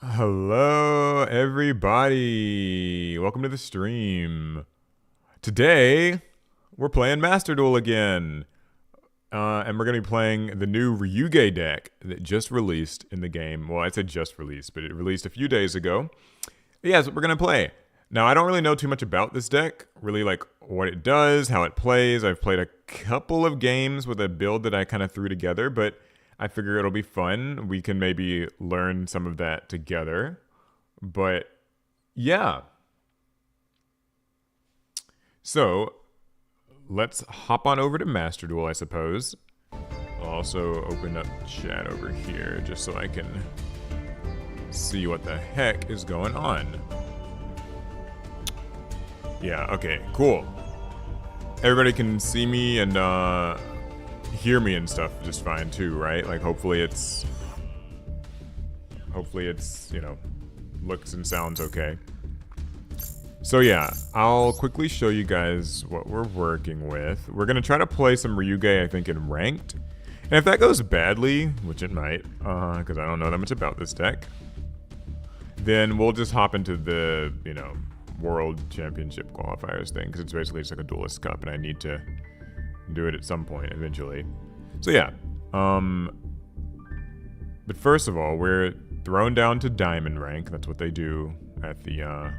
Hello, everybody. Welcome to the stream. Today, we're playing Master Duel again. And we're going to be playing the new Ryu-Ge deck that just released in the game. Well, I said just released, but it released a few days ago. But yeah, that's what we're going to play. Now, I don't really know too much about this deck. Really, like, what it does, how it plays. I've played a couple of games with a build that I kind of threw together, but I figure it'll be fun. We can maybe learn some of that together. But yeah. So let's hop on over to Master Duel, I suppose. I'll also open up chat over here just so I can see what the heck is going on. Yeah, okay, cool. Everybody can see me and hear me and stuff just fine too, right? Like hopefully it's, you know, looks and sounds okay. So yeah, I'll quickly show you guys what we're working with. We're gonna try to play some Ryu-Ge, I think, in ranked. And if that goes badly, which it might, because I don't know that much about this deck, then we'll just hop into the, you know, World Championship qualifiers thing, because it's basically just like a Duelist Cup, and I need to do it at some point eventually. So yeah, but first of all, we're thrown down to Diamond rank. That's what they do at the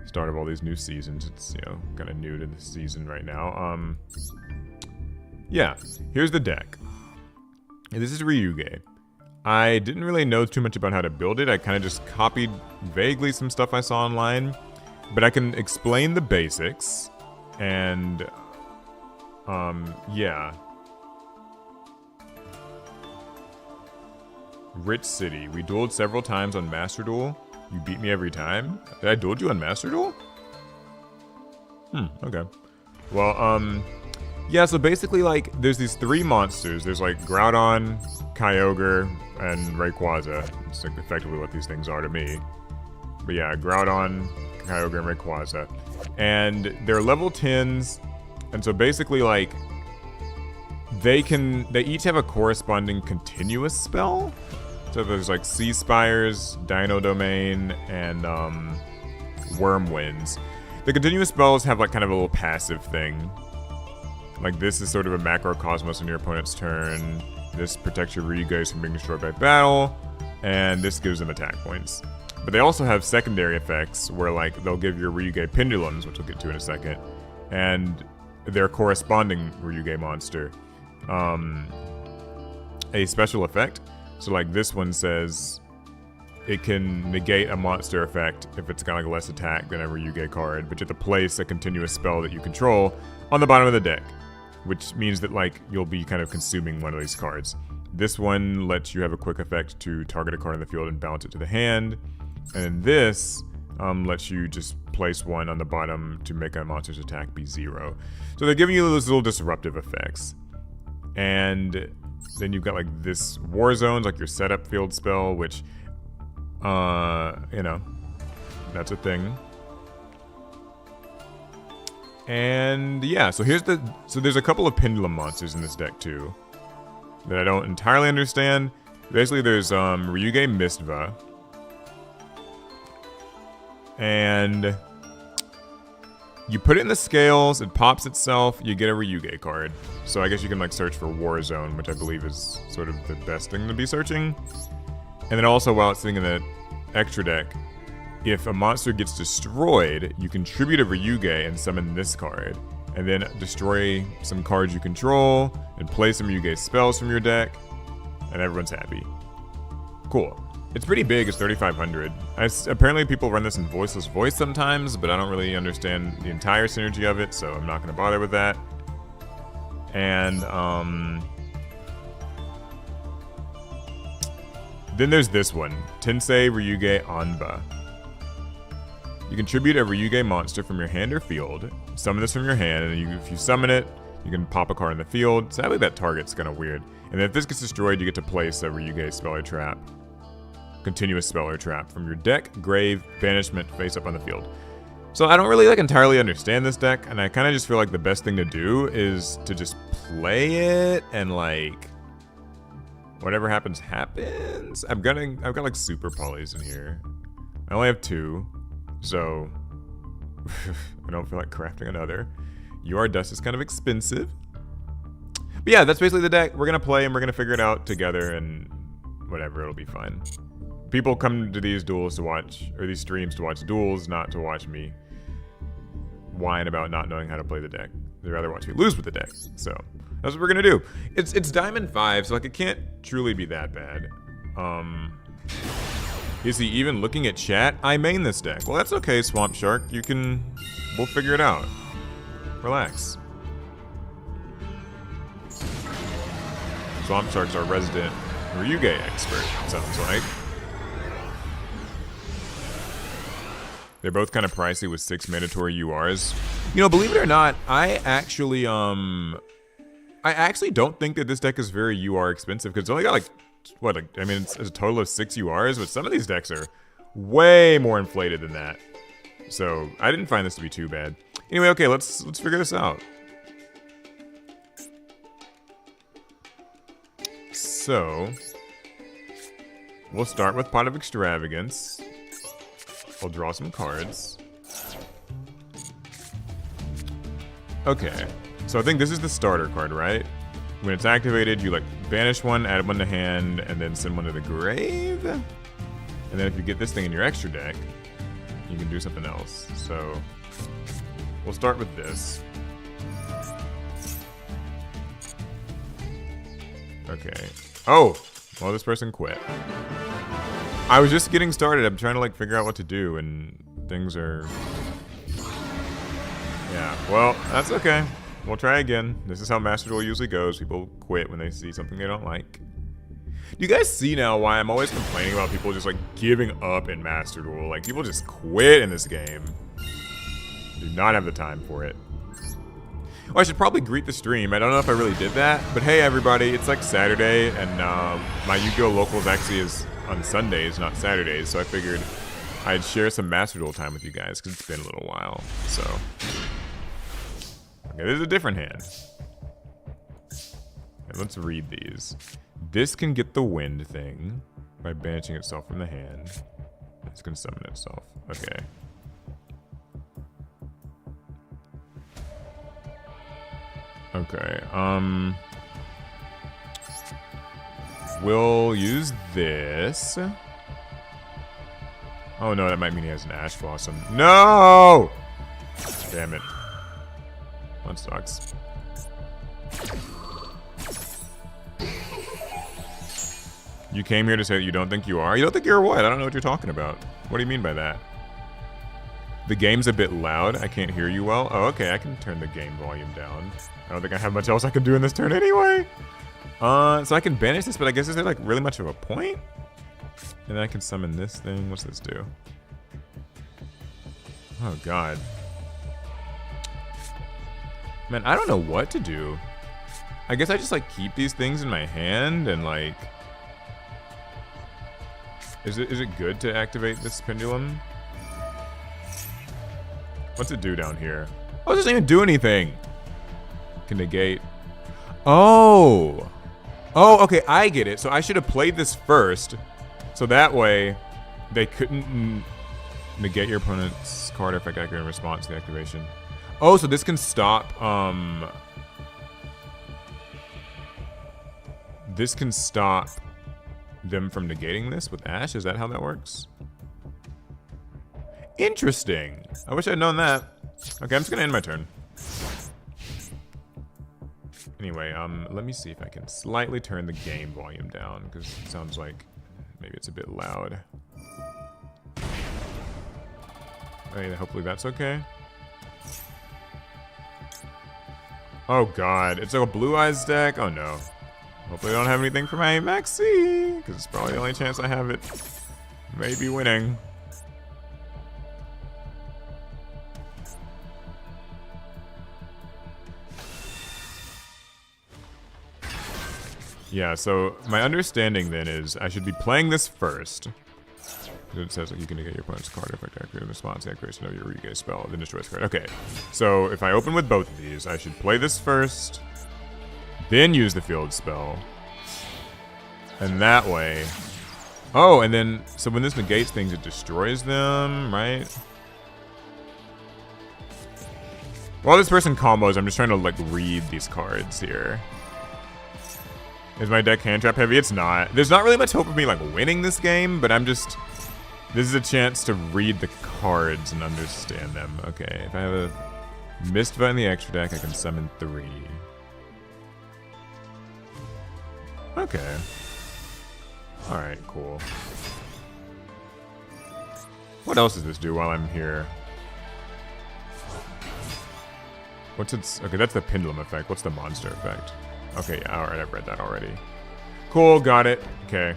start of all these new seasons. It's, you know, kind of new to the season right now. Yeah, here's the deck. This is Ryu-Ge. I didn't really know too much about how to build it. I kind of just copied vaguely some stuff I saw online, but I can explain the basics. And yeah. Rich City. We dueled several times on Master Duel. You beat me every time? Did I duel you on Master Duel? Okay. Well, yeah, so basically, like, there's these three monsters. There's, like, Groudon, Kyogre, and Rayquaza. It's, like, effectively what these things are to me. But yeah, Groudon, Kyogre, and Rayquaza. And they're level 10s. And so basically, like, they each have a corresponding continuous spell. So there's like Sea Spires, Dino Domain, and Wyrmwinds. The continuous spells have like kind of a little passive thing. Like this is sort of a macrocosmos on your opponent's turn. This protects your Ryu-Ge from being destroyed by battle. And this gives them attack points. But they also have secondary effects where like they'll give your Ryu-Ge pendulums, which we'll get to in a second. And their corresponding Ryu-Ge monster a special effect. So like this one says it can negate a monster effect if it's got like less attack than a Ryu-Ge card, but you have to place a continuous spell that you control on the bottom of the deck, which means that like you'll be kind of consuming one of these cards. This one lets you have a quick effect to target a card in the field and bounce it to the hand, and this lets you just place one on the bottom to make a monster's attack be 0. So they're giving you those little disruptive effects. And then you've got like this War Zones, like your setup field spell, which, you know, that's a thing. And yeah, so there's a couple of pendulum monsters in this deck too that I don't entirely understand. Basically, there's Ryu-Ge Mistva. And you put it in the scales, it pops itself, you get a Ryu-Ge card. So I guess you can like search for War Zone, which I believe is sort of the best thing to be searching. And then also while it's sitting in the extra deck, if a monster gets destroyed, you contribute a Ryu-Ge and summon this card. And then destroy some cards you control, and play some Ryu-Ge spells from your deck, and everyone's happy. Cool. It's pretty big, it's 3,500. Apparently people run this in Voiceless Voice sometimes, but I don't really understand the entire synergy of it, so I'm not going to bother with that. And, then there's this one, Tensei Ryu-Ge Anba. You contribute a Ryu-Ge monster from your hand or field, summon this from your hand, and if you summon it, you can pop a card in the field. Sadly, that target's kind of weird. And then if this gets destroyed, you get to place a Ryu-Ge spell or trap. Continuous spell or trap from your deck, grave, banishment, face up on the field. So I don't really like entirely understand this deck, and I kind of just feel like the best thing to do is to just play it and like Whatever happens, happens. I've got like super polys in here. I only have 2, so I don't feel like crafting another. UR dust is kind of expensive. But yeah, that's basically the deck. We're gonna play and we're gonna figure it out together and whatever, it'll be fine. People come to these duels to watch, or these streams to watch duels, not to watch me whine about not knowing how to play the deck. They'd rather watch me lose with the deck. So that's what we're gonna do. It's Diamond 5, so like it can't truly be that bad. Is he even looking at chat? I main this deck. Well, that's okay, Swamp Shark. We'll figure it out. Relax. Swamp Shark's our resident Ryu-Ge expert, sounds like. They're both kind of pricey with 6 mandatory URs. You know, believe it or not, I actually don't think that this deck is very UR expensive because it's only got like, I mean, it's a total of 6 URs, but some of these decks are way more inflated than that. So I didn't find this to be too bad. Anyway, okay, let's figure this out. So we'll start with Pot of Extravagance. I'll draw some cards. Okay, so I think this is the starter card, right? When it's activated, you like banish one, add one to hand, and then send one to the grave. And then if you get this thing in your extra deck, you can do something else. So we'll start with this. Okay. Oh, well, this person quit. I was just getting started. I'm trying to like figure out what to do, and things are... Yeah, well, that's okay. We'll try again. This is how Master Duel usually goes. People quit when they see something they don't like. Do you guys see now why I'm always complaining about people just like giving up in Master Duel? Like, people just quit in this game. Do not have the time for it. Oh, I should probably greet the stream. I don't know if I really did that, but hey everybody, it's like Saturday, and my Yu-Gi-Oh locals actually is on Sundays, not Saturdays, so I figured I'd share some Master Duel time with you guys, because it's been a little while, so. Okay, this is a different hand. Okay, let's read these. This can get the wind thing by banishing itself from the hand. This can summon itself. Okay. Okay, we'll use this. Oh no, that might mean he has an Ash Blossom. No! Damn it. That sucks. You came here to say that you don't think you are? You don't think you're what? I don't know what you're talking about. What do you mean by that? The game's a bit loud. I can't hear you well. Oh, okay. I can turn the game volume down. I don't think I have much else I can do in this turn anyway. So I can banish this, but I guess is there like really much of a point? And then I can summon this thing. What's this do? Oh, God. Man, I don't know what to do. I guess I just like keep these things in my hand and like... Is it good to activate this pendulum? What's it do down here? Oh, it doesn't even do anything. Can negate. Oh. Oh, okay, I get it. So I should have played this first. So that way, they couldn't negate your opponent's card effect accurate in response to the activation. Oh, so this can stop, this can stop them from negating this with Ash? Is that how that works? Interesting. I wish I'd known that. Okay, I'm just gonna end my turn. Anyway, let me see if I can slightly turn the game volume down, because it sounds like maybe it's a bit loud. Hey, hopefully that's okay. Oh god, it's like a Blue Eyes deck? Oh no. Hopefully I don't have anything for my Maxi, because it's probably the only chance I have it. Maybe winning. Yeah, so my understanding then is I should be playing this first. It says like you can negate your opponent's card effect activate in response to the activation of your Yu-Ge spell, then destroy this card. Okay, so if I open with both of these, I should play this first, then use the field spell. And that way. Oh, and then, so when this negates things, it destroys them, right? While this person combos, I'm just trying to, like, read these cards here. Is my deck hand trap heavy? It's not. There's not really much hope of me, like, winning this game, but I'm just... This is a chance to read the cards and understand them. Okay, if I have a Mistva in the extra deck, I can summon 3. Okay. Alright, cool. What else does this do while I'm here? What's its... Okay, that's the pendulum effect. What's the monster effect? Okay, yeah, alright, I've read that already. Cool, got it. Okay.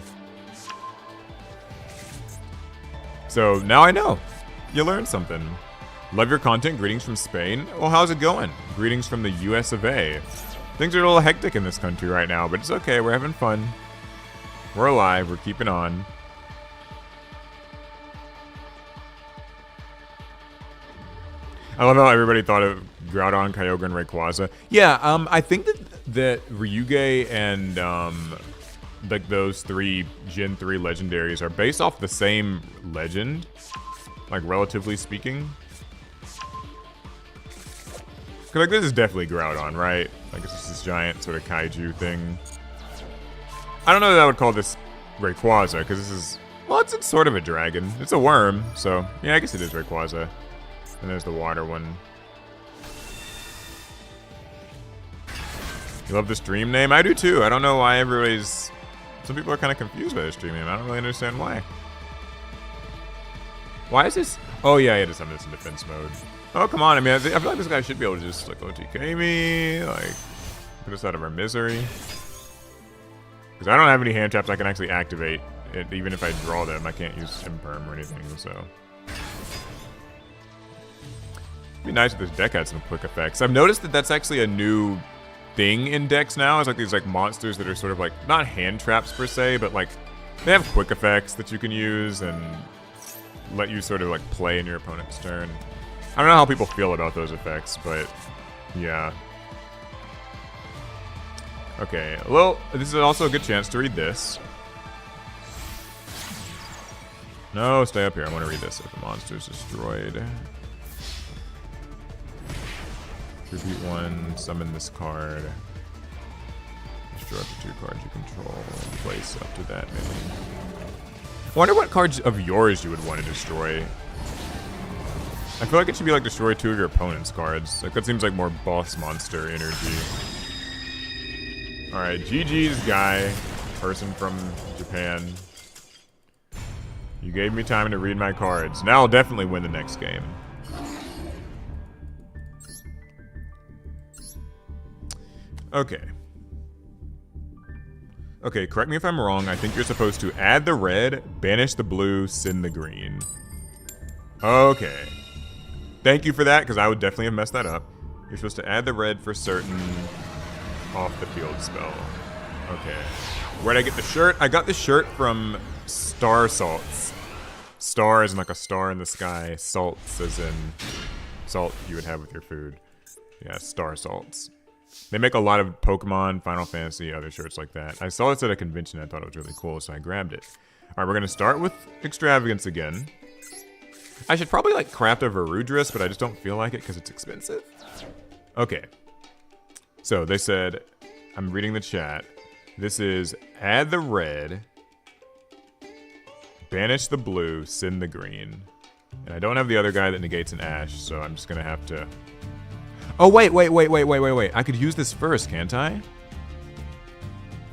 So, now I know. You learned something. Love your content. Greetings from Spain. Well, how's it going? Greetings from the US of A. Things are a little hectic in this country right now, but it's okay. We're having fun. We're alive. We're keeping on. I love how everybody thought of Groudon, Kyogre, and Rayquaza. Yeah, I think that Ryu-Ge and like those 3 Gen 3 legendaries are based off the same legend, like relatively speaking. Cause like this is definitely Groudon, right? Like it's just this giant sort of kaiju thing. I don't know that I would call this Rayquaza, because this is, well, it's sort of a dragon. It's a worm, so yeah, I guess it is Rayquaza. And there's the water one. You love the stream name? I do too. I don't know why everybody's... Some people are kind of confused by the stream name. I don't really understand why. Why is this... Oh yeah, I had to summon this in defense mode. Oh, come on. I mean, I feel like this guy should be able to just, like, OTK me. Like, put us out of our misery. Because I don't have any hand traps I can actually activate. Even if I draw them, I can't use Imperm or anything, so... It'd be nice if this deck had some quick effects. I've noticed that that's actually a new thing in decks now. It's like these like monsters that are sort of like, not hand traps per se, but like they have quick effects that you can use and let you sort of like play in your opponent's turn. I don't know how people feel about those effects, but yeah. Okay, well, this is also a good chance to read this. No, stay up here. I want to read this. If the monster is destroyed. Repeat 1, summon this card. Destroy up to 2 cards you control. Place up to that many. I wonder what cards of yours you would want to destroy. I feel like it should be like destroy 2 of your opponent's cards. Like that seems like more boss monster energy. Alright, GG's guy. Person from Japan. You gave me time to read my cards. Now I'll definitely win the next game. Okay. Okay, correct me if I'm wrong. I think you're supposed to add the red, banish the blue, send the green. Okay. Thank you for that, because I would definitely have messed that up. You're supposed to add the red for certain off the field spell. Okay. Where'd I get the shirt? I got the shirt from Star Salts. Star is like a star in the sky. Salts as in salt you would have with your food. Yeah, Star Salts. They make a lot of Pokemon, Final Fantasy, other shirts like that. I saw this at a convention. I thought it was really cool, so I grabbed it. All right, we're going to start with Extravagance again. I should probably, like, craft a Varudress, but I just don't feel like it because it's expensive. Okay. So, they said, I'm reading the chat. This is add the red, banish the blue, send the green. And I don't have the other guy that negates an Ash, so I'm just going to have to... Oh, wait. I could use this first, can't I?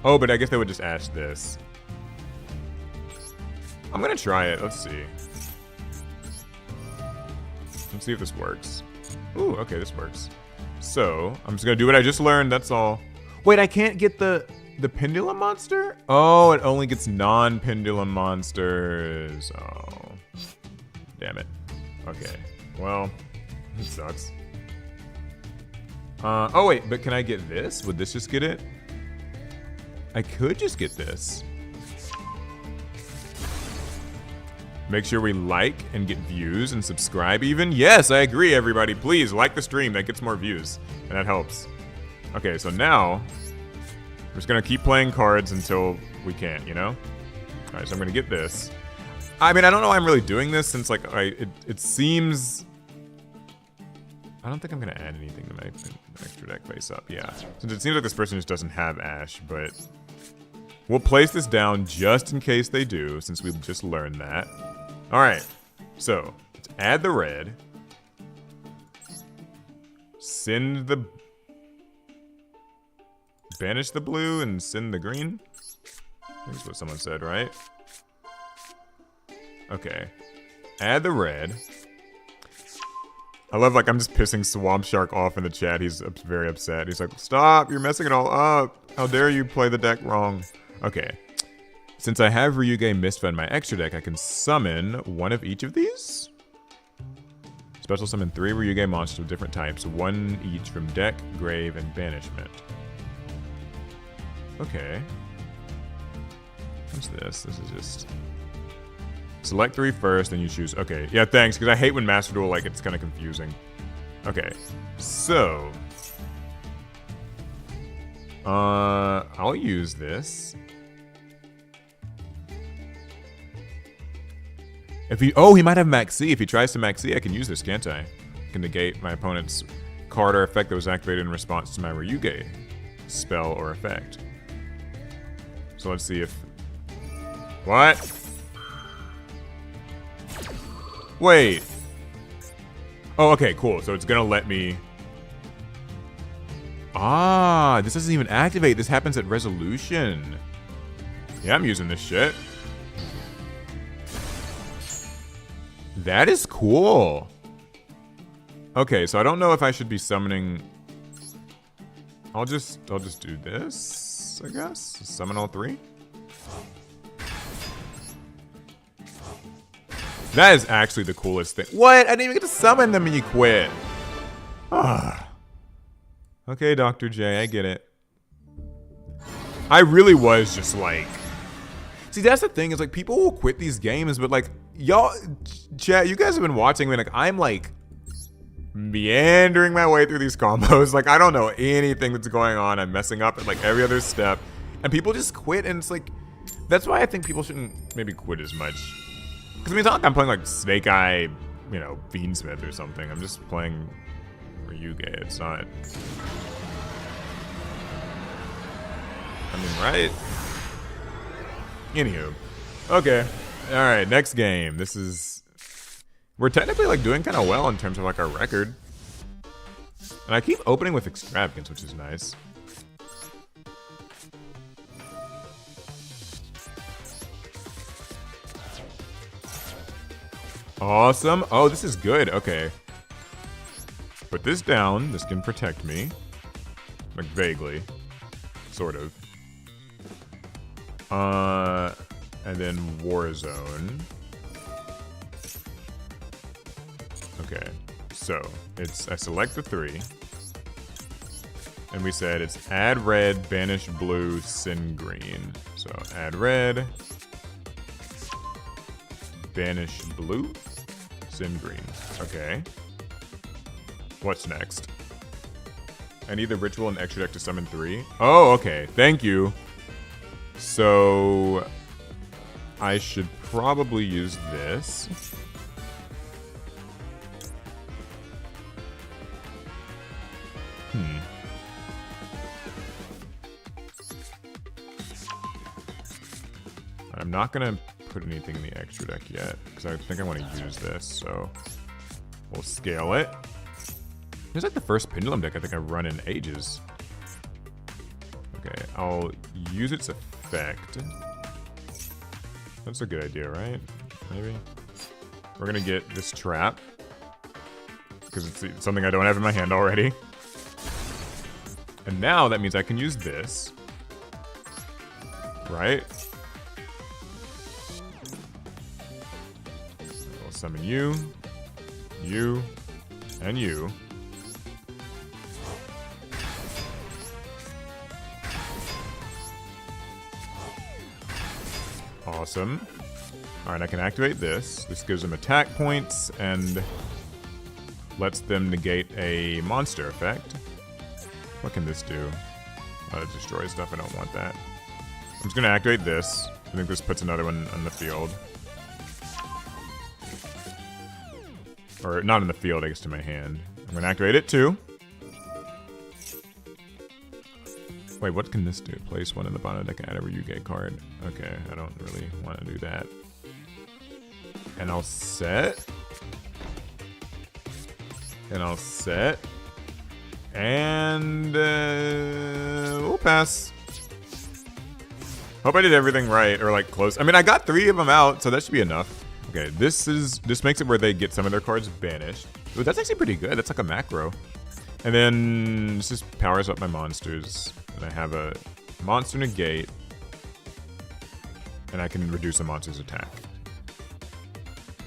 Oh, but I guess they would just Ash this. I'm gonna try it. Let's see. Let's see if this works. Ooh, okay, this works. So, I'm just gonna do what I just learned, that's all. Wait, I can't get the pendulum monster? Oh, it only gets non-pendulum monsters. Oh. Damn it. Okay. Well, it sucks. Oh wait, but can I get this? Would this just get it? I could just get this. Make sure we like and get views and subscribe even. Yes, I agree, everybody. Please like the stream. That gets more views, and that helps. Okay, so now we're just gonna keep playing cards until we can't, you know? Alright, so I'm gonna get this. I mean, I don't know why I'm really doing this since, like, it seems... I don't think I'm gonna add anything to my extra deck face up, yeah. Since it seems like this person just doesn't have Ash, but... We'll place this down just in case they do, since we've just learned that. Alright, so, let's add the red. Send the... Banish the blue and send the green? That's what someone said, right? Okay. Add the red. I love, like, I'm just pissing Swamp Shark off in the chat. He's very upset. He's like, stop, you're messing it all up. How dare you play the deck wrong? Okay. Since I have Ryu-Ge Mistfa in my extra deck, I can summon one of each of these. Special summon 3 Ryu-Ge monsters of different types, 1 each from deck, grave, and banishment. Okay. What's this? This is just... Select 3 first, then you choose... Okay, yeah, thanks, because I hate when Master Duel, like, it's kind of confusing. Okay, so... I'll use this. If he... Oh, he might have Maxi. If he tries to Maxi, I can use this, can't I? I can negate my opponent's card or effect that was activated in response to my Ryu-Ge spell or effect. So let's see if... What? Wait. Oh, okay, cool. So it's gonna let me... Ah, this doesn't even activate. This happens at resolution. Yeah, I'm using this shit. That is cool. Okay, so I don't know if I should be summoning... I'll just do this, I guess. Summon all 3. That is actually the coolest thing. What? I didn't even get to summon them and you quit. Ah. Okay, Dr. J, I get it. I really was just like... See, that's the thing, is like people will quit these games, but like, y'all, chat, you guys have been watching me, like, I'm like meandering my way through these combos. Like, I don't know anything that's going on. I'm messing up at like every other step. And people just quit, and it's like, that's why I think people shouldn't maybe quit as much. Because I mean, it's not like I'm playing like Snake Eye, you know, Beansmith or something. I'm just playing Ryu-Ge. It's not... I mean, right? Anywho. Okay. Alright, next game. This is... We're technically like doing kind of well in terms of like our record. And I keep opening with Extravagance, which is nice. Awesome. Oh, this is good. Okay. Put this down. This can protect me. Like, vaguely. Sort of. And then Warzone. Okay. So, it's... I select the 3. And we said it's add red, banish blue, send green. So, add red. Banish blue. Send green. Okay. What's next? I need the ritual and extra deck to summon 3. Oh, okay. Thank you. So I should probably use this. I'm not gonna put anything in the extra deck yet because I think I want to use this, so we'll scale it. It's like the first Pendulum deck I think I've run in ages. Okay, I'll use its effect. That's a good idea, right? Maybe. We're gonna get this trap because it's something I don't have in my hand already. And now that means I can use this, right? I'll summon you, you, and you. Awesome. Alright, I can activate this. This gives them attack points and lets them negate a monster effect. What can this do? Oh, it destroys stuff. I don't want that. I'm just gonna activate this. I think this puts another one on the field. Or not in the field, I guess to my hand. I'm gonna activate it too. Wait, what can this do? Place one in the bottom deck and add a Ryu-Ge card. Okay, I don't really want to do that. And I'll set. And I'll set. And we'll pass. Hope I did everything right, or like close. I mean, I got 3 of them out, so that should be enough. Okay, this makes it where they get some of their cards banished. Ooh, that's actually pretty good. That's like a macro. And then this just powers up my monsters. And I have a monster negate. And I can reduce a monster's attack.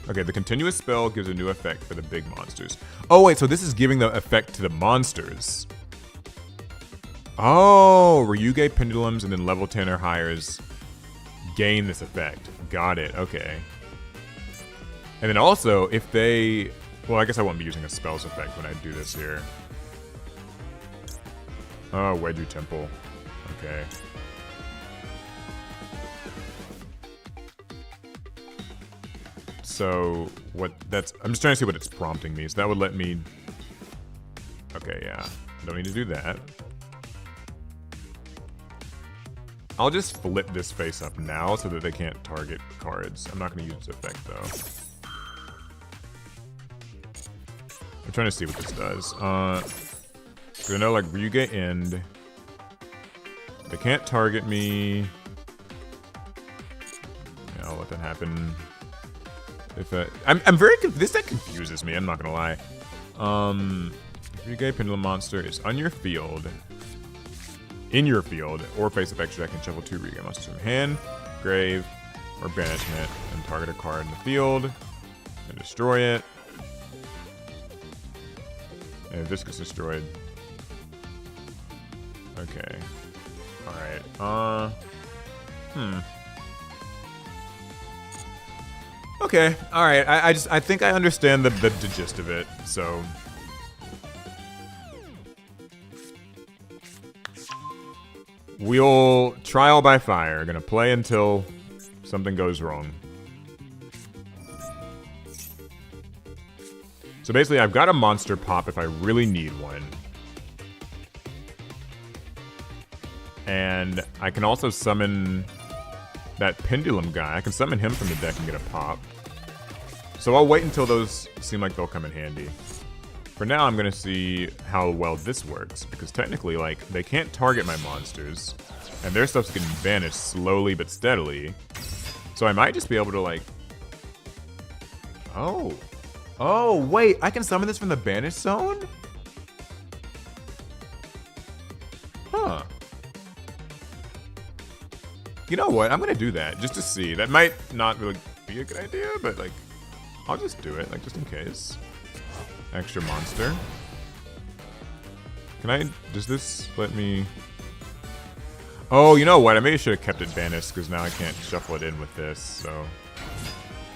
Okay, the continuous spell gives a new effect for the big monsters. Oh, wait, so this is giving the effect to the monsters. Oh, Ryu-Ge pendulums and then level 10 or highers gain this effect. Got it, okay. And then also, if they... Well, I guess I won't be using a spells effect when I do this here. Oh, Wedju Temple. Okay. So, what that's... I'm just trying to see what it's prompting me. So that would let me... Okay, yeah. Don't need to do that. I'll just flip this face up now so that they can't target cards. I'm not going to use this effect, though. I'm trying to see what this does. So I know, like, Ryu-Ge end. They can't target me. Yeah, I'll let that happen. If I'm very this deck confuses me. I'm not gonna lie. Ryu-Ge Pendulum Monster is on your field, in your field, or face effect deck and shuffle 2 Ryu-Ge monsters from hand, grave, or banishment, and target a card in the field and destroy it. And if this gets destroyed, okay, all right. Okay, all right. I think I understand the gist of it. So, we'll trial by fire. Gonna play until something goes wrong. So basically, I've got a monster pop if I really need one. And I can also summon that pendulum guy. I can summon him from the deck and get a pop. So I'll wait until those seem like they'll come in handy. For now, I'm gonna see how well this works, because technically, like, they can't target my monsters, and their stuff's getting banished slowly but steadily. So I might just be able to, like... Oh, wait, I can summon this from the banished zone? Huh. You know what? I'm gonna do that just to see. That might not really be a good idea, but like, I'll just do it, like, just in case. Extra monster. Does this let me... Oh, you know what? I maybe should have kept it banished, because now I can't shuffle it in with this, so...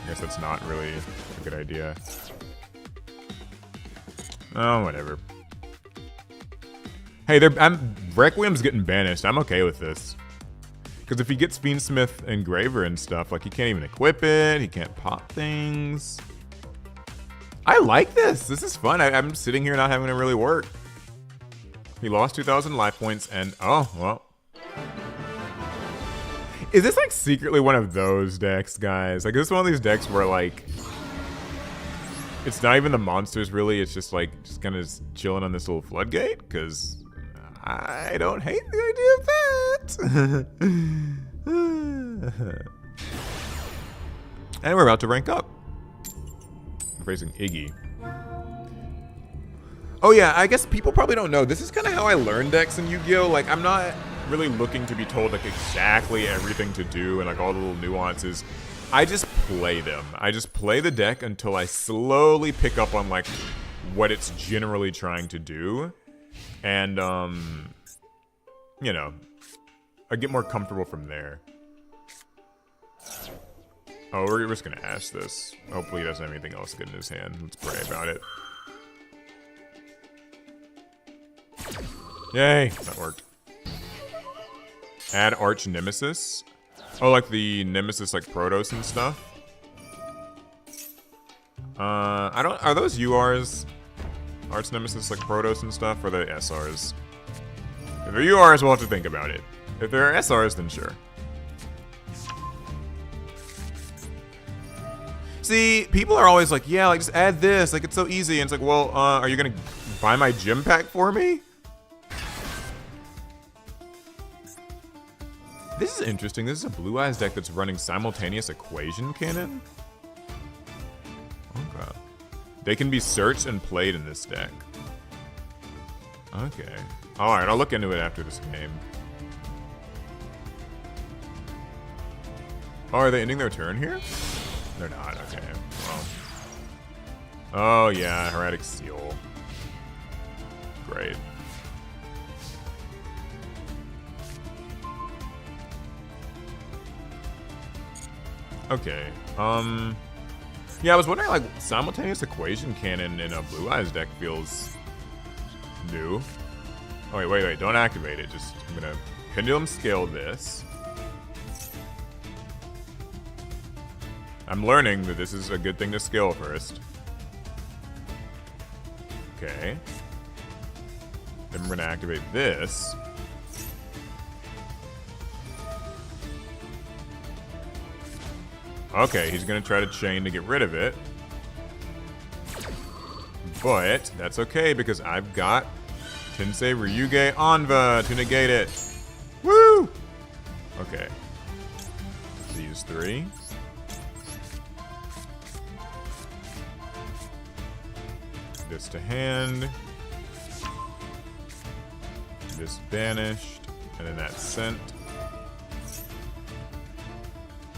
I guess that's not really a good idea. Oh, whatever. Hey, Requiem's getting banished. I'm okay with this. Because if he gets Fiendsmith and Graver and stuff, like, he can't even equip it, he can't pop things. I like this. This is fun. I'm sitting here not having to really work. He lost 2,000 life points and... Oh, well. Is this, like, secretly one of those decks, guys? Like, is this one of these decks where, like... It's not even the monsters, really. It's just, like, just kind of chilling on this little floodgate? Because... I don't hate the idea of that. And we're about to rank up. We're facing Iggy. Oh yeah, I guess people probably don't know. This is kind of how I learn decks in Yu-Gi-Oh! Like, I'm not really looking to be told, like, exactly everything to do and, like, all the little nuances. I just play them. I just play the deck until I slowly pick up on, like, what it's generally trying to do. And, you know, I get more comfortable from there. Oh, we're just gonna ash this. Hopefully he doesn't have anything else good in his hand. Let's pray about it. Yay! That worked. Add Arch Nemesis. Oh, like the Nemesis, like Protoss and stuff. I don't. Are those URs? Arch Nemesis, like Protoss and stuff, or the SRs? If they're URs, we'll have to think about it. If they're SRs, then sure. See, people are always like, yeah, like just add this, like it's so easy. And it's like, well, are you gonna buy my gym pack for me? This is interesting. This is a Blue Eyes deck that's running Simultaneous Equation Cannon. Okay. They can be searched and played in this deck. Okay. Alright, I'll look into it after this game. Oh, are they ending their turn here? They're not, okay. Well. Oh yeah, Heretic Seal. Great. Okay, yeah, I was wondering, like, Simultaneous Equation Cannon in a Blue Eyes deck feels new. Oh, wait, don't activate it. Just, I'm gonna Pendulum Scale this. I'm learning that this is a good thing to scale first. Okay. Then we're gonna activate this. Okay, he's gonna try to chain to get rid of it. But that's okay because I've got Tensei Ryu-Ge Anva to negate it. Woo! Okay. These three. This to hand. This banished. And then that's sent.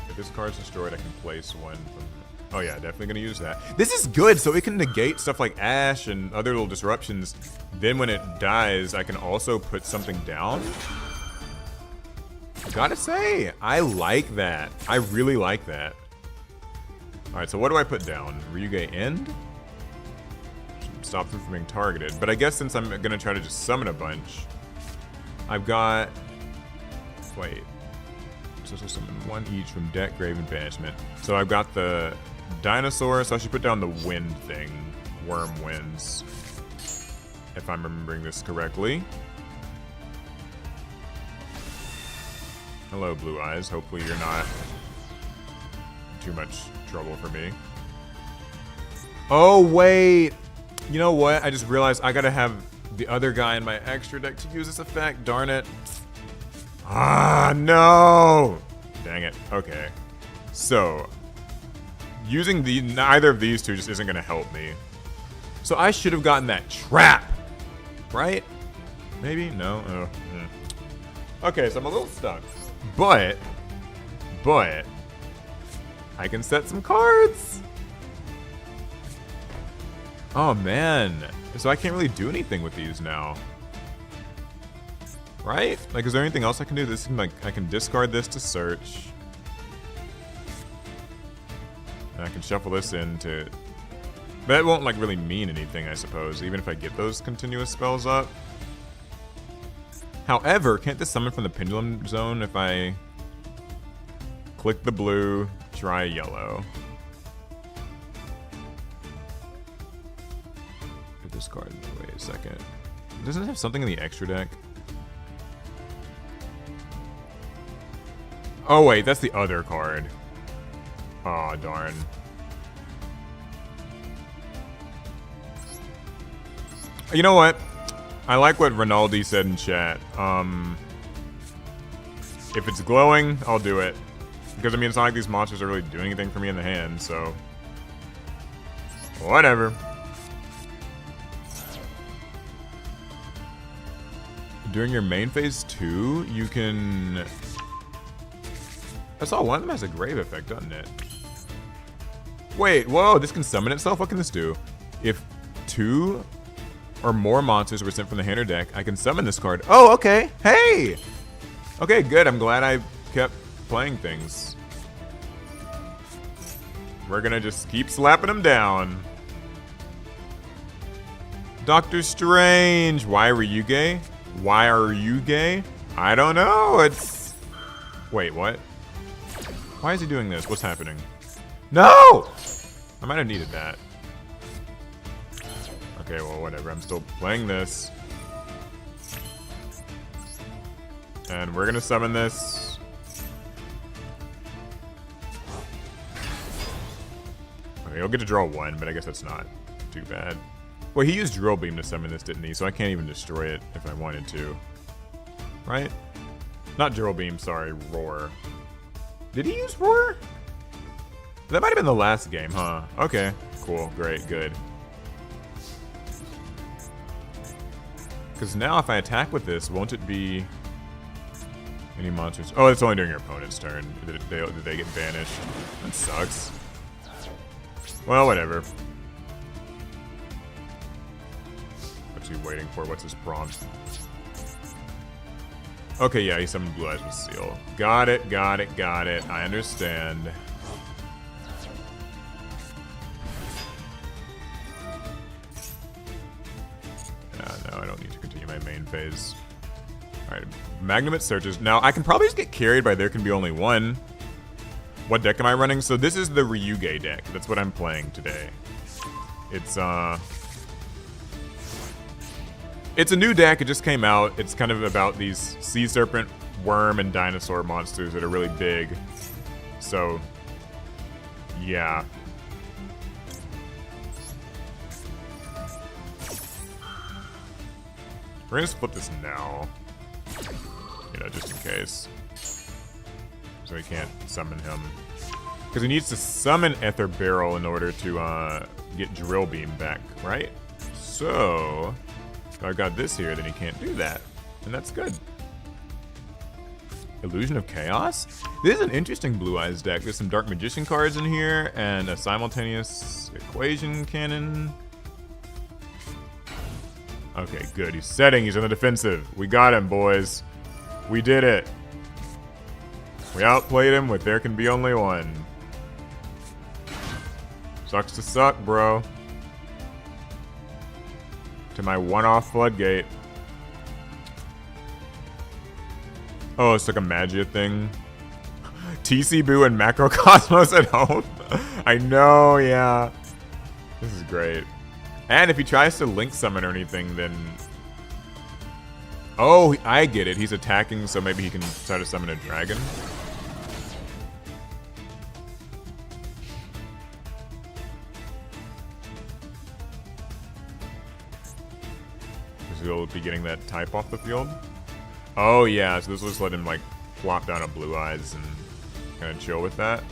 If this card's destroyed, I can place one from... Oh yeah, definitely gonna use that. This is good, so it can negate stuff like Ash and other little disruptions. Then when it dies, I can also put something down. Gotta say, I like that. I really like that. Alright, so what do I put down? Ryu-Ge End? Stops him from being targeted. But I guess since I'm gonna try to just summon a bunch, I've got... Wait. So summon one each from deck, grave, and banishment. So I've got the dinosaur, so I should put down the wind thing. Worm wins. If I'm remembering this correctly. Hello, Blue Eyes. Hopefully you're not too much trouble for me. Oh, wait. You know what? I just realized I gotta have the other guy in my extra deck to use this effect. Darn it. Ah, no! Dang it. Okay. So, using neither of these two just isn't going to help me. So I should have gotten that trap, right? Maybe? No? Oh. Okay, so I'm a little stuck. But, I can set some cards! Oh, man. So I can't really do anything with these now. Right? Like, is there anything else I can do? This, like, I can discard this to search. And I can shuffle this into... That won't, like, really mean anything, I suppose, even if I get those continuous spells up. However, can't this summon from the Pendulum Zone if I click the blue, try yellow? Discard. Wait a second. Doesn't it have something in the extra deck? Oh wait, that's the other card. Aw, darn. You know what? I like what Rinaldi said in chat. If it's glowing, I'll do it. Because, I mean, it's not like these monsters are really doing anything for me in the hand, so... Whatever. During your main phase 2, you can... I saw one of them has a grave effect, doesn't it? Wait, whoa, this can summon itself? What can this do? If 2 or more monsters were sent from the hand or deck, I can summon this card. Oh, okay. Hey! Okay, good. I'm glad I kept playing things. We're gonna just keep slapping them down. Doctor Strange! Why Ryu-Ge? Why are you gay? I don't know. It's Wait, what? Why is he doing this? What's happening? No! I might have needed that. Okay, well, whatever. I'm still playing this. And we're gonna summon this. Okay, he'll get to draw 1, but I guess that's not too bad. Well, he used Drill Beam to summon this, didn't he? So I can't even destroy it if I wanted to. Right? Not Drill Beam, sorry, Roar. Did he use Roar? That might have been the last game, huh? Okay, cool, great, good. Because now if I attack with this, won't it be any monsters? Oh, it's only during your opponent's turn. Did they get banished? That sucks. Well, whatever. What's he waiting for? What's his prompt? Okay, yeah, he summoned Blue Eyes with Seal. Got it, got it, got it. I understand. No, I don't need to continue my main phase. Alright, Magnumit searches. Now, I can probably just get carried by There Can Be Only One. What deck am I running? So this is the Ryu-Ge deck. That's what I'm playing today. It's a new deck. It just came out. It's kind of about these sea serpent, worm, and dinosaur monsters that are really big. So, yeah. We're gonna split this now. You know, just in case. So he can't summon him. Because he needs to summon Ether Barrel in order to get Drill Beam back, right? So, if I've got this here, then he can't do that. And that's good. Illusion of Chaos? This is an interesting Blue Eyes deck. There's some Dark Magician cards in here, and a simultaneous equation cannon. Okay, good. He's setting. He's on the defensive. We got him, boys. We did it. We outplayed him with There Can Be Only One. Sucks to suck, bro. To my one-off Floodgate. Oh, it's like a Magia thing. TC Boo and Macrocosmos at home. I know, yeah. This is great. And if he tries to link summon or anything, then... Oh, I get it. He's attacking, so maybe he can try to summon a dragon. Because he'll be getting that type off the field. Oh, yeah. So this will just let him, like, plop down a Blue Eyes and kind of chill with that.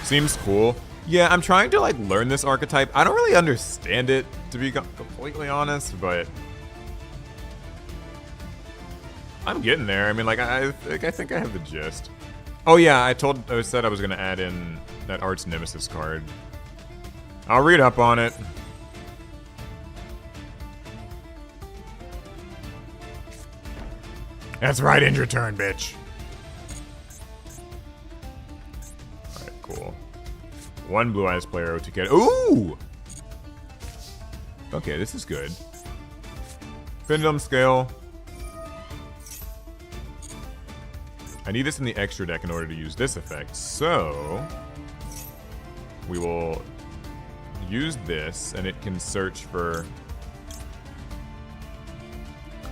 Seems cool. Yeah, I'm trying to like learn this archetype. I don't really understand it, to be completely honest, but I'm getting there. I mean, like I think I have the gist. Oh yeah, I said I was gonna add in that Arch Nemesis card. I'll read up on it. That's right, end your turn, bitch. Cool. One Blue Eyes player to get. Ooh! Okay, this is good. Pendulum Scale. I need this in the extra deck in order to use this effect. So, we will use this, and it can search for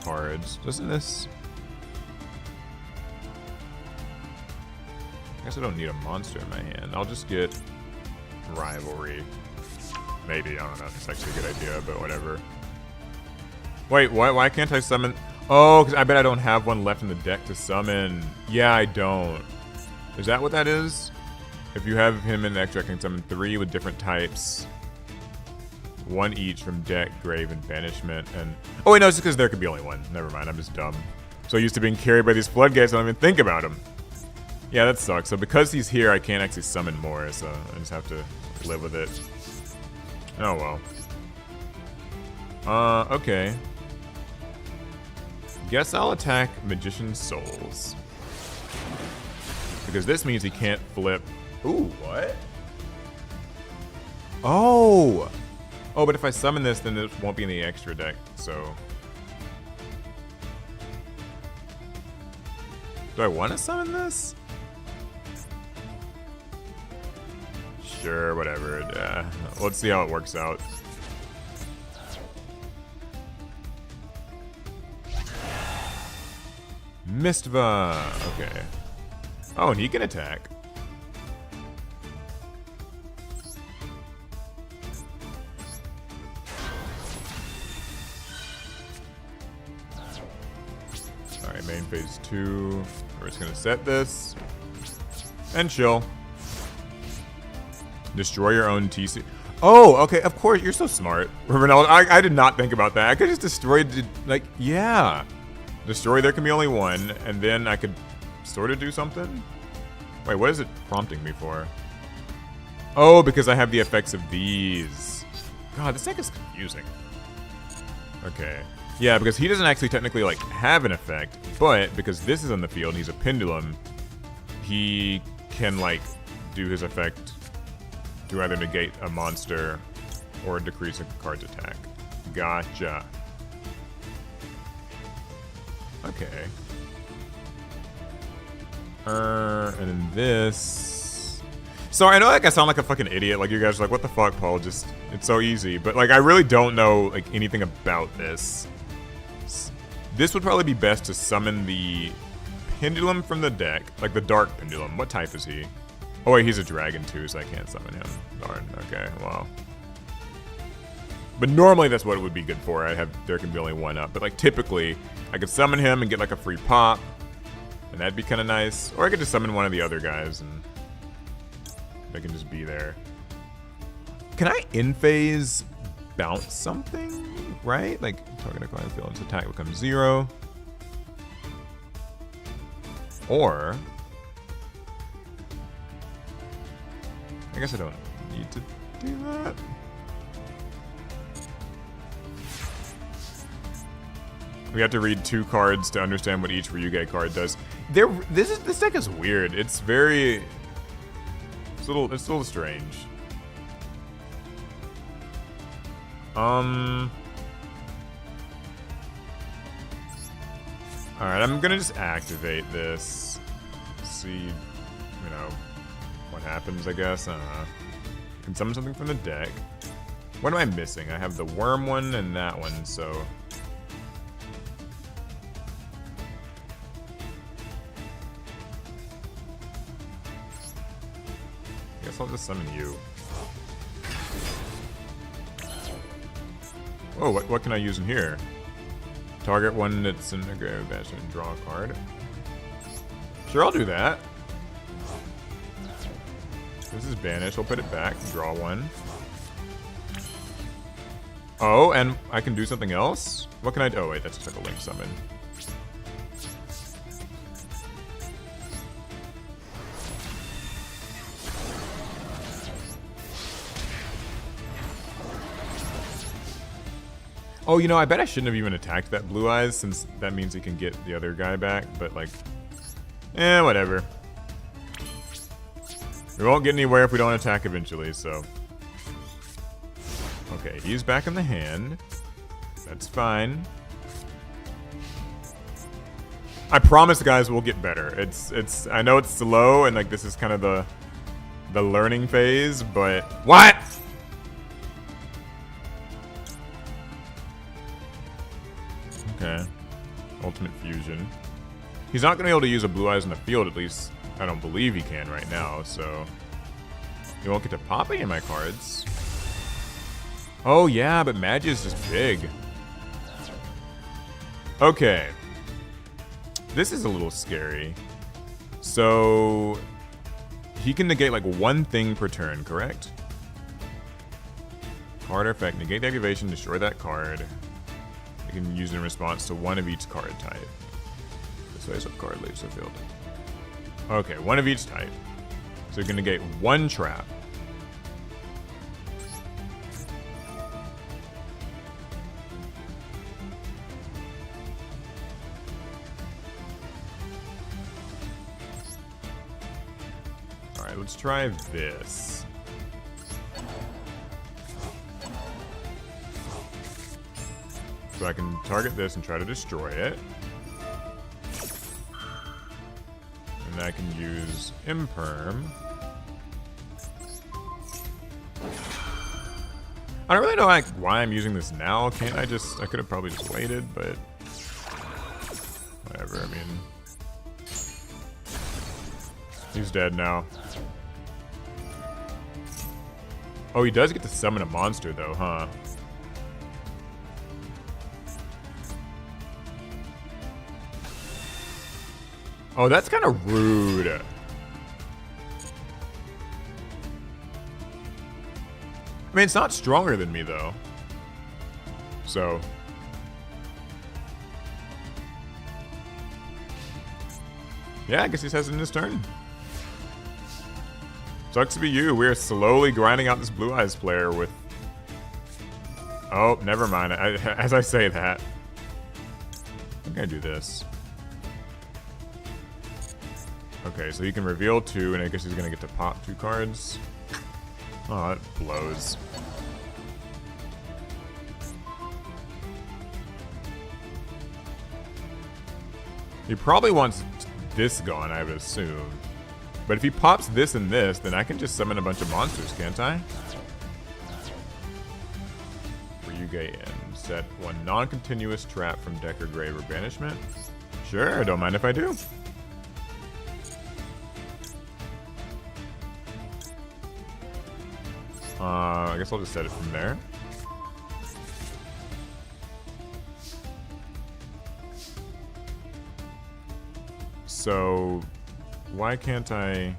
cards. Doesn't this? I guess I don't need a monster in my hand. I'll just get Rivalry. Maybe, I don't know if it's actually a good idea, but whatever. Wait, why can't I summon? Oh, because I bet I don't have one left in the deck to summon. Yeah, I don't. Is that what that is? If you have him in the extra, I can summon 3 with different types. 1 each from deck, grave, and banishment. And oh wait, no, it's just because there could be only 1. Never mind, I'm just dumb. So used to being carried by these floodgates, I don't even think about him. Yeah, that sucks. So because he's here, I can't actually summon more, so I just have to live with it. Oh well. Okay. Guess I'll attack Magician's Souls. Because this means he can't flip. Ooh, what? Oh! Oh, but if I summon this, then it won't be in the extra deck, so... Do I want to summon this? Sure, whatever. Let's see how it works out. Mistva. Okay. Oh, and he can attack. Alright, main phase 2. We're just gonna set this. And chill. Destroy your own TC. Oh, okay, of course, you're so smart. Ronaldo, I did not think about that. I could just destroy, like, yeah. Destroy, there can be only one, and then I could sort of do something? Wait, what is it prompting me for? Oh, because I have the effects of these. God, this deck is confusing. Okay. Yeah, because he doesn't actually technically, like, have an effect, but because this is on the field, he's a pendulum, he can, like, do his effect to either negate a monster or decrease a card's attack. Gotcha. Okay. And then this. So I know, like, I sound like a fucking idiot. Like, you guys are like, what the fuck, Paul? Just, it's so easy. But, like, I really don't know, like, anything about this. This would probably be best to summon the pendulum from the deck. Like, the dark pendulum. What type is he? Oh, wait, he's a dragon, too, so I can't summon him. Darn. Okay, well. But normally that's what it would be good for. There can be only one up. But, like, typically, I could summon him and get, like, a free pop. And that'd be kind of nice. Or I could just summon one of the other guys and they can just be there. Can I in-phase bounce something? Right? Like, target a card in the field, its attack becomes 0. Or I guess I don't need to do that. We have to read 2 cards to understand what each Ryu-Ge card does. This deck is weird. It's very... It's a little strange. Alright, I'm gonna just activate this. See, you know, what happens, I guess. I don't know. Can summon something from the deck. What am I missing? I have the worm one and that one, so... I guess I'll just summon you. Oh, what can I use in here? Target one that's in the grave bastion and draw a card. Sure, I'll do that. This is banished. I'll put it back. Draw one. Oh, and I can do something else? What can I do? Oh, wait, that's just like a link summon. Oh, you know, I bet I shouldn't have even attacked that Blue Eyes, since that means he can get the other guy back, but, like, whatever. We won't get anywhere if we don't attack eventually, so. Okay, he's back in the hand. That's fine. I promise, guys, we'll get better. I know it's slow, and, like, this is kind of the learning phase, but... What?! Okay. Ultimate Fusion. He's not going to be able to use a Blue Eyes in the field, at least I don't believe he can right now, so... You won't get to pop any of my cards. Oh yeah, but Magi is just big. Okay. This is a little scary. So... He can negate like one thing per turn, correct? Card or effect. Negate the activation, destroy that card. You can use it in response to one of each card type. This way, so card leaves the field. Okay, one of each type. So you can negate one trap. Alright, let's try this. So I can target this and try to destroy it. And I can use Imperm. I don't really know like why I'm using this now. Can't I just... I could have probably just waited, but... Whatever, I mean... He's dead now. Oh, he does get to summon a monster though, huh? Oh, that's kind of rude. I mean, it's not stronger than me, though. So. Yeah, I guess he has it in his turn. Sucks to be you. We're slowly grinding out this Blue Eyes player with... Oh, never mind. As I say that. I think I do this. Okay, so he can reveal 2, and I guess he's gonna get to pop 2 cards. Oh, that blows. He probably wants this gone, I would assume. But if he pops this and this, then I can just summon a bunch of monsters, can't I? Ryu-Ge in. Set 1 non-continuous trap from deck or grave or banishment. Sure, don't mind if I do. I guess I'll just set it from there. So, why can't I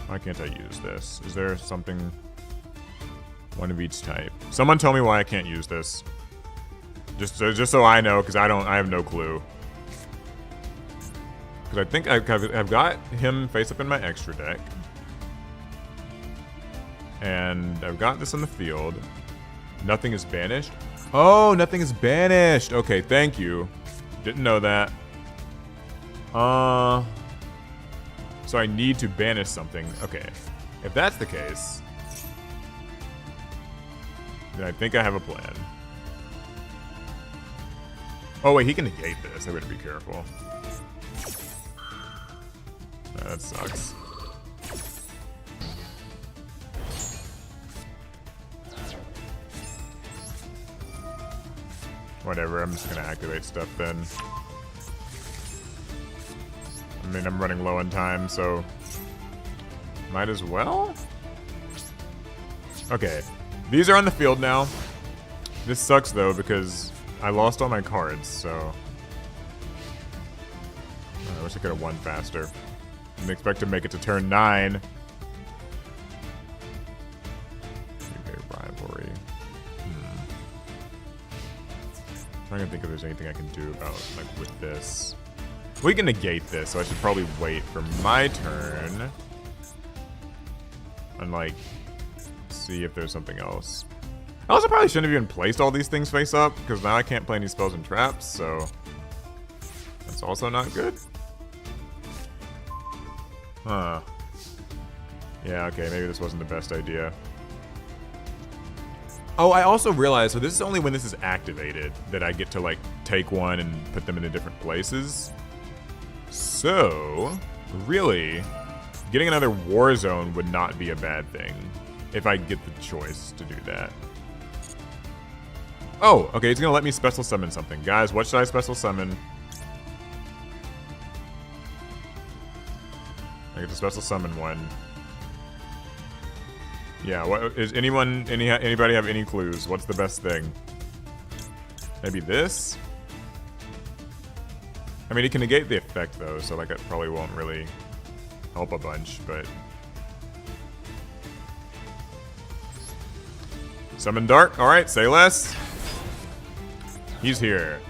use this? Is there something, one of each type? Someone tell me why I can't use this. Just so I know, because I have no clue. Because I think I've got him face up in my extra deck. And I've got this on the field. Nothing is banished. Oh, nothing is banished. Okay, thank you. Didn't know that. So I need to banish something. Okay. If that's the case, then I think I have a plan. Oh wait, he can negate this. I better be careful. That sucks. Whatever, I'm just gonna activate stuff then. I mean, I'm running low on time, so might as well? Okay, these are on the field now. This sucks though, because I lost all my cards, so I wish I could have won faster. Didn't expect to make it to turn 9. Okay, rivalry. I'm trying to think if there's anything I can do about, like, with this. We can negate this, so I should probably wait for my turn. And, like, see if there's something else. I also probably shouldn't have even placed all these things face up, because now I can't play any spells and traps, so that's also not good. Huh. Yeah, okay, maybe this wasn't the best idea. Oh, I also realized, so this is only when this is activated that I get to, like, take one and put them into different places. So, really, getting another war zone would not be a bad thing if I get the choice to do that. Oh, okay, he's gonna let me special summon something. Guys, what should I special summon? I get to special summon one. Yeah, what is anybody have any clues? What's the best thing? Maybe this? I mean, it can negate the effect though, so like it probably won't really help a bunch, but Summon Dark. Alright, say less. He's here.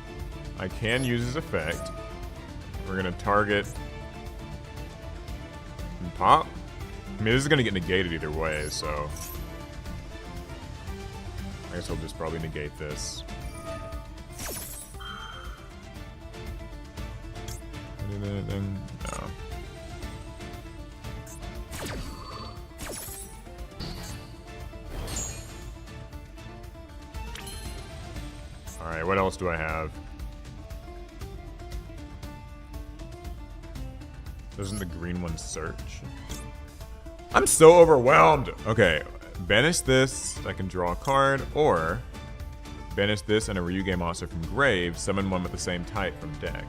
I can use his effect. We're gonna target and pop. I mean, this is gonna get negated either way, so I guess he'll just probably negate this. No. Alright, what else do I have? Doesn't the green one search? I'm so overwhelmed. Okay, banish this. I can draw a card, or banish this and a Ryu-Ge monster from grave. Summon one with the same type from deck.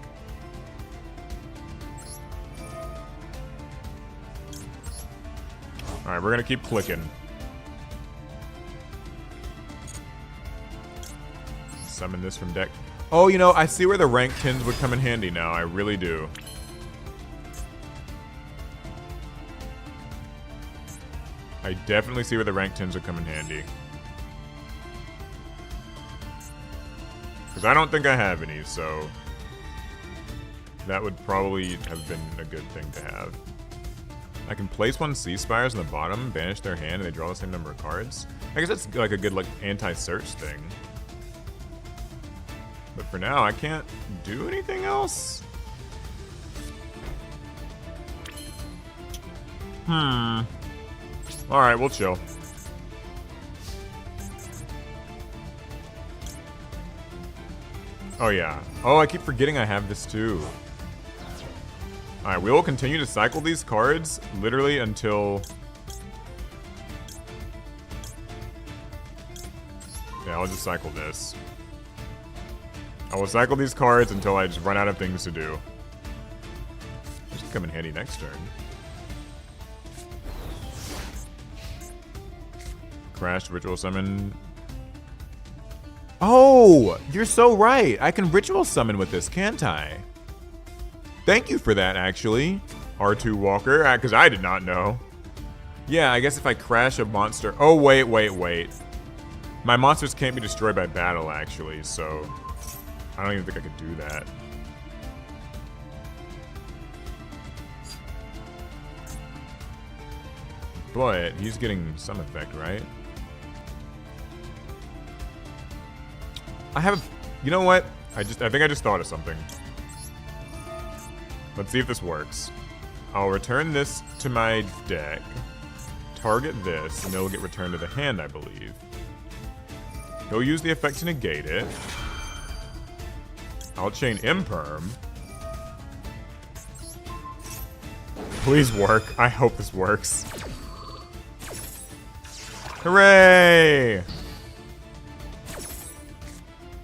All right, we're gonna keep clicking. Summon this from deck. Oh, you know, I see where the rank 10s would come in handy now. I really do. I definitely see where the rank 10s would come in handy. Because I don't think I have any, so that would probably have been a good thing to have. I can place one Sea Spires on the bottom, banish their hand, and they draw the same number of cards. I guess that's like a good like anti-search thing. But for now, I can't do anything else. Alright, we'll chill. Oh yeah. Oh, I keep forgetting I have this too. Alright, we will continue to cycle these cards literally until... Yeah, I'll just cycle this. I will cycle these cards until I just run out of things to do. This will come in handy next turn. Crash, Ritual Summon. Oh! You're so right! I can Ritual Summon with this, can't I? Thank you for that, actually. R2 Walker, because I did not know. Yeah, I guess if I crash a monster... Oh, wait. My monsters can't be destroyed by battle, actually, so... I don't even think I could do that. But he's getting some effect, right? I have... You know what? I think I just thought of something. Let's see if this works. I'll return this to my deck. Target this, and it'll get returned to the hand, I believe. He'll use the effect to negate it. I'll chain Imperm. Please work. I hope this works. Hooray!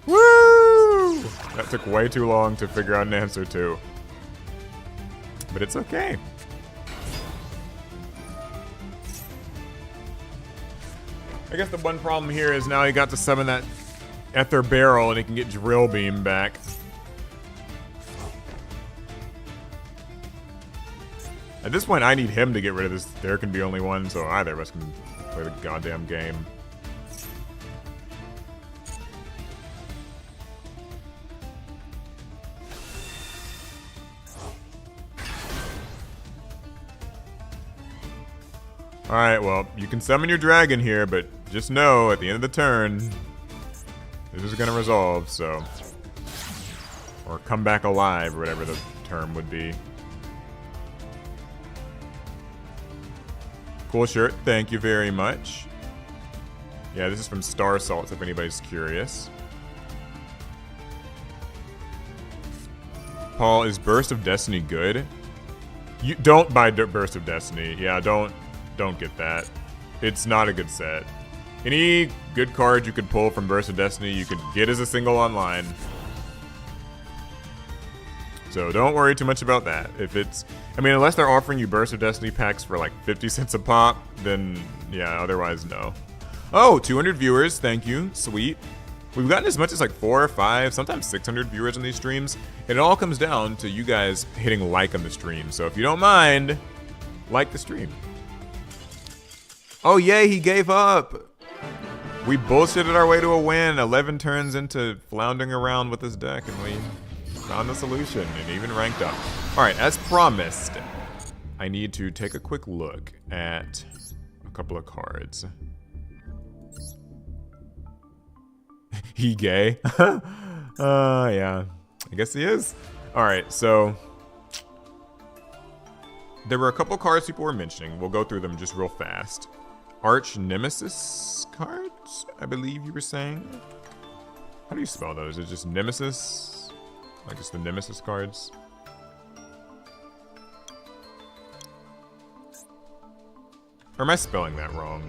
Woo! That took way too long to figure out an answer to. But it's okay. I guess the one problem here is now he got to summon that Ether Barrel and he can get Drill Beam back. At this point, I need him to get rid of this. There can be only one, so either of us can play the goddamn game. Alright, well, you can summon your dragon here, but just know, at the end of the turn, this is gonna resolve, so... Or come back alive, or whatever the term would be. Cool shirt, thank you very much. Yeah, this is from Star Salts, if anybody's curious. Paul, is Burst of Destiny good? You don't buy Burst of Destiny. Yeah, don't get that. It's not a good set. Any good card you could pull from Burst of Destiny, you could get as a single online. So don't worry too much about that. If it's, I mean, unless they're offering you Burst of Destiny packs for like 50 cents a pop, then yeah, otherwise no. Oh, 200 viewers, thank you, sweet. We've gotten as much as like 4 or 5, sometimes 600 viewers on these streams. And it all comes down to you guys hitting like on the stream. So if you don't mind, like the stream. Oh yay, he gave up. We bullshitted our way to a win. 11 turns into floundering around with this deck and we found the solution and even ranked up. All right, as promised, I need to take a quick look at a couple of cards. He gay? Yeah, I guess he is. All right, so there were a couple cards people were mentioning. We'll go through them just real fast. Arch Nemesis cards, I believe you were saying. How do you spell those? Is it just Nemesis? Like it's the Nemesis cards? Or am I spelling that wrong?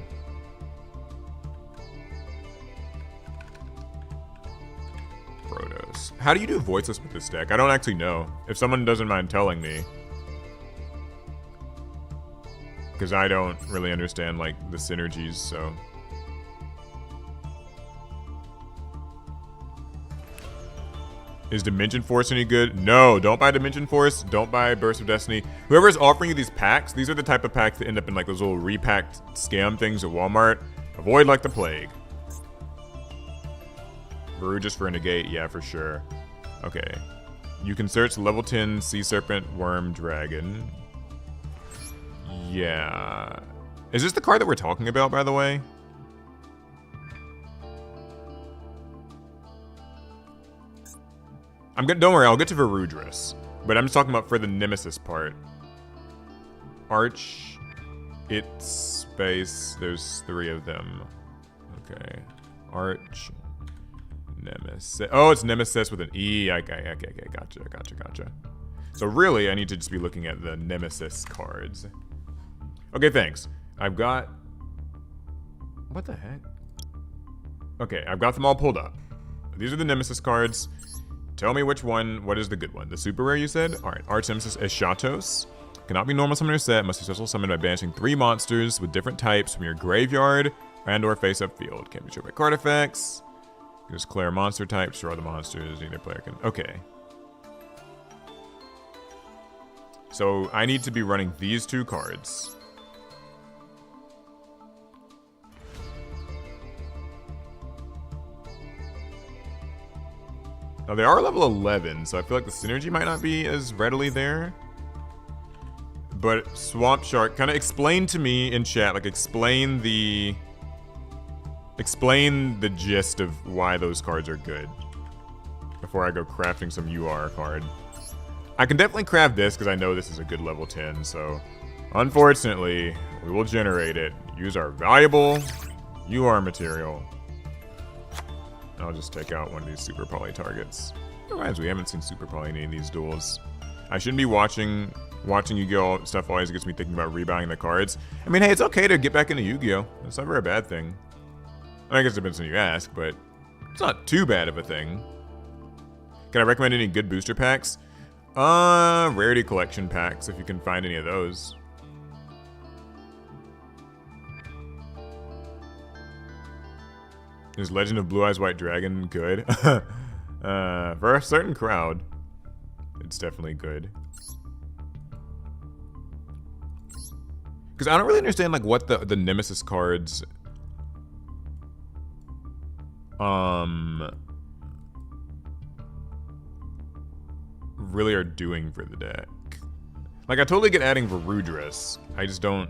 Protos. How do you do voiceless with this deck? I don't actually know. If someone doesn't mind telling me. Because I don't really understand, like, the synergies, so... Is Dimension Force any good? No, don't buy Dimension Force. Don't buy Burst of Destiny. Whoever is offering you these packs, these are the type of packs that end up in like those little repacked scam things at Walmart. Avoid like the plague. Brew just for a negate? Yeah, for sure. Okay. You can search level 10 Sea Serpent, Worm, Dragon. Yeah. Is this the card that we're talking about, by the way? Don't worry, I'll get to Varudris. But I'm just talking about for the Nemesis part. Arch, It's space, there's 3 of them. Okay. Arch, Nemesis. Oh, it's Nemesis with an E. Okay, gotcha. So really, I need to just be looking at the Nemesis cards. Okay, thanks. I've got... What the heck? Okay, I've got them all pulled up. These are the Nemesis cards. Tell me which one, what is the good one? The super rare you said? Alright, Arch Nemesis Eschatos. Cannot be normal summoner set, must be special summoned by banishing 3 monsters with different types from your graveyard and or face up field. Can't be triggered by card effects. You just clear monster types, draw the monsters, either player can... Okay. So I need to be running these 2 cards. Now they are level 11, so I feel like the synergy might not be as readily there. But Swamp Shark, kind of explain to me in chat, like explain the gist of why those cards are good before I go crafting some UR card. I can definitely craft this because I know this is a good level 10, so unfortunately, we will generate it. Use our valuable UR material. I'll just take out one of these Super Poly targets. Reminds me, we haven't seen Super Poly in any of these duels. I shouldn't be watching Yu-Gi-Oh stuff always gets me thinking about rebuying the cards. I mean, hey, it's okay to get back into Yu-Gi-Oh. It's never a bad thing. I guess it depends when you ask, but it's not too bad of a thing. Can I recommend any good booster packs? Rarity collection packs, if you can find any of those. Is Legend of Blue Eyes White Dragon good? For a certain crowd, it's definitely good. Because I don't really understand like what the Nemesis cards really are doing for the deck. Like I totally get adding Varudris. I just don't.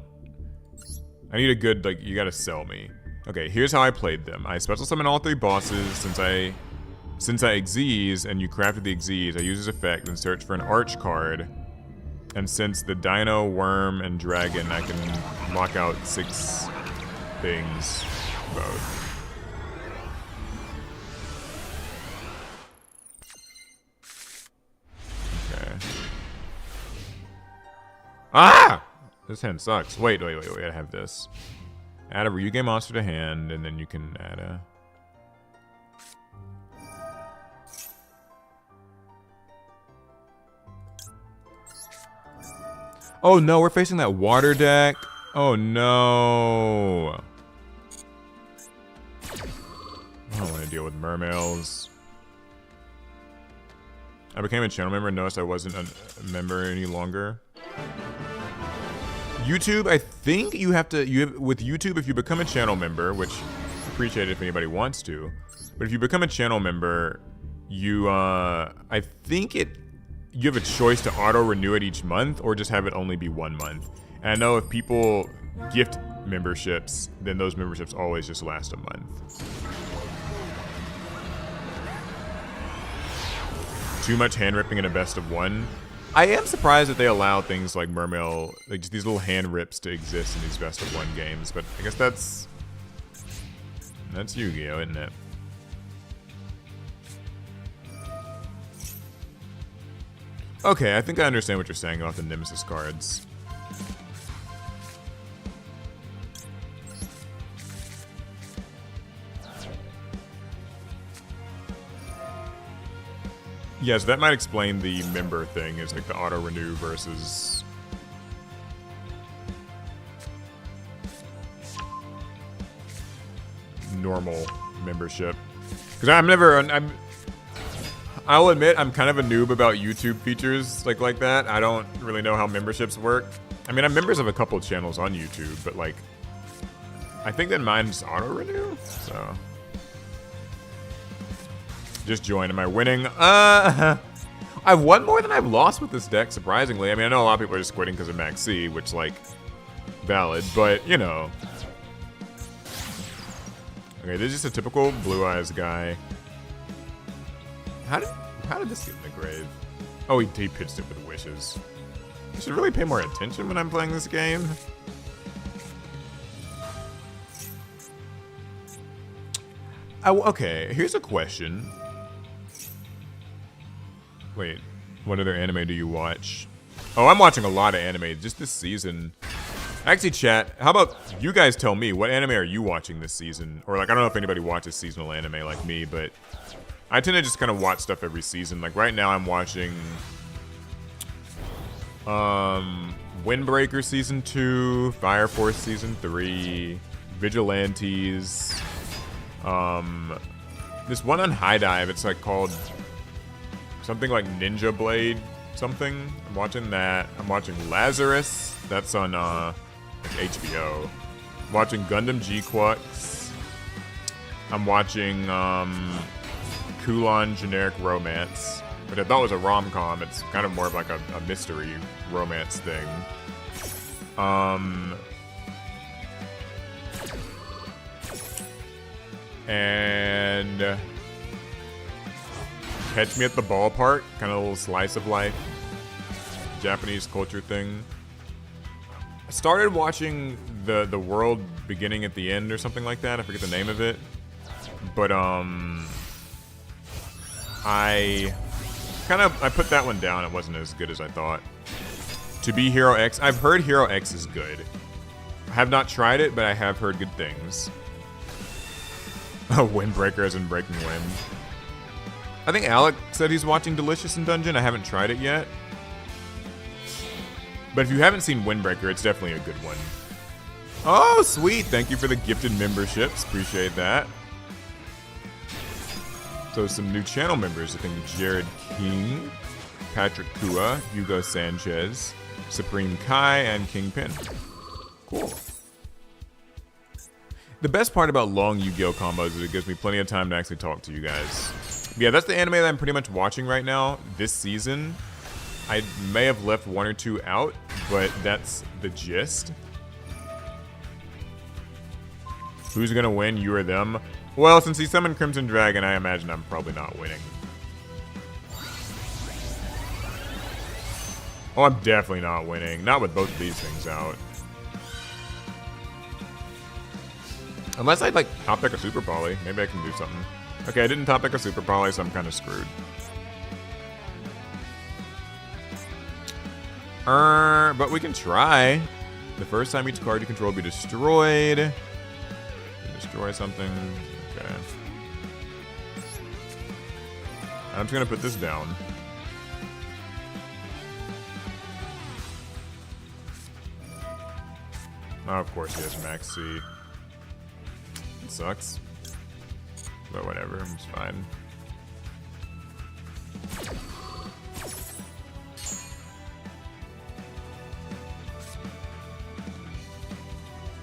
I need a good, like, you gotta sell me. Okay, here's how I played them. I special summon all 3 bosses since I Xyz and you crafted the Xyz, I use this effect and search for an Arch card. And since the Dino, Worm, and Dragon, I can lock out 6 things both. Okay. Ah! This hand sucks. Wait, I have this. Add a Ryu-Ge monster to hand, and then you can add a... Oh no, we're facing that water deck. Oh no. I don't want to deal with mermails. I became a channel member and noticed I wasn't a member any longer. YouTube, I think you have with YouTube, if you become a channel member, which I appreciate it if anybody wants to, but if you become a channel member, you, I think you have a choice to auto-renew it each month or just have it only be 1 month. And I know if people gift memberships, then those memberships always just last a month. Too much hand ripping in a best of 1. I am surprised that they allow things like Mermail, like just these little hand rips to exist in these best of 1 games, but I guess that's Yu-Gi-Oh, isn't it? Okay, I think I understand what you're saying about the Nemesis cards. Yes, that might explain the member thing. Is like the auto renew versus normal membership. Because I'll admit I'm kind of a noob about YouTube features like that. I don't really know how memberships work. I mean, I'm members of a couple channels on YouTube, but like, I think that mine's auto renew. So, just join. Am I winning? I've won more than I've lost with this deck, surprisingly. I mean, I know a lot of people are just quitting because of Max C, which like, valid, but you know. Okay, this is just a typical Blue Eyes guy. How did this get in the grave? Oh, he pitched it with wishes. I should really pay more attention when I'm playing this game. Okay, here's a question. Wait, what other anime do you watch? Oh, I'm watching a lot of anime just this season. Actually, chat, how about you guys tell me, what anime are you watching this season? Or like, I don't know if anybody watches seasonal anime like me, but I tend to just kind of watch stuff every season. Like right now I'm watching Windbreaker Season 2, Fire Force Season 3, Vigilantes, this one on High Dive, it's like called something like Ninja Blade something. I'm watching that. I'm watching Lazarus, that's on HBO. I'm watching Gundam G-Quux. I'm watching Kulon Generic Romance, which I thought was a rom-com. It's kind of more of like a mystery romance thing. And Catch Me at the Ballpark, kind of a little slice of life, Japanese culture thing. I started watching the World Beginning at the End or something like that. I forget the name of it, but I put that one down. It wasn't as good as I thought. To Be Hero X, I've heard Hero X is good. I have not tried it, but I have heard good things. Windbreaker as in Breaking Wind. I think Alec said he's watching Delicious in Dungeon. I haven't tried it yet. But if you haven't seen Windbreaker, it's definitely a good one. Oh, sweet. Thank you for the gifted memberships. Appreciate that. So some new channel members. I think Jared King, Patrick Kua, Hugo Sanchez, Supreme Kai, and Kingpin. Cool. The best part about long Yu-Gi-Oh combos is it gives me plenty of time to actually talk to you guys. Yeah, that's the anime that I'm pretty much watching right now this season. I may have left one or two out, but that's the gist. Who's gonna win, you or them? Well, since he summoned Crimson Dragon, I imagine I'm probably not winning. Oh, I'm definitely not winning. Not with both of these things out. Unless I'd like top deck a Super Poly. Maybe I can do something. Okay, I didn't top deck a Super Poly, so I'm kind of screwed. But we can try. The first time each card you control be destroyed. Destroy something. Okay. I'm just gonna put this down. Oh, of course he has Max C. It sucks. But whatever, it's fine.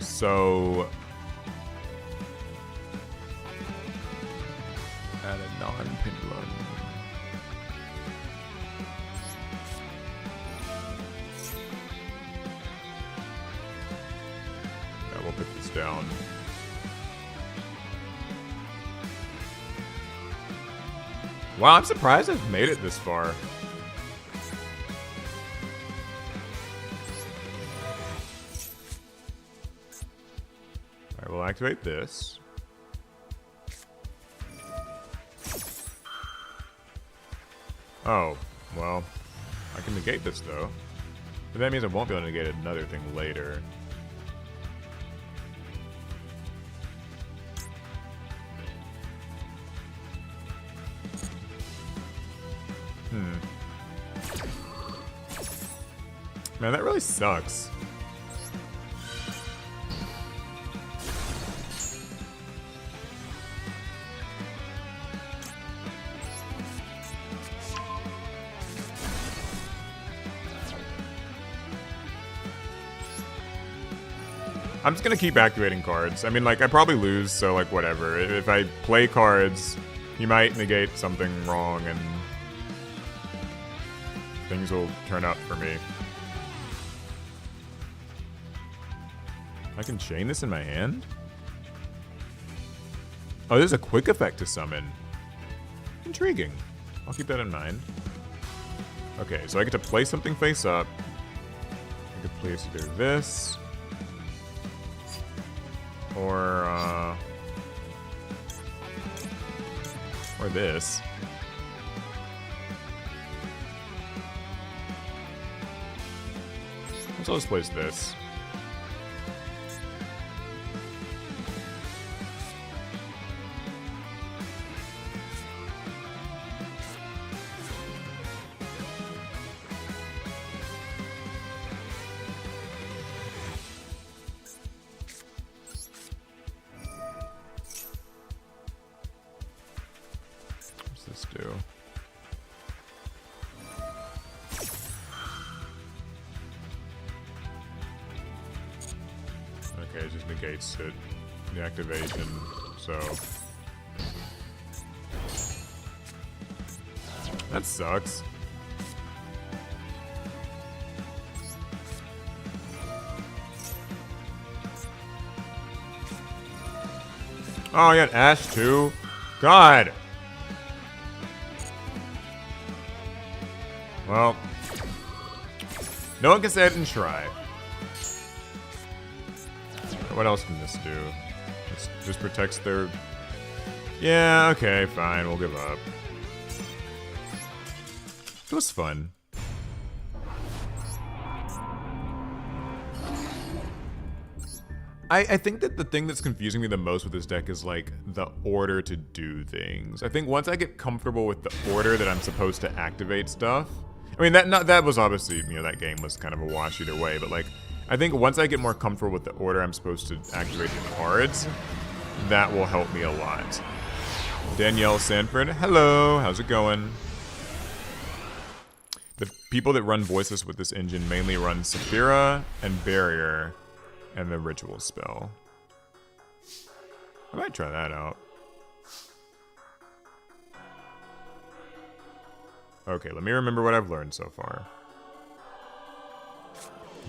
So add a non-pendulum. Yeah, we'll put this down. Wow, I'm surprised I've made it this far. Alright, we'll activate this. Oh, well, I can negate this though. But that means I won't be able to negate another thing later. Man, that really sucks. I'm just gonna keep activating cards. I mean, like, I probably lose, so, like, whatever. If I play cards, he might negate something wrong, and things will turn up for me. I can chain this in my hand? Oh, there's a quick effect to summon. Intriguing. I'll keep that in mind. Okay, so I get to play something face up. I could place either this or this. Let's just place this. What's this do? Okay, it just negates it, the activation, so that sucks. Oh, I got Ash too? God! Well, no one can say I didn't try. What else can this do? Just protects their... Yeah, okay, fine, we'll give up. It was fun. I think that the thing that's confusing me the most with this deck is, like, the order to do things. I think once I get comfortable with the order that I'm supposed to activate stuff... I mean, that was obviously, you know, that game was kind of a wash either way, but, like, I think once I get more comfortable with the order I'm supposed to activate the cards, that will help me a lot. Danielle Sanford, hello, how's it going? The people that run voices with this engine mainly run Saphira and Barrier and the Ritual spell. I might try that out. Okay, let me remember what I've learned so far.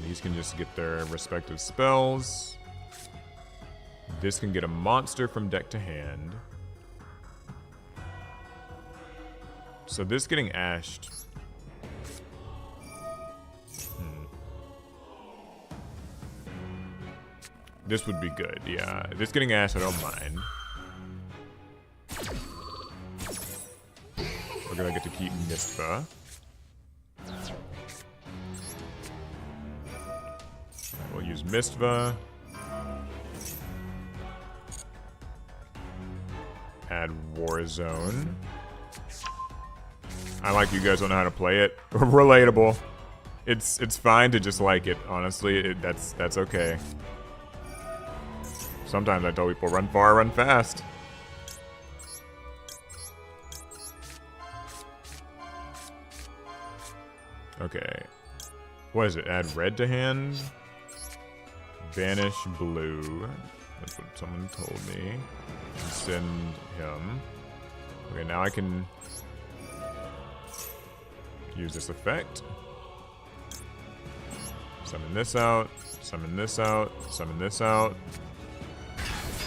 These can just get their respective spells. This can get a monster from deck to hand. So this getting ashed. This would be good, yeah. This getting ashed, I don't mind. We're gonna get to keep Mistva. We'll use Mistva. Add Warzone. I like you guys don't know how to play it. Relatable. It's fine to just like it, honestly. That's okay. Sometimes I tell people run far, run fast. Okay. What is it? Add red to hand? Banish blue. That's what someone told me. And send him. Okay, now I can use this effect. Summon this out. Summon this out. Summon this out.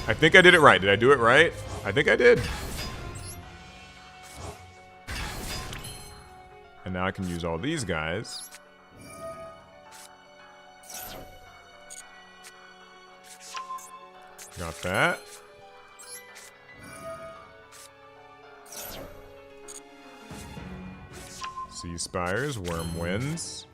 I think I did it right. Did I do it right? I think I did. And now I can use all these guys. Got that. Sea Spires, Worm Winds.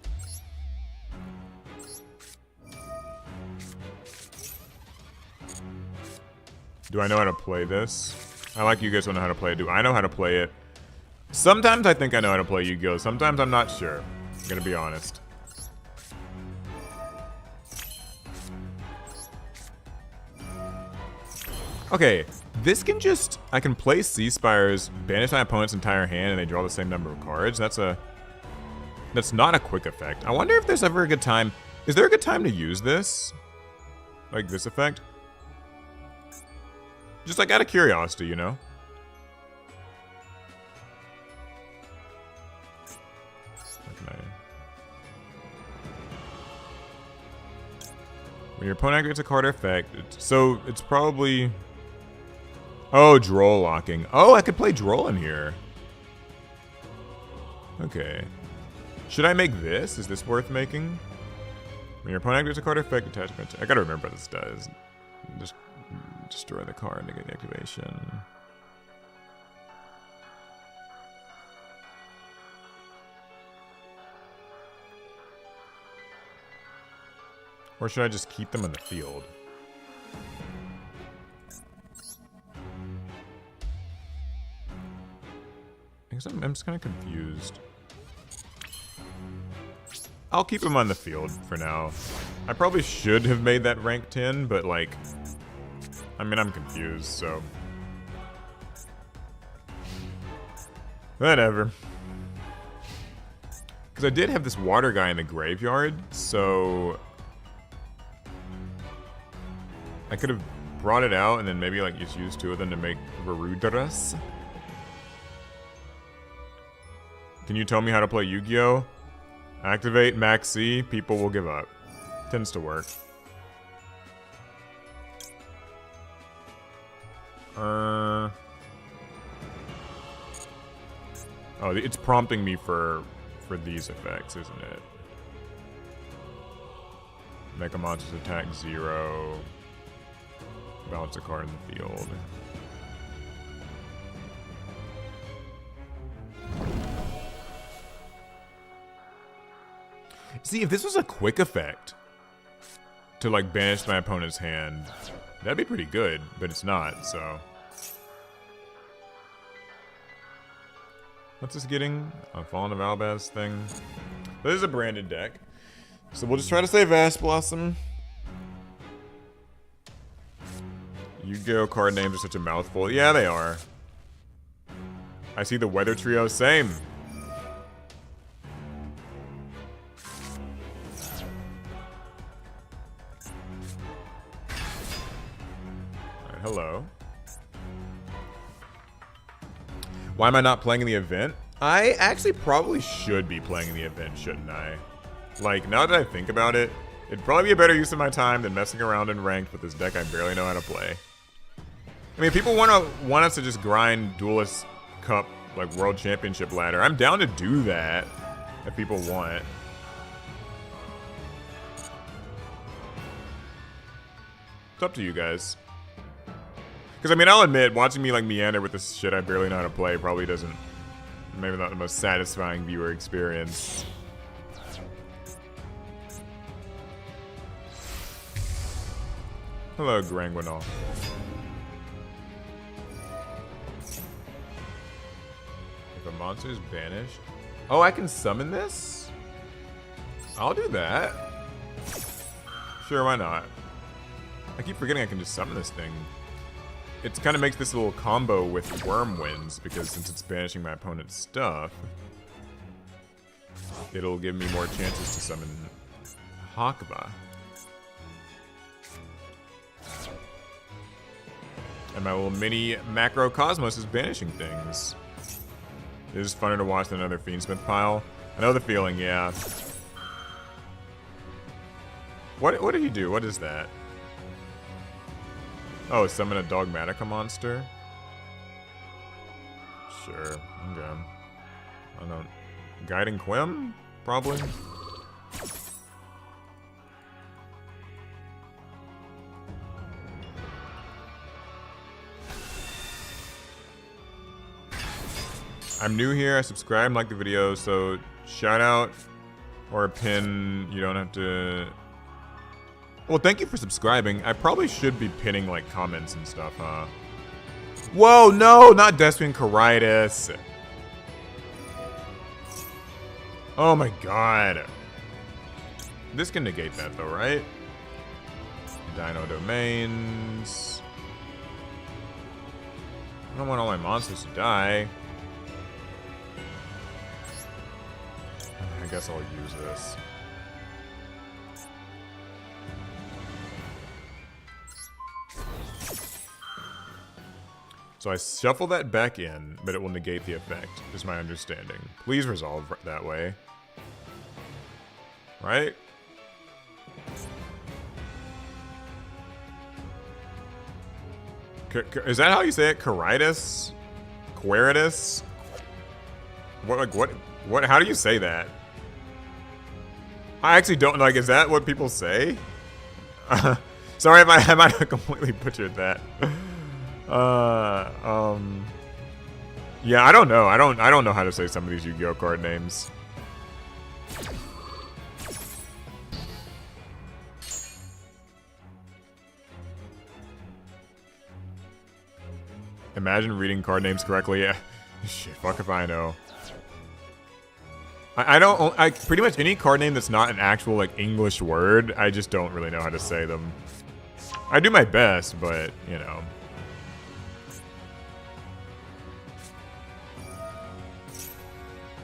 Do I know how to play this? I like you guys don't know how to play it. Do I know how to play it? Sometimes I think I know how to play Yu-Gi-Oh! Sometimes I'm not sure. I'm gonna be honest. Okay, this can just... I can play Sea Spires, banish my opponent's entire hand, and they draw the same number of cards. That's not a quick effect. I wonder if there's ever a good time... Is there a good time to use this? Like this effect? Just like out of curiosity, you know? When your opponent activates a card or effect, so it's probably... Oh, Droll locking. Oh, I could play Droll in here. Okay. Should I make this? Is this worth making? When your opponent activates a card or effect, attachment. I gotta remember what this does. Just destroy the card to get the activation. Or should I just keep them on the field? I guess I'm just kind of confused. I'll keep them on the field for now. I probably should have made that rank 10, but like... I mean, I'm confused, so... Whatever. Because I did have this water guy in the graveyard, so... I could have brought it out and then maybe like just used 2 of them to make Varudras. Can you tell me how to play Yu-Gi-Oh? Activate Max C, people will give up. Tends to work. Oh, it's prompting me for these effects, isn't it? Make a monster's attack 0. Balance a card in the field. See, if this was a quick effect to like banish my opponent's hand, that'd be pretty good, but it's not, so. What's this getting? A Fallen of Albaz thing. This is a branded deck. So we'll just try to say Vast Blossom. Yu-Gi-Oh card names are such a mouthful. Yeah, they are. I see the Weather Trio, same. Alright, hello. Why am I not playing in the event? I actually probably should be playing in the event, shouldn't I? Like, now that I think about it, it'd probably be a better use of my time than messing around in ranked with this deck I barely know how to play. I mean, if people want us to just grind Duelist Cup, like, World Championship ladder, I'm down to do that if people want. It's up to you guys. Because, I mean, I'll admit, watching me, like, meander with this shit I barely know how to play probably doesn't... Maybe not the most satisfying viewer experience. Hello, Granguinol. If a monster is banished... Oh, I can summon this? I'll do that. Sure, why not? I keep forgetting I can just summon this thing. It kind of makes this little combo with Wyrmwinds, because since it's banishing my opponent's stuff, it'll give me more chances to summon Hakba. And my little mini Macrocosmos is banishing things. It is funner to watch than another Fiendsmith pile. I know the feeling, yeah. What did he do? What is that? Oh, summon a Dogmatica monster? Sure, okay. I don't... Guiding Quim? Probably? I'm new here, I subscribe and like the video, so shout out or a pin, you don't have to... Well, thank you for subscribing. I probably should be pinning, like, comments and stuff, huh? Whoa, no, not Despian Caritis. Oh my god. This can negate that though, right? Dino domains. I don't want all my monsters to die. I guess I'll use this. So I shuffle that back in, but it will negate the effect, is my understanding. Please resolve that way. Right? Is that how you say it? Quiritus? Quiritus? What, how do you say that? I actually don't know, like, is that what people say? Sorry if I might have completely butchered that. Yeah, I don't know. I don't know how to say some of these Yu-Gi-Oh card names. Imagine reading card names correctly. Yeah. Shit, fuck if I know. I pretty much any card name that's not an actual like English word, I just don't really know how to say them. I do my best, but you know.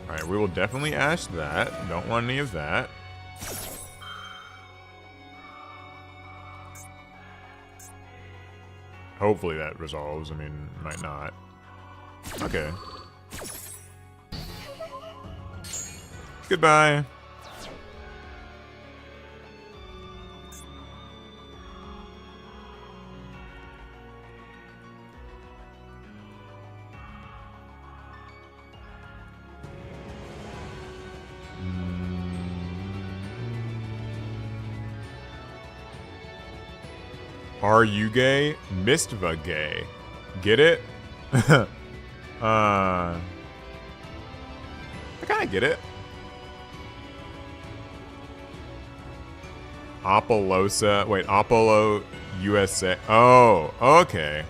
Alright, we will definitely ash that. Don't want any of that. Hopefully that resolves. I mean, might not. Okay. Goodbye. Ryu-Ge, Mistvage. Get it? I kind of get it. Apollosa. Wait, Apollo USA. Oh, okay.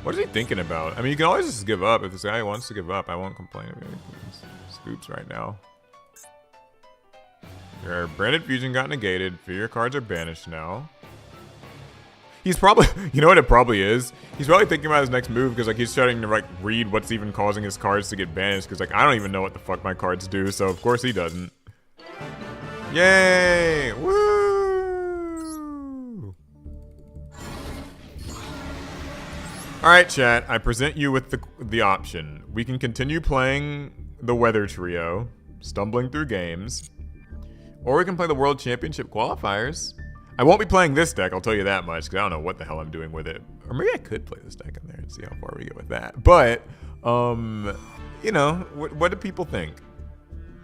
What is he thinking about? I mean, you can always just give up. If this guy wants to give up, I won't complain if he scoops right now. Your branded fusion got negated. Your cards are banished now. He's probably, you know what it probably is? He's probably thinking about his next move because like he's starting to like read what's even causing his cards to get banished because like I don't even know what the fuck my cards do, so of course he doesn't. Yay! Woo! Alright chat, I present you with the option. We can continue playing the Weather Trio, stumbling through games. Or we can play the World Championship Qualifiers. I won't be playing this deck, I'll tell you that much, because I don't know what the hell I'm doing with it. Or maybe I could play this deck in there and see how far we get with that. But, you know, what do people think?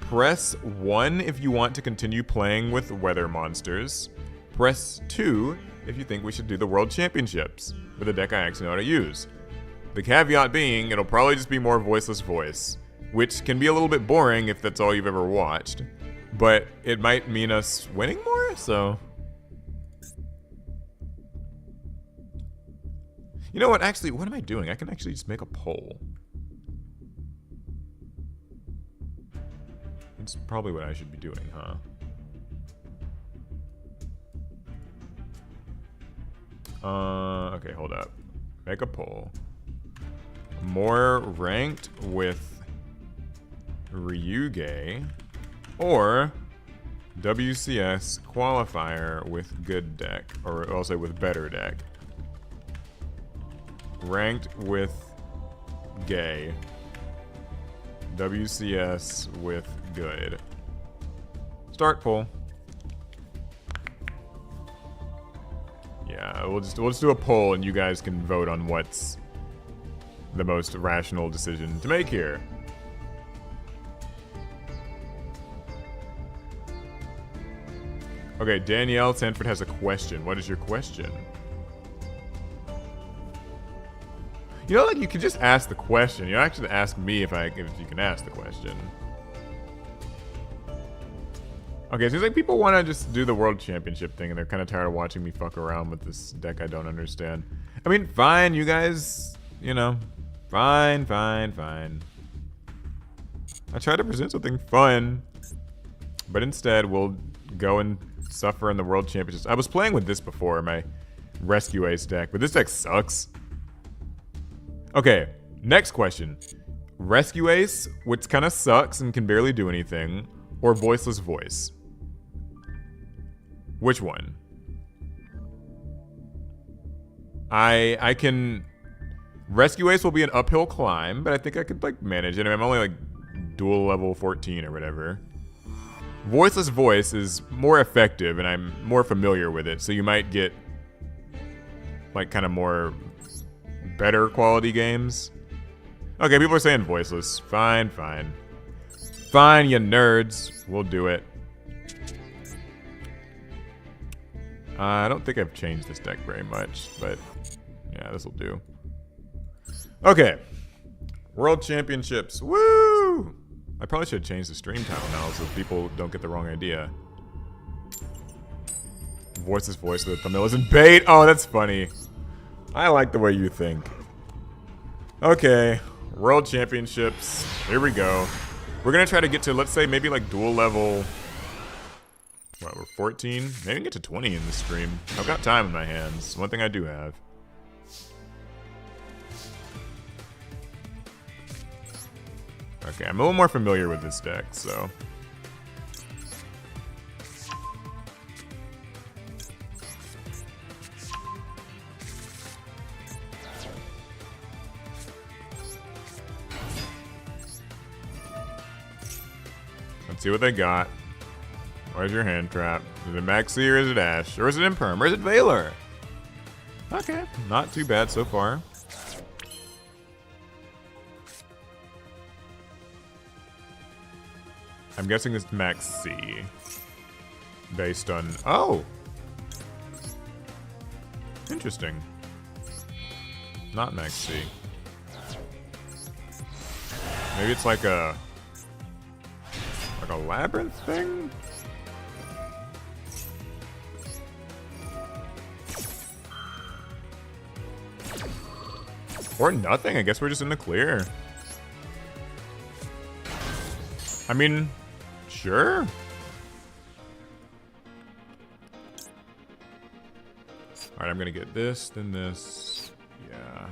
Press 1 if you want to continue playing with weather monsters. Press 2 if you think we should do the World Championships with a deck I actually know how to use. The caveat being, it'll probably just be more voiceless voice, which can be a little bit boring if that's all you've ever watched. But it might mean us winning more, so... You know what, actually, what am I doing? I can actually just make a poll. That's probably what I should be doing, huh? Okay, hold up. Make a poll. More ranked with Ryu-Ge or WCS qualifier with good deck, or I'll say with better deck. Ranked with gay. WCS with good. Start poll. Yeah, we'll just do a poll and you guys can vote on what's the most rational decision to make here. Okay, Danielle Sanford has a question. What is your question? You know, like, you can just ask the question. You don't actually ask me if you can ask the question. Okay, it seems like people want to just do the World Championship thing, and they're kind of tired of watching me fuck around with this deck I don't understand. I mean, fine, you guys, you know, fine. I tried to present something fun, but instead we'll go and suffer in the World Championships. I was playing with this before, my Rescue Ace deck, but this deck sucks. Okay, next question. Rescue Ace, which kind of sucks and can barely do anything, or Voiceless Voice? Which one? I can... Rescue Ace will be an uphill climb, but I think I could, like, manage it. I mean, I'm only, like, dual level 14 or whatever. Voiceless Voice is more effective, and I'm more familiar with it, so you might get, like, kind of more better quality games. Okay, people are saying Voiceless. Fine, fine. Fine, you nerds. We'll do it. I don't think I've changed this deck very much, but yeah, this will do. Okay. World Championships. Woo! I probably should change the stream title now so people don't get the wrong idea. Voiceless Voice with the thumbnail isn't bait. Oh, that's funny. I like the way you think. Okay. World Championships. Here we go. We're going to try to get to, let's say, maybe like dual level... What, we're 14? Maybe we can get to 20 in this stream. I've got time in my hands. One thing I do have. Okay, I'm a little more familiar with this deck, so... Let's see what they got. Where's your hand trap? Is it Maxi or is it Ash? Or is it Imperm? Or is it Valor? Okay, not too bad so far. I'm guessing it's Maxi. Based on... Oh! Interesting. Not Maxi. Maybe it's like a... Like a labyrinth thing? Or nothing. I guess we're just in the clear. I mean, sure. Alright, I'm gonna get this, then this. Yeah.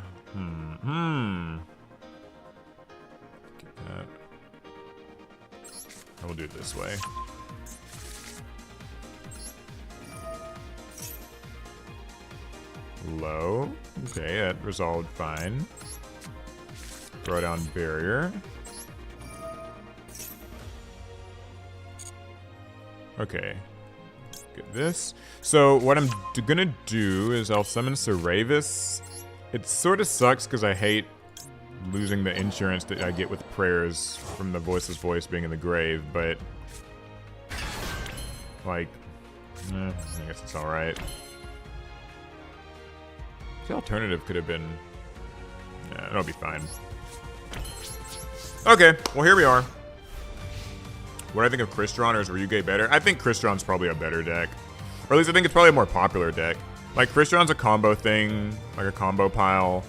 Get that. I will do it this way. Low. Okay, that resolved fine. Throw down barrier. Okay. Get this. So what I'm gonna do is I'll summon Seravis. It sort of sucks because I hate losing the insurance that I get with prayers from the Voiceless Voice being in the grave, but like, I guess it's alright. The alternative could have been... Yeah, it'll be fine. Okay, well here we are. What do I think of Crystron, or is Ryu-Ge better? I think Crystron's probably a better deck. Or at least I think it's probably a more popular deck. Like, Crystron's a combo thing, like a combo pile.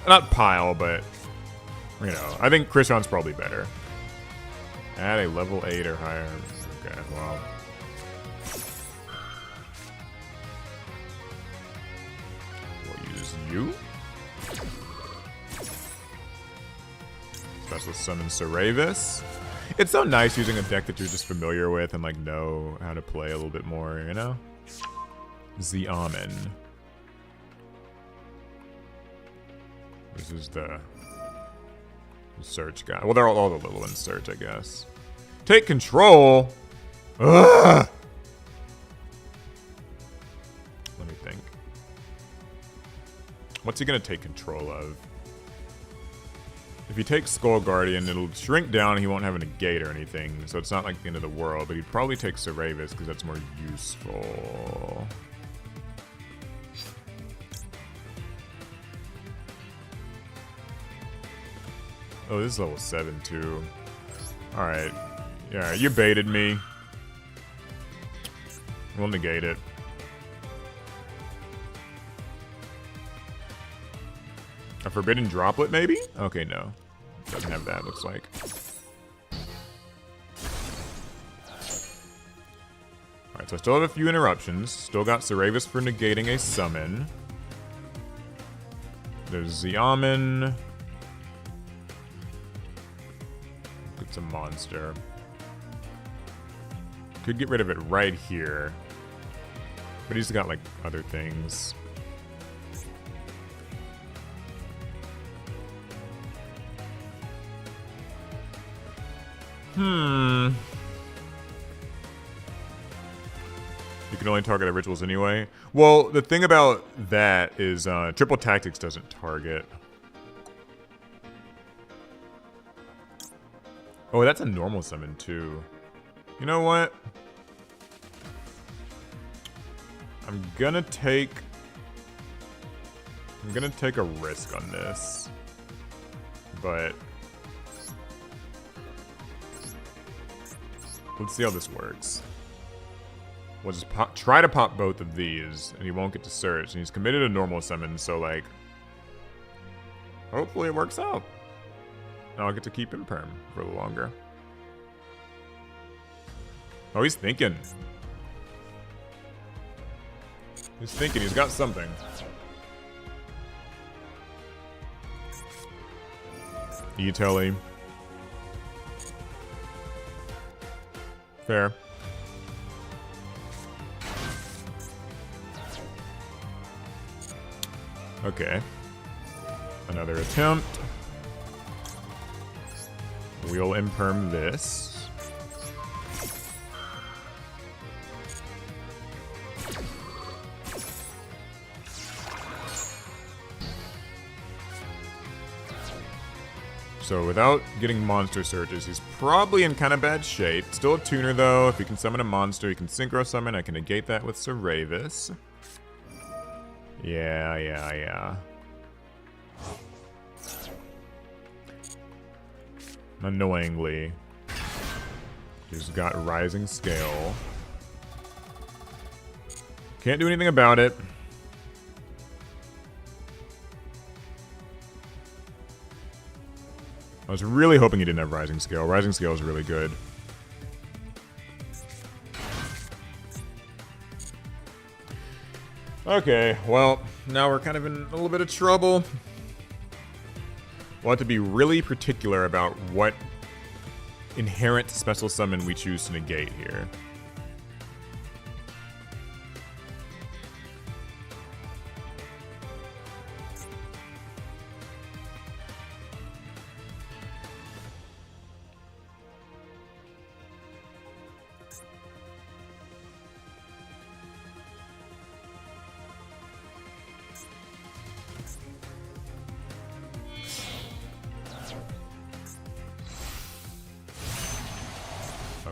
Not pile, but, you know, I think Crystron's probably better. At a level 8 or higher. Okay, well... You? Special summon Seravis. It's so nice using a deck that you're just familiar with and like know how to play a little bit more, you know? Xiamen. This is the search guy. Well, they're all the little ones search, I guess. Take control. Ugh! Let me think. What's he gonna take control of? If he takes Skull Guardian, it'll shrink down and he won't have a negate or anything, so it's not like the end of the world, but he'd probably take Seravis because that's more useful. Oh, this is level 7 too. Alright. Yeah, you baited me. We'll negate it. A Forbidden Droplet, maybe? Okay, no. Doesn't have that, looks like. So I still have a few interruptions. Still got Saravis for negating a summon. There's Xiamen. It's a monster. Could get rid of it right here. But he's got, like, other things. You can only target the rituals anyway. Well, the thing about that is triple tactics doesn't target. Oh, that's a normal summon too. You know what? I'm gonna take a risk on this. But let's see how this works. We'll just try to pop both of these, and he won't get to search. And he's committed a normal summon, so, like, hopefully it works out. And I'll get to keep him perm for a little longer. Oh, he's thinking. He's thinking. He's got something. E-Telly. Fair. Okay. Another attempt. We'll imperm this. So without getting monster searches, he's probably in kind of bad shape. Still a tuner though. If he can summon a monster, he can synchro summon. I can negate that with Saravis. Yeah. Annoyingly, he's got Rising Scale. Can't do anything about it. I was really hoping he didn't have Rising Scale. Rising Scale is really good. Okay, well, now we're kind of in a little bit of trouble. We'll have to be really particular about what inherent special summon we choose to negate here.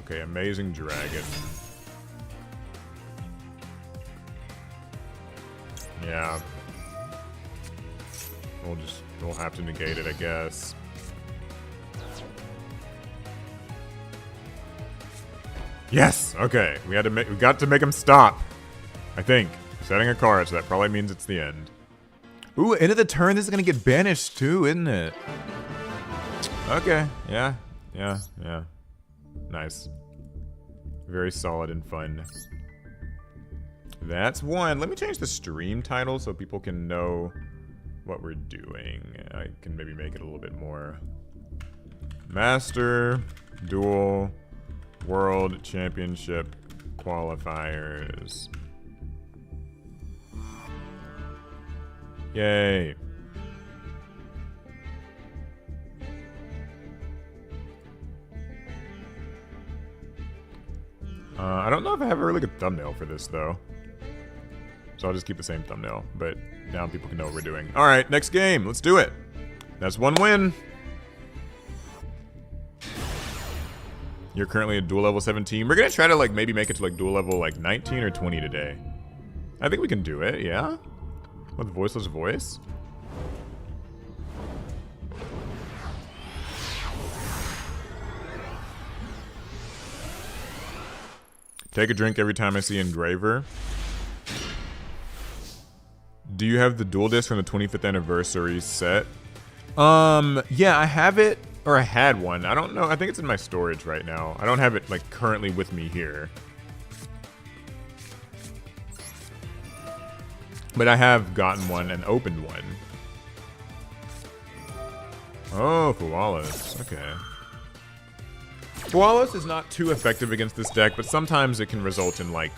Okay, Amazing Dragon. Yeah. We'll have to negate it, I guess. Yes! Okay. We got to make him stop. I think. Setting a card, so that probably means it's the end. Ooh, end of the turn, this is gonna get banished too, isn't it? Okay. Yeah. Nice. Very solid and fun. That's one. Let me change the stream title so people can know what we're doing. I can maybe make it a little bit more. Master Duel World Championship Qualifiers. Yay. I don't know if I have a really good thumbnail for this, though. So I'll just keep the same thumbnail, but now people can know what we're doing. All right, next game. Let's do it. That's one win. You're currently at duel level 17. We're going to try to, like, maybe make it to, like, duel level, like, 19 or 20 today. I think we can do it, yeah? With Voiceless Voice. Take a drink every time I see Engraver. Do you have the dual disc from the 25th anniversary set? Yeah, I have it, or I had one. I don't know. I think it's in my storage right now. I don't have it, like, currently with me here. But I have gotten one and opened one. Oh, Koalas. Okay. Koalas is not too effective against this deck, but sometimes it can result in, like,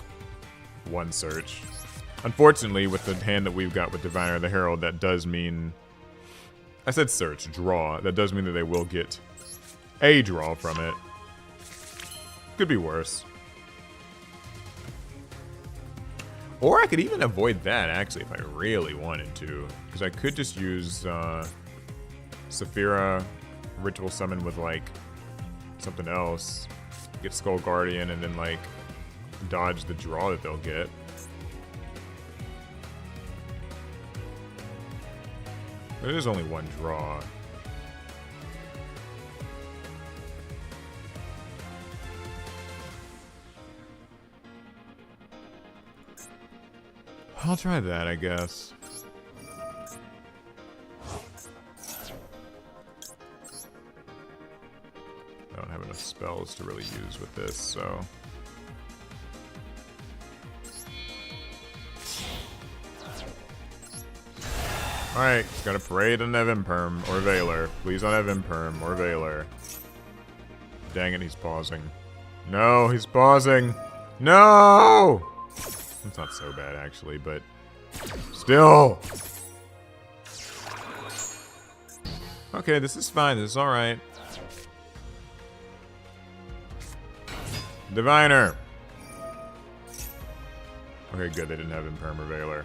one search. Unfortunately, with the hand that we've got with Diviner the Herald, that does mean... I said search, draw. That does mean that they will get a draw from it. Could be worse. Or I could even avoid that, actually, if I really wanted to. Because I could just use Saphira Ritual Summon with, like, something else. Get Skull Guardian and then, like, dodge the draw that they'll get. There is only one draw. I'll try that, I guess. I don't have enough spells to really use with this, so... Alright, just gotta pray to have Imperm or Veiler. Please don't have Imperm or Veiler. Dang it, he's pausing. No, he's pausing! No! It's not so bad, actually, but... Still! Okay, this is fine. This is alright. Diviner! Okay, good. They didn't have Imperm or Veiler.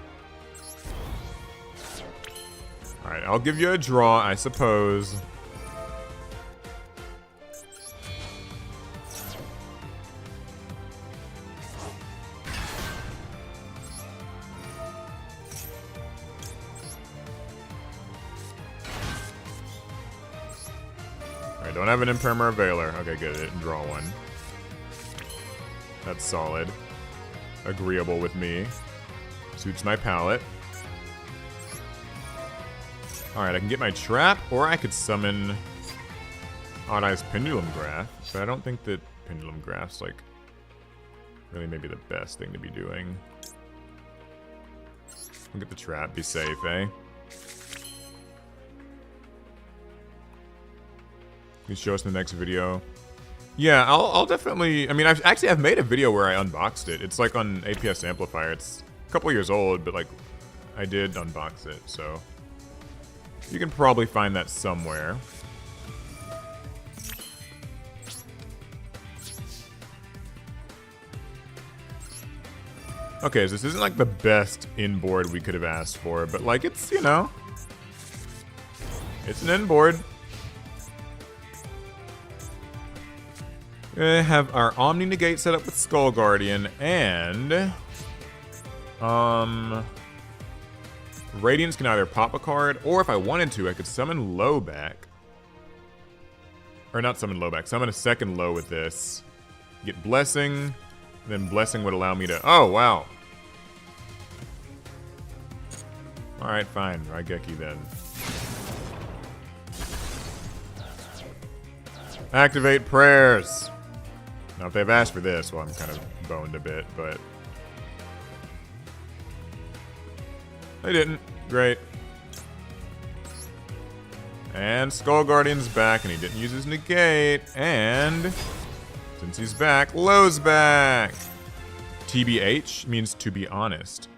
Alright, I'll give you a draw, I suppose. Alright, don't have an Imperm or a Veiler. Okay, good. I didn't draw one. That's solid. Agreeable with me. Suits my palate. Alright, I can get my trap, or I could summon Odd Eye's Pendulum Graph, but I don't think that Pendulum Graph's, like, really maybe the best thing to be doing. We'll get the trap, be safe, eh? Can you show us in the next video? Yeah, I'll definitely... I mean, I've made a video where I unboxed it. It's, like, on APS Amplifier. It's a couple years old, but, like, I did unbox it, so... You can probably find that somewhere. Okay, so this isn't like the best in-board we could have asked for, but like it's, you know, it's an in-board. We have our Omni Negate set up with Skull Guardian and Radiance can either pop a card, or if I wanted to, I could summon Low back. Or not summon Low back, summon a second Low with this. Get Blessing, then Blessing would allow me to... Oh, wow. Alright, fine. Raigeki then. Activate Prayers! Now, if they've asked for this, well, I'm kind of boned a bit, but... They didn't. Great. And Skull Guardian's back, and he didn't use his negate. And since he's back, Low's back. TBH means to be honest.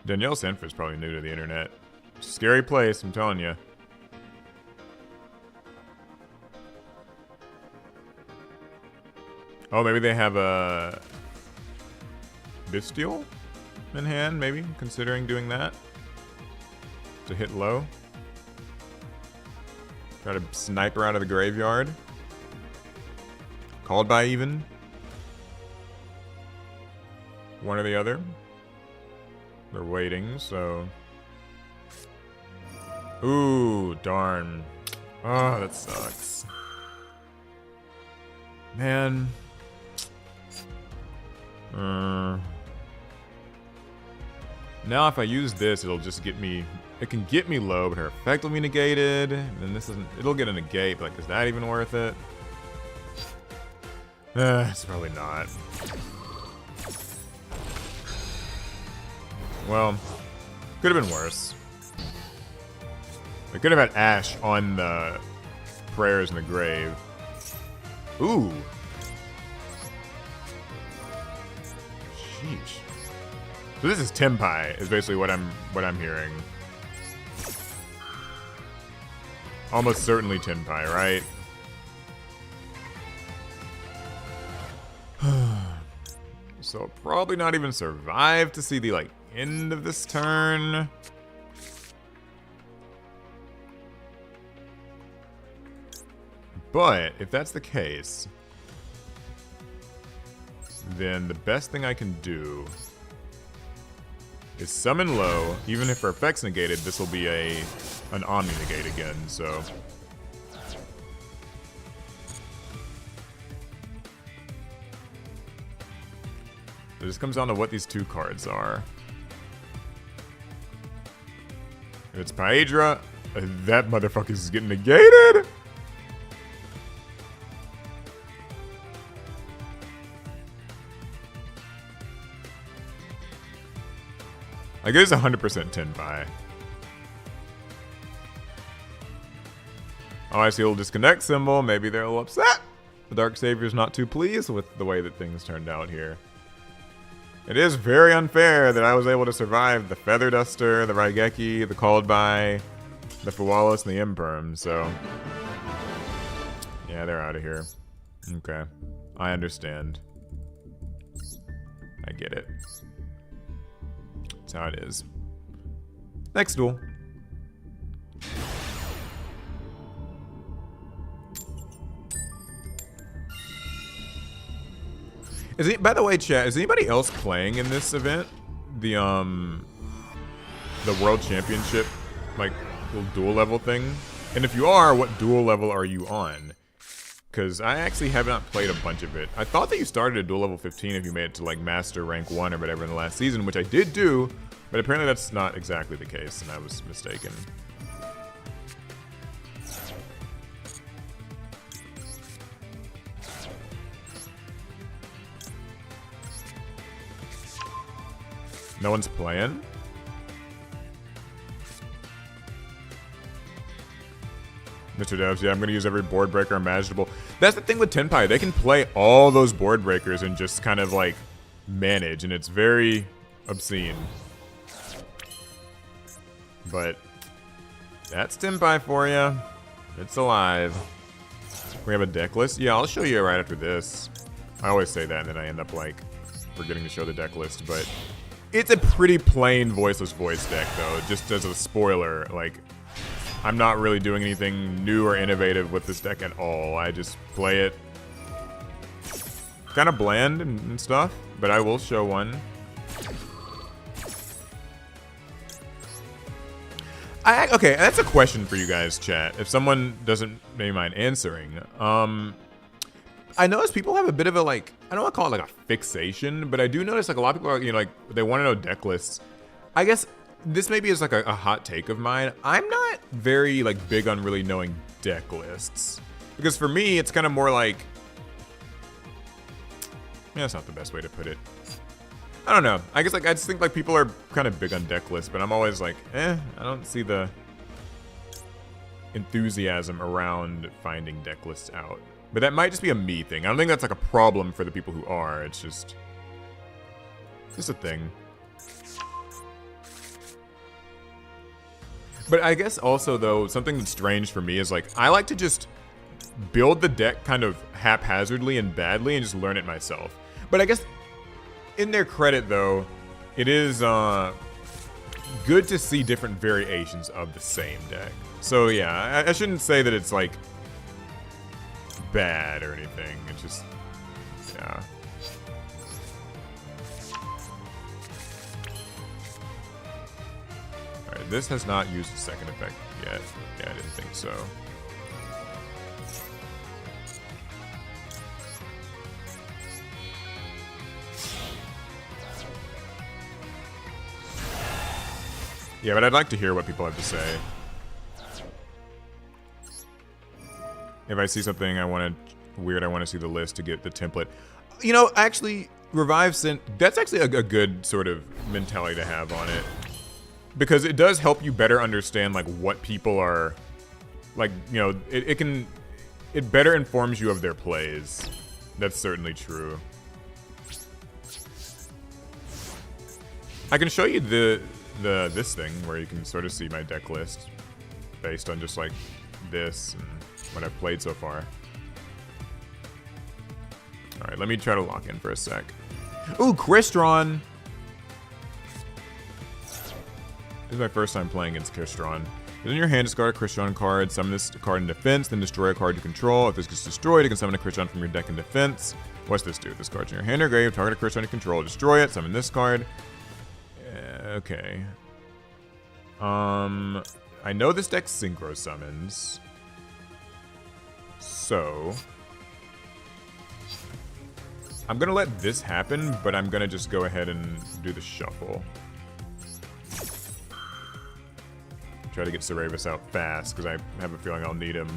Danielle Sanford's probably new to the internet. Scary place, I'm telling you. Oh, maybe they have a Bestial in hand, maybe, considering doing that. To hit low. Try to snipe her out of the graveyard. Called by even. One or the other. They're waiting, so... Ooh, darn. Oh, that sucks. Man. Now if I use this, it'll just get me... It can get me low, but her effect will be negated. And this isn't... It'll get a negate, but like, is that even worth it? It's probably not. Well, could have been worse. We could have had Ash on the prayers in the grave. Ooh. Sheesh. So this is Tenpai, is basically what I'm hearing. Almost certainly Tenpai, right? So probably not even survive to see the like end of this turn. But if that's the case, then the best thing I can do is summon low. Even if her effect's negated, this will be an Omni negate again, so. It just comes down to what these two cards are. If it's Paedra, that motherfucker is getting negated! I guess 100% Tenpai. Oh, I see a little disconnect symbol. Maybe they're a little upset. The Dark Savior's not too pleased with the way that things turned out here. It is very unfair that I was able to survive the Feather Duster, the Raigeki, the Called By, the Fuwalis, and the Imperm, so. Yeah, they're out of here. Okay. I understand. I get it. That's how it is. Next duel. By the way, chat, is anybody else playing in this event? The World Championship, like, little duel level thing? And if you are, what duel level are you on? Because I actually have not played a bunch of it. I thought that you started at duel level 15 if you made it to, like, Master Rank 1 or whatever in the last season, which I did do, but apparently that's not exactly the case, and I was mistaken. No one's playing? Mr. Devs, yeah, I'm gonna use every board breaker imaginable. That's the thing with Tenpai. They can play all those board breakers and just kind of like manage, and it's very obscene. But that's Tenpai for you. It's alive. We have a deck list. Yeah, I'll show you right after this. I always say that, and then I end up like forgetting to show the deck list, but it's a pretty plain voiceless voice deck, though. Just as a spoiler, like, I'm not really doing anything new or innovative with this deck at all. I just play it kind of bland and stuff, but I will show one. Okay, that's a question for you guys, chat. If someone doesn't maybe mind answering. I notice people have a bit of a, like, I don't want to call it like a fixation, but I do notice like a lot of people are, you know, like, they want to know deck lists. I guess this maybe is like a hot take of mine. I'm not very like big on really knowing deck lists, because for me it's kind of more like, yeah, that's not the best way to put it. I don't know. I guess like I just think like people are kind of big on deck lists, but I'm always like, I don't see the enthusiasm around finding deck lists out. But that might just be a me thing. I don't think that's like a problem for the people who are. It's just a thing. But I guess also, though, something that's strange for me is like, I like to just build the deck kind of haphazardly and badly and just learn it myself. But I guess in their credit, though, it is good to see different variations of the same deck. So yeah, I shouldn't say that it's like bad or anything. It's just, yeah. Alright, this has not used the second effect yet. Yeah, I didn't think so. Yeah, but I'd like to hear what people have to say. If I see something I want to weird. I want to see the list to get the template. You know, actually, Revive Sent, that's actually a good sort of mentality to have on it. Because it does help you better understand, like, what people are, like, you know, it better informs you of their plays. That's certainly true. I can show you this thing where you can sort of see my deck list based on just like this and what I've played so far. All right, let me try to lock in for a sec. Ooh, Crystron. This is my first time playing against Crystron. In your hand, discard a Crystron card, summon this card in defense, then destroy a card you control. If this gets destroyed, you can summon a Crystron from your deck in defense. What's this do? This card's in your hand or grave, target a Crystron you control, destroy it, summon this card. Okay. I know this deck synchro summons. So I'm gonna let this happen, but I'm gonna just go ahead and do the shuffle. Try to get Cerevis out fast, because I have a feeling I'll need him.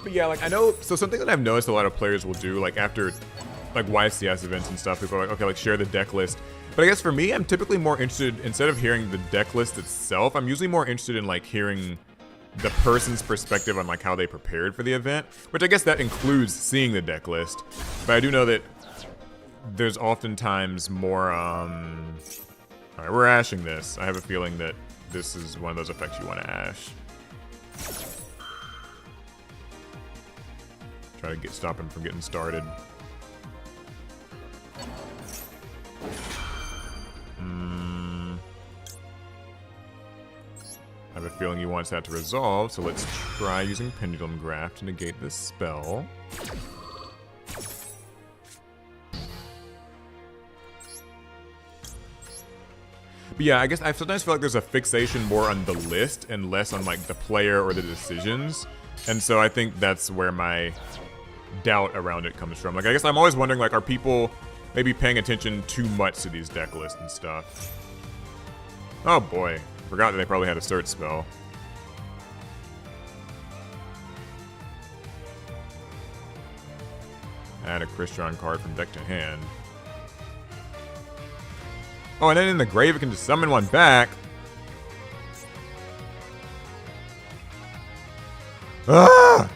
But yeah, like, I know, so something that I've noticed a lot of players will do, like, after, like, WCS events and stuff, people are like, okay, like, share the deck list. But I guess for me, I'm typically more interested, instead of hearing the deck list itself, I'm usually more interested in, like, hearing the person's perspective on, like, how they prepared for the event. Which I guess that includes seeing the deck list. But I do know that there's oftentimes more, Alright, we're ashing this. I have a feeling that this is one of those effects you want to ash. Try to stop him from getting started. I have a feeling he wants that to resolve, so let's try using Pendulum Graph to negate this spell. But yeah, I guess I sometimes feel like there's a fixation more on the list and less on, like, the player or the decisions. And so I think that's where my doubt around it comes from. Like, I guess I'm always wondering, like, are people maybe paying attention too much to these deck lists and stuff? Oh boy, forgot that they probably had a search spell. Add a Crystron card from deck to hand. Oh, and then in the grave, it can just summon one back. Ah!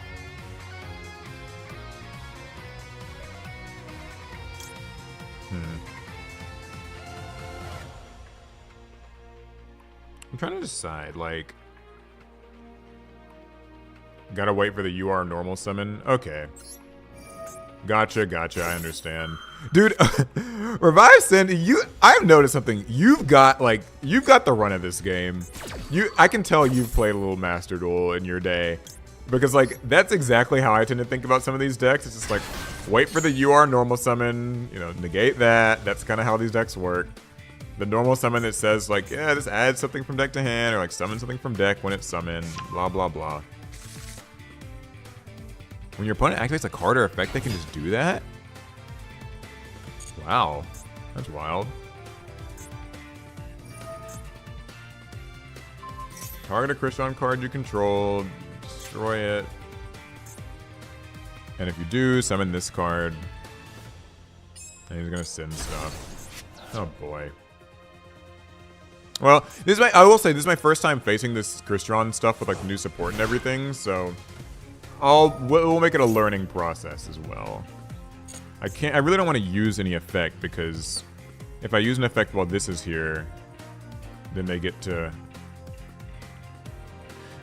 I'm trying to decide, like... Gotta wait for the UR normal summon? Okay. Gotcha, I understand. Dude, Revive Send, I've noticed something. You've got the run of this game. I can tell you've played a little Master Duel in your day. Because, like, that's exactly how I tend to think about some of these decks. It's just like, wait for the UR normal summon, you know, negate that. That's kind of how these decks work. The normal summon that says, like, yeah, just add something from deck to hand, or, like, summon something from deck when it's summoned, blah, blah, blah. When your opponent activates a card or effect, they can just do that? Wow. That's wild. Target a Crystron card you control, destroy it. And if you do, summon this card. And he's gonna send stuff. Oh boy. Well, I will say, this is my first time facing this Crystron stuff with, like, new support and everything, so we'll make it a learning process as well. I really don't want to use any effect, because if I use an effect while this is here, then they get to...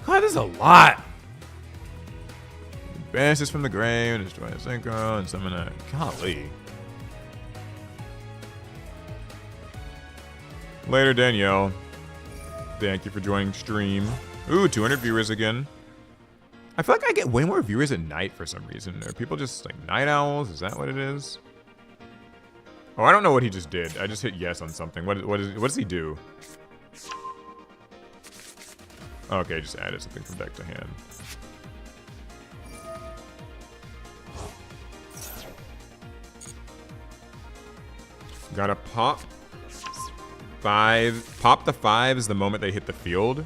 God, this is a lot! Banish this from the grave, and destroy a synchro, and summon a... Golly. Later, Danielle. Thank you for joining stream. Ooh, 200 viewers again. I feel like I get way more viewers at night for some reason. Are people just, like, night owls? Is that what it is? Oh, I don't know what he just did. I just hit yes on something. What does he do? Okay, just added something from deck to hand. Gotta pop 5. Pop the 5s the moment they hit the field.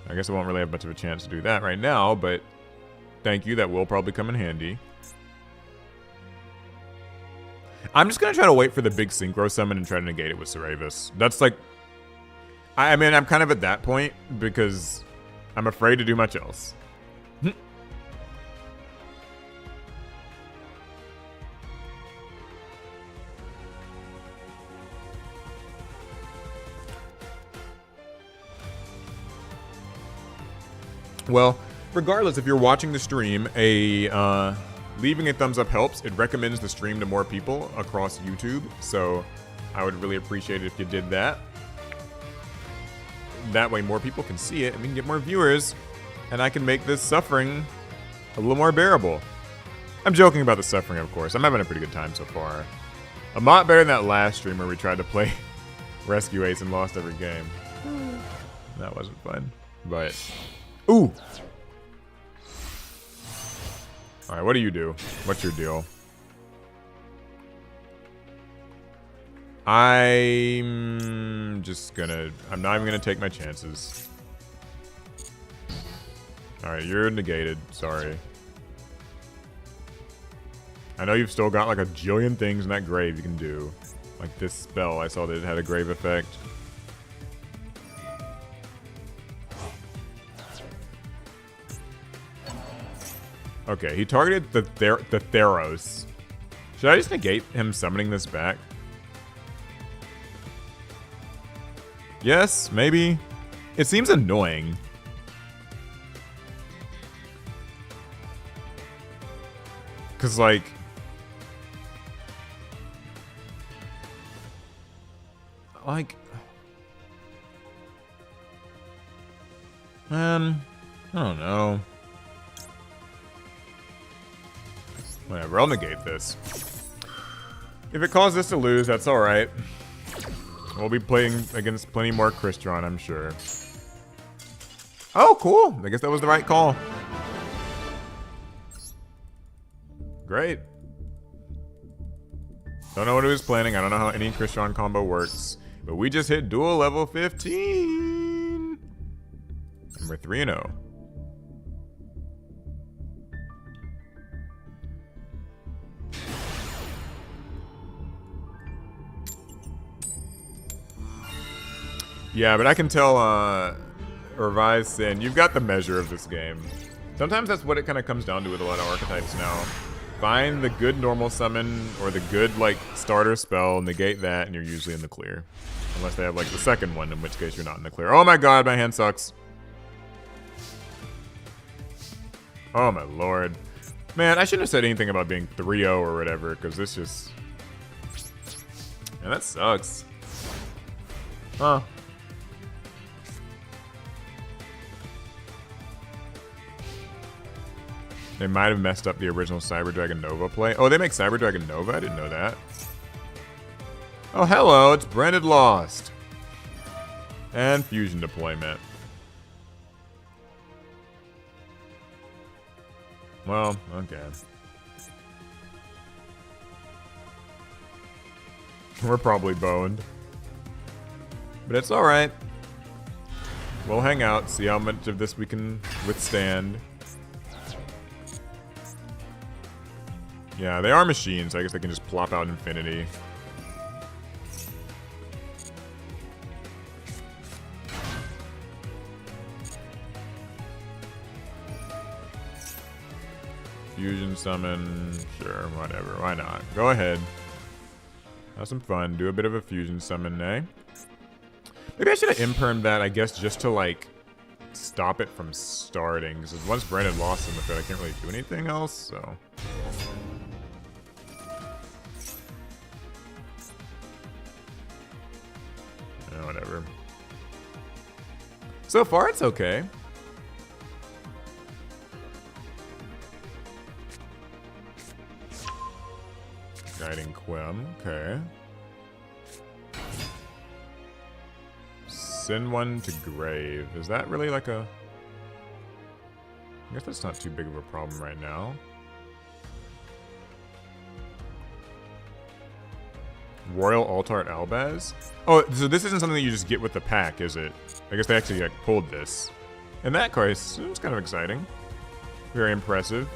I guess I won't really have much of a chance to do that right now, but thank you. That will probably come in handy. I'm just going to try to wait for the big synchro summon and try to negate it with Ceravis. That's like... I mean, I'm kind of at that point because I'm afraid to do much else. Well, regardless, if you're watching the stream, leaving a thumbs up helps. It recommends the stream to more people across YouTube, so I would really appreciate it if you did that. That way more people can see it, and we can get more viewers, and I can make this suffering a little more bearable. I'm joking about the suffering, of course. I'm having a pretty good time so far. A lot better than that last stream where we tried to play Rescue Ace and lost every game. That wasn't fun, but... Ooh! Alright, what do you do? What's your deal? I'm just gonna... I'm not even gonna take my chances. Alright, you're negated. Sorry. I know you've still got like a jillion things in that grave you can do. Like this spell, I saw that it had a grave effect. Okay, he targeted the Theros. Should I just negate him summoning this back? Yes, maybe. It seems annoying. Cause like... Man, I don't know. Whatever, I'll negate this. If it causes us to lose, that's alright. We'll be playing against plenty more Crystron, I'm sure. Oh, cool. I guess that was the right call. Great. Don't know what he was planning. I don't know how any Crystron combo works. But we just hit duel level 15. And we're 3-0. Yeah, but I can tell, Revised Sin, you've got the measure of this game. Sometimes that's what it kind of comes down to with a lot of archetypes now. Find the good normal summon, or the good, like, starter spell, negate that, and you're usually in the clear. Unless they have, like, the second one, in which case you're not in the clear. Oh my god, my hand sucks. Oh my lord. Man, I shouldn't have said anything about being 3-0 or whatever, because this just... Man, that sucks. Huh. They might have messed up the original Cyber Dragon Nova play. Oh, they make Cyber Dragon Nova? I didn't know that. Oh, hello. It's Branded Lost. And Fusion Deployment. Well, okay. We're probably boned. But it's alright. We'll hang out, see how much of this we can withstand. Yeah, they are machines, so I guess they can just plop out infinity. Fusion summon, sure, whatever, why not? Go ahead. Have some fun, do a bit of a fusion summon, eh? Maybe I should have impermed that, I guess, just to, like, stop it from starting. Because once Brandon lost in the field, I can't really do anything else, so... Whatever. So far, it's okay. Guiding Quim, okay. Send one to grave. Is that really like a... I guess that's not too big of a problem right now. Royal Altart Albaz? Oh, so this isn't something that you just get with the pack, is it? I guess they actually like, pulled this. In that case, it's kind of exciting. Very impressive.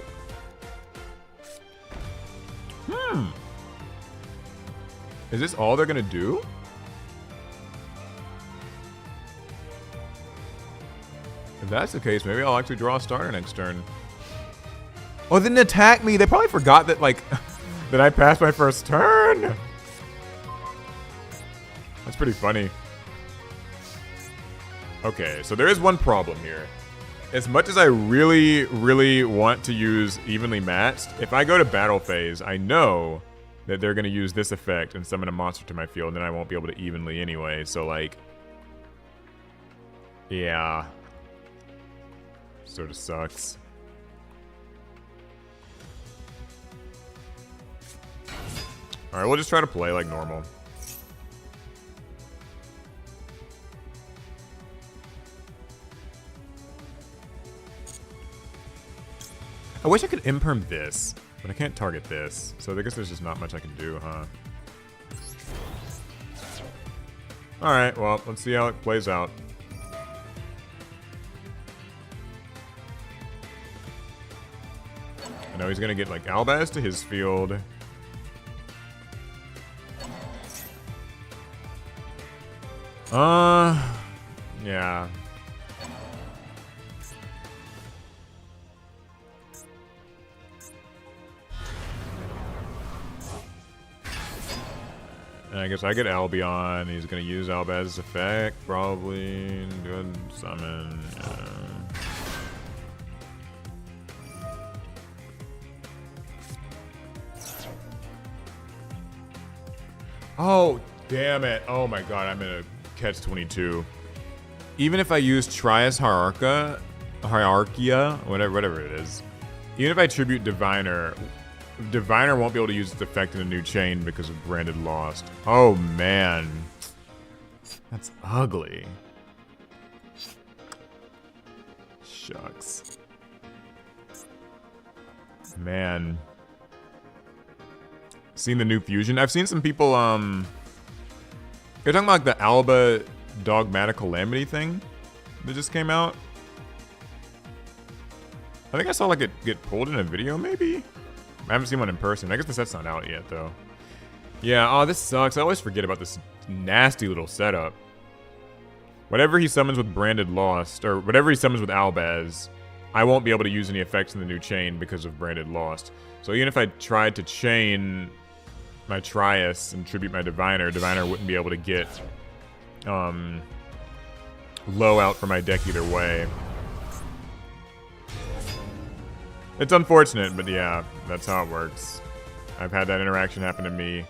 Is this all they're gonna do? If that's the case, maybe I'll actually draw a starter next turn. Oh, they didn't attack me. They probably forgot that, like, that I passed my first turn. That's pretty funny. Okay, so there is one problem here. As much as I really, really want to use Evenly Matched, if I go to battle phase, I know that they're going to use this effect and summon a monster to my field, and then I won't be able to evenly anyway, so, like... Yeah. Sort of sucks. Alright, we'll just try to play like normal. I wish I could imperm this, but I can't target this. So I guess there's just not much I can do, huh? Alright, well, let's see how it plays out. I know he's gonna get like Albaz to his field. Yeah. And I guess I get Albion. He's gonna use Albaz's effect, probably. Good summon. Yeah. Oh, damn it. Oh my god, I'm in a catch-22. Even if I use Trias Hierarchia, whatever it is, even if I tribute Diviner, Diviner won't be able to use its effect in a new chain because of Branded Lost. Oh man. That's ugly. Shucks. Man. Seen the new fusion? I've seen some people, you're talking about like the Alba Dogmatic Calamity thing that just came out? I think I saw like it get pulled in a video, maybe? I haven't seen one in person. I guess the set's not out yet, though. Yeah, oh, this sucks. I always forget about this nasty little setup. Whatever he summons with Branded Lost, or whatever he summons with Albaz, I won't be able to use any effects in the new chain because of Branded Lost. So even if I tried to chain my Trias and tribute my Diviner, Diviner wouldn't be able to get low out for my deck either way. It's unfortunate, but yeah, that's how it works. I've had that interaction happen to me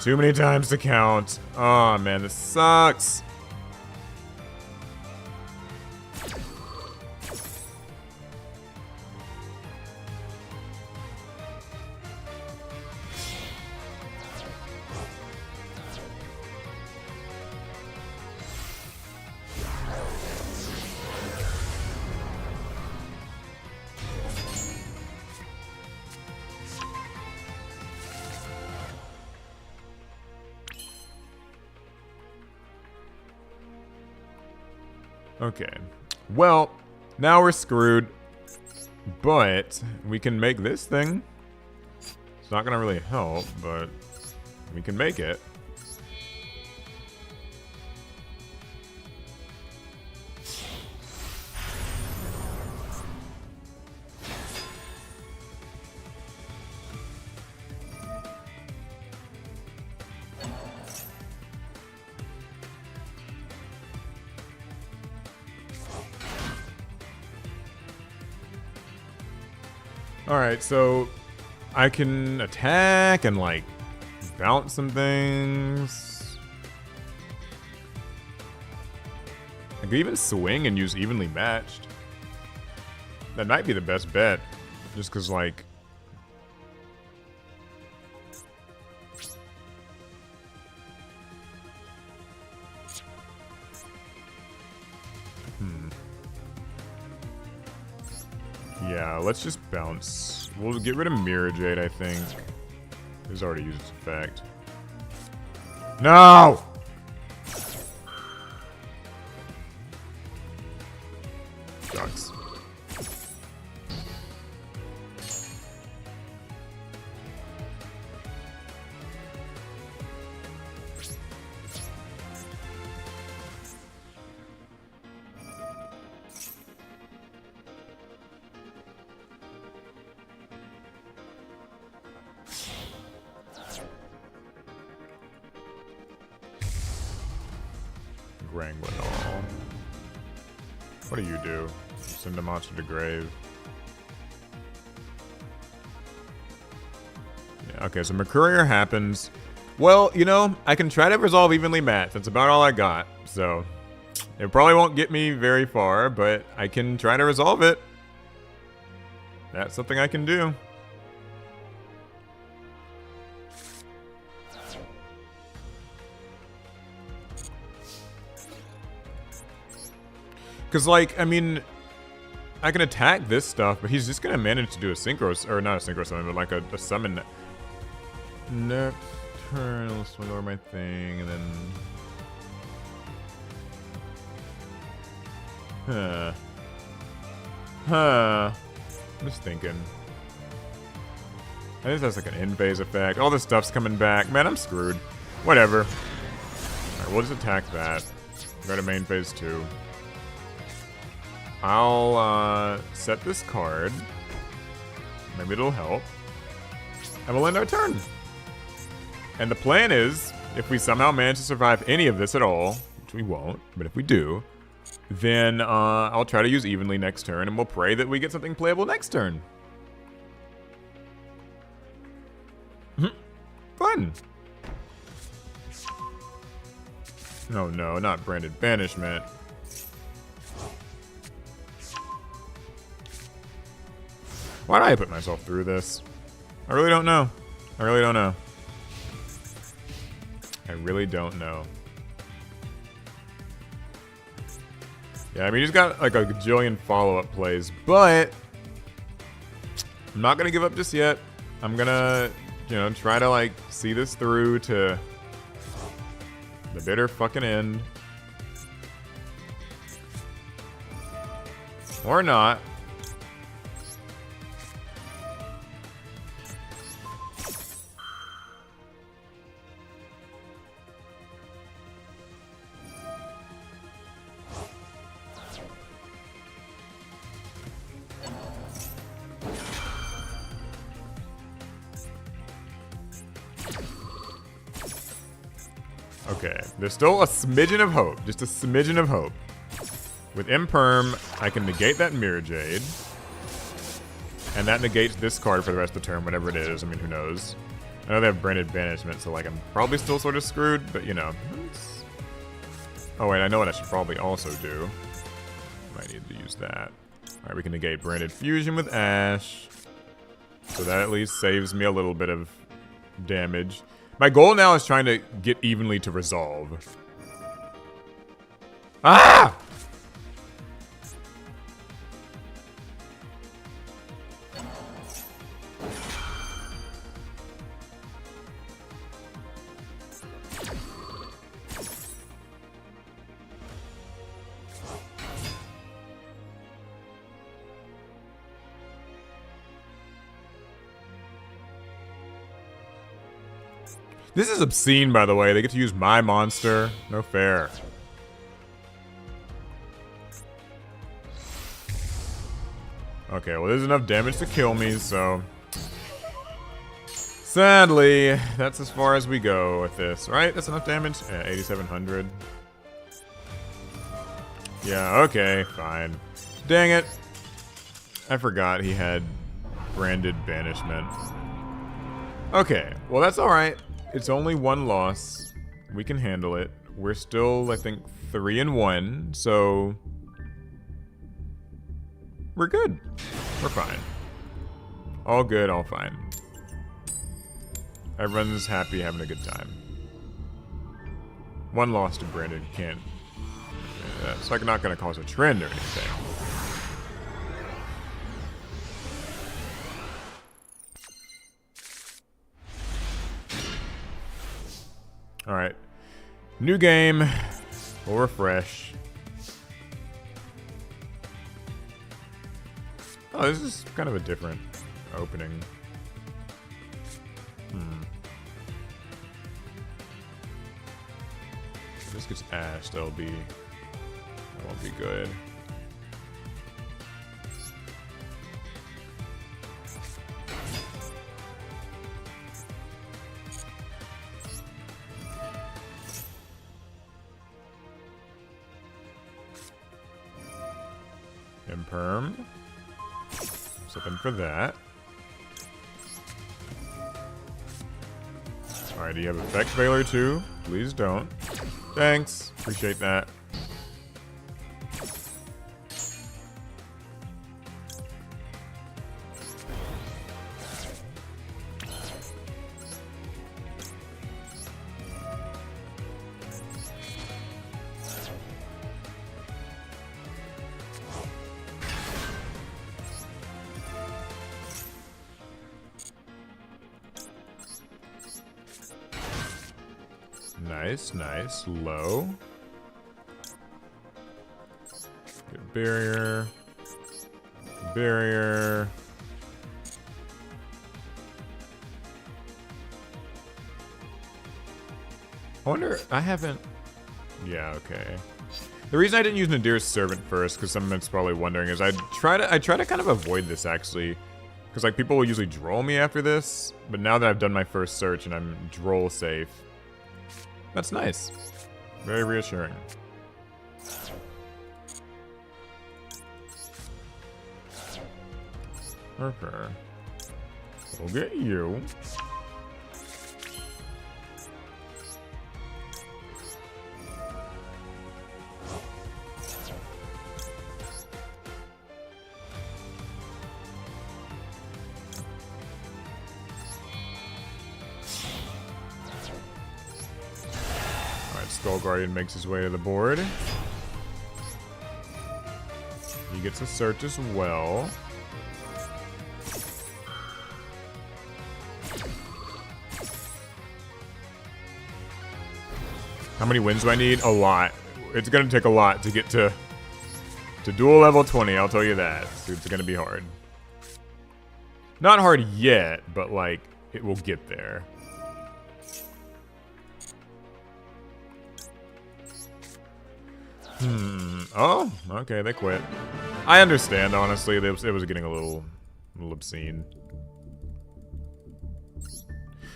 too many times to count. Oh man, this sucks. Okay, well, now we're screwed, but we can make this thing. It's not gonna really help, but we can make it. Alright, so I can attack and, like, bounce some things. I could even swing and use Evenly Matched. That might be the best bet, just because, like... Yeah, let's just bounce. We'll get rid of Mirror Jade, I think. He's already used its effect. No! Sucks. Wrangler. What do you do? Send a monster to grave. Yeah, okay, so Mercurier happens. Well, you know, I can try to resolve evenly matched. That's about all I got. So, it probably won't get me very far, but I can try to resolve it. That's something I can do. Because, like, I mean, I can attack this stuff, but he's just going to manage to do a synchro, or not a synchro summon, but like a summon. Next turn, I'll swing over my thing, and then... I'm just thinking. I think that's like an in-phase effect. All this stuff's coming back. Man, I'm screwed. Whatever. Alright, we'll just attack that. Go to main phase 2. I'll set this card. Maybe it'll help. And we'll end our turn. And the plan is, if we somehow manage to survive any of this at all, which we won't, but if we do, then I'll try to use evenly next turn, and we'll pray that we get something playable next turn. Fun. No, no, not branded banishment. Why do I put myself through this? I really don't know. I really don't know. I really don't know. Yeah, I mean, he's got like a gajillion follow-up plays, but I'm not gonna give up just yet. I'm gonna, you know, try to like see this through to the bitter fucking end. Or not. Okay, there's still a smidgen of hope. Just a smidgen of hope. With Imperm, I can negate that Mirror Jade. And that negates this card for the rest of the turn, whatever it is. I mean, who knows? I know they have branded banishment, so like I'm probably still sort of screwed, but you know. Oh wait, I know what I should probably also do. Might need to use that. Alright, we can negate branded fusion with Ash. So that at least saves me a little bit of damage. My goal now is trying to get evenly to resolve. Ah! This is obscene, by the way. They get to use my monster. No fair. Okay, well, there's enough damage to kill me, so... Sadly, that's as far as we go with this, right? That's enough damage? Yeah, 8,700. Yeah, okay, fine. Dang it. I forgot he had branded banishment. Okay, well, that's alright. It's only one loss. We can handle it. We're still, I think, 3-1, so... We're good. We're fine. All good, all fine. Everyone's happy, having a good time. One loss to Brandon can't... it's like not gonna cause a trend or anything. Alright. New game. We'll refresh. Oh, this is kind of a different opening. If this gets ashed, that won't be good. Imperm. Something for that. Alright, do you have effect failure too? Please don't. Thanks. Appreciate that. Nice, nice. Low. Good barrier. Barrier. I wonder, I haven't... Yeah, okay. The reason I didn't use Nadir's Servant first, because someone's probably wondering, is I try to kind of avoid this, actually. Because, like, people will usually droll me after this, but now that I've done my first search and I'm droll safe, that's nice. Very reassuring. Okay. We'll get you. Skull Guardian makes his way to the board. He gets a search as well. How many wins do I need? A lot. It's gonna take a lot to get to duel level 20, I'll tell you that. It's gonna be hard. Not hard yet, but like, it will get there. Oh, okay, they quit. I understand, honestly. It was getting a little obscene.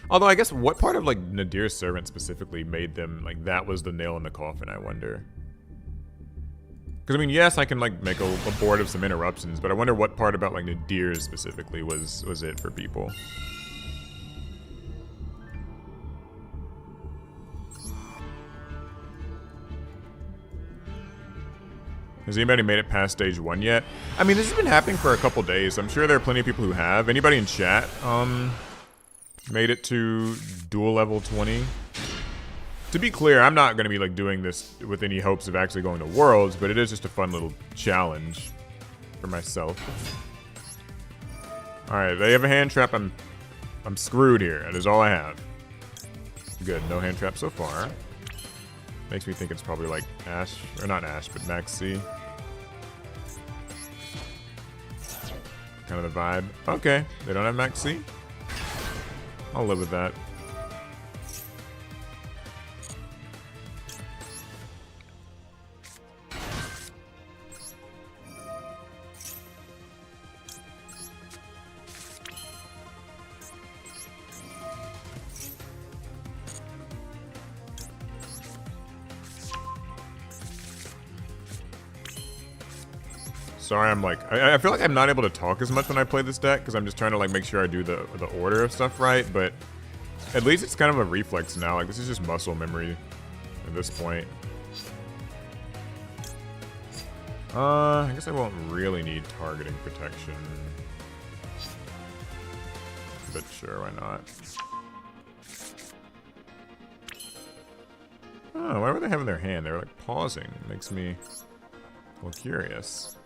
Although, I guess, what part of, like, Nadir's Servant specifically made them, like, that was the nail in the coffin, I wonder? Because, I mean, yes, I can, like, make a board of some interruptions, but I wonder what part about, like, Nadir's specifically was it for people. Has anybody made it past stage 1 yet? I mean, this has been happening for a couple days. I'm sure there are plenty of people who have. Anybody in chat made it to duel level 20? To be clear, I'm not going to be like doing this with any hopes of actually going to Worlds, but it is just a fun little challenge for myself. All right, they have a hand trap. I'm screwed here. That is all I have. Good, no hand trap so far. Makes me think it's probably like Ash, or not Ash, but Max C. Kind of the vibe. Okay, they don't have Max C. I'll live with that. Sorry, I'm like, I feel like I'm not able to talk as much when I play this deck because I'm just trying to like make sure I do the order of stuff right, but at least it's kind of a reflex now. Like, this is just muscle memory at this point. I guess I won't really need targeting protection. But sure, why not? Oh, why were they having their hand? They were like pausing. It makes me a little curious.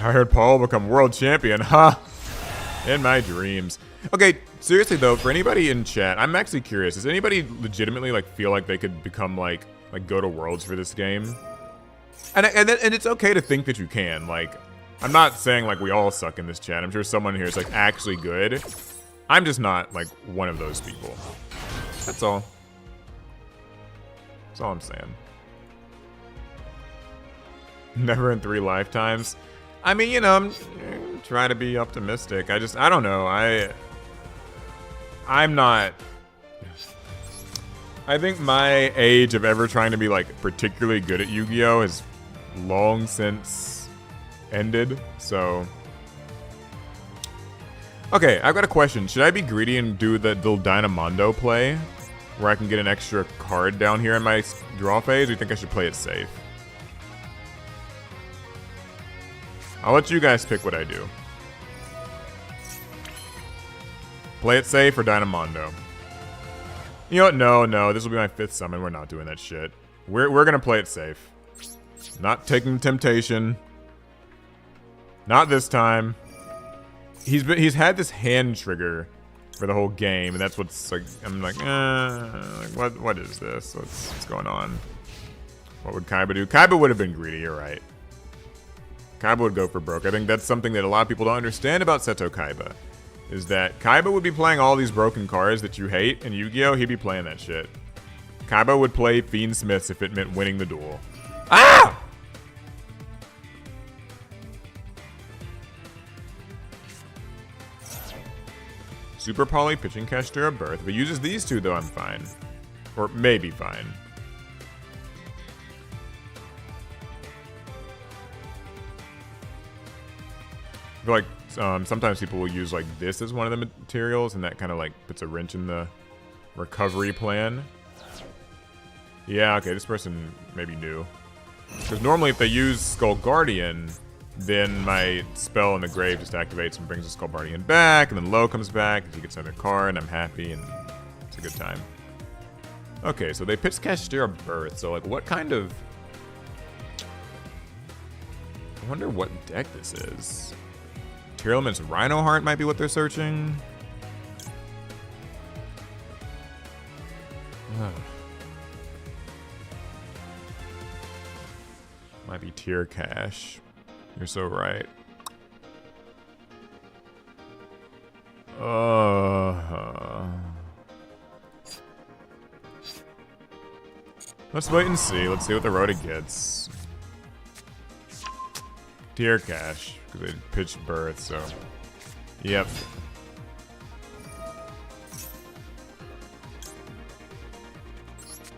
I heard Paul will become world champion. Huh? In my dreams. Okay, seriously though, for anybody in chat, I'm actually curious. Does anybody legitimately like feel like they could become like go to worlds for this game? And it's okay to think that you can. Like, I'm not saying like we all suck in this chat. I'm sure someone here is like actually good. I'm just not like one of those people. That's all. That's all I'm saying. Never in 3 lifetimes. I mean, you know, I'm trying to be optimistic. I don't know. I'm not. I think my age of ever trying to be like particularly good at Yu-Gi-Oh has long since ended. So, okay, I've got a question. Should I be greedy and do the Dynamondo play, where I can get an extra card down here in my draw phase? Or do you think I should play it safe? I'll let you guys pick what I do. Play it safe or Dynamondo? You know what? No. This will be my 5th summon. We're not doing that shit. We're gonna play it safe. Not taking temptation. Not this time. He's had this hand trigger for the whole game, and that's what's like. I'm like, what is this? What's going on? What would Kaiba do? Kaiba would have been greedy. You're right. Kaiba would go for broke. I think that's something that a lot of people don't understand about Seto Kaiba. Is that Kaiba would be playing all these broken cards that you hate, and Yu-Gi-Oh! He'd be playing that shit. Kaiba would play Fiend Smiths if it meant winning the duel. Ah! Super Poly, pitching Kashtira, Birth. If it uses these two, though, I'm fine. Or maybe fine. I feel like sometimes people will use like this as one of the materials, and that kind of like puts a wrench in the recovery plan. Yeah, okay, this person maybe knew. Because normally if they use Skull Guardian, then my spell in the grave just activates and brings the Skull Guardian back, and then Lo comes back, and he gets another card, and I'm happy, and it's a good time. Okay, so they pitched Kashtira Birth, so like what kind of... I wonder what deck this is. Tier Element's Rhino Heart might be what they're searching. Might be Tier Cash. You're so right. Let's wait and see. Let's see what the Rhoda gets. Tier Cash, because they pitched Birth, so. Yep.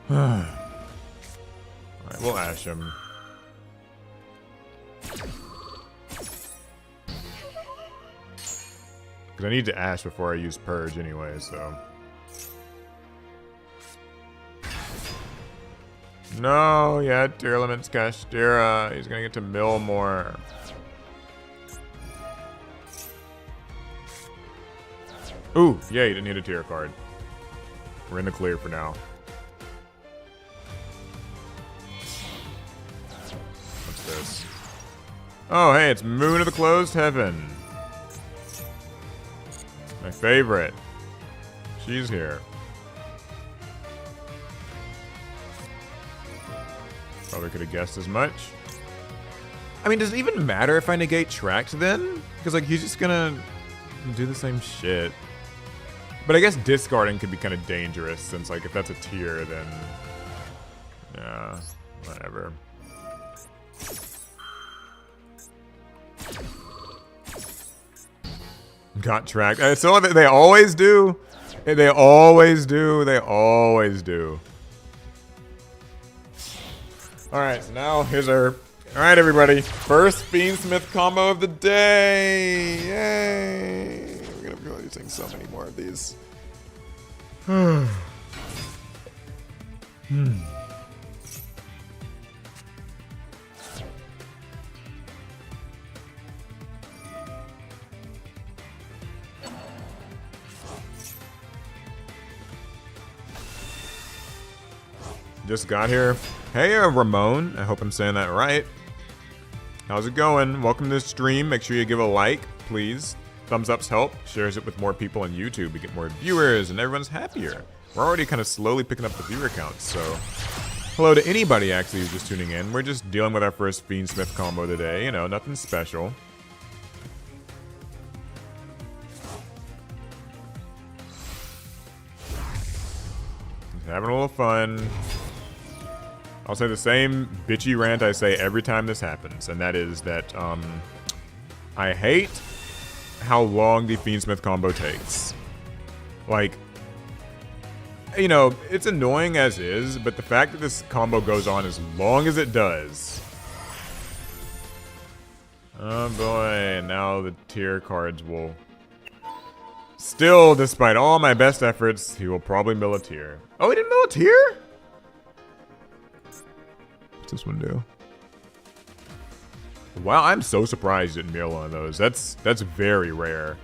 Alright, we'll Ash him. Because I need to Ash before I use Purge anyway, so. No, yeah, Tier Element's Kashtira. He's gonna get to mill more. Ooh, yeah, he didn't hit a tier card. We're in the clear for now. What's this? Oh, hey, it's Moon of the Closed Heaven. My favorite. She's here. Probably could have guessed as much. I mean, does it even matter if I negate Tract then? Because, like, he's just gonna do the same shit. But I guess discarding could be kind of dangerous, since, like, if that's a tier, then... yeah, whatever. Got Tract. So they always do. They always do. They always do. Alright, so now here's our... Alright, everybody. First Fiendsmith combo of the day. Yay. We're going to be using so many more of these. Just got here. Hey, Ramon. I hope I'm saying that right. How's it going? Welcome to the stream. Make sure you give a like, please. Thumbs ups help. Shares it with more people on YouTube. We get more viewers and everyone's happier. We're already kind of slowly picking up the viewer counts, so hello to anybody actually who's just tuning in. We're just dealing with our first Fiendsmith combo today. You know, nothing special. Just having a little fun. I'll say the same bitchy rant I say every time this happens, and that is that I hate how long the Fiendsmith combo takes. Like, you know, it's annoying as is, but the fact that this combo goes on as long as it does. Oh boy, now the tier cards will... Still, despite all my best efforts, he will probably mill a tier. Oh, he didn't mill a tier? What's this one do? Wow, I'm so surprised you didn't mill one of those. That's very rare.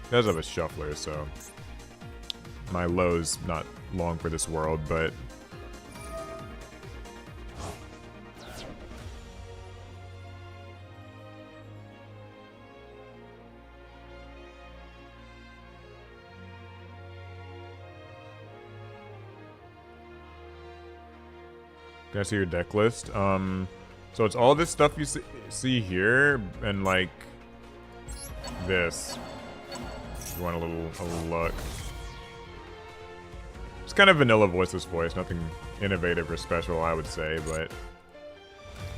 He does have a shuffler, so my low's not long for this world, but can I see your deck list? So it's all this stuff you see here, and like this. If you want a little look. It's kind of vanilla voiceless voice, nothing innovative or special, I would say. But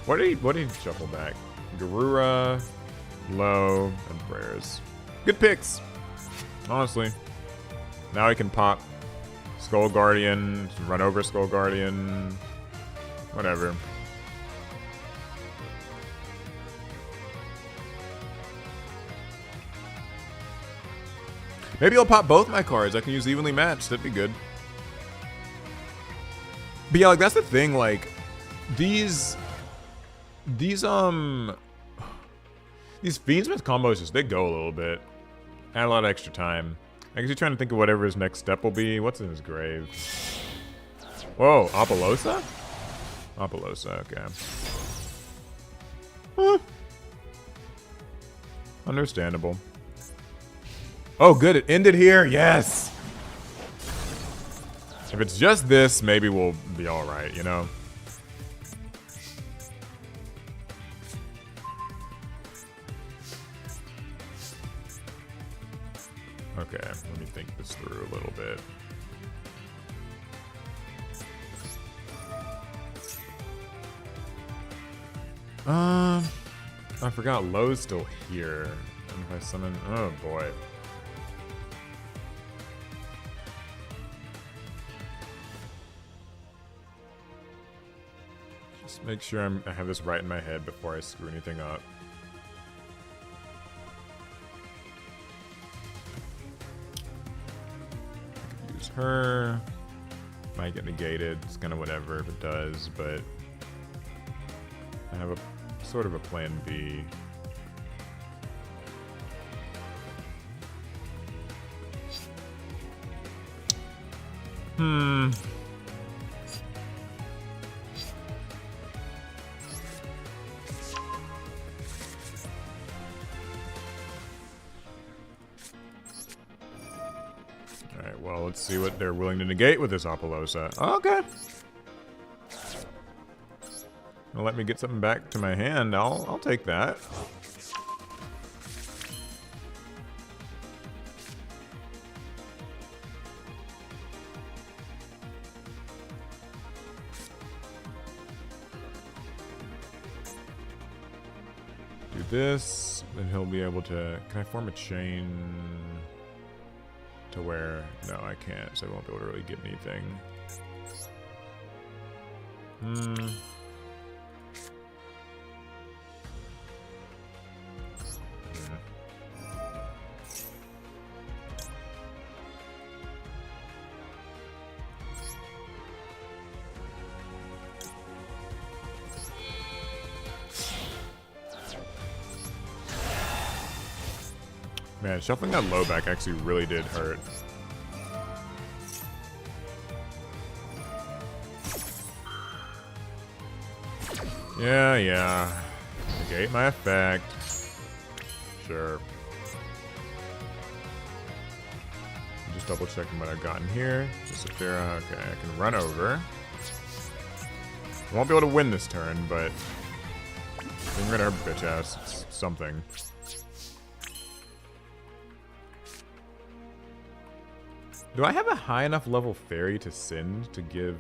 what did he shuffle back? Garura, Low, and Prayers. Good picks, honestly. Now he can pop Skull Guardian, run over Skull Guardian, whatever. Maybe I'll pop both my cards. I can use evenly matched. That'd be good. But yeah, like that's the thing. Like these Fiendsmith combos just they go a little bit. Add a lot of extra time. I guess you're trying to think of whatever his next step will be. What's in his grave? Whoa, Apollosa? Apollosa, okay. Huh. Understandable. Oh, good. It ended here. Yes. If it's just this, maybe we'll be all right, you know? Okay, let me think this through a little bit. I forgot Low's still here. And if I summon... Oh, boy. Just make sure I have this right in my head before I screw anything up. I could use her. Might get negated. It's kind of whatever if it does, but... I have a sort of a plan B. Alright, well, let's see what they're willing to negate with this Apollosa. Okay. Let me get something back to my hand. I'll take that. Do this, then he'll be able to... Can I form a chain to where... No, I can't, so I won't be able to really get anything. Man, shuffling that low back actually really did hurt. Yeah. negate my effect. Sure. I'm just double checking what I've gotten here. Disappear. Okay, I can run over. I won't be able to win this turn, but getting rid of her bitch ass, it's something. Do I have a high enough level fairy to send to give?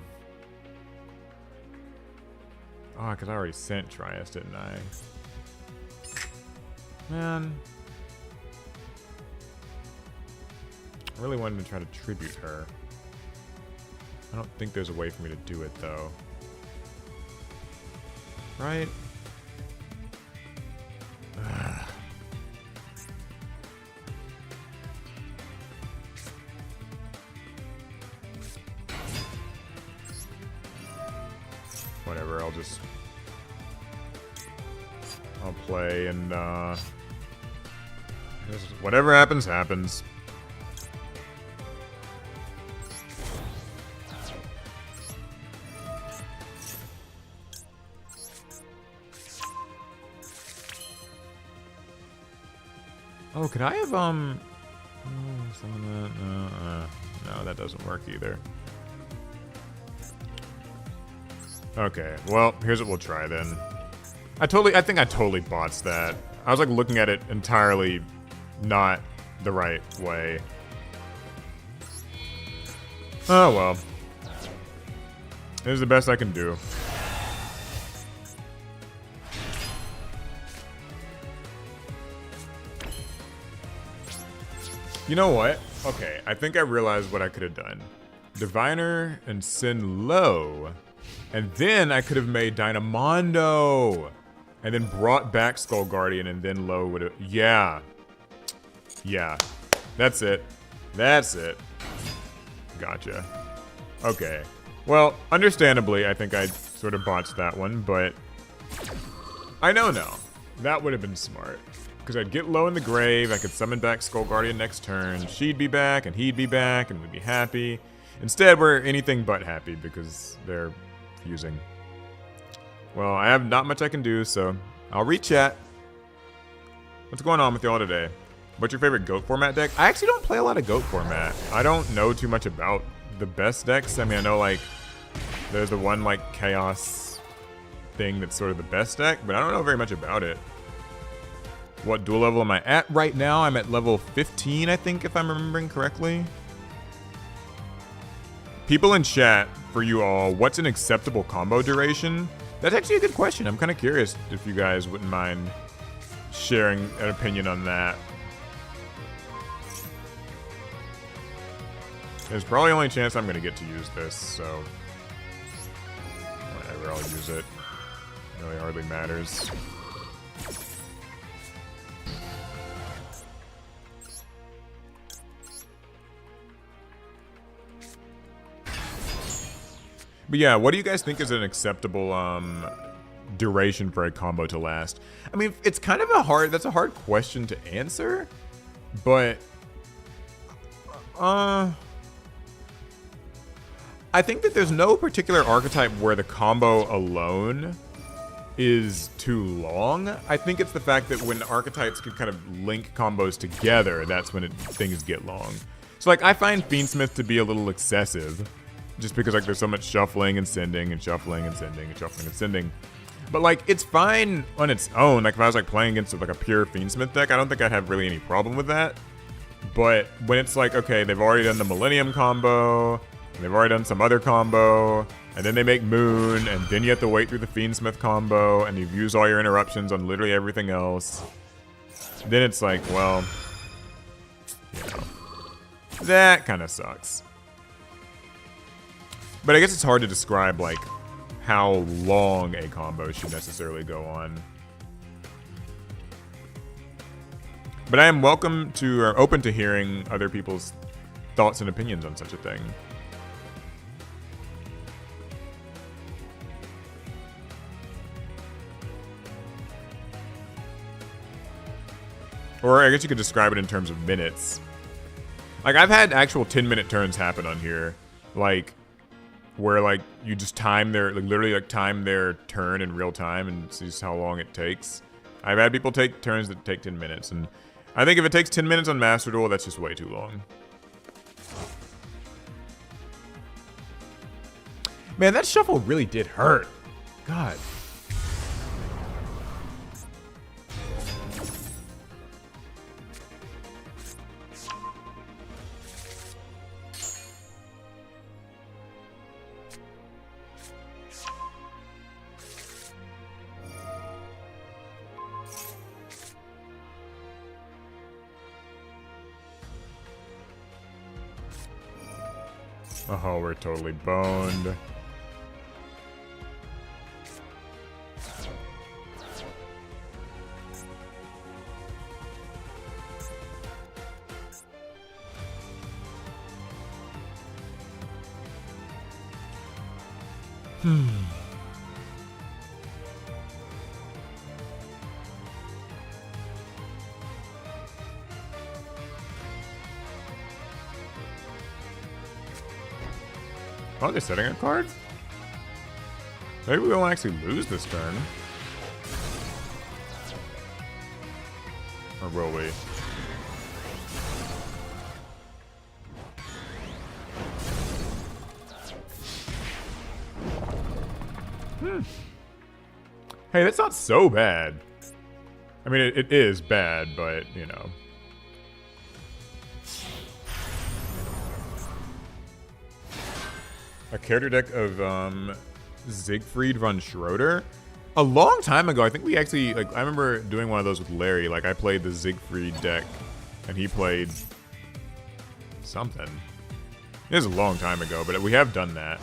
Oh, because I already sent Trias, didn't I? Man. I really wanted to try to tribute her. I don't think there's a way for me to do it, though. Right? Ugh. Whatever, I'll play and whatever happens, happens. Oh, could I have some of that? No, that doesn't work either. Okay, well, here's what we'll try then. I think I totally bots that. I was like looking at it entirely not the right way. Oh well. This is the best I can do. You know what? Okay, I think I realized what I could have done. Diviner and send low. And then I could have made Dynamondo. And then brought back Skull Guardian and then low would have... Yeah. Yeah. That's it. That's it. Gotcha. Okay. Well, understandably, I think I sort of botched that one, but... I know now. That would have been smart. Because I'd get low in the grave, I could summon back Skull Guardian next turn, she'd be back, and he'd be back, and we'd be happy. Instead, we're anything but happy because they're fusing. Well, I have not much I can do, so I'll re-chat. What's going on with y'all today? What's your favorite GOAT format deck? I actually don't play a lot of GOAT format. I don't know too much about the best decks. I mean, I know, like, there's the one, like, Chaos thing that's sort of the best deck, but I don't know very much about it. What duel level am I at right now? I'm at level 15, I think, if I'm remembering correctly. People in chat, for you all, what's an acceptable combo duration? That's actually a good question. I'm kind of curious if you guys wouldn't mind sharing an opinion on that. There's probably only a chance I'm going to get to use this, so... whatever, I'll use it. It really hardly matters. But yeah, what do you guys think is an acceptable duration for a combo to last? I mean, it's kind of that's a hard question to answer, but I think that there's no particular archetype where the combo alone is too long. I think it's the fact that when archetypes can kind of link combos together, that's when things get long. So like, I find Fiendsmith to be a little excessive. Just because like there's so much shuffling and sending and shuffling and sending and shuffling and sending. But like it's fine on its own. Like if I was like playing against like a pure Fiendsmith deck, I don't think I'd have really any problem with that. But when it's like, okay, they've already done the Millennium combo, and they've already done some other combo, and then they make Moon, and then you have to wait through the Fiendsmith combo, and you've used all your interruptions on literally everything else. Then it's like, well, you know, that kind of sucks. But I guess it's hard to describe, like, how long a combo should necessarily go on. But I am welcome to, or open to hearing other people's thoughts and opinions on such a thing. Or I guess you could describe it in terms of minutes. Like, I've had actual 10-minute turns happen on here. Like... where like you just time their literally time their turn in real time and see how long it takes. I've had people take turns that take 10 minutes, and I think if it takes 10 minutes on Master Duel, that's just way too long. Man, that shuffle really did hurt. God. Oh, we're totally boned. Oh, they're setting a card? Maybe we won't actually lose this turn. Or will we? Hey, that's not so bad. I mean, it is bad, but, you know. A character deck of Siegfried von Schroeder. A long time ago, I think we actually, like, I remember doing one of those with Larry. Like, I played the Siegfried deck, and he played something. It was a long time ago, but we have done that.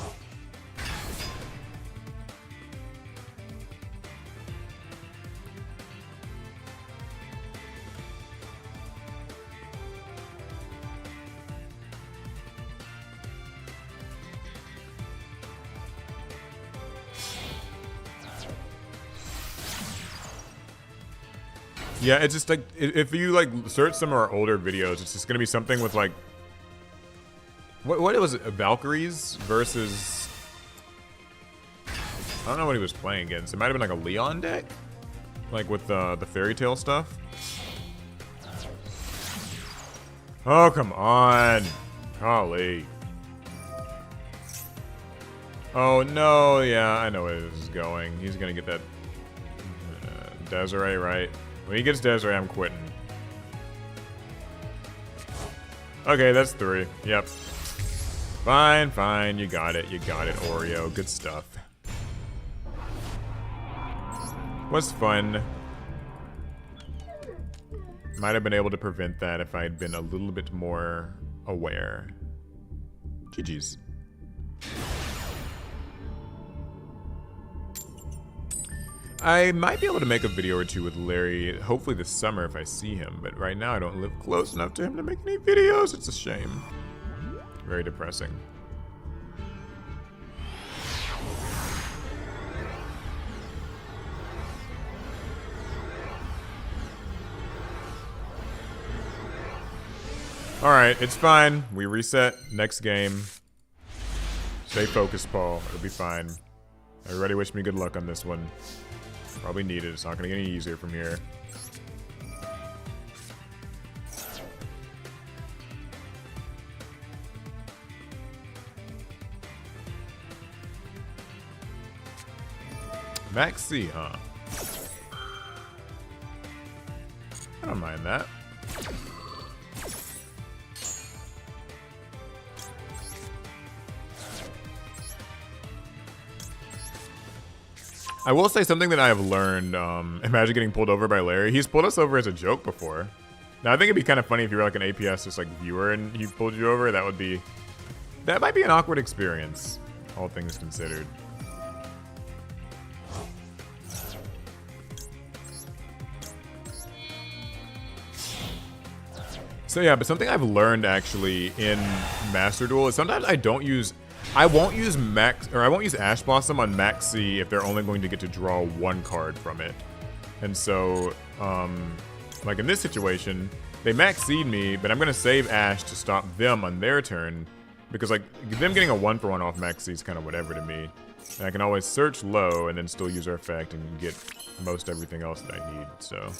Yeah, it's just like, if you like search some of our older videos, it's just gonna be something with like, what was it, Valkyries versus, I don't know what he was playing against. It might have been like a Leon deck, like with the fairy tale stuff. Oh, come on, golly. Oh no, yeah, I know where this is going. He's gonna get that Desiree, right? When he gets Desiree, I'm quitting. Okay, that's 3. Yep. Fine, fine. You got it. You got it, Oreo. Good stuff. Was fun. Might have been able to prevent that if I had been a little bit more aware. GG's. I might be able to make a video or two with Larry, hopefully this summer if I see him, but right now I don't live close enough to him to make any videos. It's a shame. Very depressing. Alright, it's fine. We reset. Next game. Stay focused, Paul. It'll be fine. Everybody wish me good luck on this one. Probably need it. It's not going to get any easier from here. Max C, huh? I don't mind that. I will say something that I have learned. Imagine getting pulled over by Larry. He's pulled us over as a joke before. Now, I think it'd be kind of funny if you were like an APS just like viewer and he pulled you over. That might be an awkward experience, all things considered. So yeah, but something I've learned actually in Master Duel is sometimes I won't use Ash Blossom on Max C if they're only going to get to draw one card from it. And so, like in this situation, they Max C'd me, but I'm gonna save Ash to stop them on their turn because like them getting a 1-for-1 off Max C is kind of whatever to me. And I can always search low and then still use our effect and get most everything else that I need, so.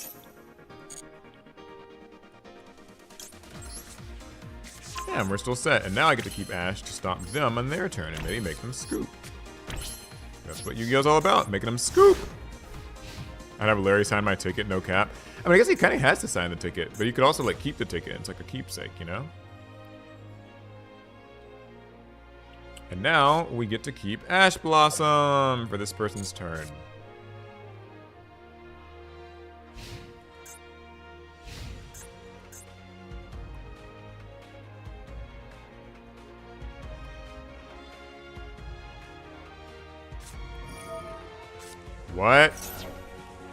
Yeah, and we're still set. And now I get to keep Ash to stop them on their turn and maybe make them scoop. That's what Yu-Gi-Oh's all about, making them scoop. I'd have Larry sign my ticket, no cap. I mean, I guess he kind of has to sign the ticket, but you could also, like, keep the ticket. It's like a keepsake, you know? And now we get to keep Ash Blossom for this person's turn. What?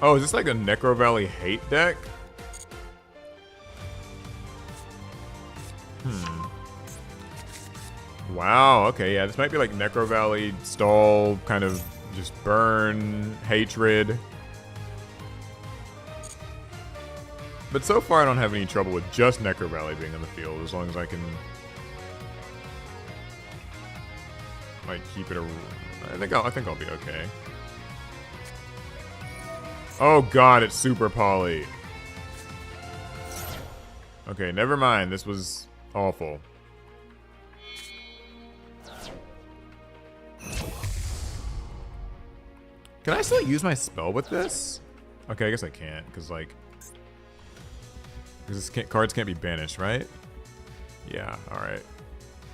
Oh, is this like a Necro Valley hate deck? Wow, okay, yeah, this might be like Necro Valley, stall, kind of just burn, hatred. But so far I don't have any trouble with just Necro Valley being on the field, as long as I can, like, keep it I think I'll be okay. Oh god, it's Super Poly. Okay, never mind. This was awful. Can I still use my spell with this? Okay, I guess I can't, because, like... Because cards can't be banished, right? Yeah, alright.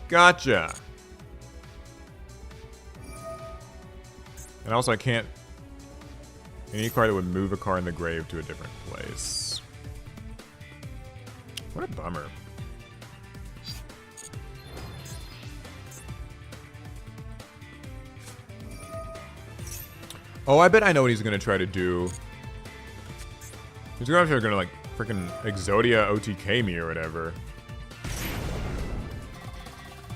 Gotcha! And also I can't... Any card that would move a card in the grave to a different place. What a bummer. Oh, I bet I know what he's gonna try to do. He's gonna like freaking Exodia OTK me or whatever.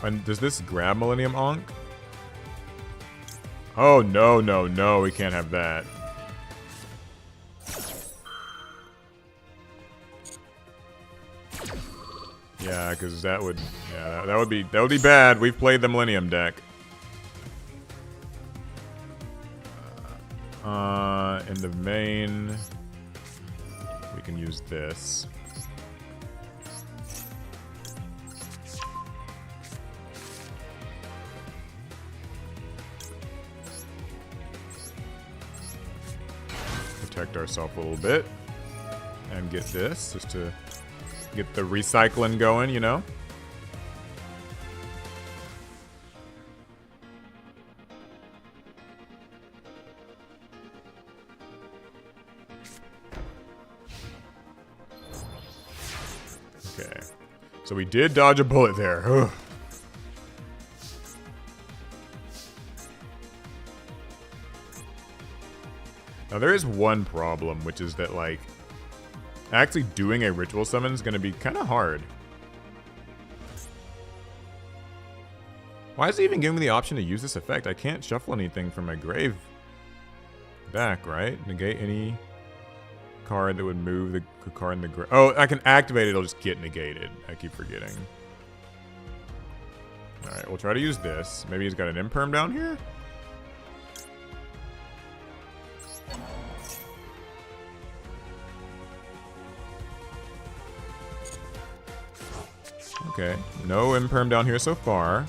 And does this grab Millennium Ankh? Oh no, no, no, we can't have that. Yeah, because that would, yeah, that would be bad. We've played the Millennium deck. In the main, we can use this. Protect ourselves a little bit, and get this just to get the recycling going, you know? Okay. So we did dodge a bullet there. Ugh. Now there is one problem, which is that, like, actually doing a ritual summon is going to be kind of hard. Why is it even giving me the option to use this effect? I can't shuffle anything from my grave back, right? Negate any card that would move the card in the grave. Oh, I can activate it. It'll just get negated. I keep forgetting. All right, we'll try to use this. Maybe he's got an imperm down here? Okay, no imperm down here so far.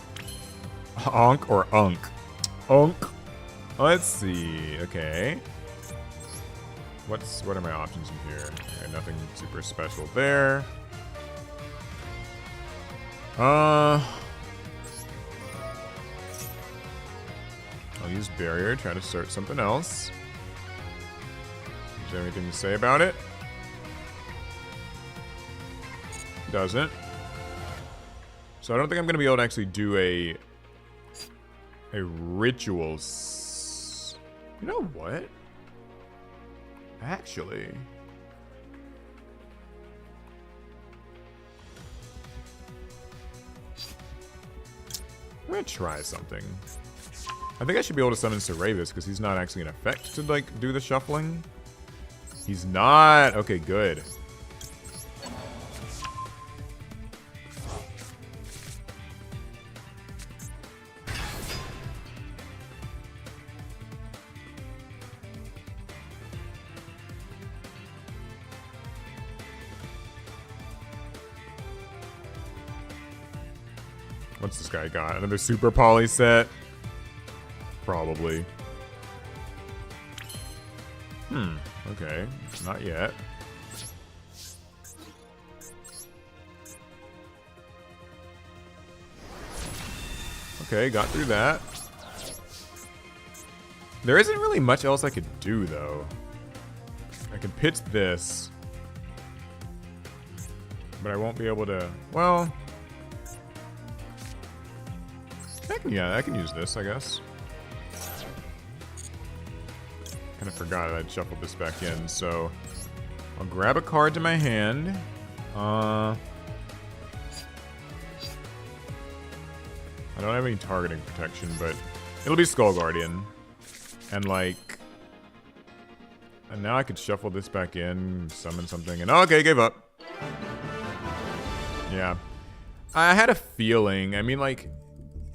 Onk or unk? Onk. Let's see. Okay. What are my options in here? Okay, nothing super special there. I'll use barrier, try to search something else. Is there anything to say about it? Doesn't. So I don't think I'm going to be able to actually do a ritual. You know what? Actually. I'm going to try something. I think I should be able to summon Cerevis because he's not actually in effect to, like, do the shuffling. He's not. Okay, good. What's this guy got? Another super poly set? Probably. Okay. Not yet. Okay, got through that. There isn't really much else I could do, though. I can pitch this. But I won't be able to... Well... I can use this, I guess. Kind of forgot I'd shuffled this back in, so... I'll grab a card to my hand. I don't have any targeting protection, but it'll be Skull Guardian. And like... And now I could shuffle this back in, summon something, and okay, gave up. Yeah. I had a feeling, I mean like...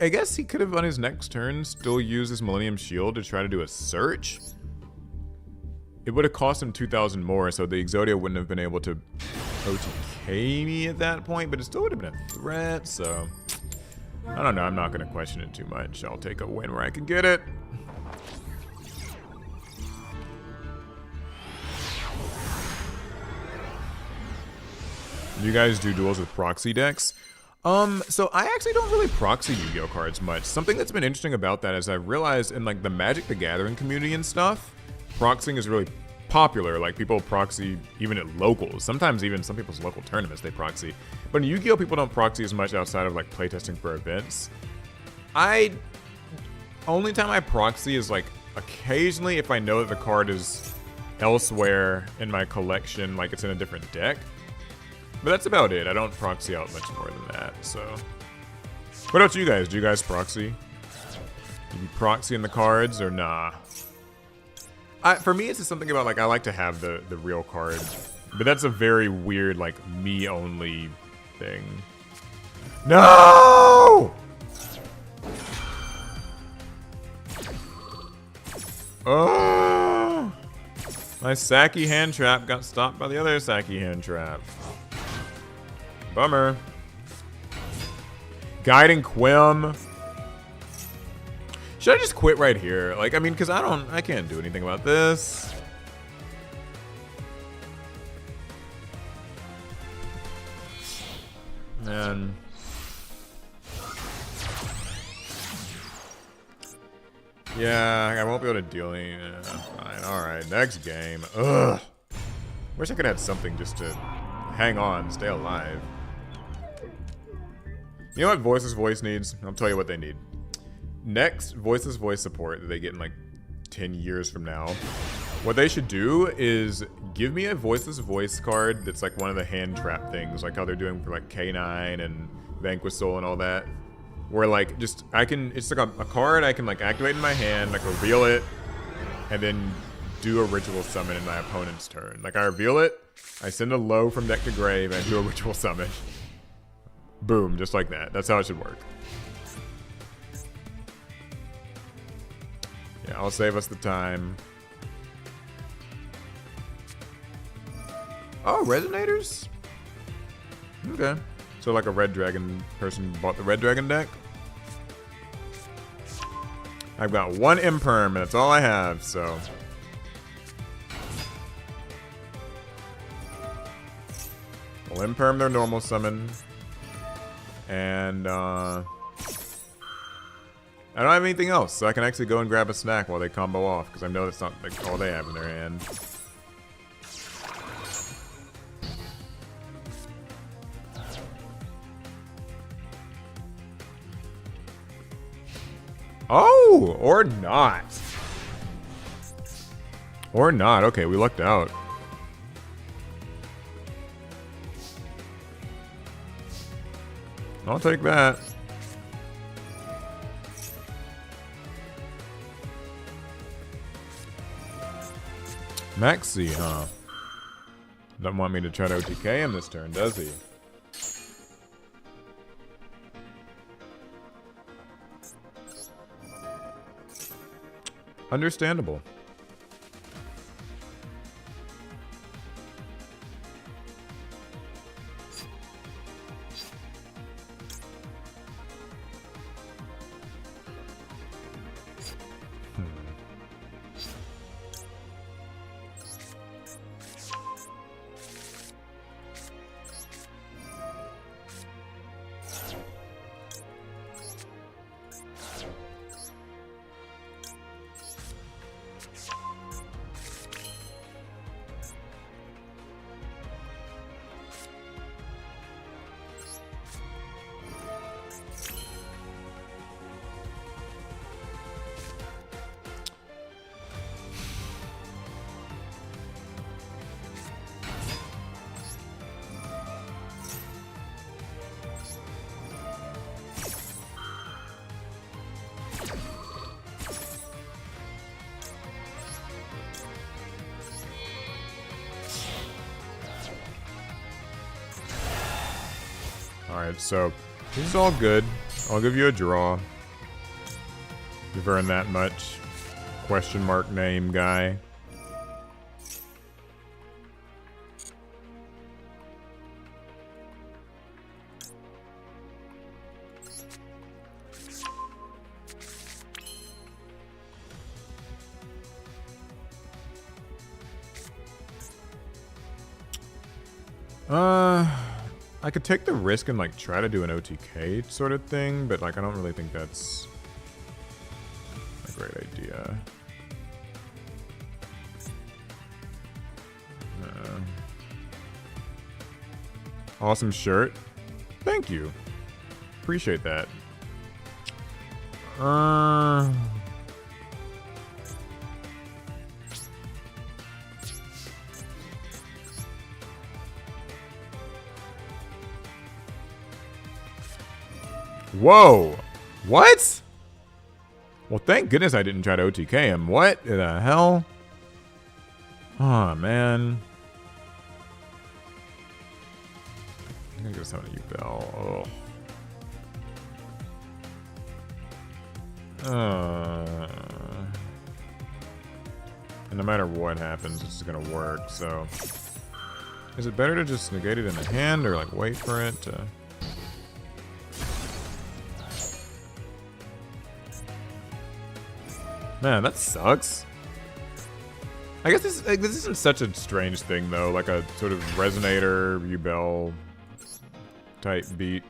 I guess he could have on his next turn still used his Millennium Shield to try to do a search. It would have cost him 2,000 more, so the Exodia wouldn't have been able to OTK me at that point, but it still would have been a threat, so... I don't know, I'm not going to question it too much. I'll take a win where I can get it. You guys do duels with proxy decks? So I actually don't really proxy Yu-Gi-Oh cards much. Something that's been interesting about that is I've realized in like the Magic the Gathering community and stuff, proxying is really popular. Like people proxy even at locals. Sometimes even some people's local tournaments they proxy. But in Yu-Gi-Oh people don't proxy as much outside of like playtesting for events. Only time I proxy is like occasionally if I know that the card is elsewhere in my collection, like it's in a different deck. But that's about it. I don't proxy out much more than that, so. What about you guys? Do you guys proxy? Do you proxy in the cards or nah? For me, it's just something about like I like to have the real card. But that's a very weird, like, me-only thing. No! Oh! My Saki hand trap got stopped by the other Saki hand trap. Bummer. Guiding Quim. Should I just quit right here? Like, I mean, because I can't do anything about this. Man. Yeah, I won't be able to deal any. Fine. Alright, next game. Ugh. Wish I could have something just to hang on, stay alive. You know what Voiceless Voice needs? I'll tell you what they need. Next Voiceless Voice support that they get in like 10 years from now, what they should do is give me a Voiceless Voice card that's like one of the hand trap things, like how they're doing for like K9 and Vanquish Soul and all that. Where like just it's like a card I can like activate in my hand, like reveal it, and then do a ritual summon in my opponent's turn. Like I reveal it, I send a low from deck to grave, and I do a ritual summon. Boom, just like that. That's how it should work. Yeah, I'll save us the time. Oh, Resonators? Okay. So like a Red Dragon person bought the Red Dragon deck? I've got one Imperm, and that's all I have, so... We'll Imperm their normal summon. And, I don't have anything else, so I can actually go and grab a snack while they combo off, because I know that's not like all they have in their hand. Oh, or not. Or not. Okay, we lucked out. I'll take that. Maxi, huh? Doesn't want me to try to OTK him this turn, does he? Understandable. Alright, so this is all good. I'll give you a draw. You've earned that much. Question mark name guy. I could take the risk and like try to do an OTK sort of thing, but like I don't really think that's a great idea. Awesome shirt. Thank you. Appreciate that. Whoa! What? Well, thank goodness I didn't try to OTK him. What the hell? Oh, man. I'm gonna go summon a Yu-Bell. And no matter what happens, it's gonna work, so... Is it better to just negate it in the hand, or like wait for it to... Man, that sucks. I guess this isn't such a strange thing, though. Like a sort of resonator, Yu-Bell type beat.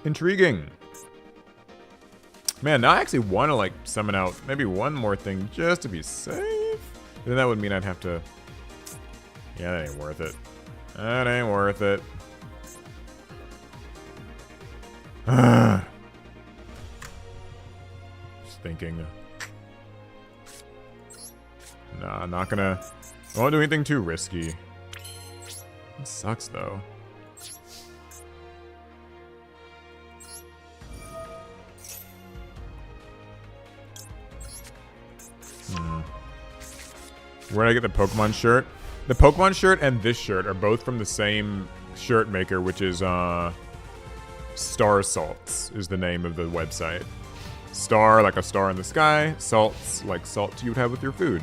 Intriguing. Man, now I actually want to, like, summon out maybe one more thing just to be safe. Then that would mean I'd have to... Yeah, that ain't worth it. That ain't worth it. Just thinking. Nah, not gonna... I won't do anything too risky. It sucks, though. Where did I get the Pokemon shirt? The Pokemon shirt and this shirt are both from the same shirt maker, which is, Star Salts is the name of the website. Star, like a star in the sky. Salts, like salt you would have with your food.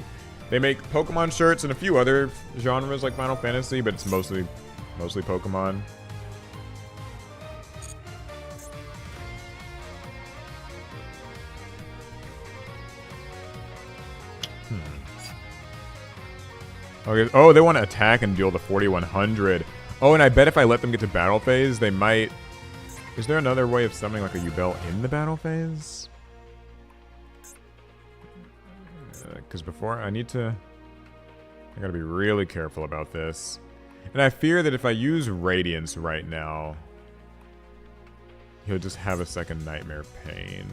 They make Pokemon shirts and a few other genres like Final Fantasy, but it's mostly Pokemon. Okay. Oh, they want to attack and deal the 4100. Oh, and I bet if I let them get to battle phase, they might... Is there another way of summoning like a Yu-Bell in the battle phase? Because before, I gotta be really careful about this. And I fear that if I use Radiance right now, he'll just have a second Nightmare Pain.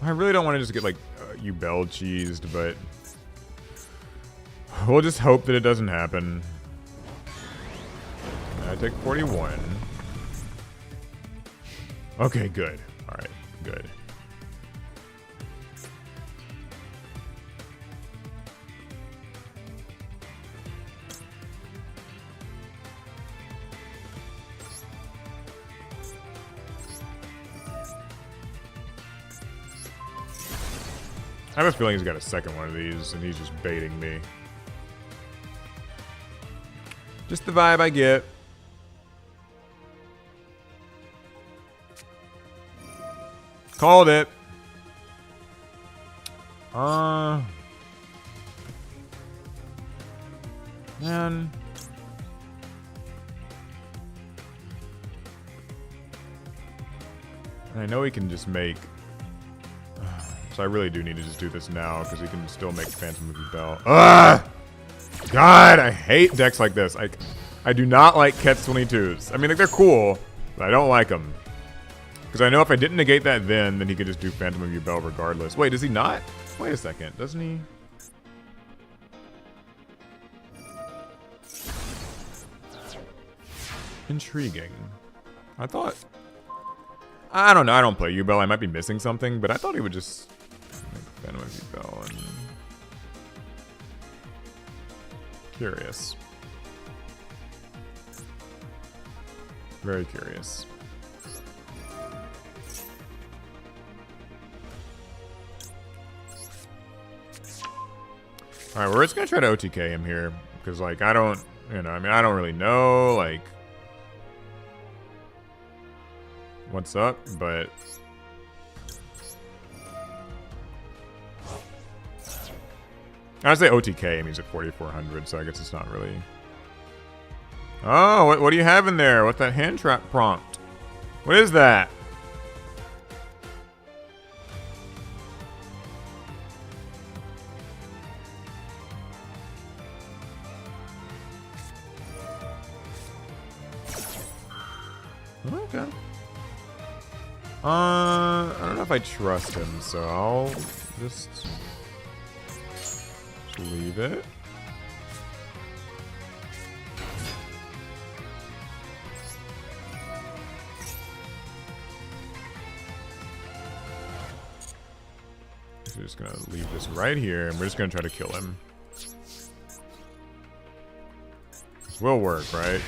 I really don't want to just get like Yu-Bell cheesed, but we'll just hope that it doesn't happen. I take 41. Okay, good. Alright, good. I have a feeling he's got a second one of these, and he's just baiting me. Just the vibe I get. Called it. Man. I know he can just make... So I really do need to just do this now, because he can still make Phantom of the Bell. Ah! God, I hate decks like this. I do not like Catch 22s. I mean, like, they're cool, but I don't like them. Because I know if I didn't negate that then he could just do Phantom of the Bell regardless. Wait, does he not? Wait a second, doesn't he? Intriguing. I thought... I don't know, I don't play U-Bell, I might be missing something, but I thought he would just make Phantom of U-Bell and... Curious. Very curious. Alright, we're just gonna try to OTK him here, because, like, I don't, you know, I mean, I don't really know, like... what's up, but I say OTK means at 4,400, so I guess it's not really. Oh, what do you have in there? What's that hand trap prompt? What is that? Okay. I don't know if I trust him, so I'll just leave it. So we're just gonna leave this right here, and we're just gonna try to kill him. This will work, right?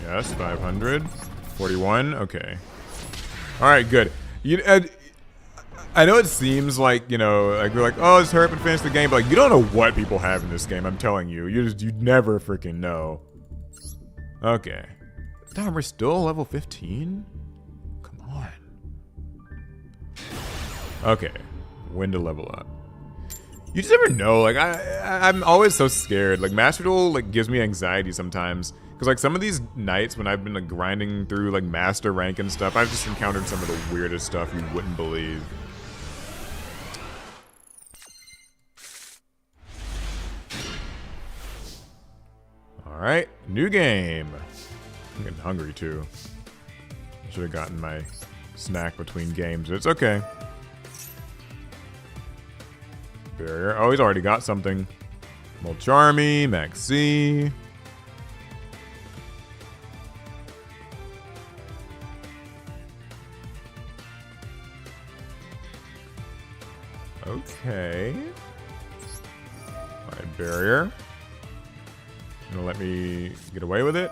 Yes, 500. 41, okay. Alright, good. I know it seems like, you know, like we're like, oh, just hurry up and finish the game, but like, you don't know what people have in this game, I'm telling you. You never freaking know. Okay. Damn, we're still level 15? Come on. Okay. When to level up. You just never know, like, I'm always so scared. Like, Master Duel, like, gives me anxiety sometimes. Because, like, some of these nights when I've been, like, grinding through, like, master rank and stuff, I've just encountered some of the weirdest stuff you wouldn't believe. Alright, new game. I'm getting hungry, too. I should have gotten my snack between games, but it's okay. Barrier. Oh, he's already got something. Mulcharmy, Maxi. Okay. Alright, barrier. Gonna let me get away with it?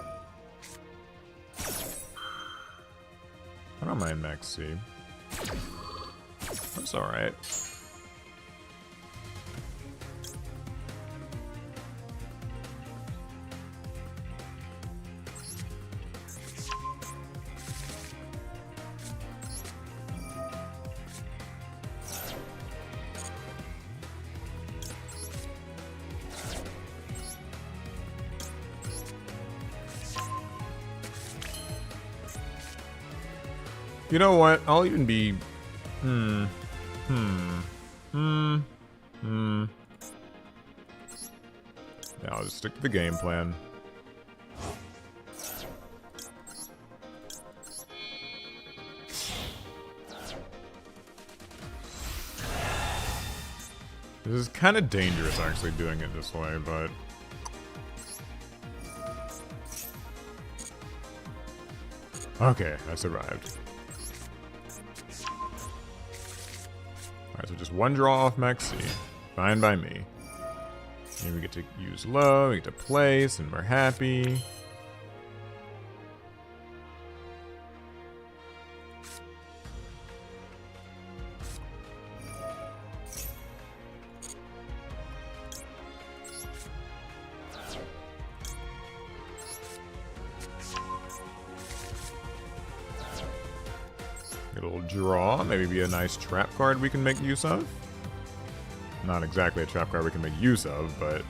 I don't mind Maxi. That's alright. You know what? I'll even be... Yeah, I'll just stick to the game plan. This is kind of dangerous, actually, doing it this way, but... Okay, I survived. Alright, so just one draw off Maxi. Fine by me. And we get to use low, we get to place, and we're happy. Get a little draw, maybe be a nice trap card we can make use of. Not exactly a trap card we can make use of, but...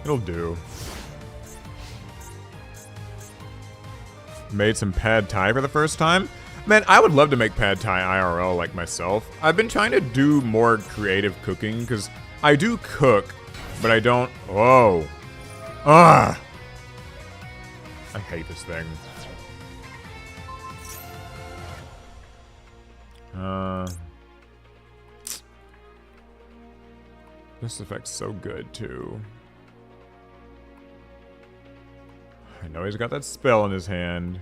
It'll do. Made some pad thai for the first time. Man, I would love to make pad thai IRL like myself. I've been trying to do more creative cooking because I do cook, but I don't. Whoa. Ah. I hate this thing. This effect's so good too. I know he's got that spell in his hand,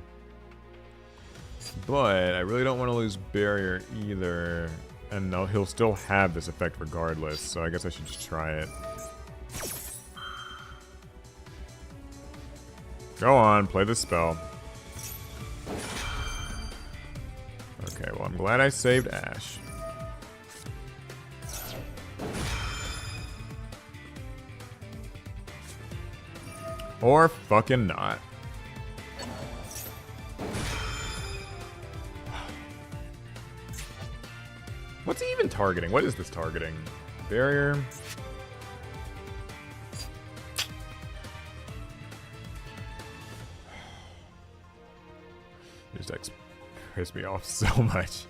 but I really don't want to lose barrier either. And no, he'll still have this effect regardless, so I guess I should just try it. Go on, play the spell. Okay, well, I'm glad I saved Ash. Or fucking not. What's he even targeting? What is this targeting? Barrier? These decks piss me off so much.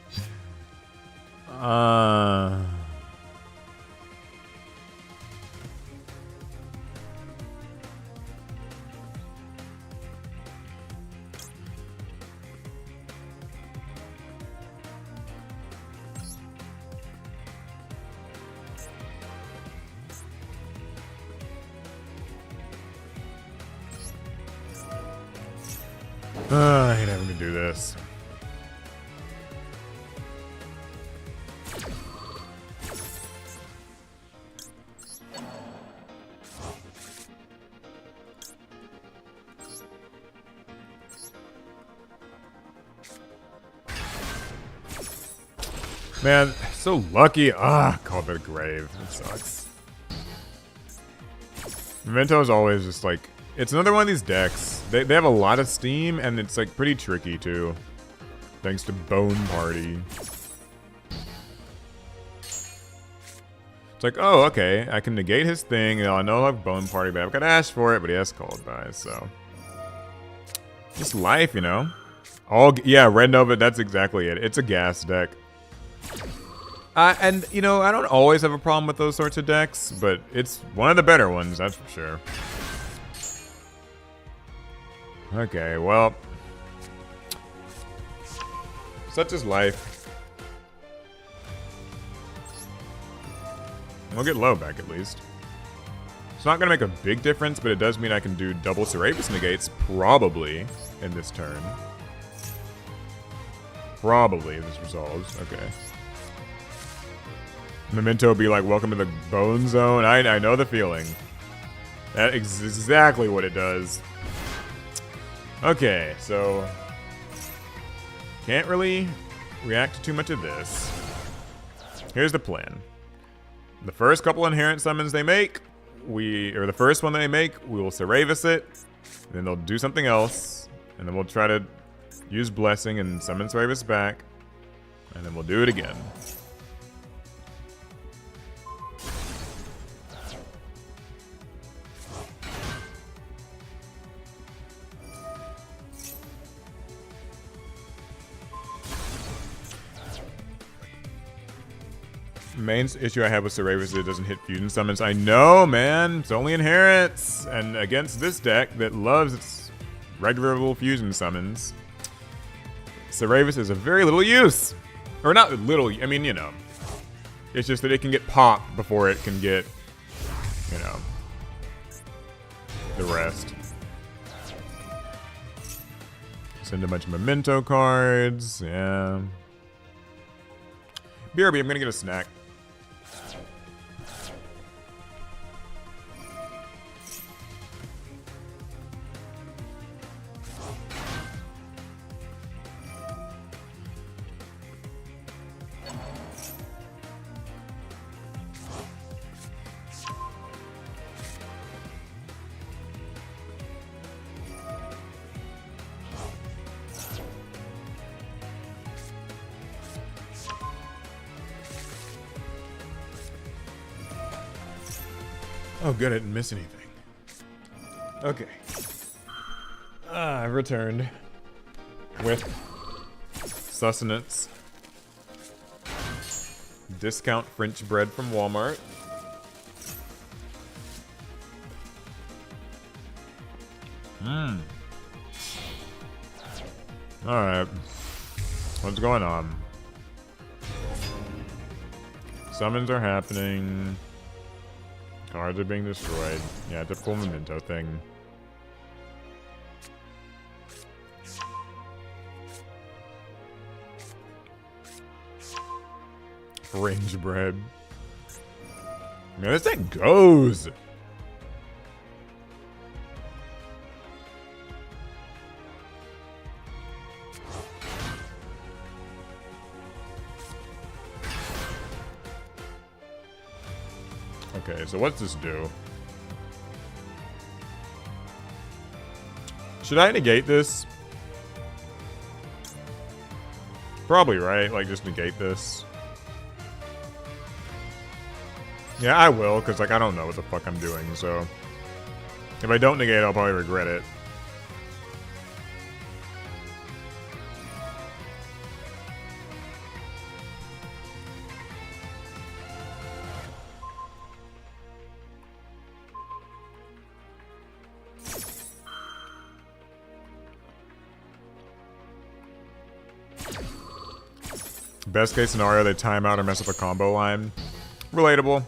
I hate having to do this. Man, so lucky. Called it a grave. It sucks. Memento is always just like, it's another one of these decks. They have a lot of steam, and it's like pretty tricky too. Thanks to Bone Party. It's like, oh, okay, I can negate his thing. You know, I know I have Bone Party, but I've got Ash for it, but he has Called by, so. Just life, you know? Yeah, Red Nova, that's exactly it. It's a gas deck. And, you know, I don't always have a problem with those sorts of decks, but it's one of the better ones, that's for sure. Okay, well. Such is life. We'll get low back at least. It's not going to make a big difference, but it does mean I can do double Serapis negates, probably, in this turn. Probably, if this resolves. Okay. Memento will be like, welcome to the Bone Zone. I know the feeling. That is exactly what it does. Okay, so can't really react to too much of this. Here's the plan. The first couple inherent summons they make, or the first one they make, we will Seravis it, then they'll do something else, and then we'll try to use Blessing and summon Seravis back, and then we'll do it again. Main issue I have with Seravis is it doesn't hit fusion summons. I know, man. It's only inherents. And against this deck that loves its regular little fusion summons, Seravis is of very little use. Or not little, I mean, you know. It's just that it can get popped before it can get, you know, the rest. Send a bunch of Memento cards. Yeah. BRB, I'm gonna get a snack. Oh, good, I didn't miss anything. Okay. I've returned with sustenance. Discount French bread from Walmart. Alright. What's going on? Summons are happening. Cards are being destroyed. Yeah, typical memento thing. Fringe bread. Man, this thing goes. Okay, so what's this do? Should I negate this? Probably, right? Like, just negate this. Yeah, I will, because, like, I don't know what the fuck I'm doing, so... If I don't negate, I'll probably regret it. Best case scenario, they time out or mess up a combo line. Relatable.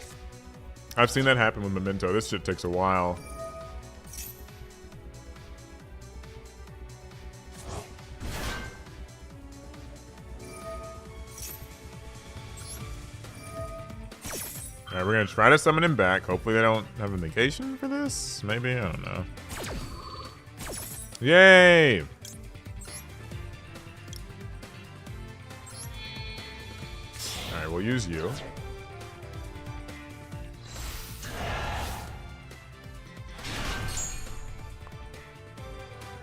I've seen that happen with Memento. This shit takes a while. Alright, we're gonna try to summon him back. Hopefully they don't have a negation for this. Maybe, I don't know. Yay! Alright, we'll use you.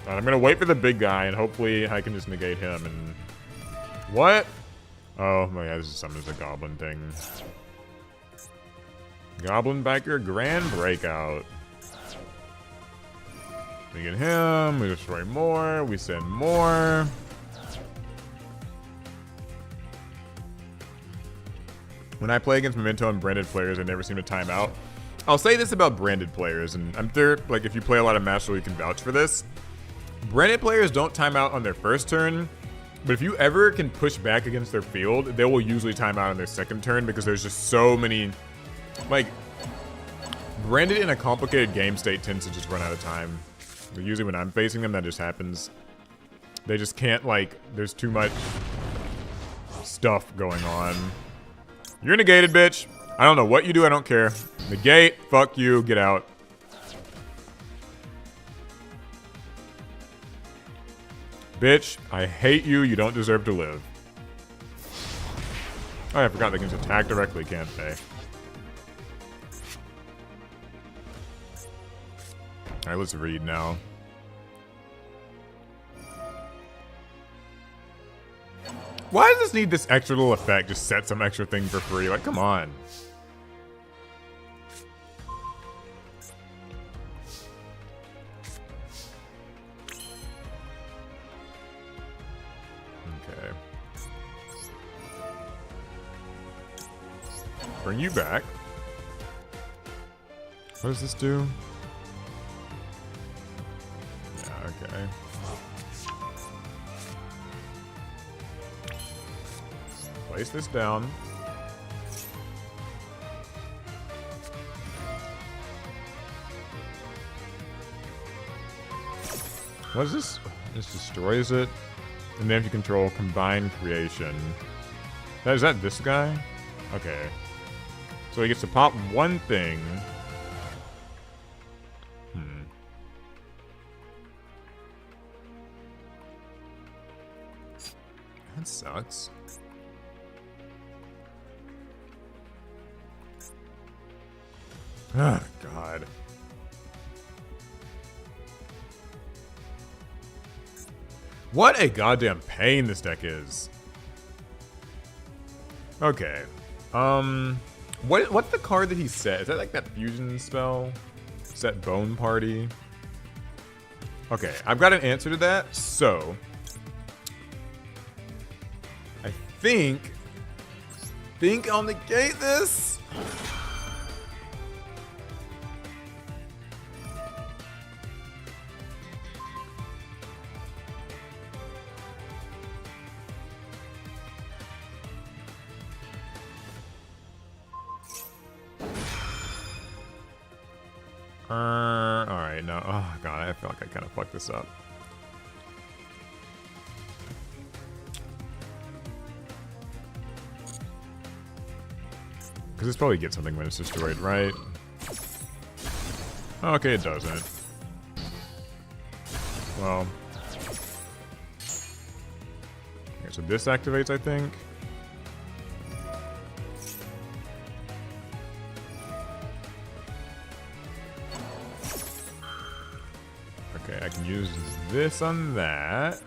Alright, I'm gonna wait for the big guy and hopefully I can just negate him and... What? Oh my god, this is something, the goblin thing. Goblin Biker Grand Breakout. We get him, we destroy more, we send more. When I play against Memento and branded players, I never seem to time out. I'll say this about branded players, and I'm sure, like, if you play a lot of Master Duel, you can vouch for this. Branded players don't time out on their first turn, but if you ever can push back against their field, they will usually time out on their second turn because there's just so many, like, branded in a complicated game state tends to just run out of time. Usually when I'm facing them, that just happens. They just can't, like, there's too much stuff going on. You're negated, bitch. I don't know what you do, I don't care. Negate, fuck you, get out. Bitch, I hate you, you don't deserve to live. Oh, I forgot they can just attack directly, can't they? Alright, let's read now. Why does this need this extra little effect? Just set some extra thing for free. Like, come on. Okay. Bring you back. What does this do? Yeah, okay. Place this down. What is this? This destroys it. And then if you control combine creation. Is that this guy? Okay. So he gets to pop one thing. That sucks. Oh, God. What a goddamn pain this deck is. Okay. What's the card that he set? Is that like that fusion spell? Set Bone Party? Okay, I've got an answer to that. So I think I'll negate this. Alright, no. Oh, God, I feel like I kind of fucked this up. Because this probably gets something when it's destroyed, right? Okay, it doesn't. Well. Okay, so this activates, I think. Okay, I can use this on that.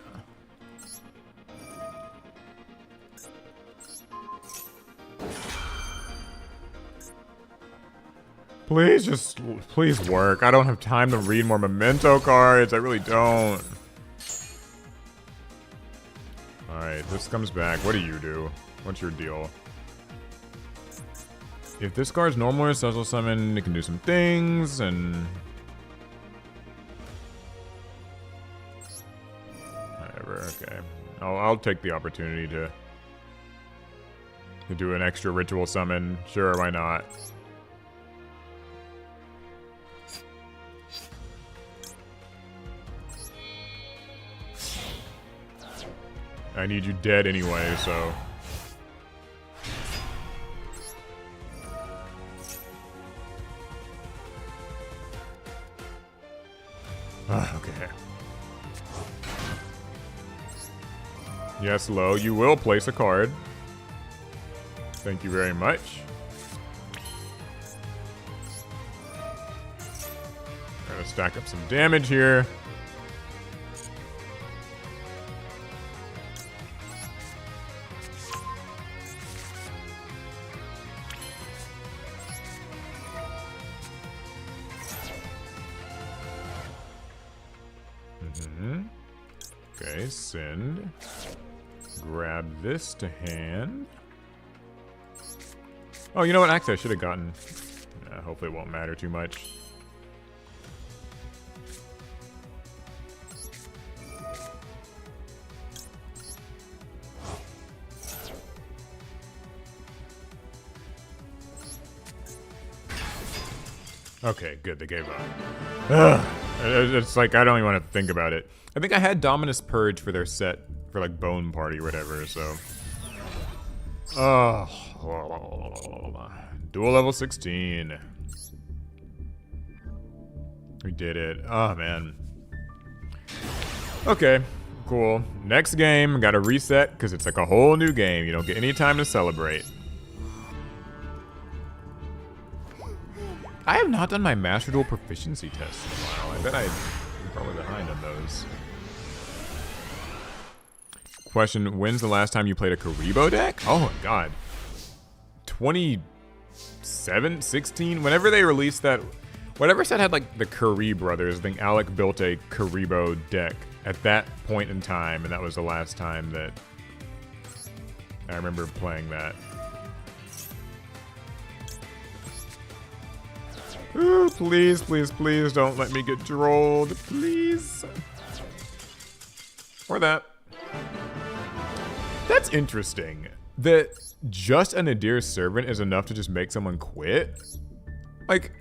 Please work. I don't have time to read more memento cards. I really don't. Alright, this comes back. What do you do? What's your deal? If this card's normal or special summon, it can do some things, and... whatever, okay. I'll take the opportunity to do an extra ritual summon. Sure, why not? I need you dead anyway, so... okay. Yes, Lo, you will place a card. Thank you very much. Gotta stack up some damage here. Okay, send. Grab this to hand. Oh, you know what? Actually, I should have gotten... hopefully it won't matter too much. Okay, good. They gave up. Ugh. It's like, I don't even want to think about it. I think I had Dominus Purge for their set, for like Bone Party or whatever, so... Oh. Duel level 16. We did it. Oh, man. Okay, cool. Next game, gotta reset, because it's like a whole new game. You don't get any time to celebrate. I have not done my Master Duel proficiency test in a while. I bet I'm probably behind on those. Question, when's the last time you played a Karibo deck? Oh my god. 27, 16? Whenever they released that... Whatever set had like the Curry brothers, I think Alec built a Karibo deck at that point in time, and that was the last time that I remember playing that. Ooh, please, please, please don't let me get drolled. Please. Or that. That's interesting. That just a Nadir Servant is enough to just make someone quit? Like,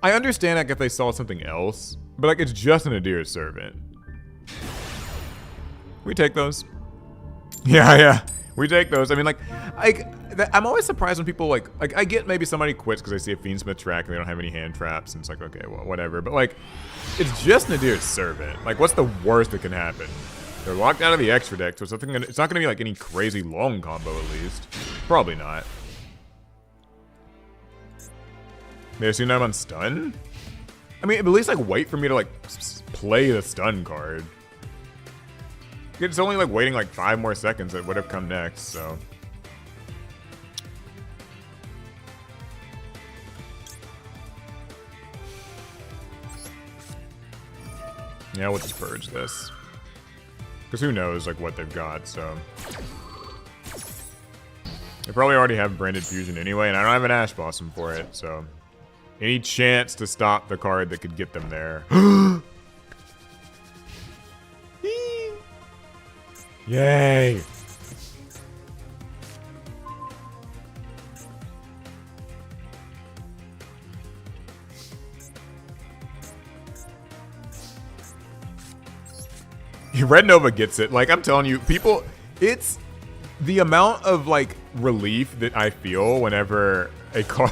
I understand like if they saw something else, but like it's just a Nadir Servant. We take those. Yeah. We take those. I mean, like I'm always surprised when people like I get maybe somebody quits because they see a Fiendsmith track and they don't have any hand traps, and it's like, okay, well, whatever. But like, it's just Nadir's Servant. Like, what's the worst that can happen? They're locked out of the extra deck, so it's not gonna be like any crazy long combo at least. Probably not. They assume I'm on stun? I mean, at least like wait for me to like play the stun card. It's only like waiting like 5 more seconds that would have come next, so. Yeah, we'll just purge this. Because who knows, like, what they've got, so... They probably already have Branded Fusion anyway, and I don't have an Ash Blossom for it, so... Any chance to stop the card that could get them there. Yay! Red Nova gets it. Like, I'm telling you, people, it's the amount of, like, relief that I feel whenever a card,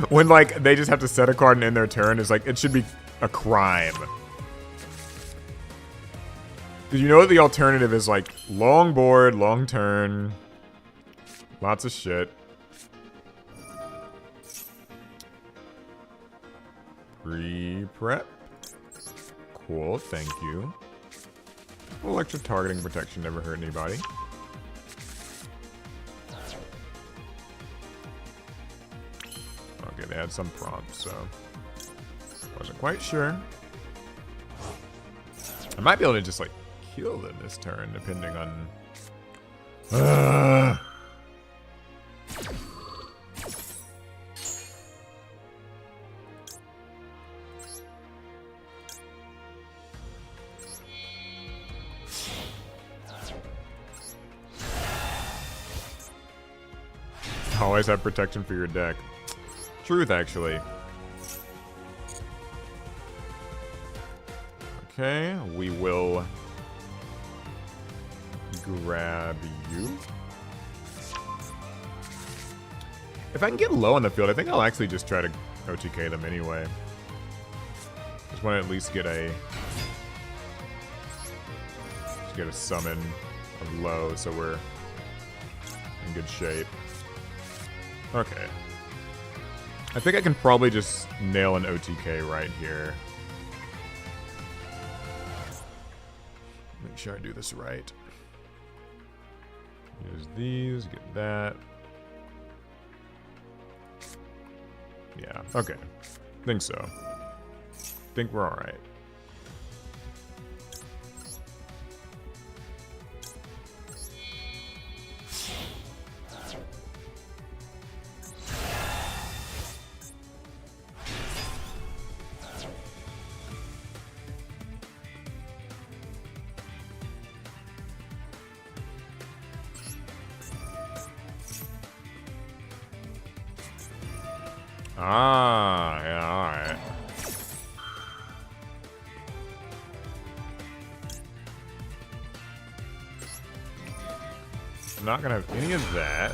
when, like, they just have to set a card and end their turn is, like, it should be a crime. Because you know the alternative is, like, long board, long turn, lots of shit. Pre-prep. Cool, thank you. Electric targeting protection never hurt anybody. Okay, they had some prompts, so wasn't quite sure. I might be able to just like kill them this turn, depending on. Always have protection for your deck. Truth, actually. Okay, we will grab you. If I can get low on the field, I think I'll actually just try to OTK them anyway. Just want to at least get a summon of low, so we're in good shape. Okay. I think I can probably just nail an OTK right here. Make sure I do this right. Use these, get that. Yeah, okay. Think so. Think we're alright. Ah, yeah, alright. I'm not gonna have any of that.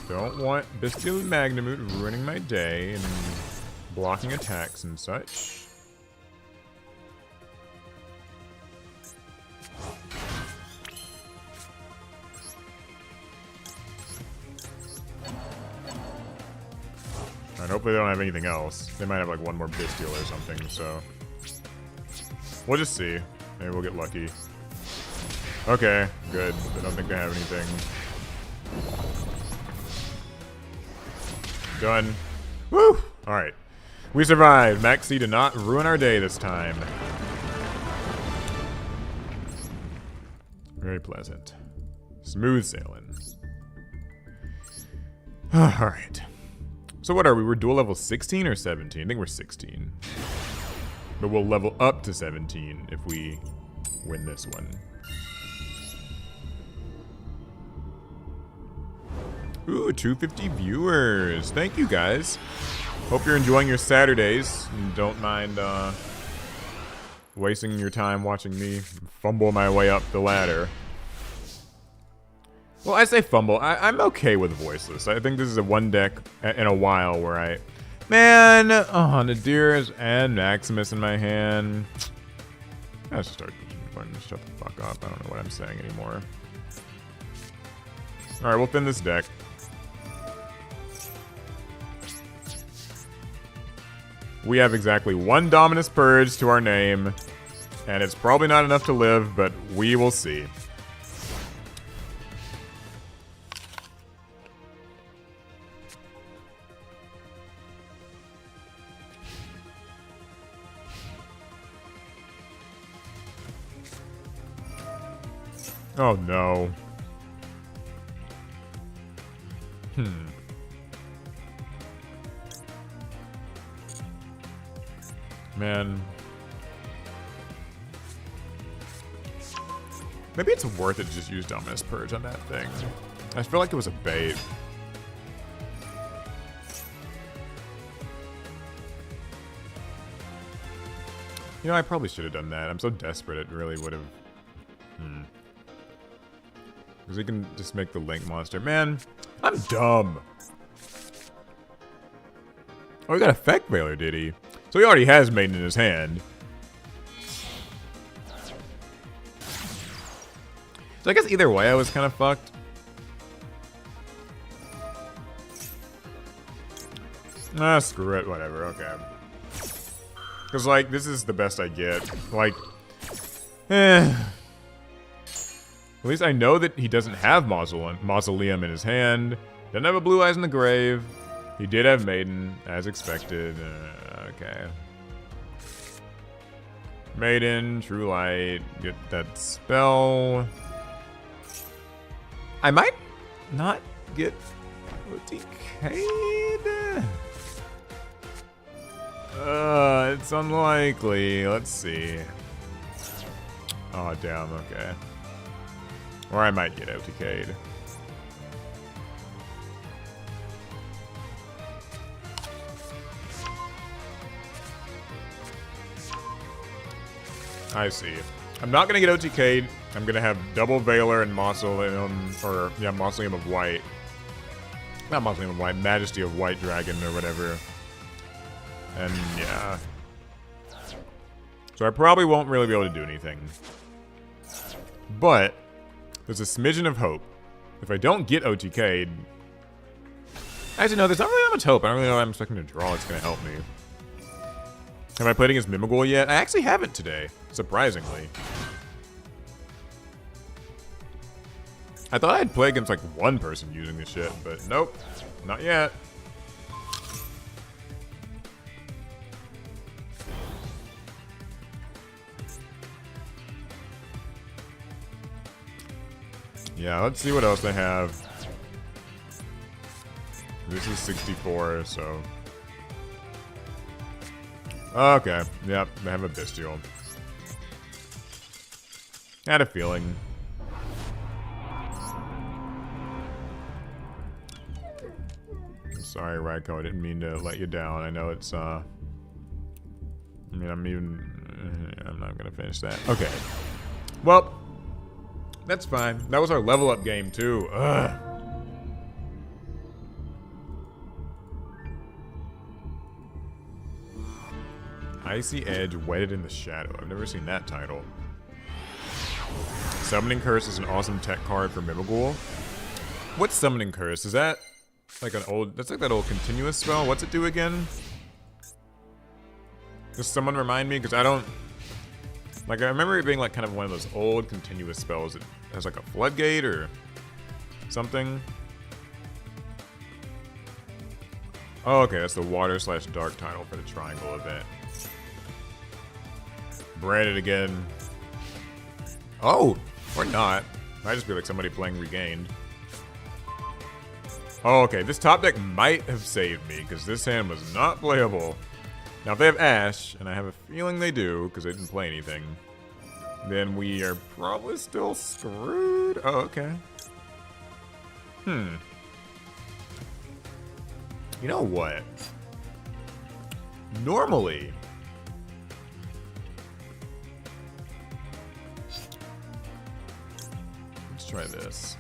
Don't want Bestial Magnamut ruining my day and blocking attacks and such. And hopefully they don't have anything else. They might have like one more Bestial or something, so... We'll just see. Maybe we'll get lucky. Okay, good. I don't think they have anything. Done. Woo! Alright. We survived. Maxi did not ruin our day this time. Very pleasant. Smooth sailing. Alright. So what are we? We're dual level 16 or 17? I think we're 16. But we'll level up to 17 if we win this one. Ooh, 250 viewers. Thank you, guys. Hope you're enjoying your Saturdays. And don't mind wasting your time watching me fumble my way up the ladder. Well, I say fumble. I'm okay with Voiceless. I think this is a one deck in a while where I... Man! Oh, Nadir's and Maximus in my hand. Let's just start fucking shut the fuck up. I don't know what I'm saying anymore. Alright, we'll thin this deck. We have exactly one Dominus Purge to our name. And it's probably not enough to live, but we will see. Oh no. Man. Maybe it's worth it to just use Dominus Purge on that thing. I feel like it was a bait. You know, I probably should have done that. I'm so desperate it really would have. Because we can just make the Link monster. Man, I'm dumb. Oh, he got Effect Veiler, did he? So he already has Maiden in his hand. So I guess either way I was kind of fucked. Ah, screw it, whatever, okay. Because, like, this is the best I get. Like, At least I know that he doesn't have Mausoleum in his hand. Doesn't have a Blue Eyes in the Grave. He did have Maiden, as expected. Okay. Maiden, True Light, get that spell. I might not get OTK'd. It's unlikely. Let's see. Oh, damn, okay. Or I might get OTK'd. I see. I'm not gonna get OTK'd. I'm gonna have double Veiler and Mausoleum, or yeah, Mausoleum of White. Not Mausoleum of White, Majesty of White Dragon or whatever. And yeah. So I probably won't really be able to do anything. But there's a smidgen of hope. If I don't get OTK'd... Actually, no, there's not really that much hope. I don't really know what I'm expecting to draw. It's gonna help me. Have I played against Mimigul yet? I actually haven't today, surprisingly. I thought I'd play against like one person using this shit, but nope, not yet. Yeah, let's see what else they have. This is 64, so... Okay, yep, they have a Bestial. Had a feeling. I'm sorry, Raiko, I didn't mean to let you down. I know it's, I mean, I'm not gonna finish that. Okay. Well, that's fine. That was our level up game, too. Ugh. Icy Edge, Wedded in the Shadow. I've never seen that title. Summoning Curse is an awesome tech card for Mimigul. What's Summoning Curse? Is that like an old... That's like that old continuous spell. What's it do again? Does someone remind me? Because I don't... Like, I remember it being like kind of one of those old continuous spells that has like a floodgate or something. Oh, okay. That's the water/dark title for the Triangle event. Branded again. Oh, or not. Might just be like somebody playing Regained. Oh, okay. This top deck might have saved me because this hand was not playable. Now, if they have Ash, and I have a feeling they do because they didn't play anything, then we are probably still screwed. Oh, okay. You know what? Normally... Let's try this.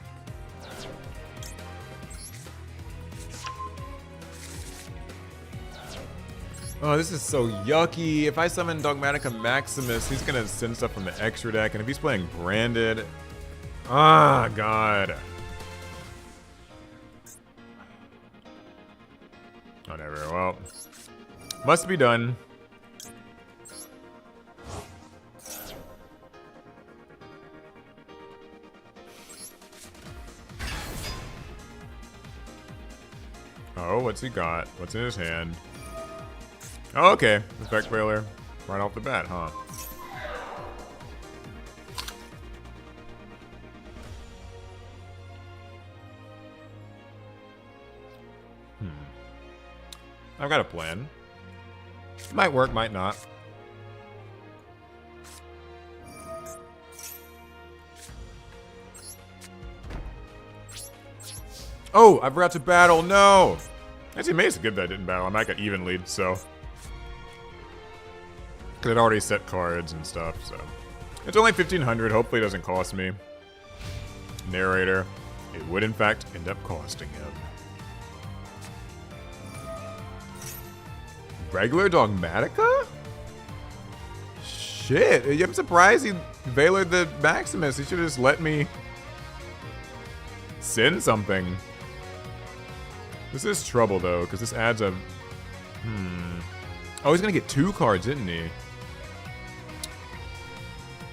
Oh, this is so yucky. If I summon Dogmatica Maximus, he's gonna send stuff from the extra deck, and if he's playing Branded... Ah, God. Whatever, well... Must be done. Oh, what's he got? What's in his hand? Oh, okay. Effect Veiler. Right off the bat, huh? I've got a plan. Might work, might not. Oh, I forgot to battle. No. Actually, it makes it good that I didn't battle. I might get even lead, so. Because I'd already set cards and stuff, so. It's only 1,500. Hopefully it doesn't cost me. Narrator. It would, in fact, end up costing him. Regular Dogmatica? Shit. I'm surprised he valored the Maximus. He should have just let me send something. This is trouble, though, because this adds a... Oh, he's going to get 2 cards, isn't he?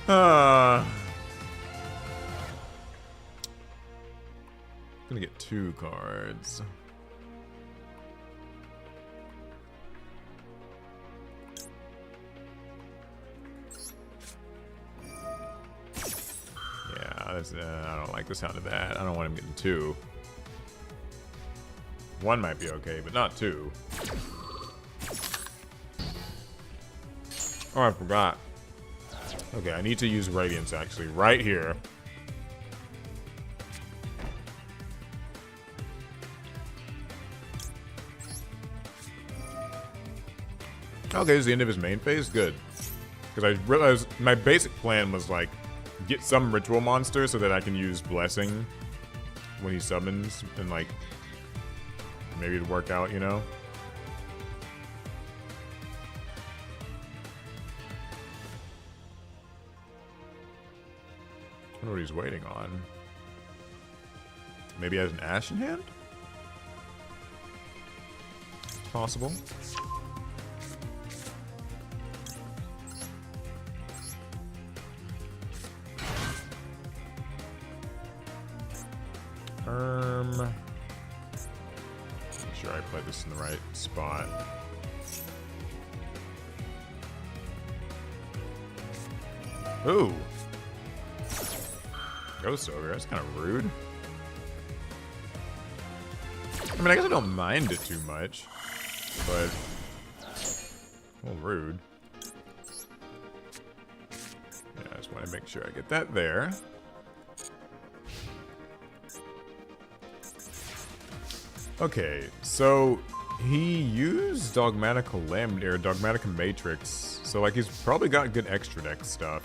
Gonna get 2 cards. Yeah, that's, I don't like the sound of that. I don't want him getting 2. 1 might be okay, but not 2. Oh, I forgot. Okay, I need to use Radiance, actually, right here. Okay, this is the end of his main phase? Good. Because I realized my basic plan was, like, get some ritual monster so that I can use Blessing when he summons, and, like, maybe it'd work out, you know? I wonder what he's waiting on. Maybe he has an Ash in hand? Possible. Make sure I play this in the right spot. Ooh. Ghost over. That's kind of rude. I mean, I guess I don't mind it too much, but a little rude. Yeah, I just want to make sure I get that there. Okay, so he used Dogmatica Lamb or Dogmatica Matrix, so like he's probably got good extra deck stuff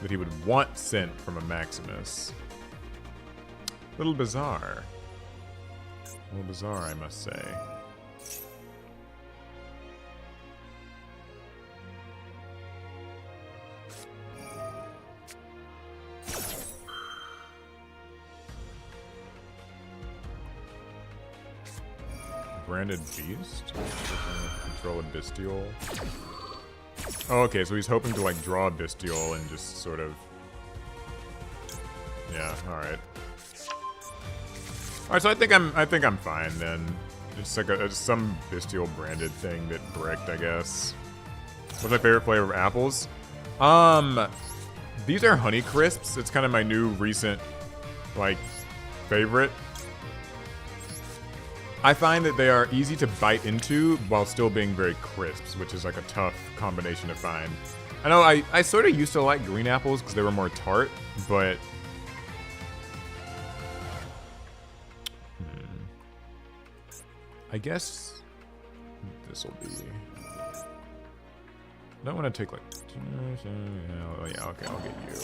that he would want sent from a Maximus. Little bizarre. A little bizarre, I must say. Branded Beast? Control a Bestial. Oh, okay, so he's hoping to like draw a Bestial and just sort of... Yeah, alright. Alright, so I think I'm fine then. It's like some Bestial branded thing that bricked, I guess. What's my favorite flavor of apples? These are Honey Crisps. It's kind of my new recent, like, favorite. I find that they are easy to bite into while still being very crisp, which is like a tough combination to find. I know I sort of used to like green apples because they were more tart, but... I guess this will be... I don't want to take like... Oh yeah, okay, I'll get you.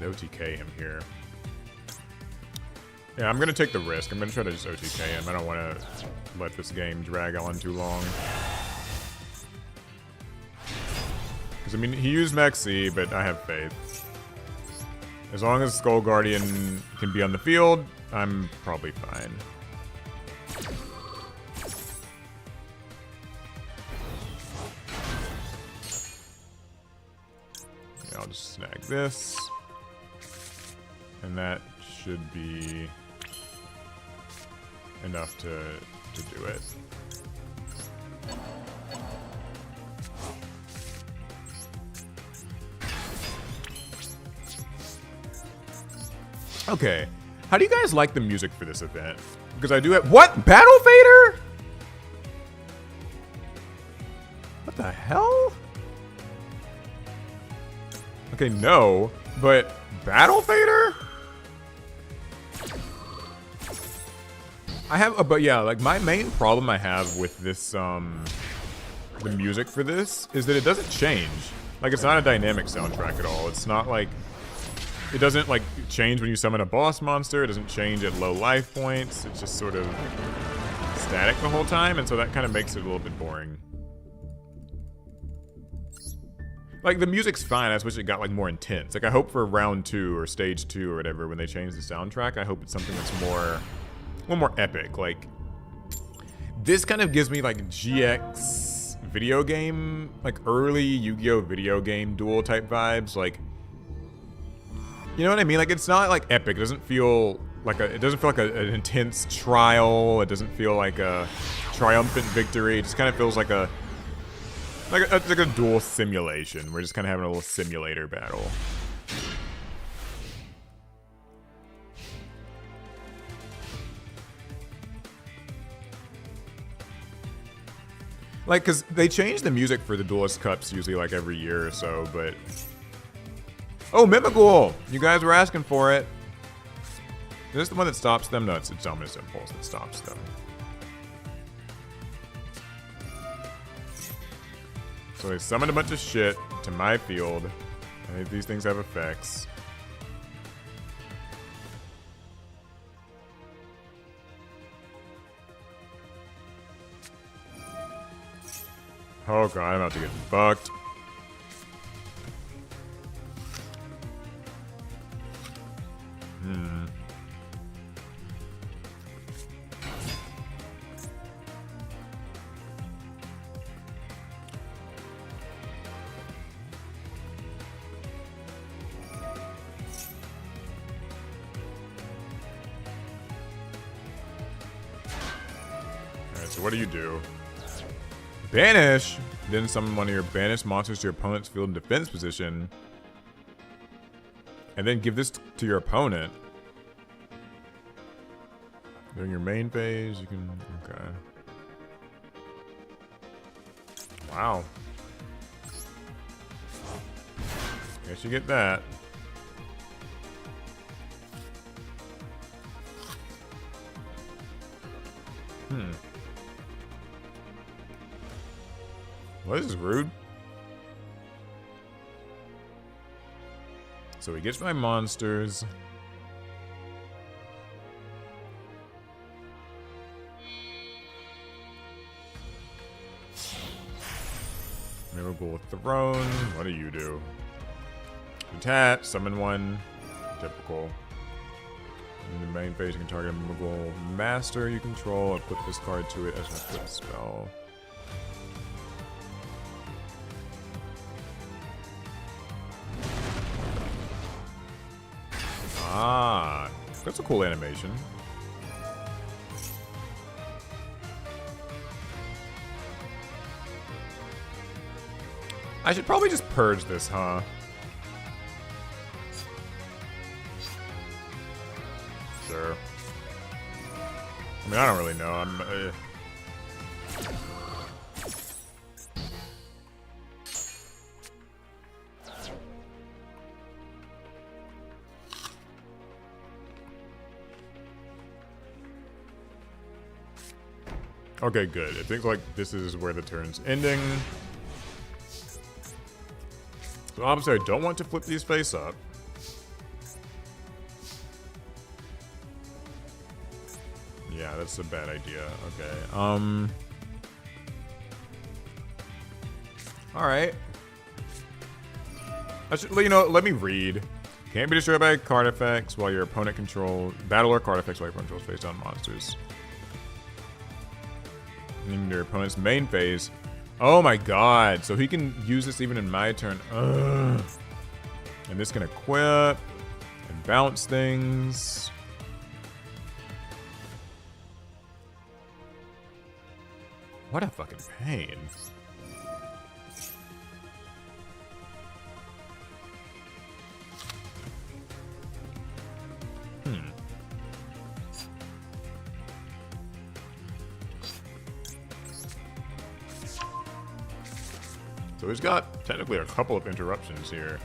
OTK him here. Yeah, I'm gonna take the risk. I'm gonna try to just OTK him. I don't want to let this game drag on too long. Because, I mean, he used Maxi, but I have faith. As long as Skull Guardian can be on the field, I'm probably fine. Yeah, I'll just snag this. And that should be enough to do it. Okay, how do you guys like the music for this event? Because I do have— what? Battle Fader? What the hell? Okay, no, but Battle Fader? I have, but yeah, like my main problem I have with this, the music for this is that it doesn't change. Like, it's not a dynamic soundtrack at all. It's not like, it doesn't like change when you summon a boss monster. It doesn't change at low life points. It's just sort of static the whole time, and so that kind of makes it a little bit boring. Like, the music's fine. I just wish it got, like, more intense. Like, I hope for round 2 or stage 2 or whatever, when they change the soundtrack, I hope it's something that's more, a little more epic. Like, this kind of gives me, like, GX video game, like, early Yu-Gi-Oh video game duel type vibes. Like, you know what I mean? Like, it's not, like, epic. It doesn't feel like an intense trial. It doesn't feel like a triumphant victory. It just kind of feels like a duel simulation. We're just kind of having a little simulator battle. Like, because they change the music for the Duelist Cups usually like every year or so, but... oh, Mimighoul! You guys were asking for it. Is this the one that stops them? No, it's Dominus Impulse that stops them. So they summoned a bunch of shit to my field. And these things have effects. Oh god, I'm about to get fucked. So what do? Banish! Then summon one of your banished monsters to your opponent's field in defense position. And then give this to your opponent. During your main phase, you can... okay. Wow. Guess you get that. Well, this is rude. So he gets my monsters. Miracle with Throne. What do you do? Attach, summon one. Typical. In the main phase, you can target a Yu-Gi-Oh Master you control and put this card to it as an equipped spell. Ah, that's a cool animation. I should probably just purge this, huh? Sure. I mean, I don't really know. Okay, good. I think like this is where the turn's ending. So obviously I don't want to flip these face up. Yeah, that's a bad idea. Okay. Alright. You know, let me read. Can't be destroyed by card effects while your opponent controls... battle or card effects while your opponent controls face-down monsters. In your opponent's main phase. Oh my god. So he can use this even in my turn. Ugh. And this can equip and bounce things. What a fucking pain. So he's got technically a couple of interruptions here.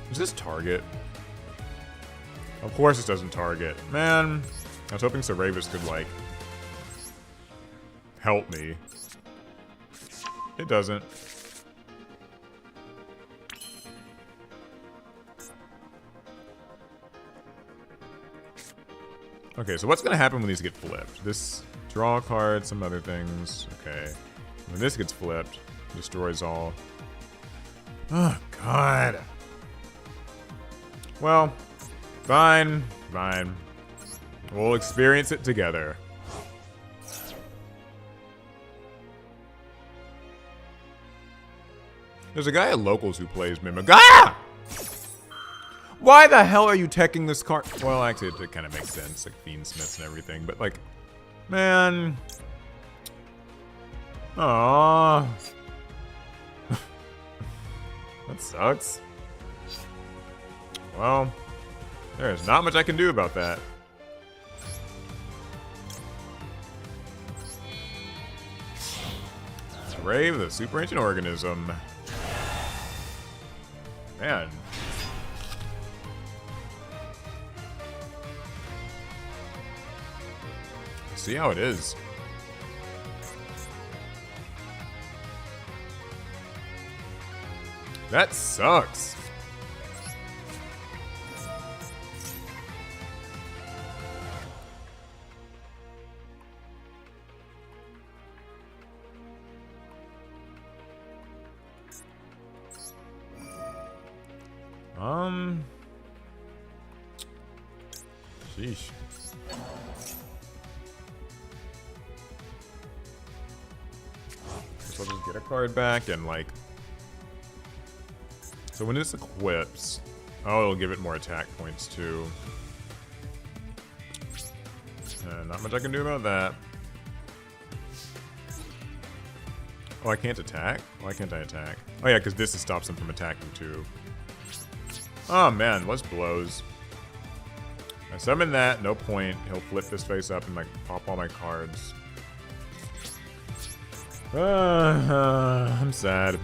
Does this target? Of course it doesn't target. Man, I was hoping Saravis could, like, help me. It doesn't. Okay, so what's gonna happen when these get flipped? This draw a card, some other things. Okay. When this gets flipped, destroys all. Oh, God. Well, fine, fine. We'll experience it together. There's a guy at Locals who plays Mimic. Ah! Why the hell are you teching this card? Well, actually, it kind of makes sense, like Fiendsmiths and everything, but like, man. Aww. That sucks. Well, there's not much I can do about that. Brave the super ancient organism. Man. See how it is. That sucks. Sheesh. So I'll just get a card back and like. So when this equips, oh, it'll give it more attack points too. Not much I can do about that. Oh, I can't attack? Why can't I attack? Oh yeah, because this stops him from attacking too. Oh man, what's blows? I summon that, no point. He'll flip this face up and like pop all my cards. I'm sad.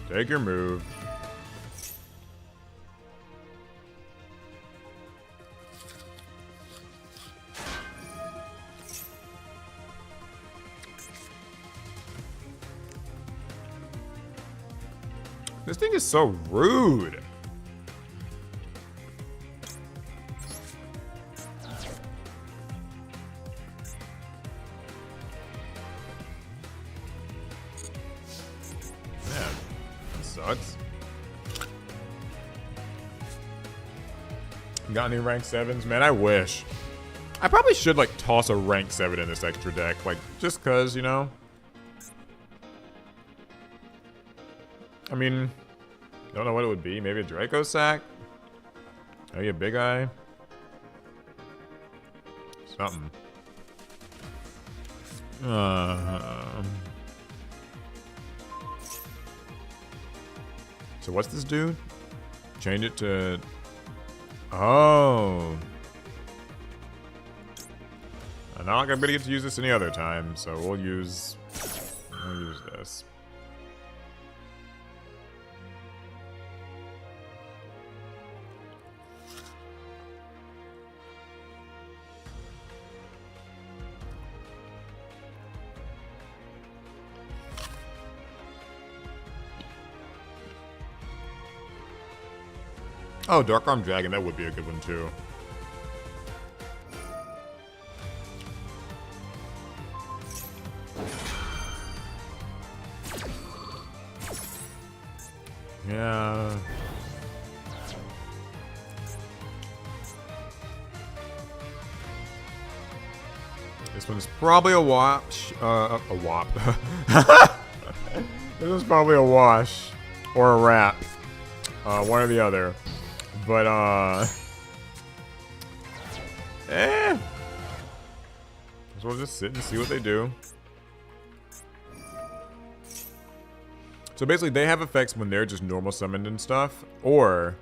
Take your move. This thing is so rude. Man, that sucks. Got any rank 7s? Man, I wish. I probably should like toss a rank 7 in this extra deck, like just cause, you know? I mean, don't know what it would be. Maybe a Draco sack? Maybe a Big Eye? Something. So what's this do? Change it to... Oh. I'm not gonna get to use this any other time, so we'll use this. Oh, Dark Arm Dragon, that would be a good one too. Yeah. This one's probably a wash. A wop. This one's probably a wash or a wrap. One or the other. But, so we'll just sit and see what they do. So basically, they have effects when they're just normal summoned and stuff, or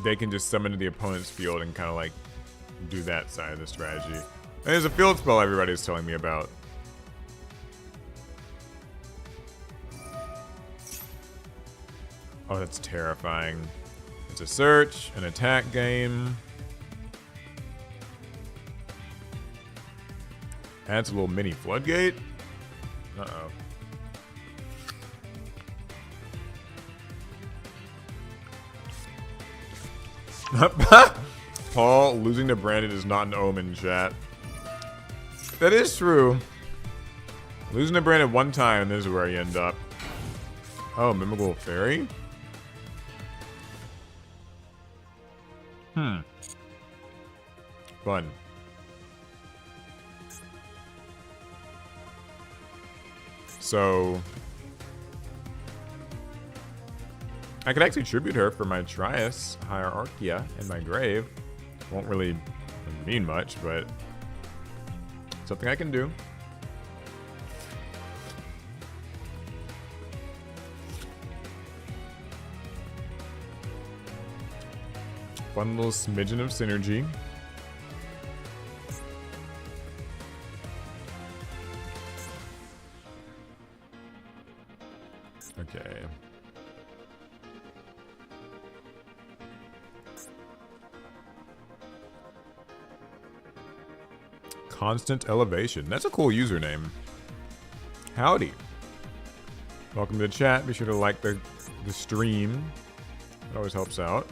they can just summon to the opponent's field and kind of like do that side of the strategy. And there's a field spell everybody's telling me about. Oh, that's terrifying. It's a search, an attack game. Adds a little mini floodgate. Uh-oh. Paul, losing to Brandon is not an omen, chat. That is true. Losing to Brandon one time, this is where you end up. Oh, Mimical Fairy? Fun. So I could actually tribute her for my Trias Hierarchia in my grave. Won't really mean much, but something I can do. Fun little smidgen of synergy. Okay. Constant Elevation. That's a cool username. Howdy. Welcome to the chat. Be sure to like the stream. It always helps out.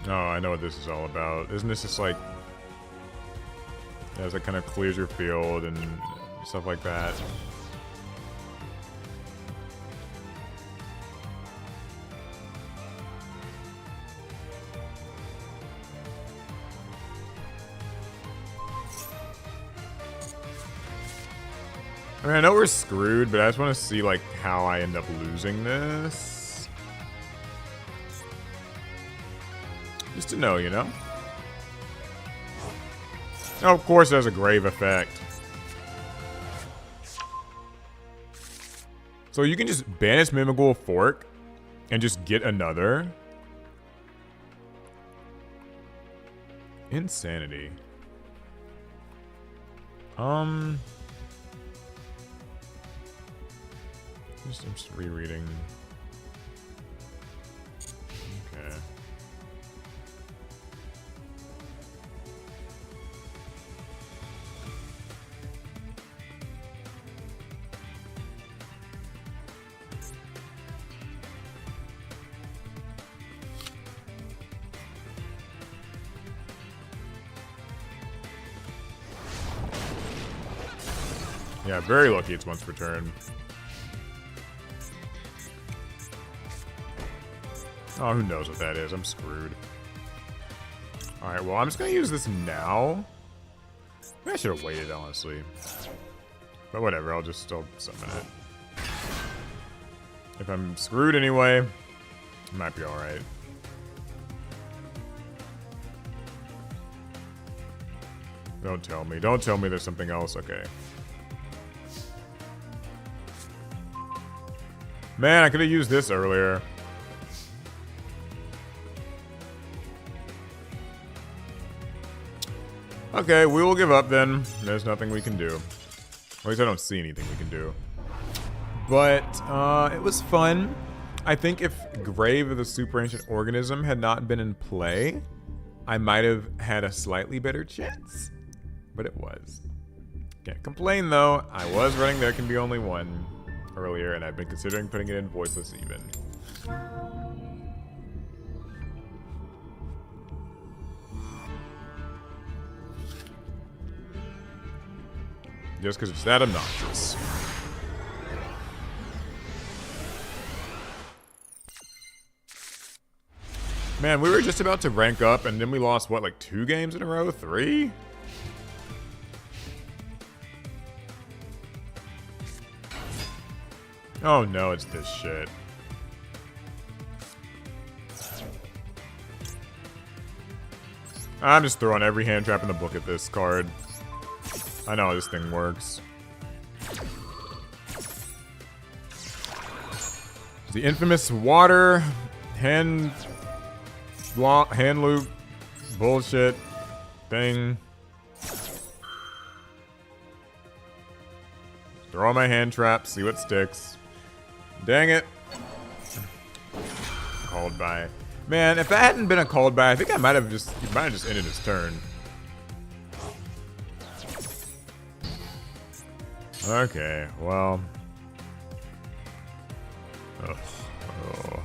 Oh, I know what this is all about. Isn't this just like... as it kind of clears your field and stuff like that? I mean, I know we're screwed, but I just want to see like how I end up losing this. Just to know, you know? Oh, of course, there's a grave effect. So you can just banish Mimigul Fork and just get another. Insanity. I'm just rereading. Okay. Yeah, very lucky it's once per turn. Oh, who knows what that is? I'm screwed. Alright, well, I'm just gonna use this now. Maybe I should have waited, honestly. But whatever, I'll just still summon it. If I'm screwed anyway, it might be alright. Don't tell me. Don't tell me there's something else. Okay. Man, I could have used this earlier. Okay, we will give up then. There's nothing we can do. At least I don't see anything we can do. But, it was fun. I think if Grave of the Super Ancient Organism had not been in play, I might have had a slightly better chance. But it was. Can't complain though. I was running There Can Be Only One earlier, and I've been considering putting it in Voiceless even. Just because it's that obnoxious. Man, we were just about to rank up, and then we lost, what, like 2 games in a row? 3? Oh no, it's this shit. I'm just throwing every hand trap in the book at this card. I know how this thing works. The infamous water hand loop bullshit thing. Throw my hand trap, see what sticks. Dang it. Called by. Man, if that hadn't been a called by, I think I might have just ended his turn. Okay, well. Ugh. Oh.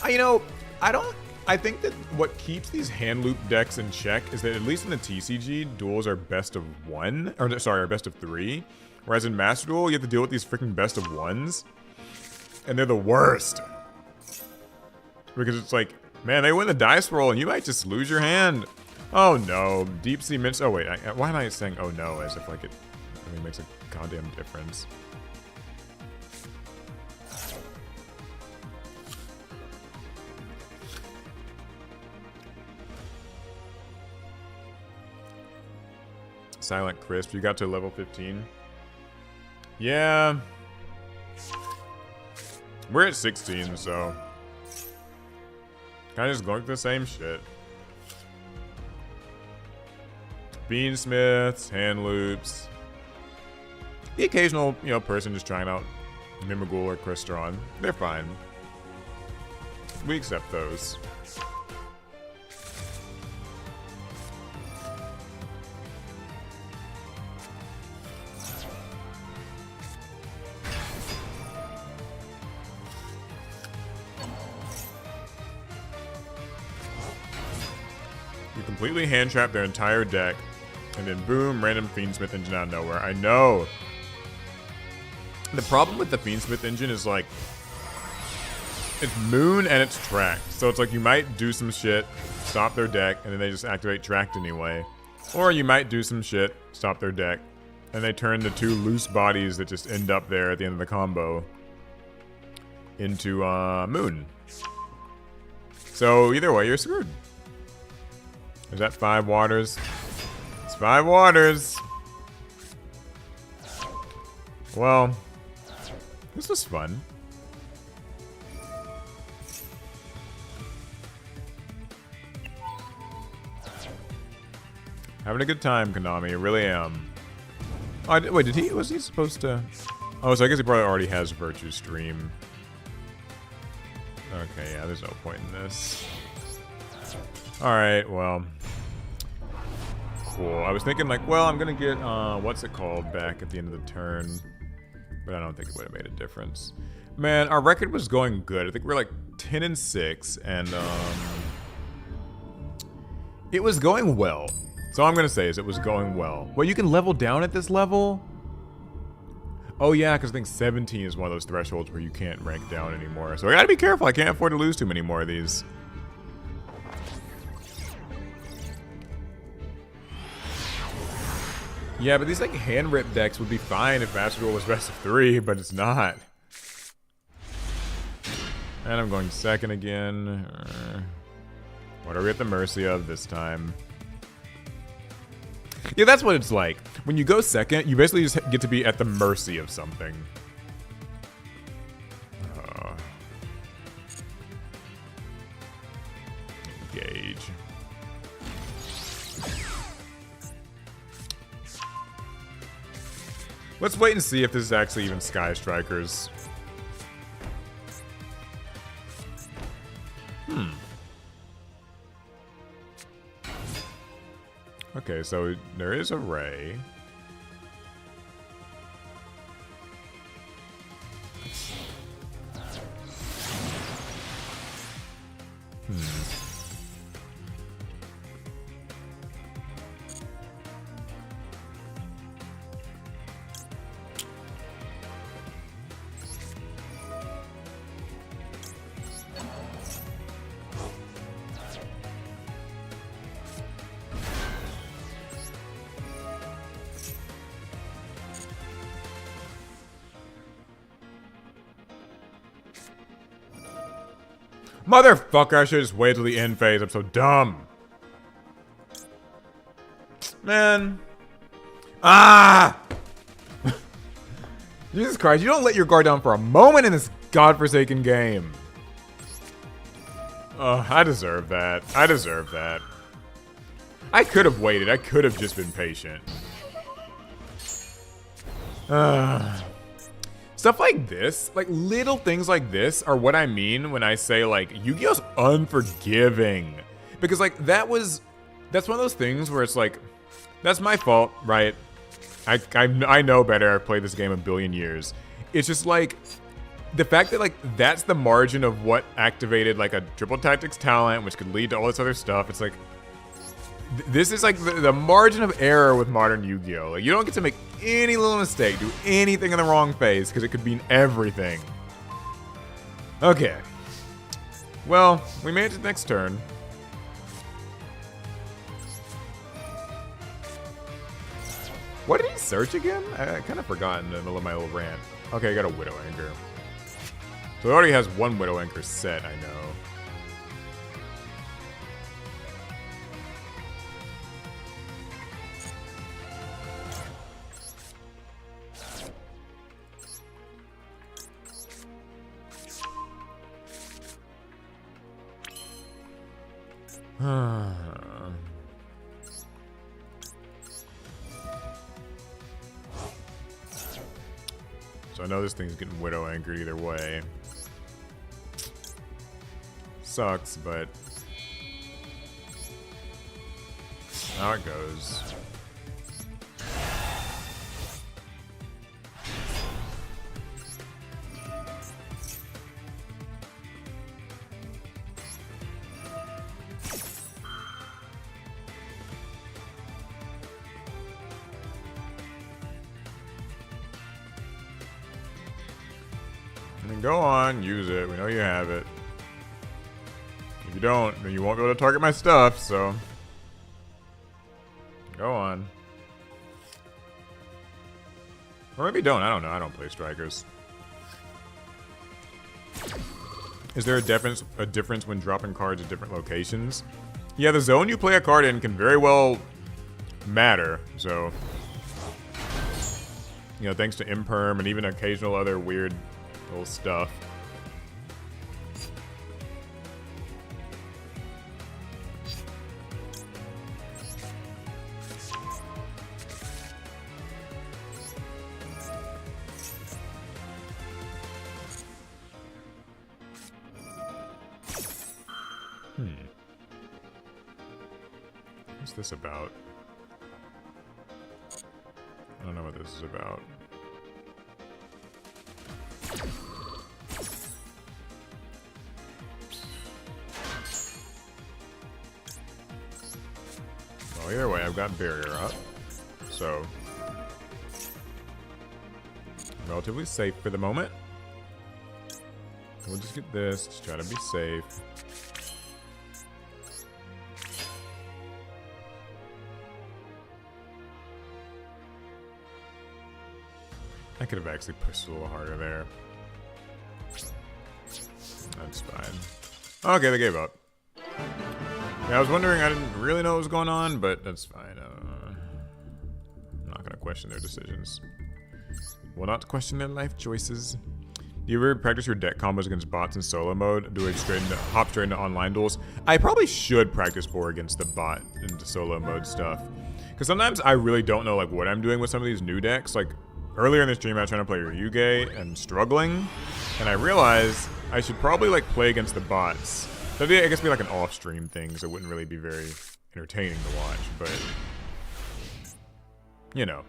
You know, I think that what keeps these hand loop decks in check is that at least in the TCG, duels are best of 1, or sorry, are best of 3. Whereas in Master Duel, you have to deal with these freaking best of 1s. And they're the worst. Because it's like, man, they win the dice roll and you might just lose your hand. Oh no, Deep Sea Mints. Oh wait, why am I saying oh no as if like it really makes a goddamn difference? Silent Crisp, you got to level 15. Yeah. We're at 16, so. Kind of just going through the same shit. Beansmiths, hand loops. The occasional, person just trying out Mimigul or Crystron. They're fine. We accept those. You completely hand trap their entire deck, and then boom, random Fiendsmith engine out of nowhere. I know. The problem with the Fiendsmith engine is like, it's Moon and it's Tracked. So it's like you might do some shit, stop their deck, and then they just activate Tracked anyway. Or you might do some shit, stop their deck, and they turn the 2 loose bodies that just end up there at the end of the combo into Moon. So either way, you're screwed. Is that 5 waters? It's 5 waters. Well, this was fun. Having a good time, Konami. I really am. Oh, wait, was he supposed to? Oh, so I guess he probably already has Virtue Stream. Okay, yeah, there's no point in this. Alright, well. Cool. I was thinking like, well, I'm gonna get, what's it called back at the end of the turn. But I don't think it would have made a difference. Man, our record was going good. I think we're like 10-6, and, it was going well. So all I'm gonna say is it was going well. Well, you can level down at this level? Oh yeah, because I think 17 is one of those thresholds where you can't rank down anymore. So I gotta be careful. I can't afford to lose too many more of these. Yeah, but these like hand rip decks would be fine if Master Duel was best of 3, but it's not. And I'm going second again. What are we at the mercy of this time? Yeah, that's what it's like. When you go second, you basically just get to be at the mercy of something. Engage. Let's wait and see if this is actually even Sky Strikers. Okay, so there is a Ray. Motherfucker, I should just wait till the end phase. I'm so dumb. Man. Ah! Jesus Christ, you don't let your guard down for a moment in this godforsaken game. I deserve that. I deserve that. I could have waited. I could have just been patient. Stuff like this, like little things like this are what I mean when I say like Yu-Gi-Oh's unforgiving. Because like that's one of those things where it's like, that's my fault, right? I know better. I've played this game a billion years. It's just like the fact that like that's the margin of what activated like a triple tactics talent, which could lead to all this other stuff. It's like this is like the margin of error with modern Yu-Gi-Oh. Like you don't get to make any little mistake, do anything in the wrong phase because it could mean everything. Okay. Well, we made it to the next turn. What did he search again? I kind of forgot in the middle of my little rant. Okay, I got a Widow Anchor. So it already has one Widow Anchor set, I know. So I know this thing's getting Widow Anchored either way. Sucks, but how it goes. I mean, go on, use it. We know you have it. If you don't, then you won't be able to target my stuff, so go on. Or maybe don't. I don't know. I don't play strikers. Is there a difference when dropping cards at different locations? Yeah, the zone you play a card in can very well matter. So, you know, thanks to Imperm and even occasional other weird little stuff. What's this about? I don't know what this is about. Well, either way, I've got barrier up, so relatively safe for the moment. We'll just get this, just try to be safe. I could have actually pushed a little harder there. That's fine. Okay, they gave up. Yeah, I was wondering, I didn't really know what was going on, but that's fine. I'm not going to question their decisions. Will not question their life choices. Do you ever practice your deck combos against bots in solo mode? Do it hop straight into online duels? I probably should practice more against the bot into solo mode stuff. Because sometimes I really don't know like what I'm doing with some of these new decks. Like earlier in the stream I was trying to play Ryu-Ge and struggling. And I realized I should probably like play against the bots. That'd be, I guess, be like an off-stream thing, so it wouldn't really be very entertaining to watch, but you know.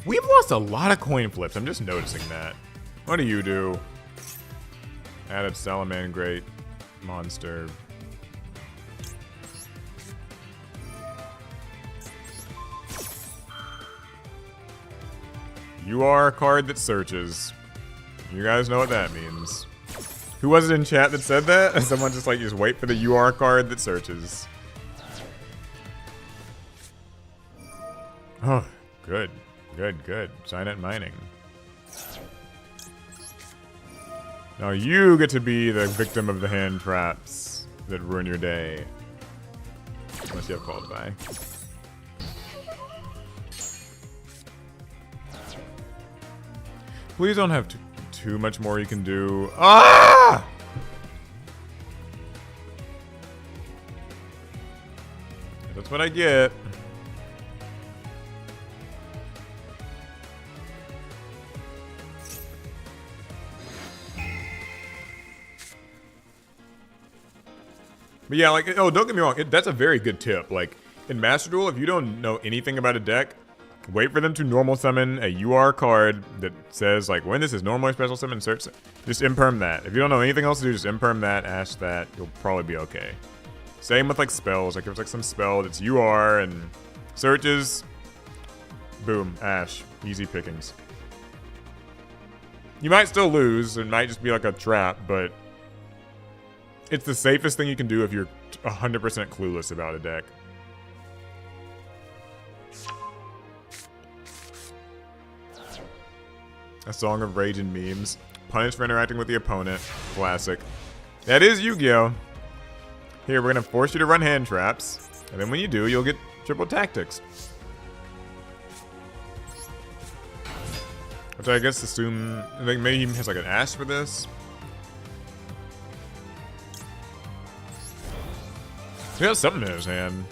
We've lost a lot of coin flips. I'm just noticing that. What do you do? Added Salamangreat monster. You are a card that searches. You guys know what that means. Who was it in chat that said that? Someone just like, just wait for the UR card that searches. Oh, good. Good, good. Silent mining. Now you get to be the victim of the hand traps that ruin your day. Unless you have Qualify. Please don't have too much more you can do. Ah! That's what I get. But yeah, like, oh, don't get me wrong. That's a very good tip. Like, in Master Duel, if you don't know anything about a deck, wait for them to normal summon a UR card that says, like, when this is normally special summon, search. Just imperm that. If you don't know anything else to do, just imperm that, ash that. You'll probably be okay. Same with, like, spells. Like, if it's, like, some spell that's UR and searches, boom, ash. Easy pickings. You might still lose. It might just be, like, a trap, but it's the safest thing you can do if you're 100% clueless about a deck. A Song of Rage and Memes. Punished for interacting with the opponent. Classic. That is Yu-Gi-Oh! Here, we're going to force you to run hand traps. And then when you do, you'll get triple tactics. Which I guess assume... I think maybe he has like an Ash for this. He has something in his hand.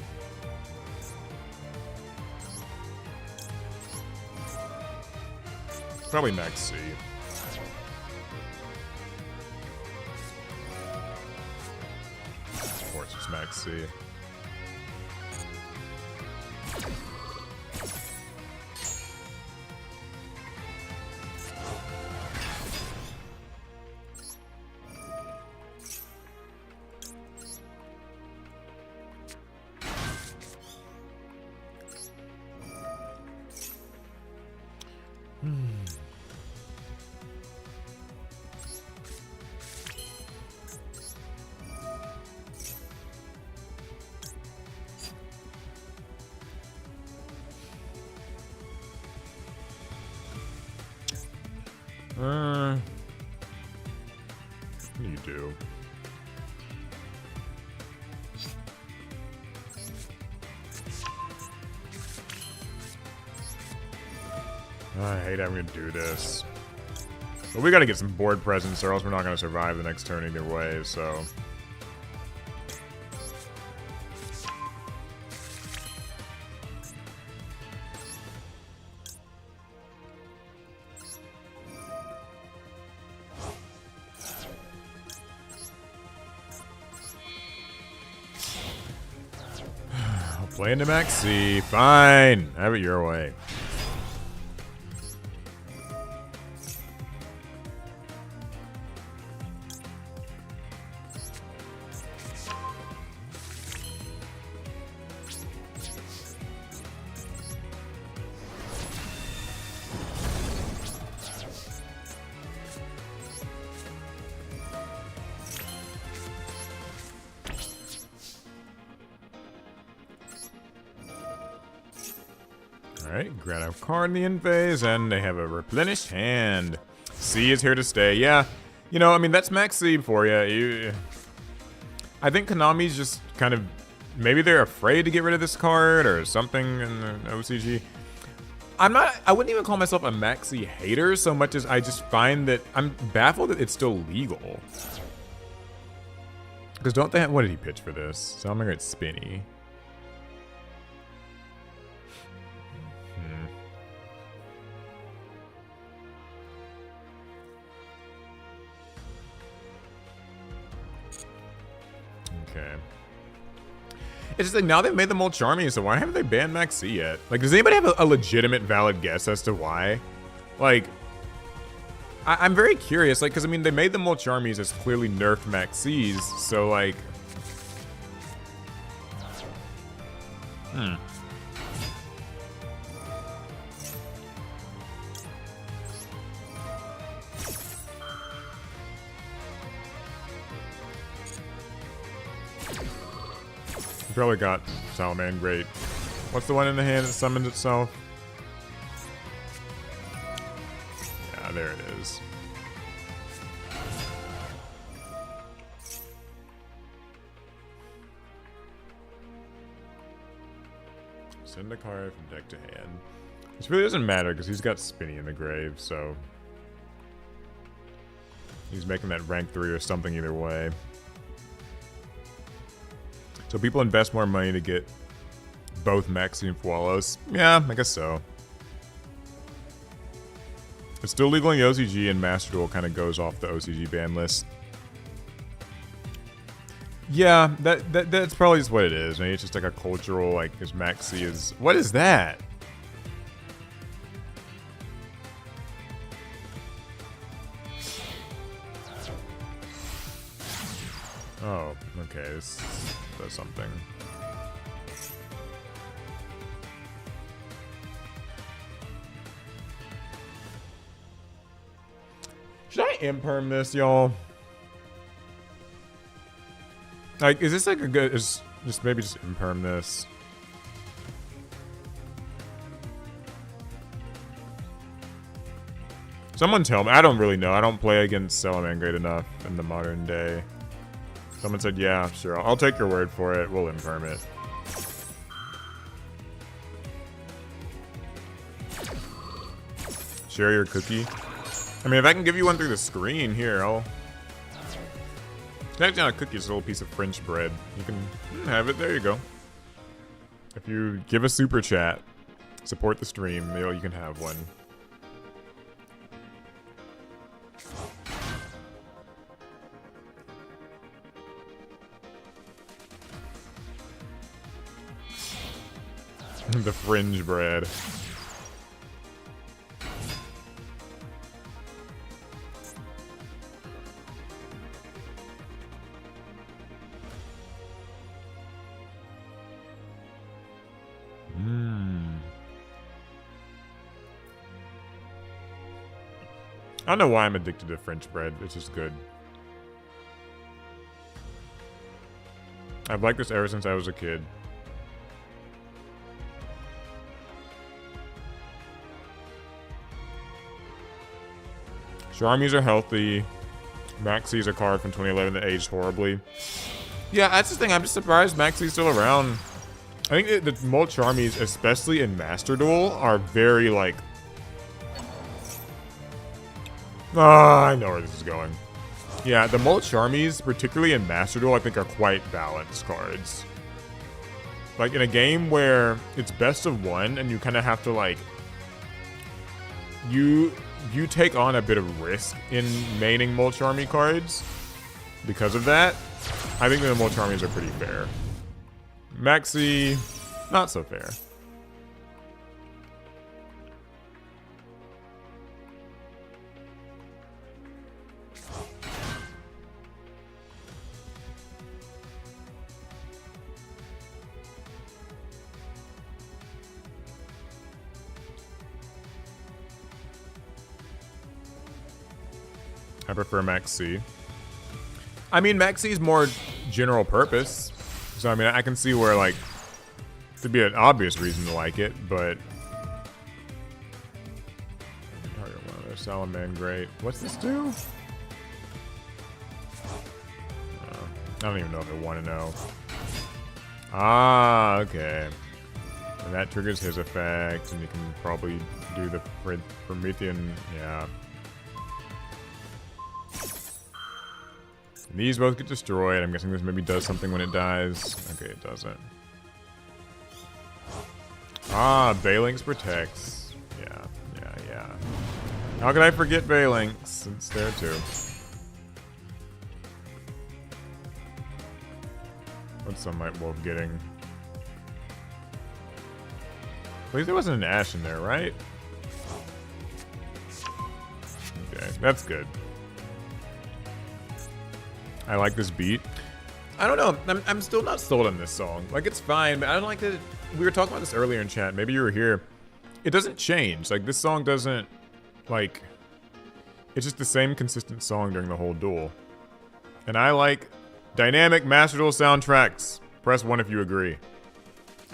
Probably Max C. Of course, it's Max C. What do you do? I hate having to do this. But we gotta get some board presence or else we're not gonna survive the next turn either way, so... Play into Max C. Fine. Have it your way. Alright, grab a card in the end phase, and they have a replenished hand. C is here to stay. Yeah, you know, I mean, that's Max C for you. I think Konami's just kind of... Maybe they're afraid to get rid of this card or something in the OCG. I wouldn't even call myself a Max C hater so much as I just find that... I'm baffled that it's still legal. Because don't they have... What did he pitch for this? So I'm gonna get Spinny. Okay. It's just like now they've made them all charming, so why haven't they banned Max C yet? Like, does anybody have a legitimate, valid guess as to why? Like, I'm very curious, like, because I mean, they made them all charmies as clearly nerfed Max C's, so like... Probably got Salaman, great. What's the one in the hand that summons itself? Yeah, there it is. Send a card from deck to hand. This really doesn't matter because he's got Spinny in the grave, so he's making that rank 3 or something either way. So people invest more money to get both Maxi and Fualos? Yeah, I guess so. It's still legal in the OCG, and Master Duel kind of goes off the OCG ban list. Yeah, that's probably just what it is. Maybe it's just like a cultural, like, his Maxi is... What is that? Oh, okay, this does something. Should I imperm this, y'all? Like, is this like a good... Just maybe just imperm this. Someone tell me. I don't really know. I don't play against Salaman great enough in the modern day. Someone said, yeah, sure. I'll take your word for it. We'll imperm it. Share your cookie. I mean, if I can give you one through the screen, here, I'll... It's actually not a cookie, it's a little piece of French bread. You can have it. There you go. If you give a super chat, support the stream, you can have one. The fringe bread. I don't know why I'm addicted to French bread. It's just good. I've liked this ever since I was a kid. Charmies are healthy. Maxi's a card from 2011 that aged horribly. Yeah, that's the thing. I'm just surprised Maxi's still around. I think the Molt Charmies, especially in Master Duel, are very, like... I know where this is going. Yeah, the Molt Charmies, particularly in Master Duel, I think are quite balanced cards. Like, in a game where it's best of one, and you kind of have to, like... You take on a bit of risk in maining Molt Charmy cards. Because of that, I think the Molt Charmies are pretty fair. Maxi, not so fair. I prefer Maxi. I mean, Maxi's more general purpose. So, I mean, I can see where, like, there'd be an obvious reason to like it, but... Salaman, great. What's this do? I don't even know if I want to know. Ah, okay. And that triggers his effect, and you can probably do the Promethean, yeah. And these both get destroyed. I'm guessing this maybe does something when it dies. Okay, it doesn't. Ah, Balinx protects. Yeah. How could I forget Balinx? It's there too. What's some Might Wolf getting? Please, there wasn't an Ash in there, right? Okay, that's good. I like this beat. I don't know. I'm still not sold on this song. Like, it's fine, but I don't like that. We were talking about this earlier in chat. Maybe you were here. It doesn't change. Like, this song doesn't, like... It's just the same consistent song during the whole duel. And I like dynamic Master Duel soundtracks. Press 1 if you agree.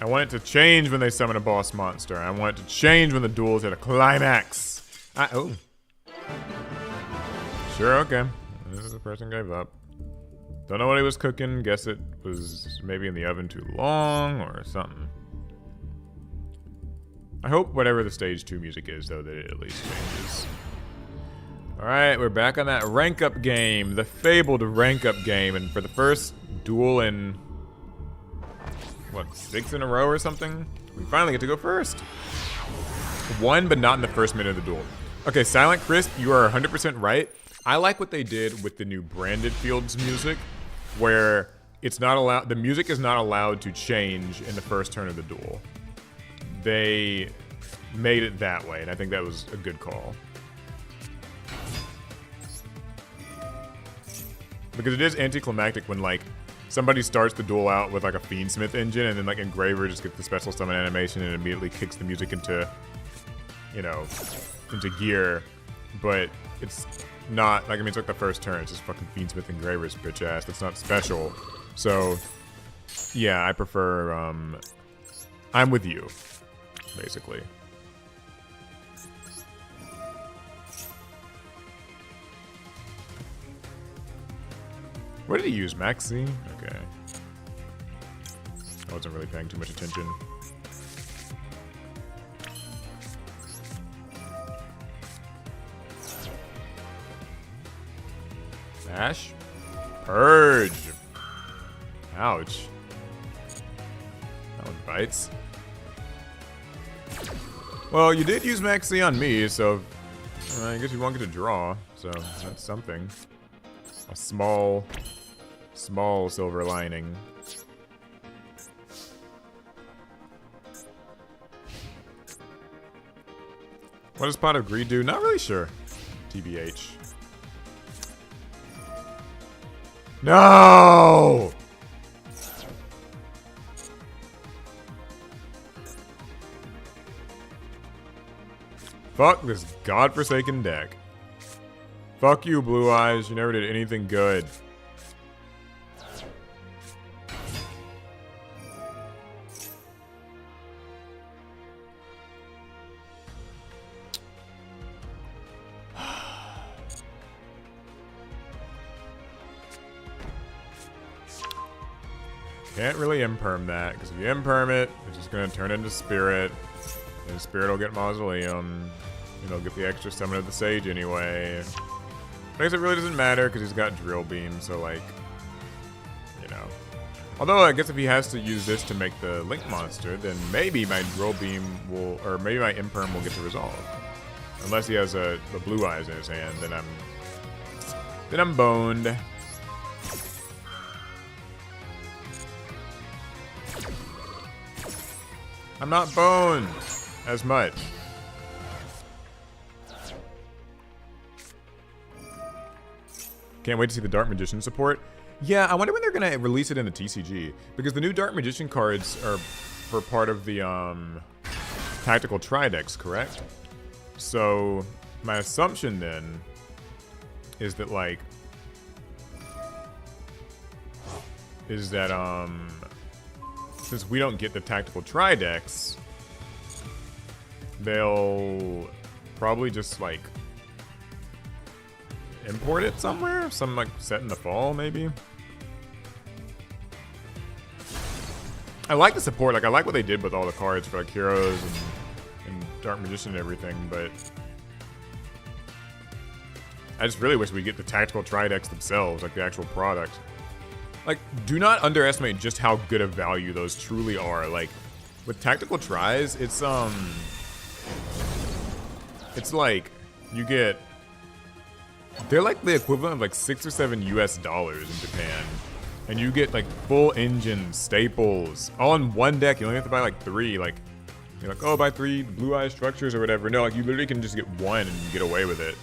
I want it to change when they summon a boss monster. I want it to change when the duel's at a climax. Oh. Sure, okay. The person gave up. Don't know what he was cooking. Guess it was maybe in the oven too long or something. I hope whatever the stage 2 music is, though, that it at least changes. Alright, we're back on that rank up game. The fabled rank up game. And for the first duel in... what, 6 in a row or something? We finally get to go first. Won, but not in the first minute of the duel. Okay, Silent Crisp, you are 100% right. I like what they did with the new Branded Fields music, where it's not allowed, the music is not allowed to change in the first turn of the duel. They made it that way, and I think that was a good call. Because it is anticlimactic when, like, somebody starts the duel out with, like, a Fiendsmith engine, and then, like, Engraver just gets the special summon animation and immediately kicks the music into, you know, into gear. But it's not, like, I mean, it's like the first turn. It's just fucking Fiendsmith Engraver's bitch ass. That's not special. So, yeah, I prefer, I'm with you, basically. What did he use? Maxi? Okay. I wasn't really paying too much attention. Bash? Purge! Ouch. That one bites. Well, you did use Maxi on me, so I guess you won't get to draw, so that's something. A small silver lining. What does Pot of Greed do? Not really sure. TBH. No! Fuck this godforsaken deck. Fuck you, Blue Eyes. You never did anything good. Can't really imperm that, because if you imperm it, it's just going to turn into Spirit. And Spirit will get Mausoleum. And he'll get the extra summon of the Sage anyway. I guess it really doesn't matter because he's got Drill Beam, so like, you know. Although I guess if he has to use this to make the Link monster, then maybe my Drill Beam will, or maybe my Imperm will get to resolve. Unless he has a Blue Eyes in his hand, then I'm boned. I'm not boned as much. Can't wait to see the Dark Magician support. Yeah, I wonder when they're going to release it in the TCG. Because the new Dark Magician cards are for part of the Tactical Tri-Decks, correct? So, my assumption then is that, like, since we don't get the Tactical Tri-Decks, they'll probably just, like, import it somewhere? Some, like, set in the fall, maybe? I like the support. Like, I like what they did with all the cards for, like, Heroes and Dark Magician and everything, but I just really wish we get the Tactical Tri-Decks themselves, like, the actual product. Like, do not underestimate just how good of value those truly are. Like, with Tactical Tries, it's like, you get... They're like the equivalent of like $6 or $7 US in Japan. And you get like full engine, staples, all in one deck. You only have to buy like 3. Like, you're like, oh, buy 3 Blue Eye structures or whatever. No, like you literally can just get 1 and get away with it.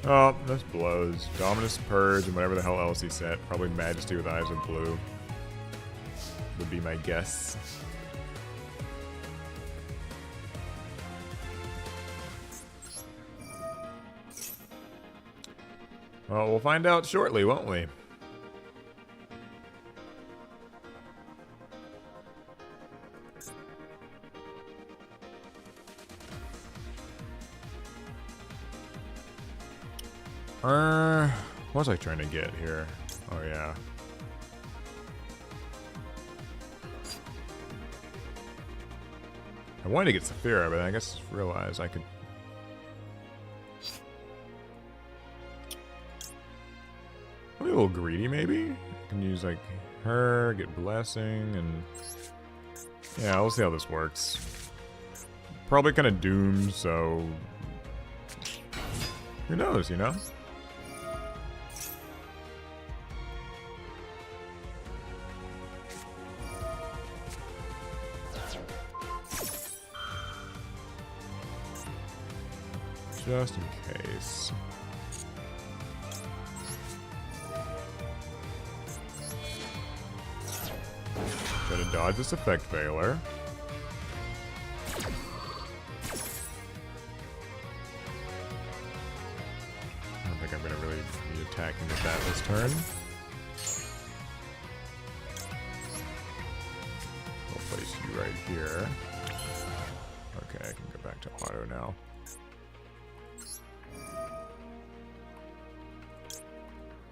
Oh, this blows. Dominus Purge and whatever the hell else he set. Probably Majesty with Eyes of Blue would be my guess. Well, we'll find out shortly, won't we? What was I trying to get here? Oh, yeah. I wanted to get Saphira, but I guess realized I could. I'll be a little greedy, maybe. I can use like her, get blessing, and yeah, we'll see how this works. Probably kind of doomed, so who knows, you know? Just in case. Try to dodge this effect veiler. I don't think I'm gonna really be attacking with that this turn. We'll place you right here. Okay, I can go back to auto now.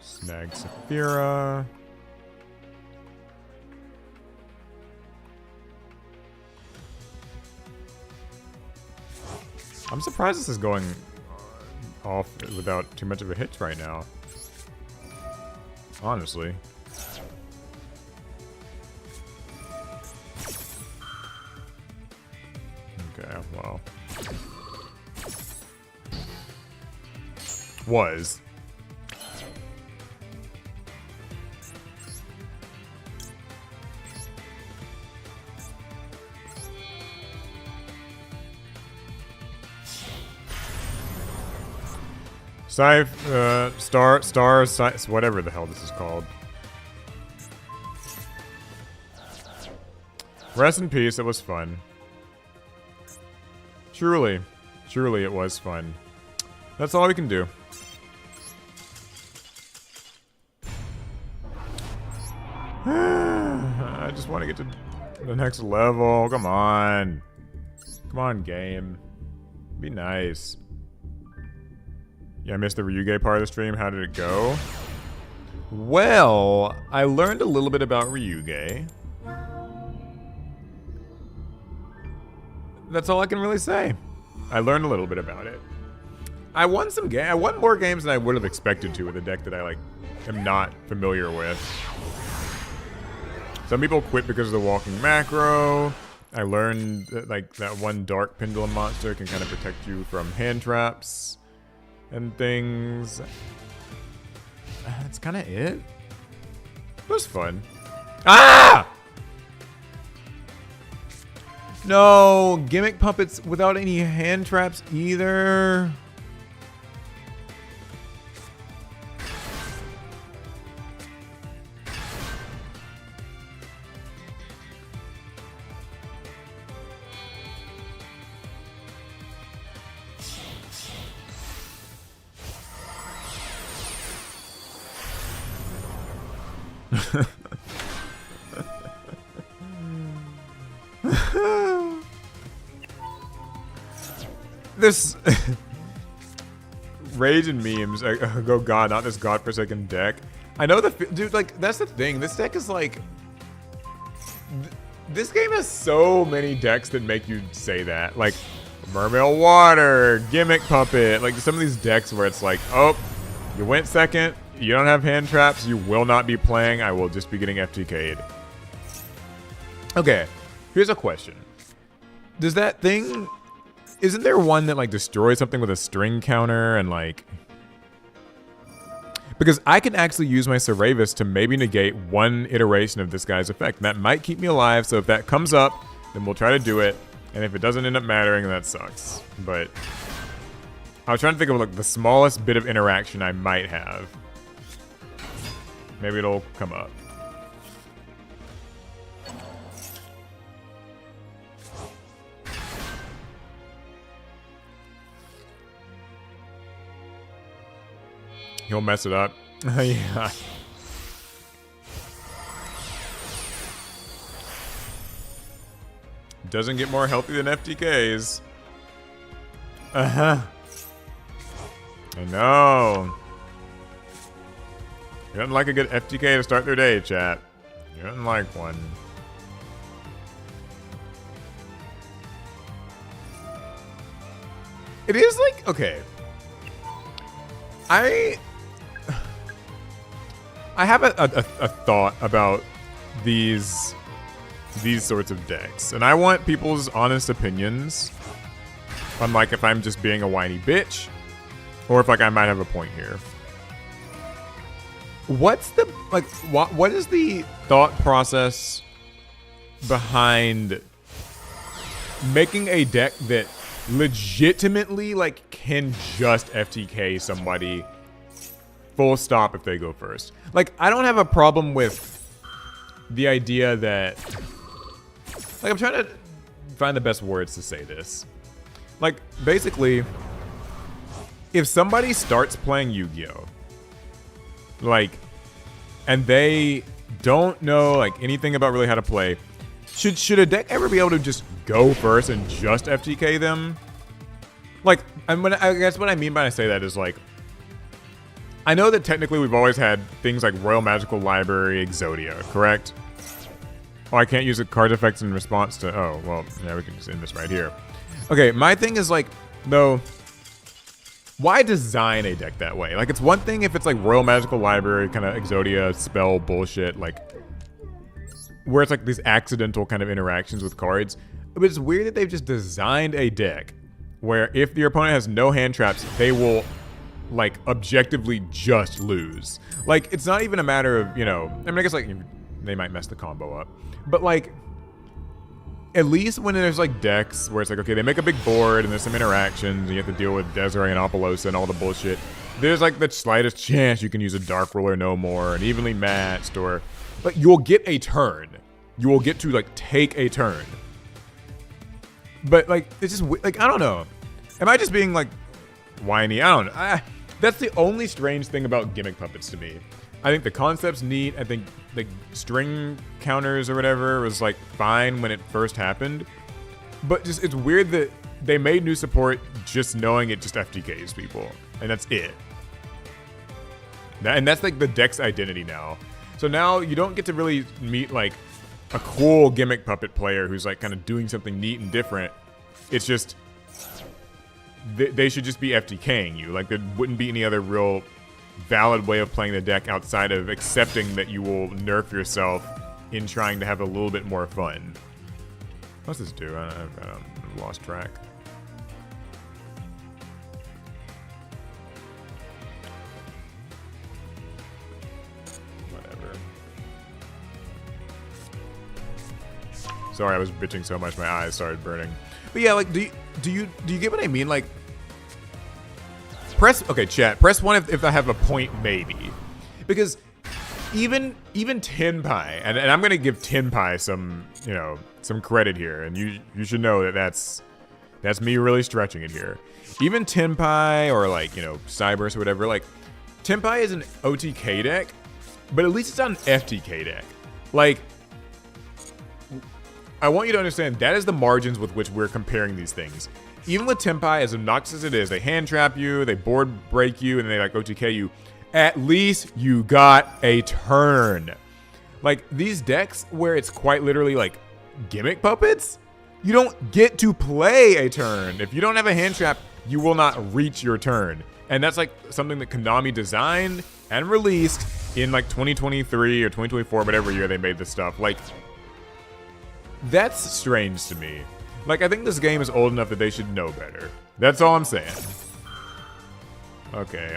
Snag Saphira. I'm surprised this is going off without too much of a hitch right now. Honestly. Okay, well. Was. Whatever the hell this is called. Rest in peace, it was fun. Truly it was fun. That's all we can do. I just want to get to the next level. Come on. Come on, game. Be nice. Yeah, I missed the Ryu-Ge part of the stream. How did it go? Well, I learned a little bit about Ryu-Ge. That's all I can really say. I learned a little bit about it. I won some I won more games than I would have expected to with a deck that I am not familiar with. Some people quit because of the walking macro. I learned that that one dark pendulum monster can kind of protect you from hand traps and things. That's kind of it. It was fun. Ah! No, gimmick puppets without any hand traps either. This rage and memes. Oh god, not this godforsaken deck. I know dude. That's the thing. This deck is this game has so many decks that make you say that. Like Mermail Water, Gimmick Puppet. Like some of these decks where it's like, oh, you went second. You don't have hand traps. You will not be playing. I will just be getting FTK'd. Okay, here's a question. Does that thing... Isn't there one that destroys something with a string counter and because I can actually use my Ceravis to maybe negate one iteration of this guy's effect. And that might keep me alive, so if that comes up, then we'll try to do it. And if it doesn't end up mattering, that sucks. But I was trying to think of the smallest bit of interaction I might have. Maybe it'll come up. He'll mess it up. Yeah. Doesn't get more healthy than FTKs. Uh-huh. I know. You don't like a good FTK to start their day, chat. You don't like one. It is like, okay. I have a thought about these sorts of decks, and I want people's honest opinions on like if I'm just being a whiny bitch or if like I might have a point here. What's the like what is the thought process behind making a deck that legitimately like can just FTK somebody full stop if they go first? Like, I don't have a problem with the idea that, like, I'm trying to find the best words to say this. Like, basically, if somebody starts playing Yu-Gi-Oh, like, and they don't know like anything about really how to play, should a deck ever be able to just go first and just FTK them? Like, I guess what I mean by I say that is like, I know that technically we've always had things like Royal Magical Library, Exodia, correct? Oh, I can't use the card effects in response to, oh, well, yeah, we can just end this right here. Okay, my thing is like, though, why design a deck that way? Like, it's one thing if it's like Royal Magical Library, kind of Exodia spell bullshit, like, where it's like these accidental kind of interactions with cards. But it's weird that they've just designed a deck where if your opponent has no hand traps, they will like objectively just lose. Like, it's not even a matter of, you know, I mean, I guess like they might mess the combo up, but like at least when there's like decks where it's like, okay, they make a big board and there's some interactions and you have to deal with Desiree and Apollosa and all the bullshit, there's like the slightest chance you can use a Dark Ruler no more and evenly matched, or like you'll get a turn, you will get to like take a turn. But like it's just like, I don't know, am I just being like whiny? I don't know. That's the only strange thing about gimmick puppets to me. I think the concept's neat. I think the string counters or whatever was like fine when it first happened. But just it's weird that they made new support just knowing it just FTKs people. And that's it. And that's like the deck's identity now. So now you don't get to really meet like a cool gimmick puppet player who's like kind of doing something neat and different. It's just they should just be FTKing you. Like, there wouldn't be any other real valid way of playing the deck outside of accepting that you will nerf yourself in trying to have a little bit more fun. What's this do? I've lost track. Whatever. Sorry, I was bitching so much my eyes started burning. But yeah, like, do you get what I mean? Like, okay, chat, press 1 if I have a point, maybe. Because even Tenpai, and I'm gonna give Tenpai some, you know, some credit here, and you should know that that's me really stretching it here. Even Tenpai or like, you know, Cybers or whatever, like, Tenpai is an OTK deck, but at least it's not an FTK deck. Like, I want you to understand that is the margins with which we're comparing these things. Even with Tenpai, as obnoxious as it is, they hand trap you, they board break you, and they like OTK you. At least you got a turn. Like, these decks where it's quite literally like gimmick puppets, you don't get to play a turn. If you don't have a hand trap, you will not reach your turn. And that's like something that Konami designed and released in like 2023 or 2024, whatever year they made this stuff. Like, that's strange to me. Like, I think this game is old enough that they should know better. That's all I'm saying. Okay,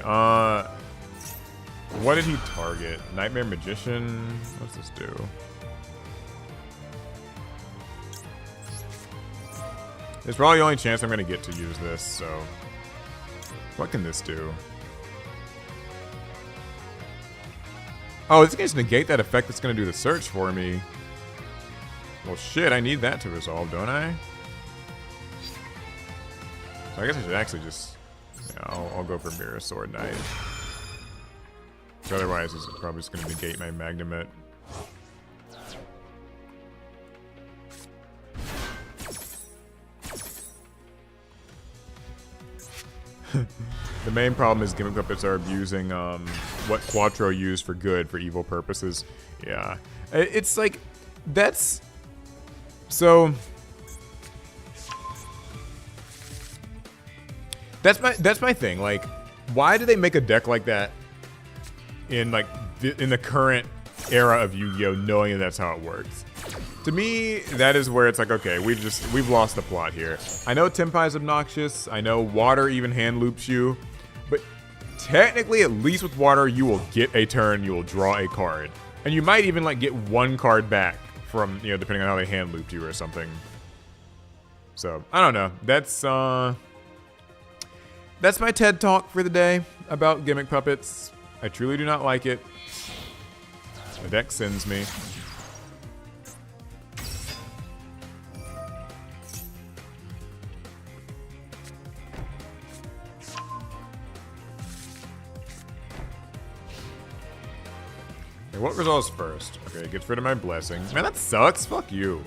what did he target? Nightmare Magician? What's this do? It's probably the only chance I'm gonna get to use this, so... What can this do? Oh, this can just negate that effect that's gonna do the search for me. Well, shit, I need that to resolve, don't I? So I guess I should actually just... Yeah, I'll go for Mirror Sword Knight. So otherwise, it's probably just going to negate my Magnemite. The main problem is gimmick puppets are abusing what Quattro used for good for evil purposes. Yeah. It's like... That's... So... That's my thing. Like, why do they make a deck like that in like in the current era of Yu-Gi-Oh, knowing that that's how it works? To me, that is where it's like, okay, we've lost the plot here. I know Tempai is obnoxious. I know water even hand loops you, but technically, at least with water, you will get a turn, you will draw a card, and you might even like get one card back from, you know, depending on how they hand looped you or something. So I don't know. That's my TED talk for the day about gimmick puppets. I truly do not like it. The deck sends me. Okay, what resolves first? Okay, gets rid of my blessing. Man, that sucks. Fuck you.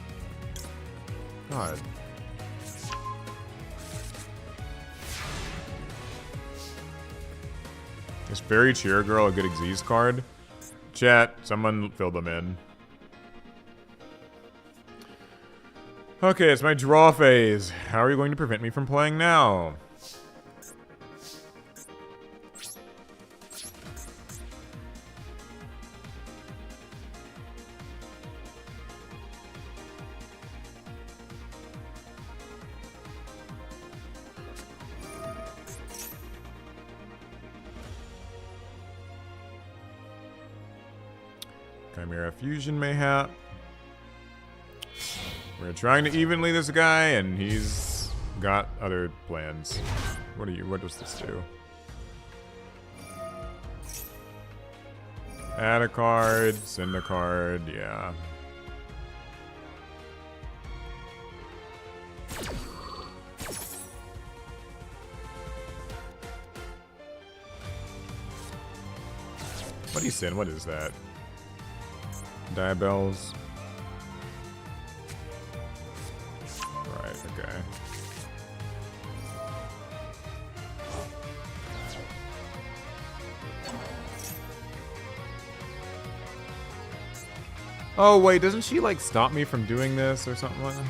God. Is Fairy Cheer Girl a good Xyz card? Chat, someone fill them in. Okay, it's my draw phase. How are you going to prevent me from playing now? Chimera Fusion, mayhap. We're trying to evenly this guy, and he's got other plans. What does this do? Add a card, send a card, yeah. What do you send? What is that? Diabells. Right, okay. Oh, wait, doesn't she, like, stop me from doing this or something like that?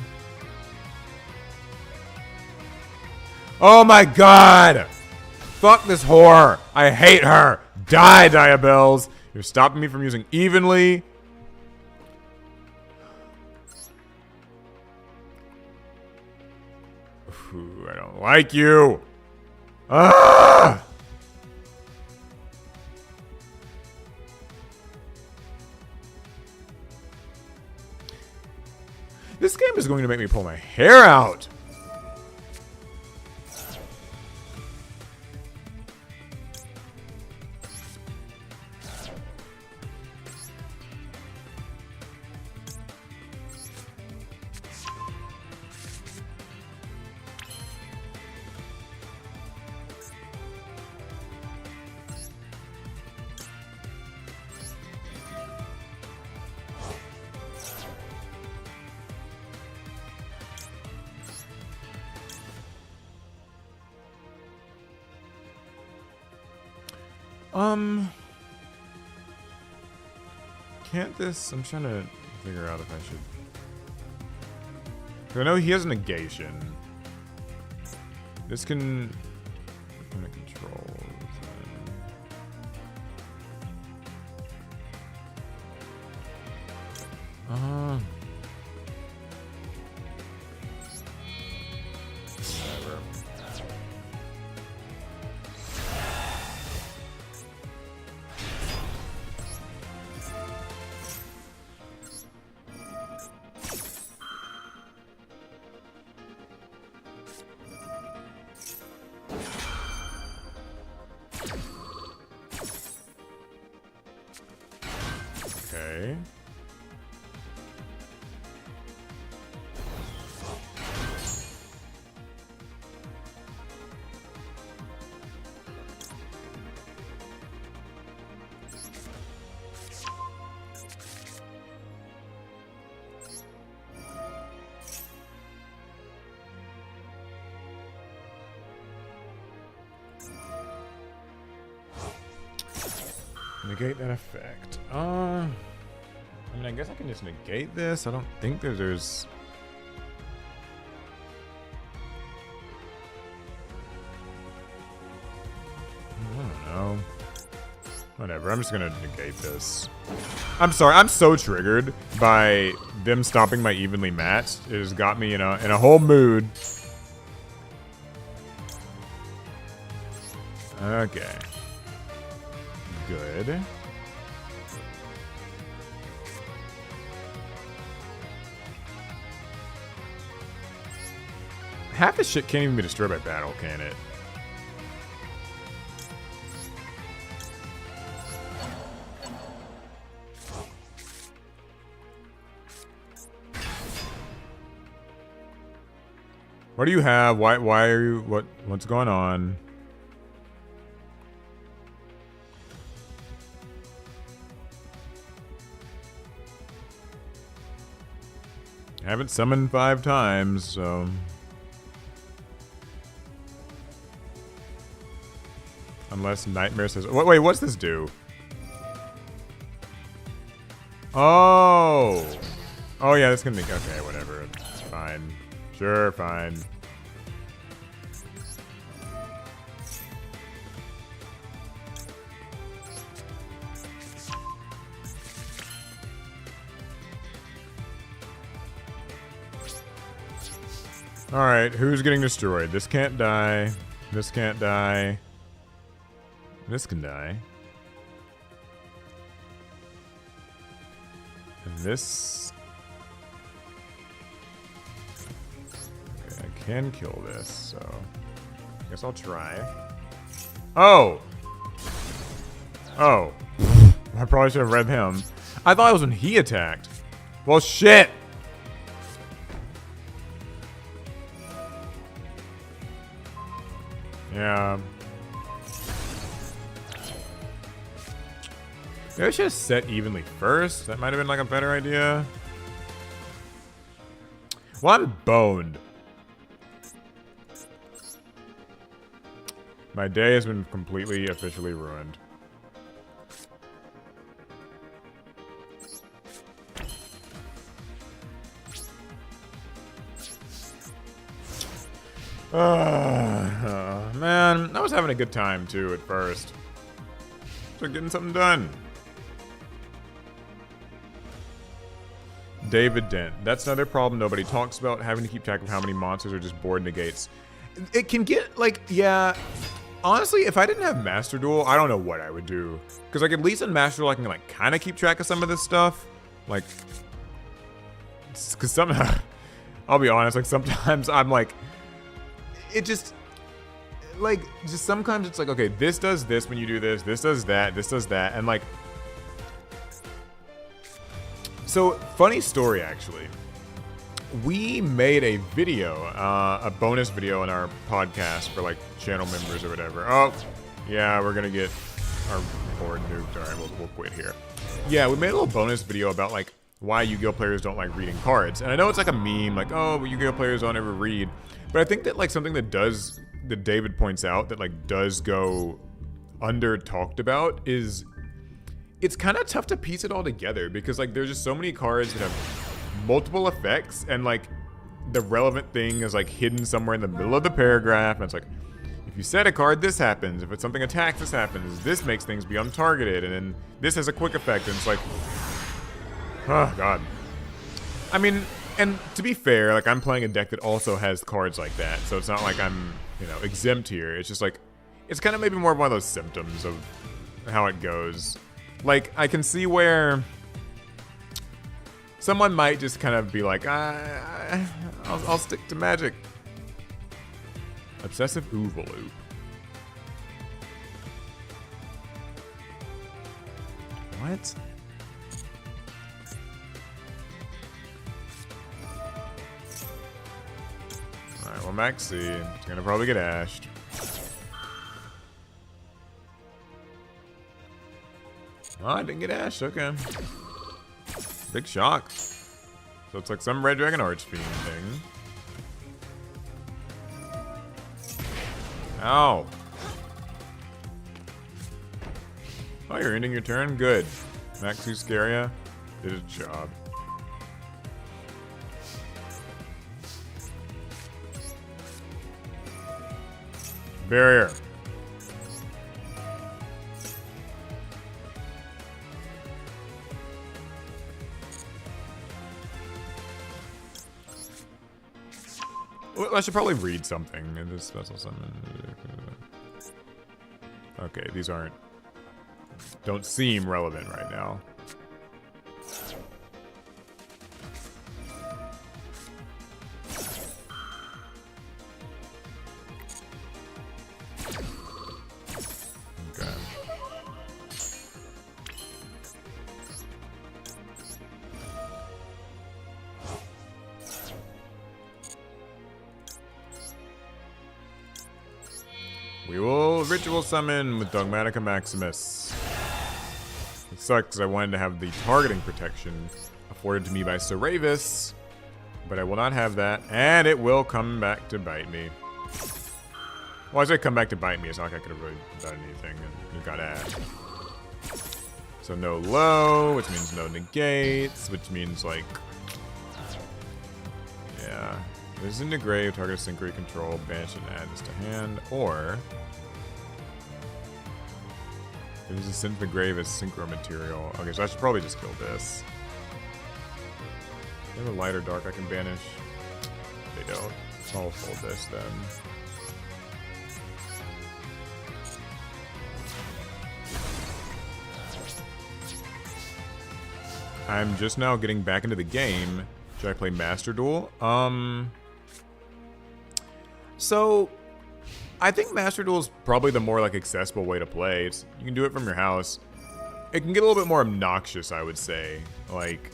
Oh my god! Fuck this whore! I hate her! Die, Diabells! You're stopping me from using evenly. Ooh, I don't like you. Ah! This game is going to make me pull my hair out. Can't this? I'm trying to figure out if I should. 'Cause I know he has negation. This can. I'm gonna control. Whatever. Okay. Negate that effect. I mean, I guess I can just negate this. I don't think there's... Whatever, I'm just gonna negate this. I'm sorry, I'm so triggered by them stopping my evenly matched. It has got me in a whole mood. Okay. Good. Half this shit can't even be destroyed by battle, can it? What do you have? Why are you what's going on? I haven't summoned 5 times, so unless Nightmare says wait, what's this do? Oh. Oh yeah, this can make okay, whatever. It's fine. Sure, fine. Alright, who's getting destroyed? This can't die. This can't die. This can die. And this... Okay, I can kill this, so... I guess I'll try. Oh! Oh. I probably should have read him. I thought it was when he attacked. Well, shit! Yeah. Maybe I should have set evenly first. That might have been like a better idea. Well, I'm boned. My day has been completely, officially ruined. Man, I was having a good time too at first. Just getting something done. David Dent. That's another problem nobody talks about, having to keep track of how many monsters are just board negates. It can get, like, yeah... Honestly, if I didn't have Master Duel, I don't know what I would do. Because, like, at least in Master Duel, I can, like, kind of keep track of some of this stuff. Like... Because somehow... I'll be honest, like, sometimes I'm, like... It just... Like, just sometimes it's like, okay, this does this when you do this does that, and, like... So, funny story, actually. We made a video, a bonus video on our podcast for, like, channel members or whatever. Oh, yeah, we're gonna get our board nuked. Alright, we'll quit here. Yeah, we made a little bonus video about, like, why Yu-Gi-Oh players don't like reading cards. And I know it's like a meme, like, oh, Yu-Gi-Oh players don't ever read. But I think that, like, something that David points out that, like, does go under talked about is... It's kind of tough to piece it all together because, like, there's just so many cards that have multiple effects and, like, the relevant thing is, like, hidden somewhere in the middle of the paragraph. And it's like, if you set a card, this happens. If it's something attacks, this happens. This makes things be untargeted. And then this has a quick effect. And it's like, oh, God. I mean, and to be fair, like, I'm playing a deck that also has cards like that. So it's not like I'm, you know, exempt here. It's just, like, it's kind of maybe more of one of those symptoms of how it goes. Like, I can see where someone might just kind of be like, I'll stick to Magic. Obsessive Oovaloop. What? Alright, well, Maxi, it's gonna probably get ashed. Oh, I didn't get ashed. Okay. Big shock. So it's like some Red Dragon Archfiend thing. Ow. Oh, you're ending your turn? Good. Maxi Scaria did its job. Barrier. I should probably read something in this special summon. Okay, these don't seem relevant right now. Okay. We will ritual summon with Dogmatica Maximus. It sucks because I wanted to have the targeting protection afforded to me by Saravis, but I will not have that, and it will come back to bite me. Well, I say come back to bite me. It's not like I could have really done anything, and it got ass. So no low, which means no negates, which means like, yeah. This is into grave, target synchro control, banish and add this to hand, or this is sent to the grave as synchro material. Okay, so I should probably just kill this. They have a light or dark I can banish. They don't. I'll fold this then. I'm just now getting back into the game. Should I play Master Duel? So I think Master Duel is probably the more like accessible way to play. You can do it from your house. It can get a little bit more obnoxious, I would say, like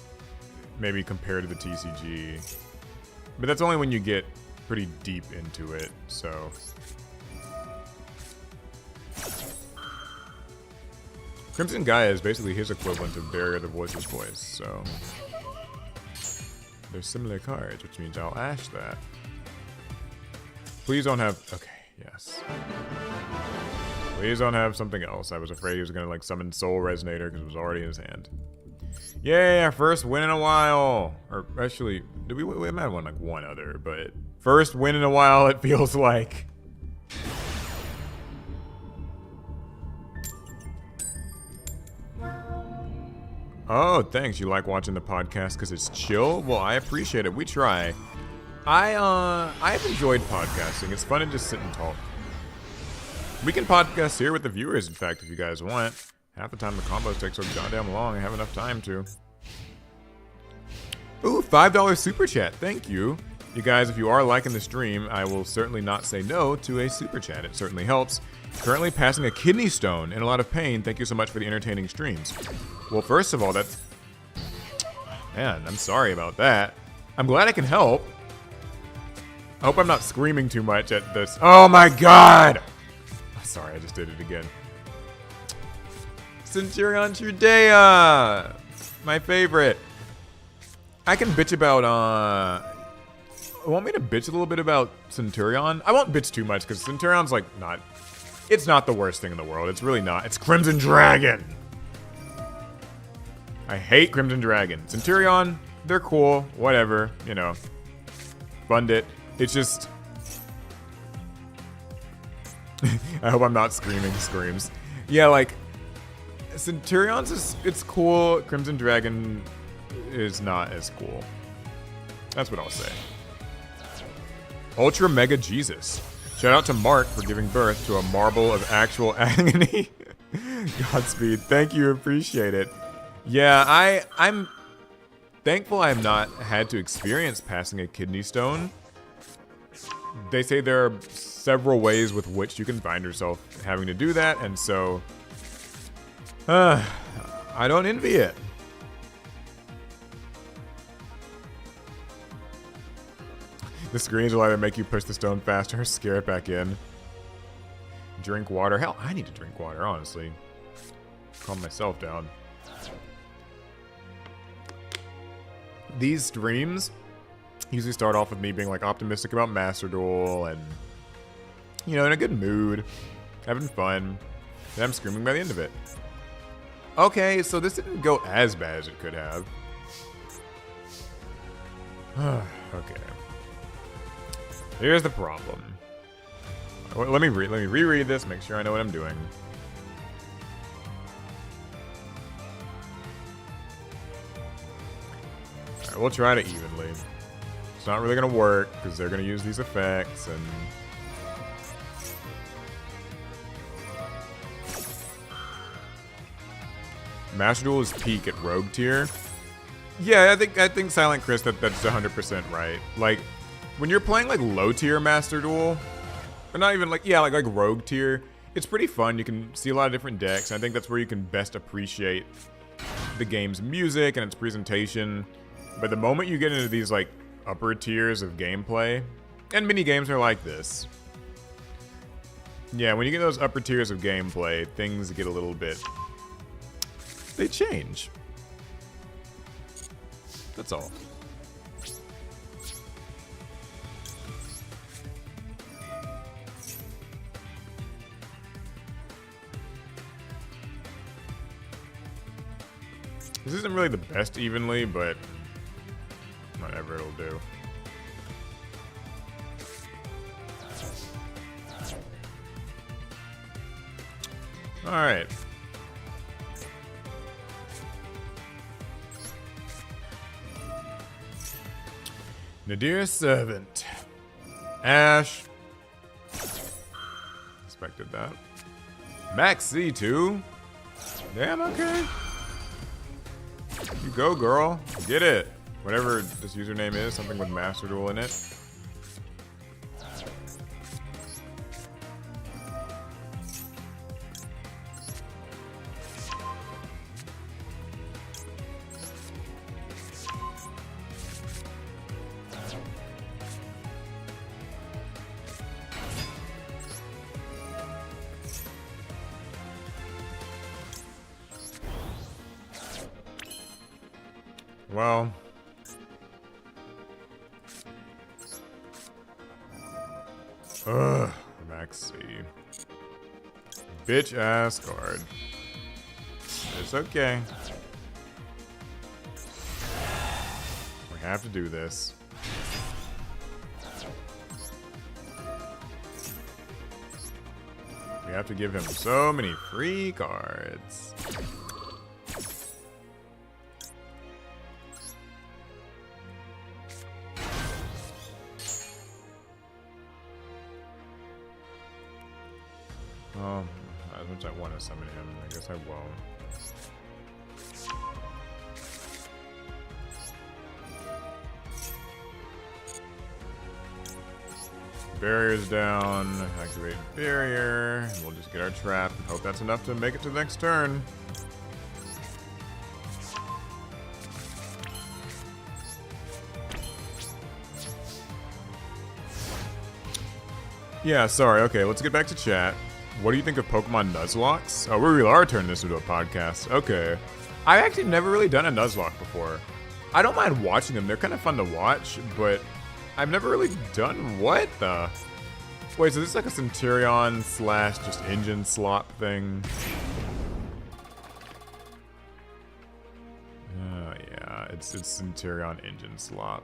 maybe compared to the TCG. But that's only when you get pretty deep into it. So Crimson Gaia is basically his equivalent of Barrier the Voiceless Voice. So they're similar cards, which means I'll ash that. Please don't have... Okay, yes. Please don't have something else. I was afraid he was going to like summon Soul Resonator because it was already in his hand. Yay, our first win in a while. Or actually, we might have won like one other, but first win in a while it feels like. Oh, thanks. You like watching the podcast because it's chill? Well, I appreciate it. We try. I've enjoyed podcasting. It's fun to just sit and talk. We can podcast here with the viewers, in fact, if you guys want. Half the time the combos take so goddamn long, I have enough time to. Ooh, $5 super chat. Thank you. You guys, if you are liking the stream, I will certainly not say no to a super chat. It certainly helps. Currently passing a kidney stone in a lot of pain. Thank you so much for the entertaining streams. Well, first of all, that's... Man, I'm sorry about that. I'm glad I can help. I hope I'm not screaming too much at this. Oh my god! Sorry, I just did it again. Centurion Trudea! My favorite. I can bitch about, want me to bitch a little bit about Centurion? I won't bitch too much, because Centurion's, like, not... It's not the worst thing in the world. It's really not. It's Crimson Dragon! I hate Crimson Dragon. Centurion, they're cool. Whatever. You know. Fund it. It's just... I hope I'm not screaming screams. Yeah, like... Centurion's is... It's cool. Crimson Dragon is not as cool. That's what I'll say. Ultra Mega Jesus. Shout out to Mark for giving birth to a marble of actual agony. Godspeed. Thank you. Appreciate it. Yeah, I'm thankful I have not had to experience passing a kidney stone. They say there are several ways with which you can find yourself having to do that, and so I don't envy it. The screens will either make you push the stone faster or scare it back in. Drink water. Hell, I need to drink water, honestly. Calm myself down. These streams usually start off with me being like optimistic about Master Duel and, you know, in a good mood, having fun, and I'm screaming by the end of it. Okay, so this didn't go as bad as it could have. Okay. Here's the problem. Let me reread this, make sure I know what I'm doing. Alright, we'll try to evenly. It's not really gonna work because they're gonna use these effects and. Master Duel is peak at Rogue tier. Yeah, I think Silent Chris, that's 100% right. Like, when you're playing like low tier Master Duel, or not even like, yeah, like Rogue tier, it's pretty fun. You can see a lot of different decks. I think that's where you can best appreciate the game's music and its presentation. But the moment you get into these like upper tiers of gameplay, and mini games are like this. Yeah, when you get those upper tiers of gameplay, things get a little bit. They change. That's all. This isn't really the best evenly, but whatever, it'll do. All right. Nadir's Servant. Ash. Expected that. Max C2. Damn, okay. You go, girl. Get it. Whatever this username is, something with Master Duel in it. Well, Max C. Bitch ass card. It's okay. We have to do this. We have to give him so many free cards. Oh, as much as I want to summon him, I guess I won't. Barrier's down. Activate barrier. We'll just get our trap. Hope that's enough to make it to the next turn. Yeah, sorry. Okay, let's get back to chat. What do you think of Pokemon Nuzlocks? Oh, we really are turning this into a podcast. Okay. I've actually never really done a Nuzlocke before. I don't mind watching them. They're kind of fun to watch, but I've never really done what the... Wait, so this is like a Centurion slash just engine slop thing? Oh, yeah. It's Centurion engine slop.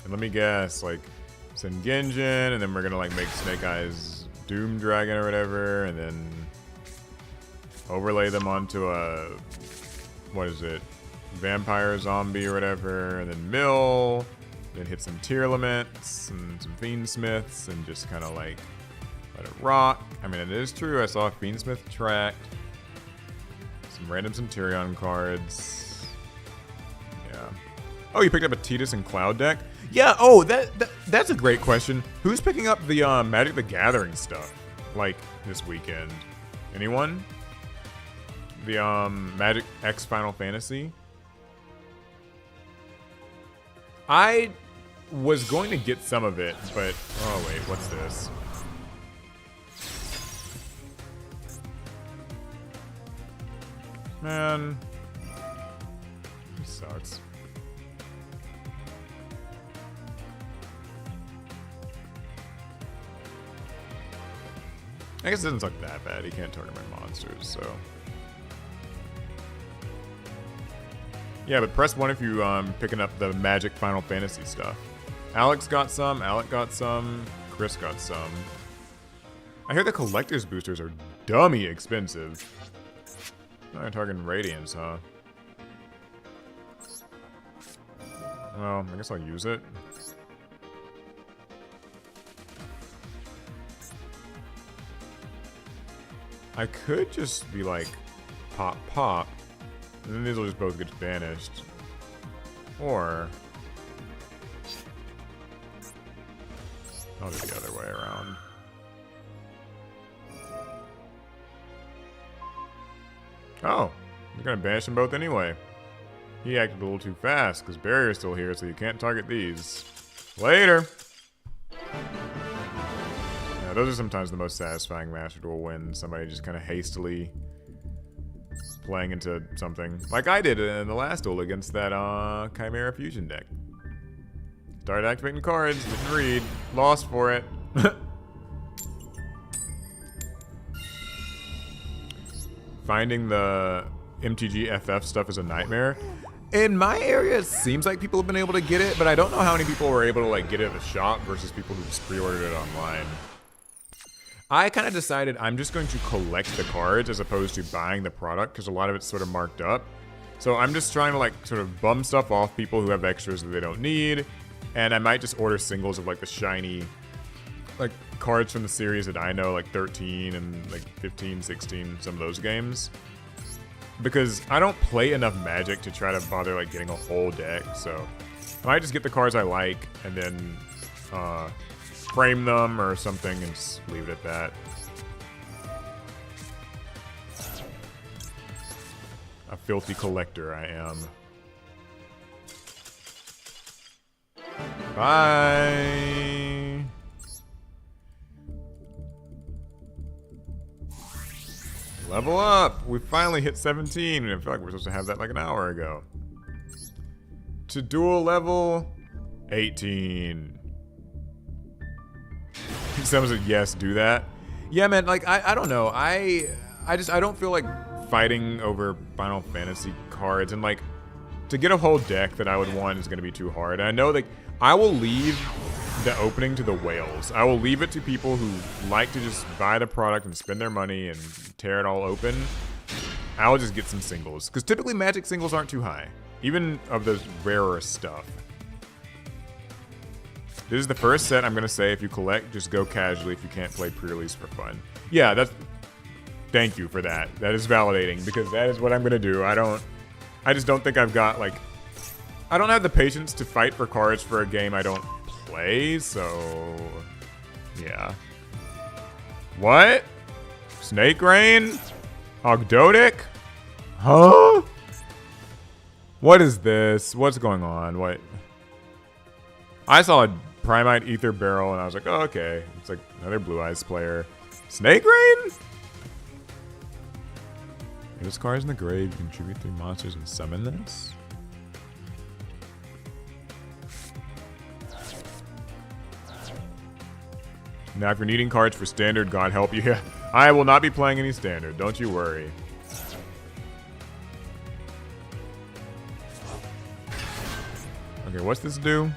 And let me guess, like, send Genjin, and then we're gonna like make Snake Eyes Doom Dragon or whatever, and then overlay them onto a, what is it, Vampire Zombie or whatever, and then mill, then hit some Tier Elements and some Fiendsmiths, and just kind of like let it rock. I mean, it is true, I saw a Fiendsmith tracked. Some random Centurion cards. Yeah. Oh, you picked up a Tidus and Cloud deck? Yeah, oh, that's a great question. Who's picking up the Magic the Gathering stuff, like, this weekend? Anyone? The Magic X Final Fantasy? I was going to get some of it, but... Oh, wait, what's this? Man. This sucks. I guess it doesn't suck that bad. He can't target my monsters, so... Yeah, but press 1 if you picking up the Magic Final Fantasy stuff. Alex got some, Alec got some, Chris got some. I hear the collector's boosters are dummy expensive. Now you're targeting Radiance, huh? Well, I guess I'll use it. I could just be like, pop, pop, and then these will just both get banished. Or I'll do the other way around. Oh, you're gonna banish them both anyway. He acted a little too fast because Barrier's still here, so you can't target these. Later. Yeah, those are sometimes the most satisfying Master Duel wins. Somebody just kind of hastily playing into something, like I did in the last duel against that Chimera Fusion deck. Started activating cards, didn't read, lost for it. Finding the MTG FF stuff is a nightmare. In my area, it seems like people have been able to get it, but I don't know how many people were able to like get it at the shop versus people who just pre-ordered it online. I kind of decided I'm just going to collect the cards as opposed to buying the product because a lot of it's sort of marked up. So I'm just trying to like sort of bum stuff off people who have extras that they don't need, and I might just order singles of like the shiny like cards from the series that I know, like 13 and like 15, 16, some of those games. Because I don't play enough Magic to try to bother like getting a whole deck, so I might just get the cards I like and then frame them or something and just leave it at that. A filthy collector I am. Bye! Level up! We finally hit 17, and I feel like we're supposed to have that like an hour ago. To dual level 18. Someone said, yes, do that. Yeah, man, like, I don't know. I don't feel like fighting over Final Fantasy cards, and like, to get a whole deck that I would want is going to be too hard. And I know, like, I will leave the opening to the whales. I will leave it to people who like to just buy the product and spend their money and tear it all open. I'll just get some singles, because typically Magic singles aren't too high, even of the rarer stuff. This is the first set I'm going to say, if you collect, just go casually if you can't play pre-release for fun. Yeah, that's... Thank you for that. That is validating, because that is what I'm going to do. I just don't think I've got, like... I don't have the patience to fight for cards for a game I don't play, so... Yeah. What? Snake Rain? Ogdoadic? Huh? What is this? What's going on? What? I saw a Primite Ether Barrel and I was like, oh, okay. It's like another Blue Eyes player. Snake Rain? If this card is in the grave, you contribute 3 monsters and summon this? Now, if you're needing cards for Standard, God help you. I will not be playing any Standard. Don't you worry. Okay, what's this do?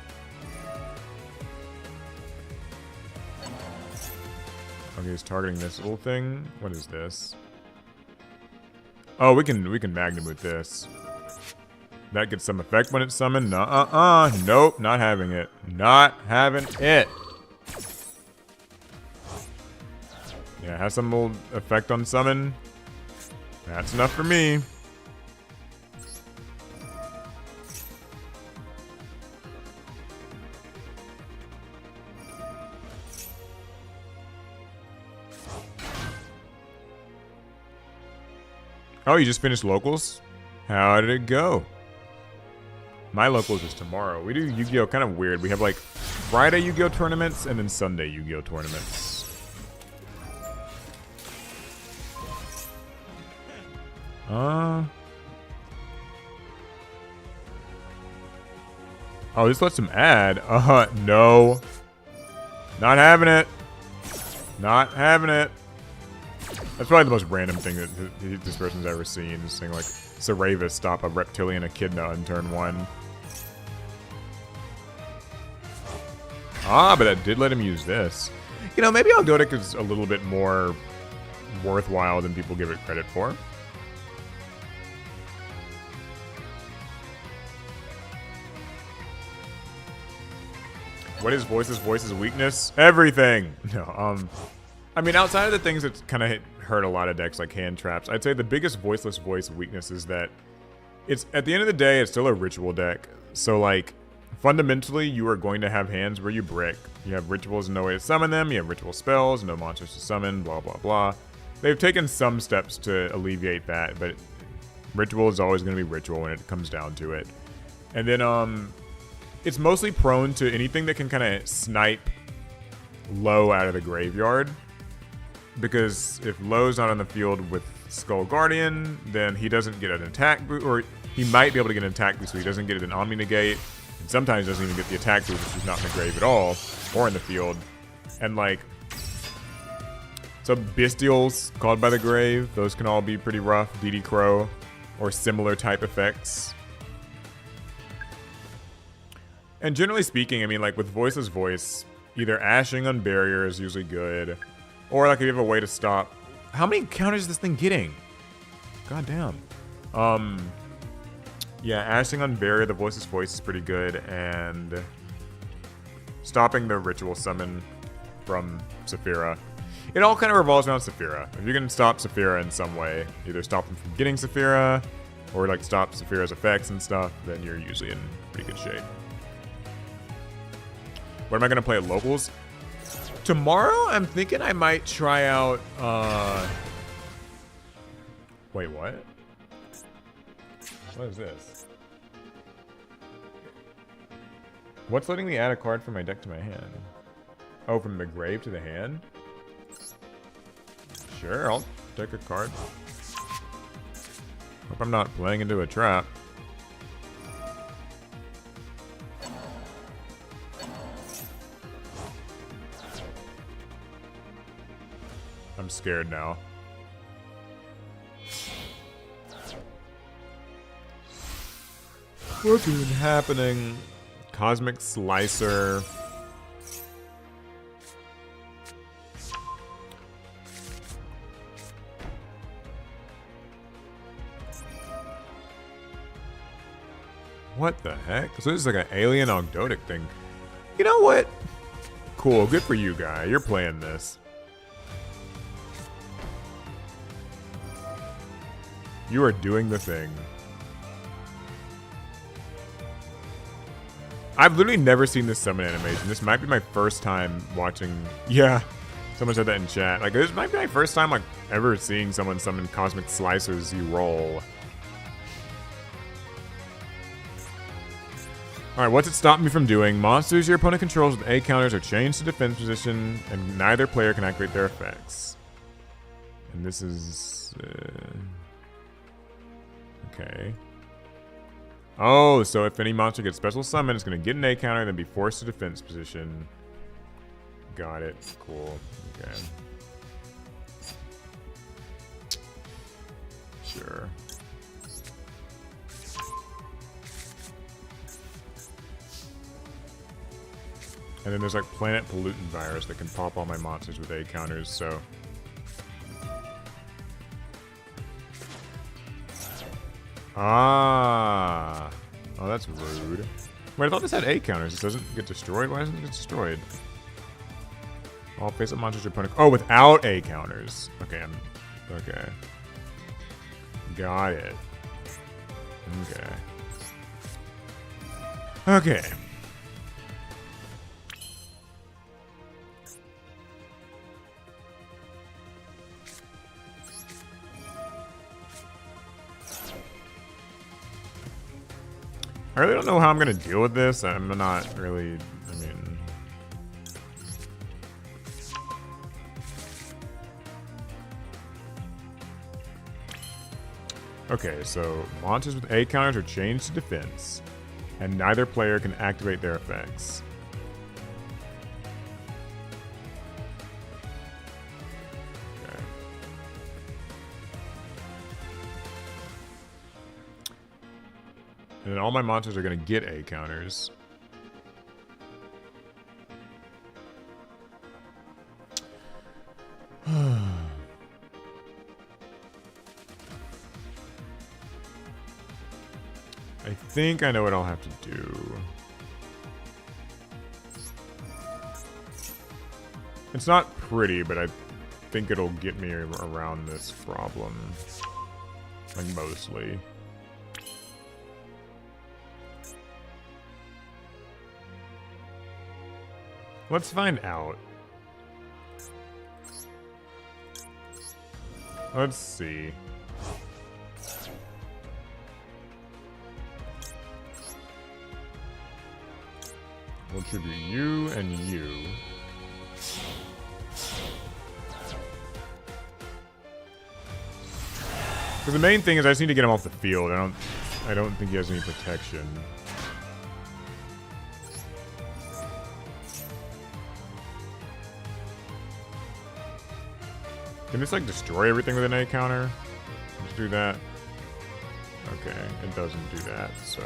Okay, he's targeting this little thing. What is this? Oh, we can Magnum with this. That gets some effect when it's summoned. Nope, not having it. Not having it. Yeah, has some little effect on summon. That's enough for me. Oh, you just finished locals? How did it go? My locals is tomorrow. We do Yu-Gi-Oh kind of weird. We have like Friday Yu-Gi-Oh tournaments and then Sunday Yu-Gi-Oh tournaments. Oh, this lets him add. No. Not having it. Not having it. That's probably the most random thing that this person's ever seen. This thing like, Saravis stop a Reptilian Echidna on turn 1. Ah, but that did let him use this. You know, maybe Ogdoadic is a little bit more worthwhile than people give it credit for. What is Voice's weakness? Everything! No, I mean, outside of the things that kind of hurt a lot of decks, like hand traps, I'd say the biggest Voiceless Voice weakness is that it's, at the end of the day, it's still a ritual deck. So, like, fundamentally, you are going to have hands where you brick. You have rituals and no way to summon them. You have ritual spells, no monsters to summon, blah, blah, blah. They've taken some steps to alleviate that, but ritual is always going to be ritual when it comes down to it. And then, it's mostly prone to anything that can kind of snipe Low out of the graveyard. Because if Low's not on the field with Skull Guardian, then he doesn't get an attack boost, or he might be able to get an attack boost, so he doesn't get an Omni Negate, and sometimes doesn't even get the attack boost if he's not in the grave at all, or in the field. And like, some Bestials called by the grave, those can all be pretty rough. DD Crow, or similar type effects. And generally speaking, I mean, like with Voiceless Voice, either ashing on barrier is usually good, or like if you have a way to stop. How many counters is this thing getting? God damn. Yeah, ashing on barrier, the Voiceless Voice is pretty good, and stopping the ritual summon from Saphira. It all kind of revolves around Saphira. If you can stop Saphira in some way, either stop them from getting Saphira, or like stop Saphira's effects and stuff, then you're usually in pretty good shape. What am I gonna play at locals? Tomorrow, I'm thinking I might try out, wait, what? What is this? What's letting me add a card from my deck to my hand? Oh, from the grave to the hand? Sure, I'll take a card. Hope I'm not playing into a trap. I'm scared now. What's even happening? Cosmic Slicer. What the heck? So this is like an alien Ogdotic thing. You know what? Cool, good for you, guy. You're playing this. You are doing the thing. I've literally never seen this summon animation. This might be my first time watching. Yeah, someone said that in chat. Like, this might be my first time like ever seeing someone summon Cosmic Slicers you roll. Alright, what's it stop me from doing? Monsters your opponent controls with A counters are changed to defense position, and neither player can activate their effects. And this is... okay. Oh, so if any monster gets special summon, it's going to get an A counter and then be forced to defense position. Got it. Cool. Okay. Sure. And then there's like Planet Pollutant Virus that can pop all my monsters with A counters, so... Ah. Oh, that's rude. Wait, I thought this had A counters. This doesn't get destroyed? Why doesn't it get destroyed? All face-up monsters your opponent... Oh, without A counters. Okay, okay. Got it. Okay. Okay. I really don't know how I'm going to deal with this. I'm not really, I mean... Okay, so monsters with A counters are changed to defense, and neither player can activate their effects. Okay. And then all my monsters are going to get A counters. I think I know what I'll have to do. It's not pretty, but I think it'll get me around this problem. Like, mostly. Let's find out. Let's see. We'll tribute you and you. Because the main thing is I just need to get him off the field. I don't think he has any protection. Can this like destroy everything with an A counter? Let's do that. Okay, it doesn't do that, so.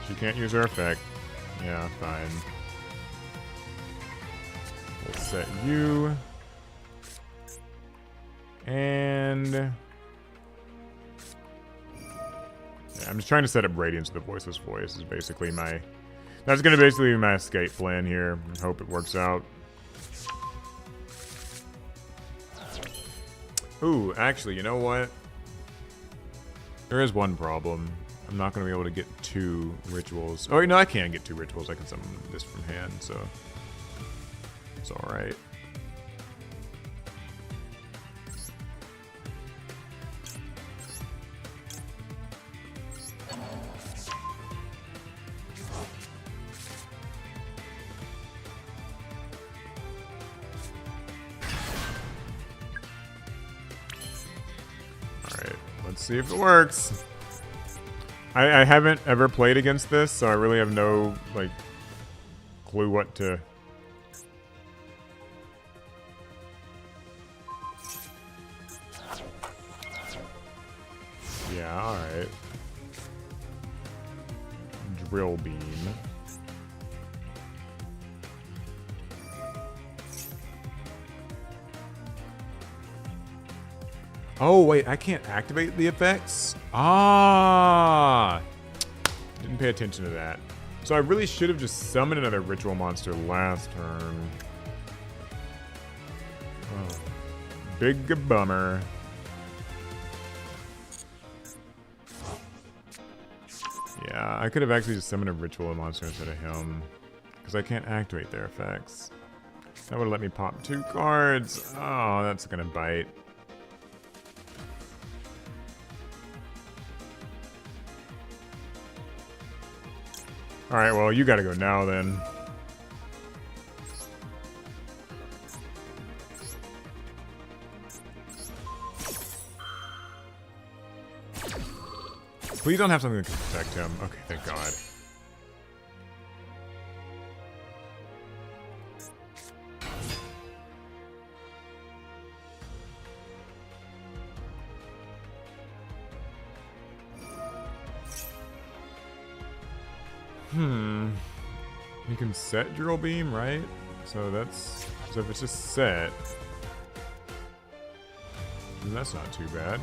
She can't use her effect. Yeah, fine. We'll set you. And yeah, I'm just trying to set up Radiance with the Voiceless Voice is basically my... That's going to basically be my escape plan here. I hope it works out. Ooh, actually, you know what? There is one problem. I'm not going to be able to get 2 rituals. Oh, no, I can get 2 rituals. I can summon this from hand, so it's alright. Let's see if it works. I haven't ever played against this, so I really have no, like, clue what to... Yeah, alright. Drill beam. Oh, wait, I can't activate the effects? Ah! Didn't pay attention to that. So I really should have just summoned another ritual monster last turn. Oh, big bummer. Yeah, I could have actually just summoned a ritual monster instead of him. Because I can't activate their effects. That would have let me pop 2 cards. Oh, that's gonna bite. Alright, well, you gotta go now, then. Please don't have something that can protect him. Okay, thank God. You can set Drill Beam, right? So that's... So if it's just set... then that's not too bad.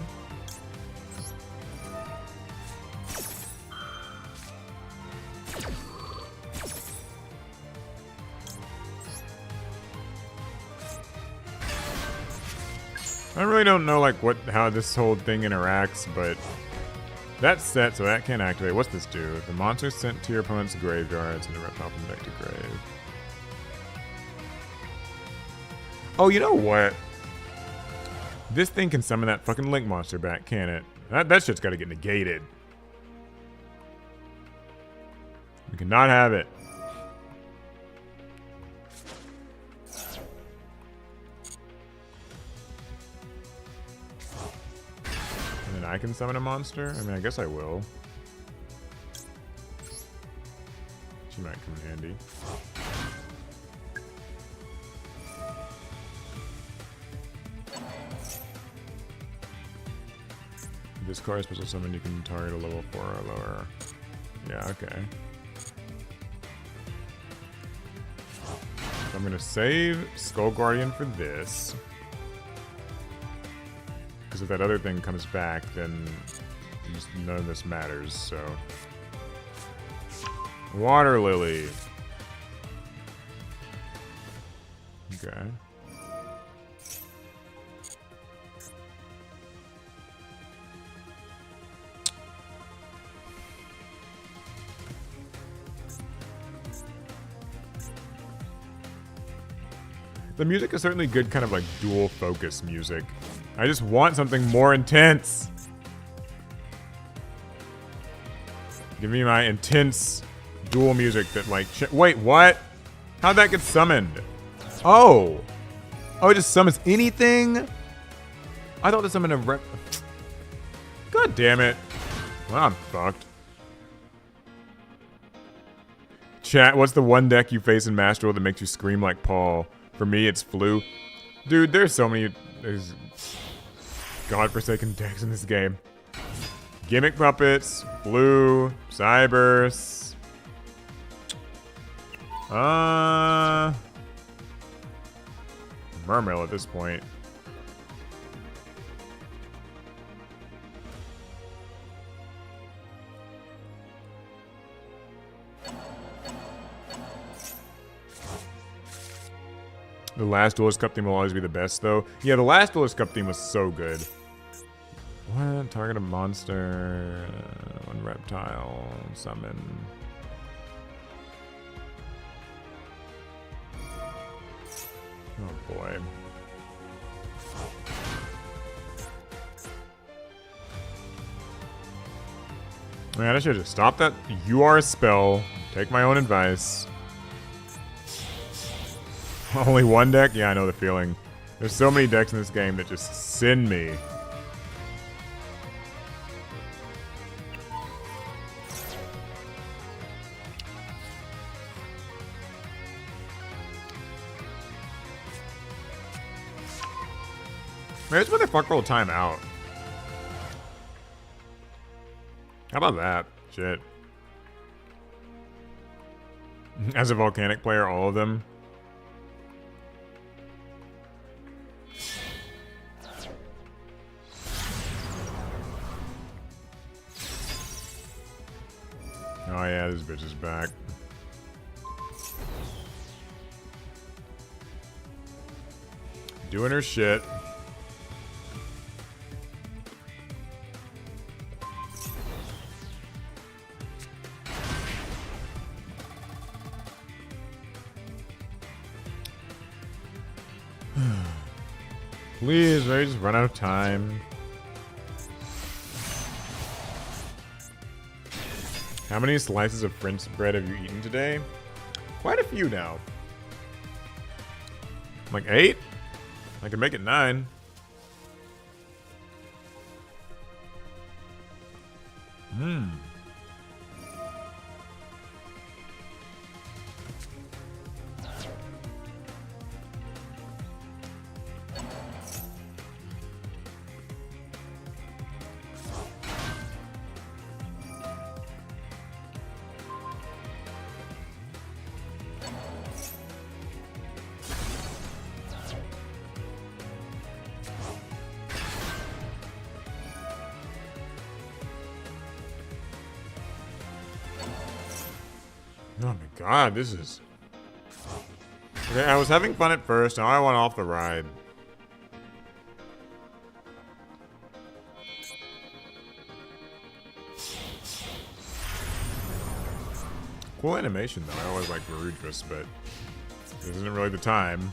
I really don't know, like, how this whole thing interacts, but... That's set, so that can't activate. What's this do? If the monster is sent to your opponent's graveyard, it's in the reptile from deck to grave. Oh, you know what? This thing can summon that fucking Link monster back, can it? That shit's gotta get negated. We cannot have it. I can summon a monster? I mean, I guess I will. She might come in handy. Discard special summon, you can target a level 4 or lower. Yeah, okay. So I'm gonna save Skull Guardian for this. Because if that other thing comes back, then just none of this matters, so. Water Lily. Okay. The music is certainly good, kind of like dual focus music. I just want something more intense. Give me my intense dual music that like... Wait, what? How'd that get summoned? Oh. Oh, it just summons anything? I thought it summoned a rep... God damn it. Well, I'm fucked. Chat, what's the one deck you face in Master Duel that makes you scream like Paul? For me, it's Flu. Dude, there's so many... There's godforsaken decks in this game. Gimmick Puppets, Flu, Cyberse. Mermail at this point. The last Duelist Cup theme will always be the best, though. Yeah, the last Duelist Cup theme was so good. What? Target a monster. One reptile. Summon. Oh, boy. Man, I should just stop that. You are a spell. Take my own advice. Only one deck? Yeah, I know the feeling. There's so many decks in this game that just send me. Man, this motherfucker will time out. How about that? Shit. As a volcanic player, all of them. Oh yeah, this bitch is back. Doing her shit. Please, maybe just run out of time. How many slices of French bread have you eaten today? Quite a few now. Like 8? I can make it 9. Oh my god, this is... Okay, I was having fun at first, now I want off the ride. Cool animation though, I always like Ryu-Ge, but this isn't really the time.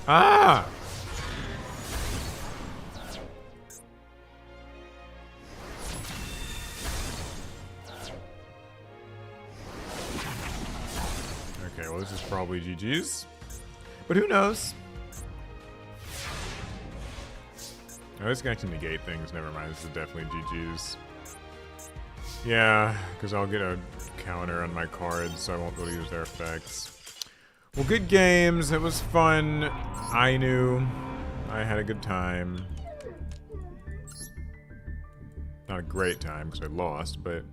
Ah! Okay, well this is probably GG's. But who knows? Oh, this can actually negate things. Never mind, this is definitely GG's. Yeah, because I'll get a counter on my cards, so I won't be able to use their effects. Well, good games. It was fun. I knew. I had a good time. Not a great time, because I lost, but,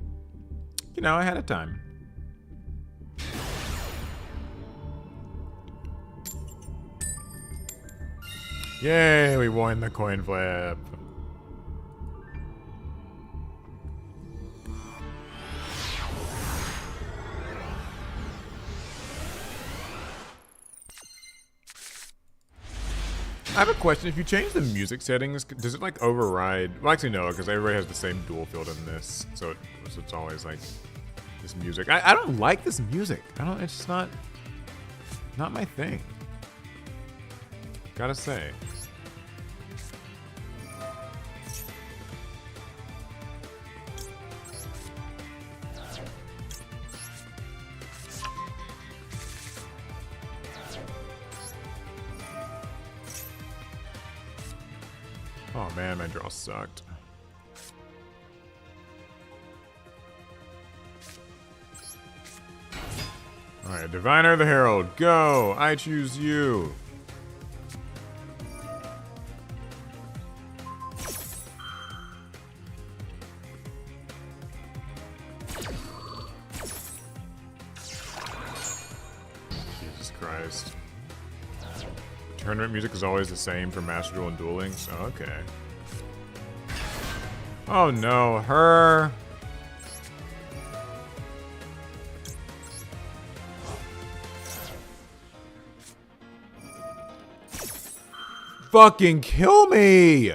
you know, I had a time. Yay, we won the coin flip. I have a question. If you change the music settings, does it like override? Well, actually no, because everybody has the same dual field in this, so it's always like this music. I don't like this music. It's just not my thing. Gotta say. Oh man, my draw sucked. Alright, Diviner the Herald, go! I choose you! Jesus Christ. Tournament music is always the same for Master Duel and Duel Links? Oh, okay. Oh no, her! Fucking kill me!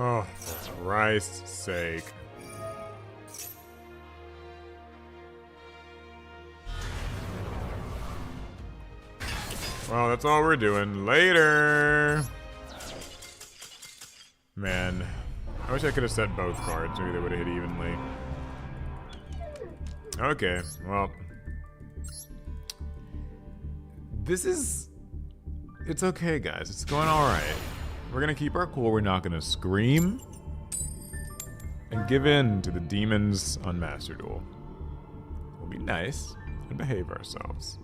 Oh, for Christ's sake. Well, that's all we're doing. Later! Man, I wish I could have set both cards. Maybe they would have hit evenly. Okay, well. It's okay, guys. It's going alright. We're gonna keep our cool, we're not gonna scream. And give in to the demons on Master Duel. We'll be nice and behave ourselves.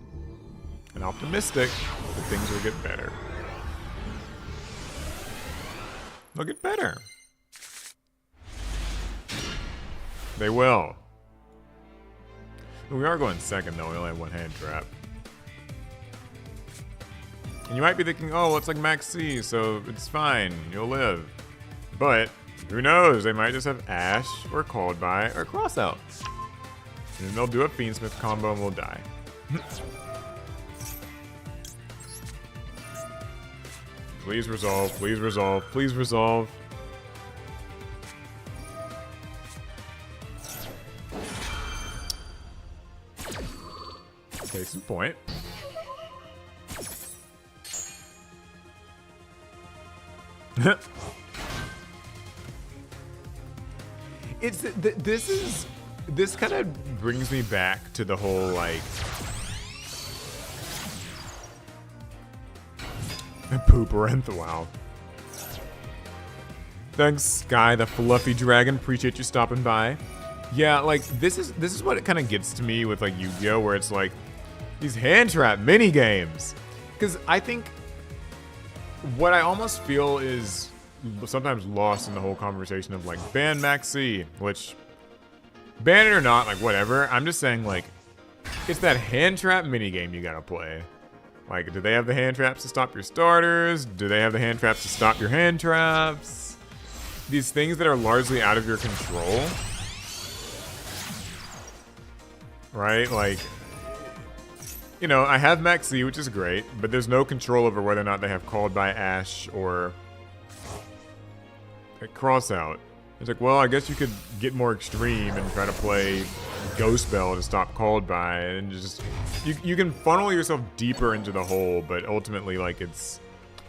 And optimistic that things will get better. They'll get better. They will. We are going second though, we only have one hand trap. And you might be thinking, oh, well, it's like Max C, so it's fine, you'll live. But, who knows, they might just have Ash, or Called By, or Crossout. And then they'll do a Fiendsmith combo and we'll die. Please resolve, please resolve, please resolve. Case in point. This kind of brings me back to the whole like Pooperenth. Wow. Thanks, Sky, the fluffy dragon. Appreciate you stopping by. Yeah, like this is what it kind of gets to me with like Yu-Gi-Oh, where it's like these hand trap mini games. Because I think what I almost feel is sometimes lost in the whole conversation of like ban Max C, which ban it or not, like whatever. I'm just saying like it's that hand trap mini game you gotta play. Like, do they have the hand traps to stop your starters? Do they have the hand traps to stop your hand traps? These things that are largely out of your control. Right? Like, you know, I have Max C, which is great, but there's no control over whether or not they have Called By Ash or a Crossout. It's like, well, I guess you could get more extreme and try to play Ghost Bell to stop Called By, and just you can funnel yourself deeper into the hole, but ultimately, like, it's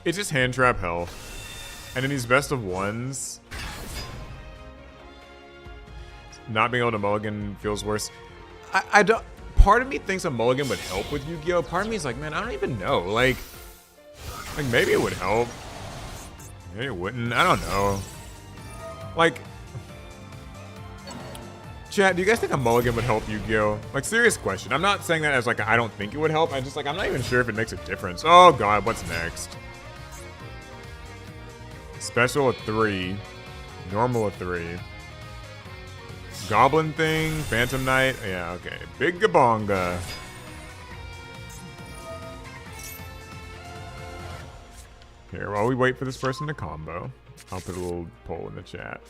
just hand trap hell. And in these best of ones, not being able to mulligan feels worse. I don't. Part of me thinks a mulligan would help with Yu-Gi-Oh. Part of me is like, man, I don't even know. Like maybe it would help. Maybe it wouldn't. I don't know. Like, chat, do you guys think a mulligan would help Yu-Gi-Oh? Like, serious question. I'm not saying that as like I don't think it would help. I'm just like, I'm not even sure if it makes a difference. Oh god, what's next? Special a 3. Normal a 3. Goblin thing, Phantom Knight. Yeah, okay. Big Gabonga. Here, while we wait for this person to combo, I'll put a little poll in the chat.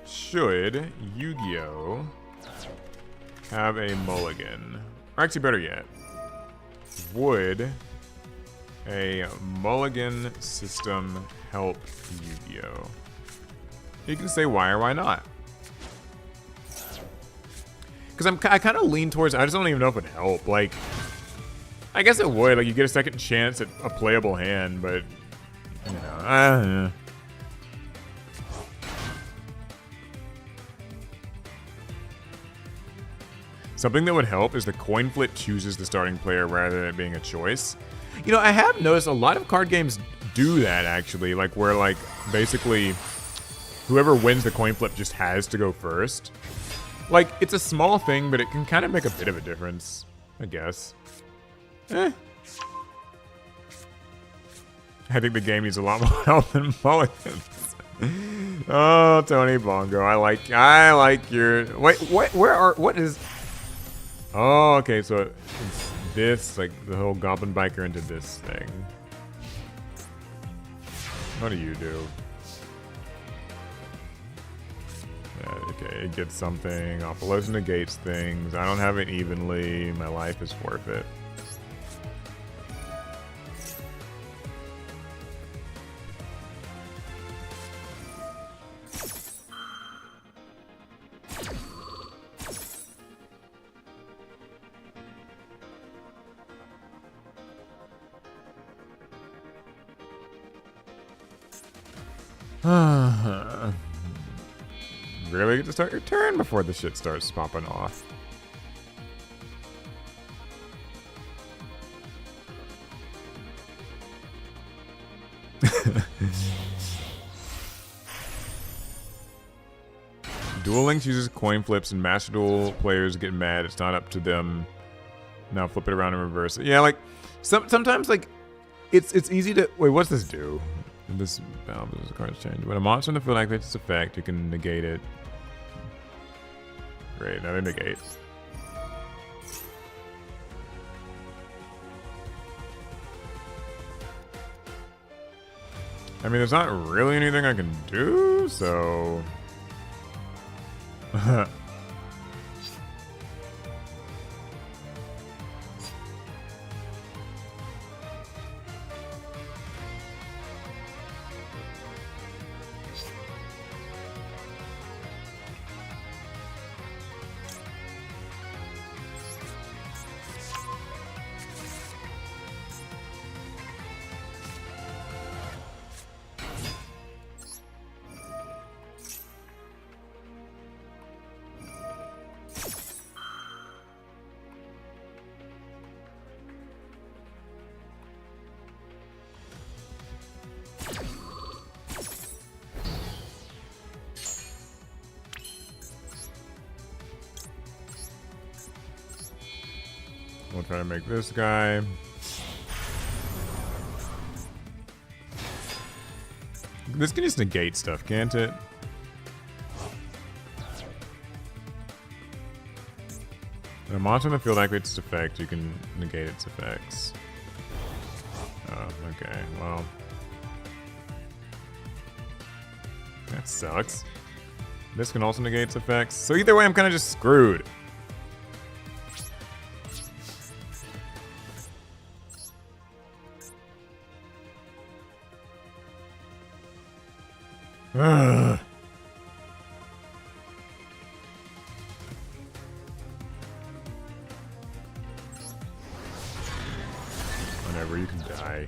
Should Yu-Gi-Oh have a mulligan? Or actually, better yet, would a mulligan system help Yu-Gi-Oh? You can say why or why not. Because I kind of lean towards, I just don't even know if it'd help. Like, I guess it would. Like, you get a second chance at a playable hand, but, you know, Something that would help is the coin flip chooses the starting player rather than it being a choice. You know, I have noticed a lot of card games do that, actually. Like, where, like, basically whoever wins the coin flip just has to go first. Like, it's a small thing, but it can kind of make a bit of a difference, I guess. I think the game needs a lot more help than mulligans. Oh, Tony Bongo, I like your... Wait, what is... Oh, okay, so it's this, like, the whole Goblin Biker into this thing. What do you do? Yeah, okay, it gets something. Offloads negates things. I don't have it evenly. My life is forfeit. Really get to start your turn before the shit starts popping off. Duel Links uses coin flips and Master Duel players get mad. It's not up to them. Now flip it around and reverse it. Yeah, like sometimes like it's easy to wait. What's this do? This balances the card's change. When a monster in the field activates its effect, you can negate it. Great, another negate. I mean, there's not really anything I can do, so... We'll try to make this guy. This can just negate stuff, can't it? When a monster in the field activates its effect, you can negate its effects. Oh, okay, well. That sucks. This can also negate its effects. So either way, I'm kind of just screwed. Ugh. Whenever you can die.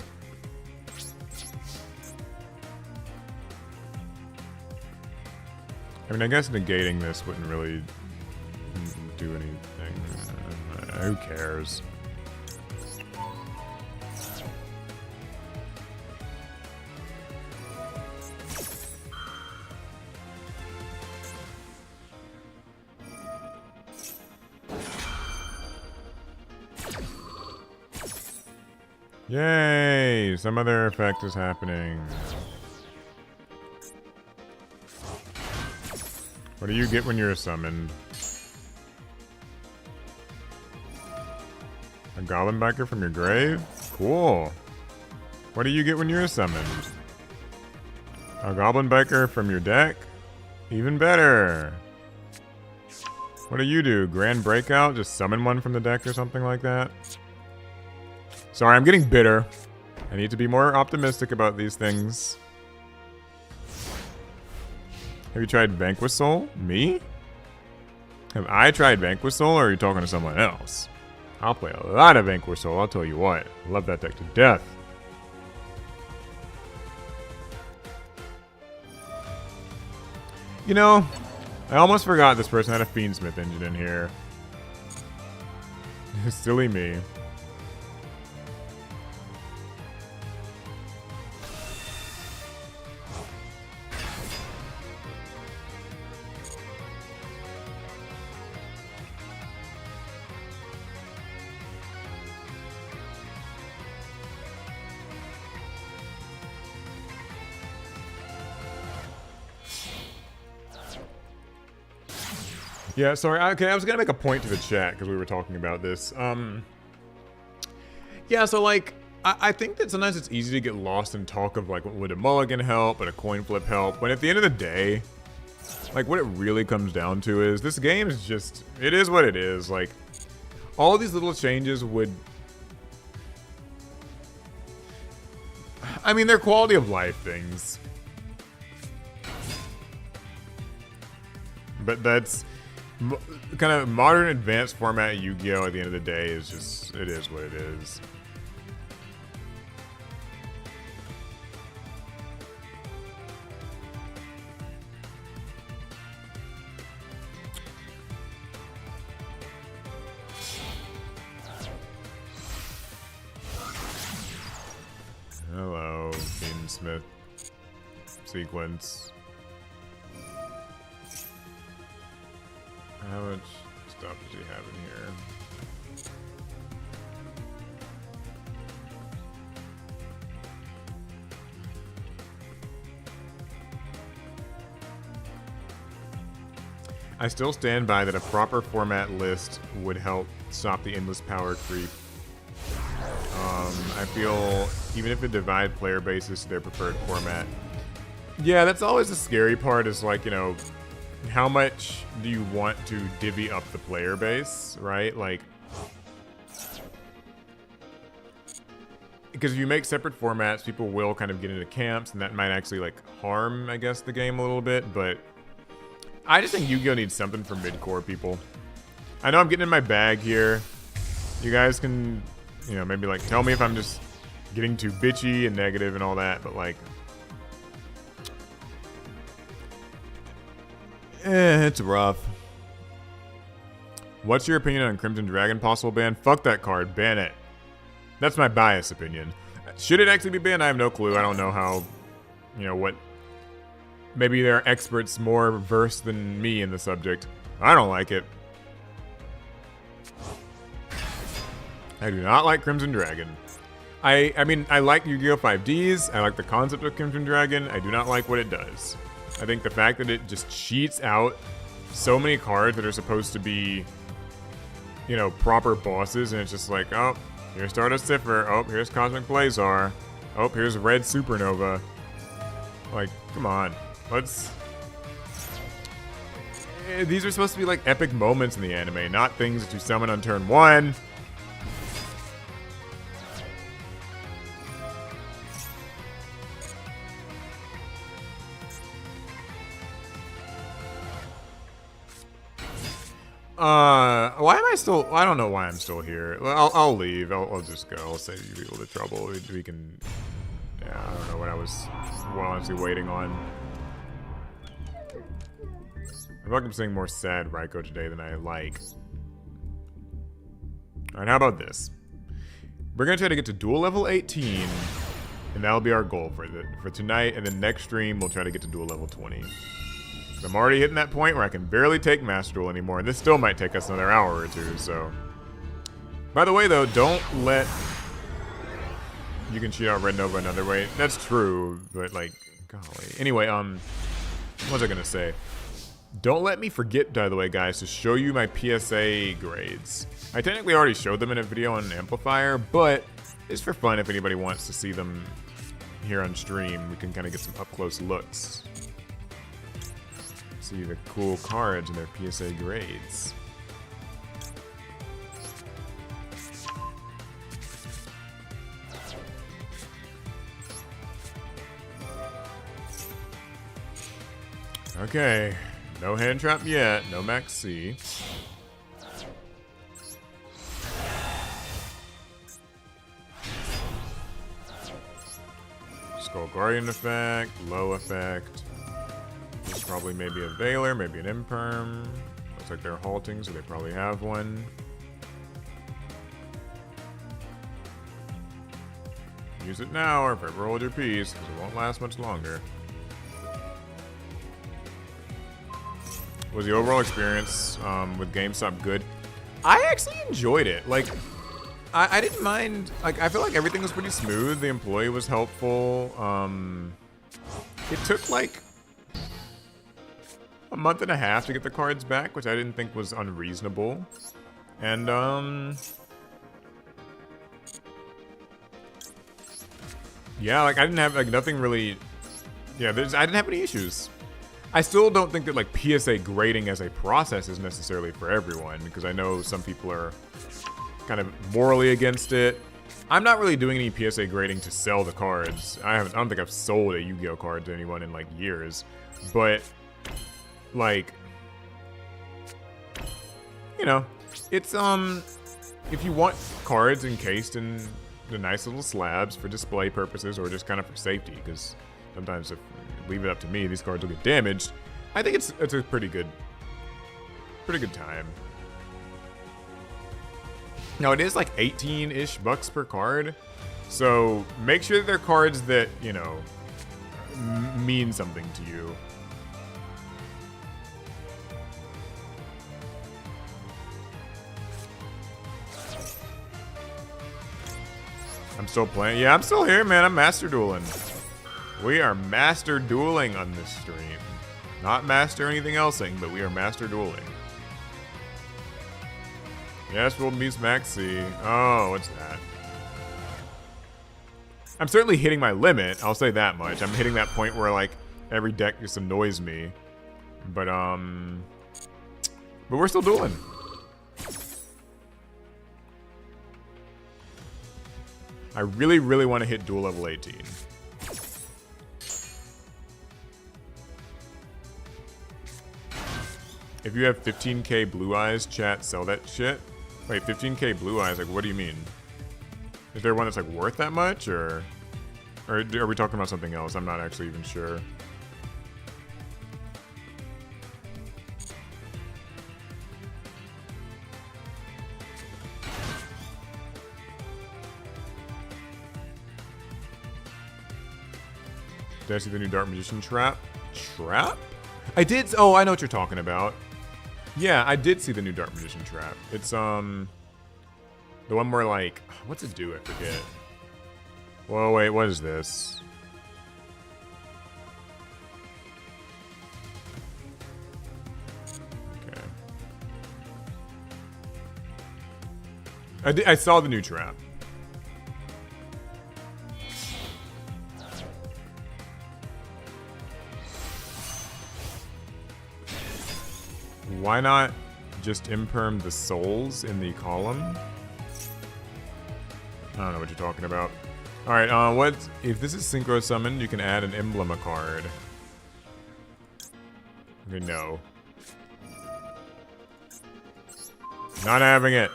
I mean, I guess negating this wouldn't really do anything. Who cares? Yay! Some other effect is happening. What do you get when you're summoned? A goblin biker from your grave? Cool. What do you get when you're summoned? A goblin biker from your deck? Even better. What do you do? Grand breakout? Just summon one from the deck or something like that? Sorry, I'm getting bitter. I need to be more optimistic about these things. Have you tried Vanquish Soul? Me? Have I tried Vanquish Soul, or are you talking to someone else? I'll play a lot of Vanquish Soul, I'll tell you what. I love that deck to death. You know, I almost forgot this person had a Fiendsmith engine in here. Silly me. Yeah, sorry. Okay, I was gonna make a point to the chat because we were talking about this. Yeah, so like, I think that sometimes it's easy to get lost in talk of like, would a mulligan help, would a coin flip help? When at the end of the day, like what it really comes down to is this game is just, it is what it is. Like, all of these little changes would, I mean, they're quality of life things. But that's kind of modern advanced format Yu-Gi-Oh! At the end of the day is just, it is what it is. Hello, Fiendsmith sequence. How much stuff does he have in here? I still stand by that a proper format list would help stop the endless power creep. I feel even if it divide player bases to their preferred format. Yeah, that's always the scary part is like, you know, how much do you want to divvy up the player base, right? Like, because if you make separate formats, people will kind of get into camps, and that might actually like harm, I guess, the game a little bit. But I just think Yu-Gi-Oh needs something for mid-core people. I know I'm getting in my bag here. You guys can, you know, maybe like tell me if I'm just getting too bitchy and negative and all that, but like, it's rough. What's your opinion on Crimson Dragon possible ban? Fuck that card, ban it. That's my biased opinion. Should it actually be banned? I have no clue. I don't know how, you know, what. Maybe there are experts more versed than me in the subject. I don't like it. I do not like Crimson Dragon. I mean, I like Yu-Gi-Oh! 5Ds. I like the concept of Crimson Dragon. I do not like what it does. I think the fact that it just cheats out so many cards that are supposed to be, you know, proper bosses, and it's just like, oh, here's Stardust Cipher. Oh, here's Cosmic Blazar. Oh, here's Red Supernova. Like, come on. Let's... These are supposed to be like epic moments in the anime, not things that you summon on turn 1. Why am I still... I don't know why I'm still here. I'll leave. I'll just go. I'll save you people the trouble. We can... Yeah, I don't know what I was honestly waiting on. I feel like I'm seeing more sad Raikou today than I like. Alright, how about this? We're going to try to get to duel level 18, and that'll be our goal for tonight, and then next stream we'll try to get to duel level 20. I'm already hitting that point where I can barely take Master Duel anymore, and this still might take us another hour or two, so... By the way, though, don't let... You can cheat out Red Nova another way. That's true, but like, golly. Anyway, what was I gonna say? Don't let me forget, by the way, guys, to show you my PSA grades. I technically already showed them in a video on an amplifier, but it's for fun if anybody wants to see them here on stream. We can kind of get some up-close looks. See the cool cards and their PSA grades. Okay, no hand trap yet, no max C. Skull Guardian effect, low effect. This is probably maybe a Veiler, maybe an Imperm. Looks like they're halting, so they probably have one. Use it now or forever hold your peace, because it won't last much longer. Was the overall experience with GameStop good? I actually enjoyed it. Like, I didn't mind. Like, I feel like everything was pretty smooth. The employee was helpful. It took like a month and a half to get the cards back, which I didn't think was unreasonable. And yeah, like I didn't have like nothing really. Yeah, I didn't have any issues. I still don't think that like PSA grading as a process is necessarily for everyone, because I know some people are kind of morally against it. I'm not really doing any PSA grading to sell the cards. I don't think I've sold a Yu-Gi-Oh card to anyone in like years, but like, you know, it's if you want cards encased in the nice little slabs for display purposes or just kind of for safety, because sometimes if you leave it up to me, these cards will get damaged. I think it's a pretty good time. Now it is like 18-ish bucks per card, so make sure that they're cards that, you know, mean something to you. I'm still playing. Yeah, I'm still here, man. I'm master dueling. We are master dueling on this stream. Not master anything else-ing, but we are master dueling. Yes, we'll meet Maxi. Oh, what's that? I'm certainly hitting my limit. I'll say that much. I'm hitting that point where like every deck just annoys me. But we're still dueling. I really, really want to hit duel level 18. If you have 15k blue eyes, chat, sell that shit. Wait, 15k blue eyes, like what do you mean? Is there one that's like worth that much, or are we talking about something else? I'm not actually even sure. Did I see the new Dark Magician trap? Trap? I did. Oh, I know what you're talking about. Yeah, I did see the new Dark Magician trap. It's the one where like, what's it do? I forget. Whoa, wait, what is this? Okay. I saw the new trap. Why not just imperm the souls in the column? I don't know what you're talking about. Alright, what if this is synchro summoned, you can add an emblem card. Okay, no. Not having it.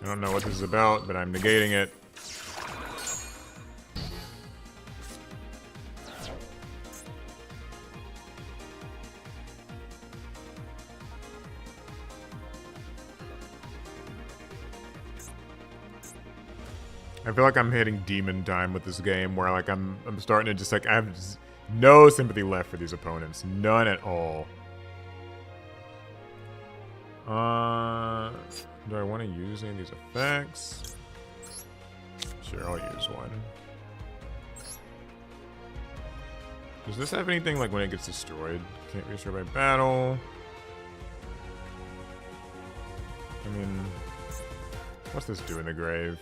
I don't know what this is about, but I'm negating it. I feel like I'm hitting demon time with this game, where like I'm starting to just like, I have just no sympathy left for these opponents, none at all. Do I want to use any of these effects? Sure, I'll use one. Does this have anything like when it gets destroyed? Can't be destroyed by battle. I mean, what's this do in the grave?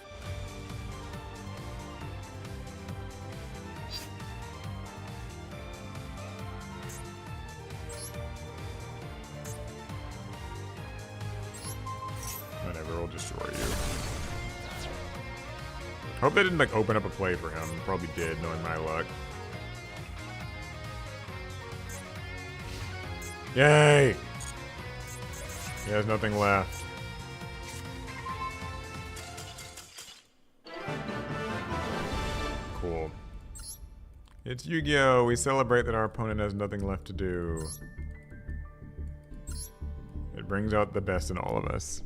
Whatever, we'll destroy you. Hope they didn't like open up a play for him. Probably did, knowing my luck. Yay! He has nothing left. Cool. It's Yu-Gi-Oh! We celebrate that our opponent has nothing left to do. It brings out the best in all of us.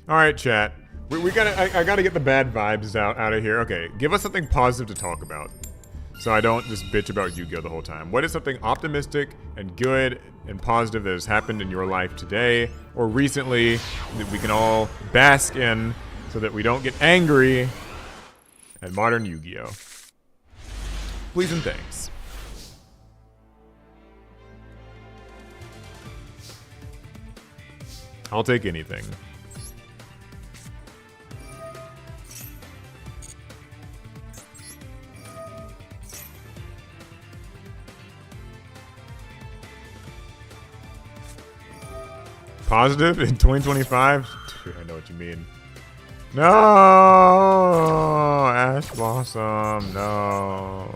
Alright, chat. We gotta, I gotta get the bad vibes out of here. Okay, give us something positive to talk about, so I don't just bitch about Yu-Gi-Oh the whole time. What is something optimistic and good and positive that has happened in your life today or recently that we can all bask in so that we don't get angry at modern Yu-Gi-Oh? Please and thanks. I'll take anything. Positive in 2025? Dude, I know what you mean. No! Ash Blossom, no.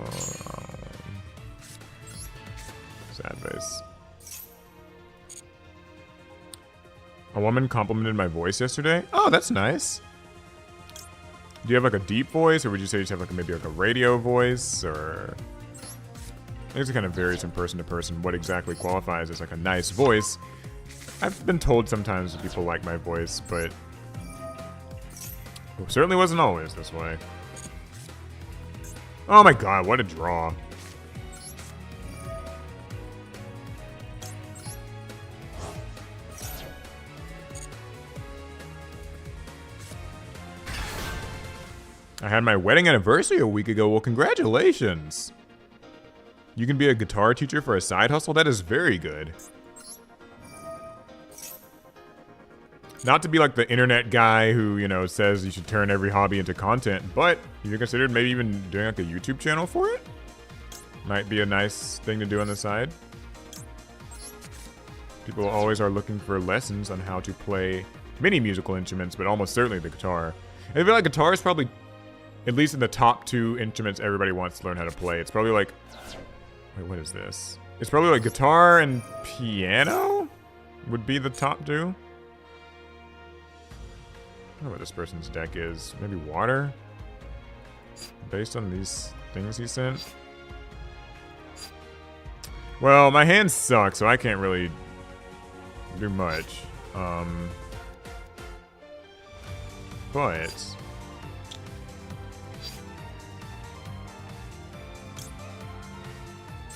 Sad face. A woman complimented my voice yesterday. Oh, that's nice. Do you have like a deep voice, or would you say you just have like maybe like a radio voice, or... I think it kind of varies from person to person what exactly qualifies as like a nice voice. I've been told sometimes that people like my voice, but it certainly wasn't always this way. Oh my god, what a draw. I had my wedding anniversary a week ago. Well, congratulations. You can be a guitar teacher for a side hustle? That is very good. Not to be like the internet guy who, you know, says you should turn every hobby into content, but you considered maybe even doing like a YouTube channel for it? Might be a nice thing to do on the side. People always are looking for lessons on how to play many musical instruments, but almost certainly the guitar. And I feel like guitar is probably, at least in the top two instruments everybody wants to learn how to play. It's probably like, wait, what is this? It's probably like guitar and piano would be the top two. I don't know what this person's deck is. Maybe water? Based on these things he sent? Well, my hands suck, so I can't really do much. But... I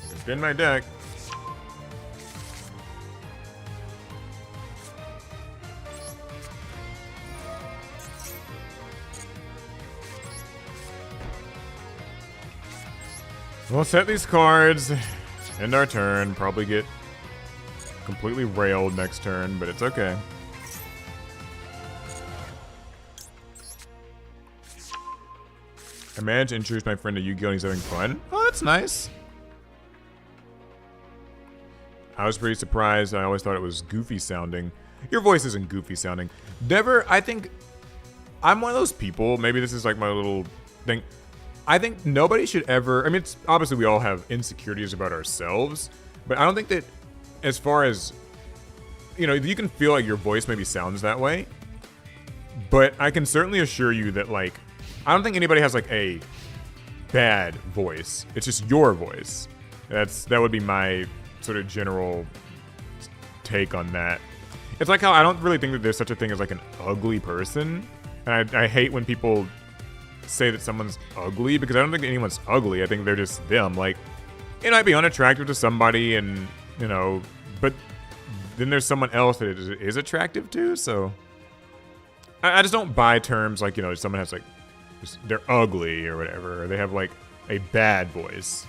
can spin my deck. We'll set these cards, end our turn, probably get completely railed next turn, but it's okay. I managed to introduce my friend to Yu-Gi-Oh! And he's having fun. Oh, that's nice. I was pretty surprised. I always thought it was goofy sounding. Your voice isn't goofy sounding. Never, I think, I'm one of those people, maybe this is like my little thing. I think nobody should ever, I mean, it's obviously we all have insecurities about ourselves, but I don't think that as far as, you know, you can feel like your voice maybe sounds that way, but I can certainly assure you that, like, I don't think anybody has like a bad voice. It's just your voice. That would be my sort of general take on that. It's like how I don't really think that there's such a thing as like an ugly person, and I hate when people say that someone's ugly, because I don't think anyone's ugly. I think they're just them. Like, it might be unattractive to somebody, and, you know, but then there's someone else that it is attractive to. So I just don't buy terms like, you know, someone has like, they're ugly or whatever, or they have like a bad voice.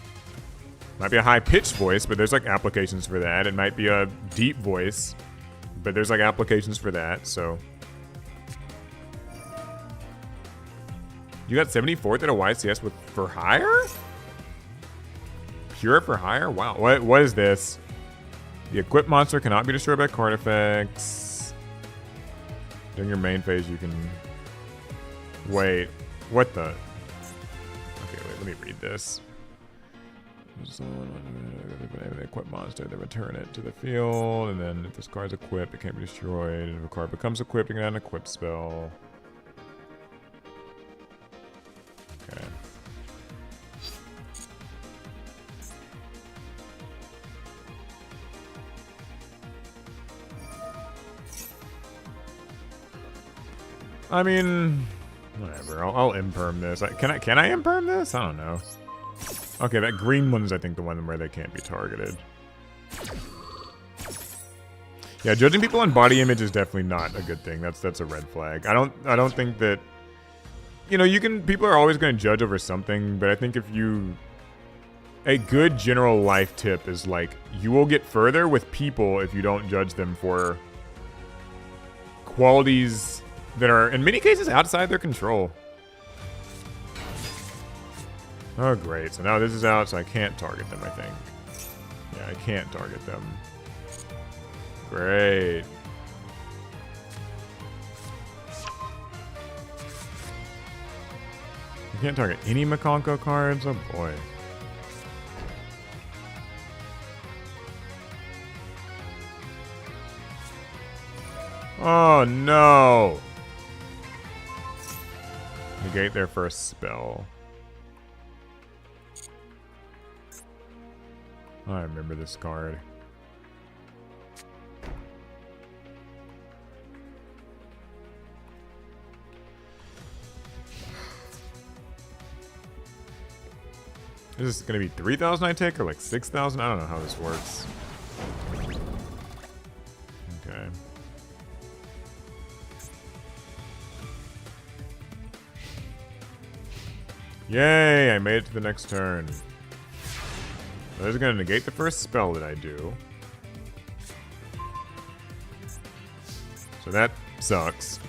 Might be a high-pitched voice, but there's like applications for that. It might be a deep voice, but there's like applications for that, so. You got 74th at a YCS with for hire? Pure for hire? Wow. What is this? The equipped monster cannot be destroyed by card effects. During your main phase, you can... Wait. What the? Okay, wait. Let me read this. The equipped monster, they return it to the field, and then if this card's equipped, it can't be destroyed. And if a card becomes equipped, you can add an equip spell. Okay. I mean, whatever. I'll imperm this. Can I imperm this? I don't know. Okay, that green one is, I think, the one where they can't be targeted. Yeah, judging people on body image is definitely not a good thing. That's a red flag. I don't think that, you know, people are always going to judge over something, but I think if you, a good general life tip is like, you will get further with people if you don't judge them for qualities that are, in many cases, outside their control. Oh, great. So now this is out, so I can't target them, I think. Yeah, I can't target them. Great. I can't target any Makonko cards? Oh, boy. Oh, no. Negate their first spell. I remember this card. Is this going to be 3,000 I take or like 6,000? I don't know how this works. Okay. Yay, I made it to the next turn. So this is going to negate the first spell that I do. So that sucks.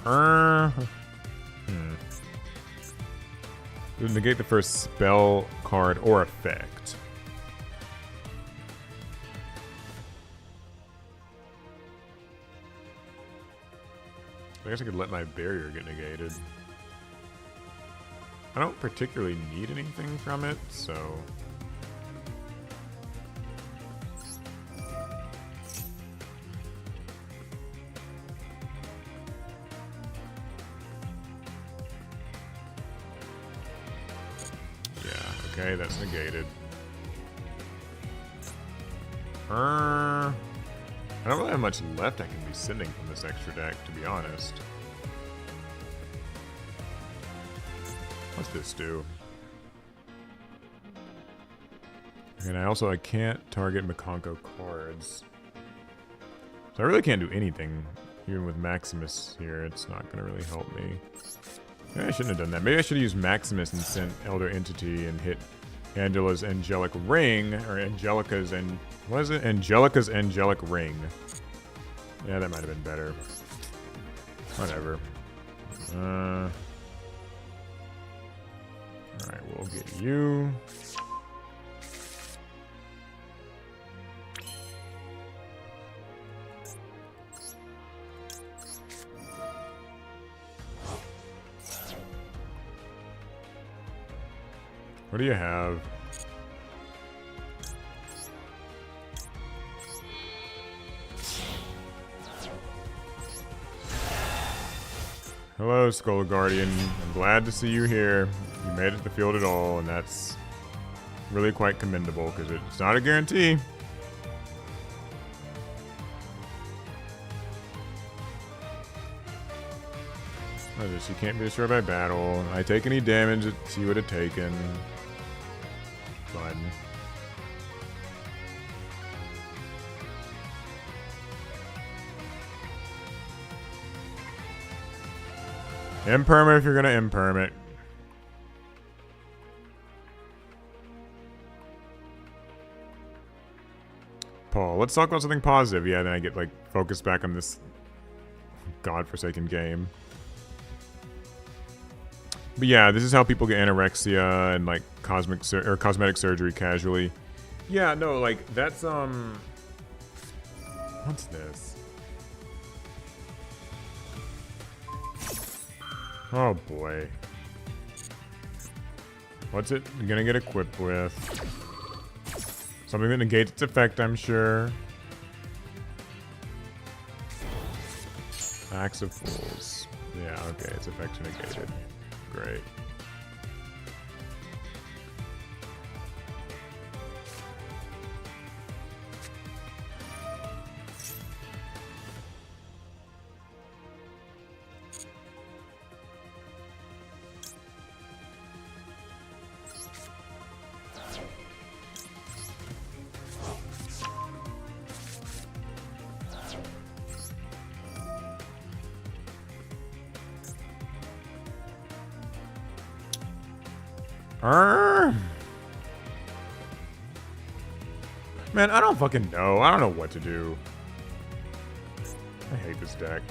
It would negate the first spell, card, or effect. I guess I could let my barrier get negated. I don't particularly need anything from it, so... Yeah, okay, that's negated. I don't really have much left I can be sending from this extra deck, to be honest. What's this do? And I can't target Makonko cards. So I really can't do anything. Even with Maximus here, it's not going to really help me. Maybe I shouldn't have done that. Maybe I should have used Maximus and sent Elder Entity and hit Angela's Angelic Ring, or Angelica's, and what is it? Angelica's Angelic Ring. Yeah, that might have been better. Whatever. Alright, we'll get you. What do you have? Hello, Skull Guardian. I'm glad to see you here. You made it to the field at all, and that's really quite commendable, because it's not a guarantee. She can't be destroyed by battle. I take any damage that she would have taken. Fun. Imperm it if you're gonna imperm it. Paul, let's talk about something positive. Yeah, then I get like focused back on this godforsaken game. But yeah, this is how people get anorexia and like cosmetic surgery casually. Yeah, no, like that's what's this? Oh boy. What's it gonna get equipped with? Something that negates its effect, I'm sure. Axe of Fools. Yeah, okay, its effect's negated. Great. Man, I don't fucking know. I don't know what to do. I hate this deck.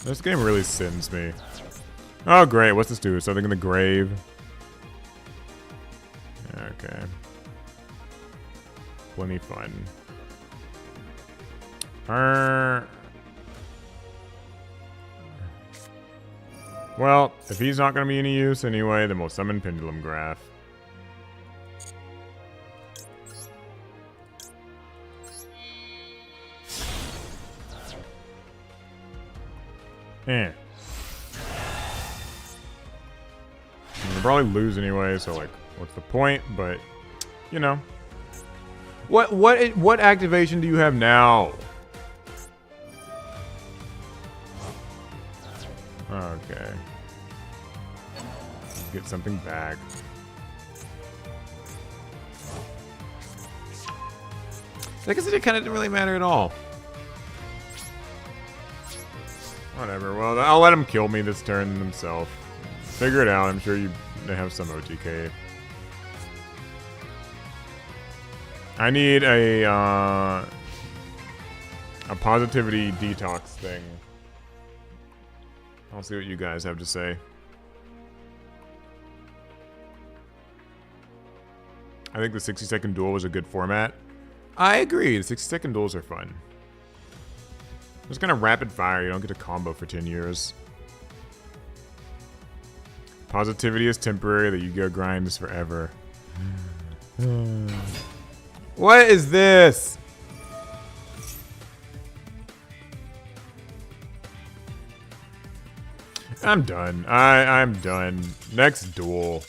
This game really sends me. Oh, great. What's this do? Something in the grave? Okay. Plenty fun. Well, if he's not going to be any use anyway, then we'll summon Pendulum Graph. Eh. We'll probably lose anyway, so like, what's the point? But, you know. What activation do you have now? Okay. Get something back. I guess it kind of didn't really matter at all. Whatever. Well, I'll let him kill me this turn himself. Figure it out. I'm sure they have some OTK. I need a positivity detox thing. I'll see what you guys have to say. I think the 60-second duel was a good format. I agree. The 60-second duels are fun. It's kind of rapid fire. You don't get a combo for 10 years. Positivity is temporary. The Yu-Gi-Oh grind is forever. What is this? I'm done. I'm done. Next duel.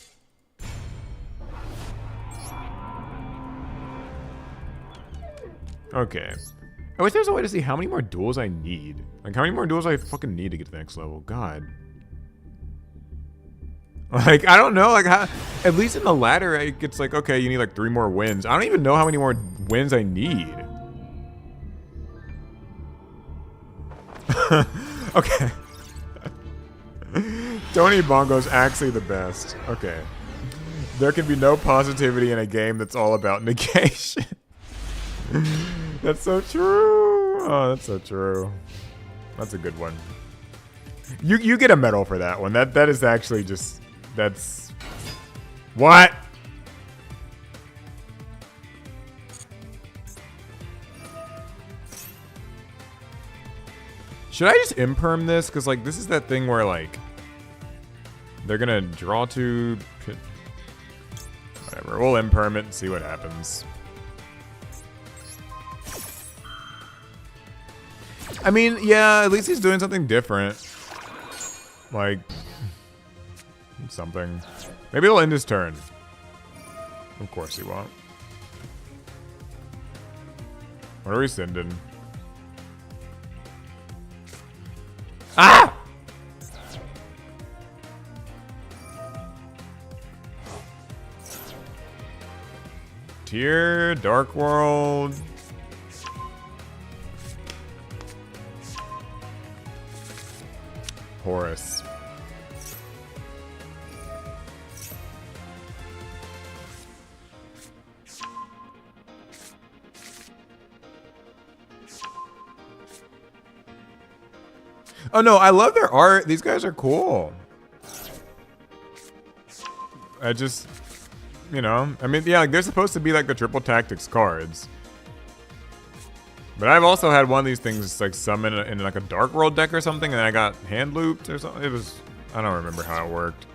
Okay. I wish there was a way to see how many more duels I need. Like, how many more duels I fucking need to get to the next level. God. Like, I don't know. Like, how, at least in the ladder, it's like, okay, you need like 3 more wins. I don't even know how many more wins I need. Okay. Tony Bongo's actually the best. Okay. There can be no positivity in a game that's all about negation. That's so true. Oh, that's so true. That's a good one. You get a medal for that one. That is actually just, that's what? Should I just imperm this? Because like this is that thing where like they're gonna draw to whatever. We'll imperm it and see what happens. I mean, yeah, at least he's doing something different. Like, something. Maybe he'll end his turn. Of course he won't. What are we sending? Ah! Tier, Dark World. Horus. Oh no, I love their art. These guys are cool. I just, you know, I mean, yeah, like they're supposed to be like the triple tactics cards. But I've also had one of these things like summon in like a Dark World deck or something, and I got hand looped or something. It was, I don't remember how it worked.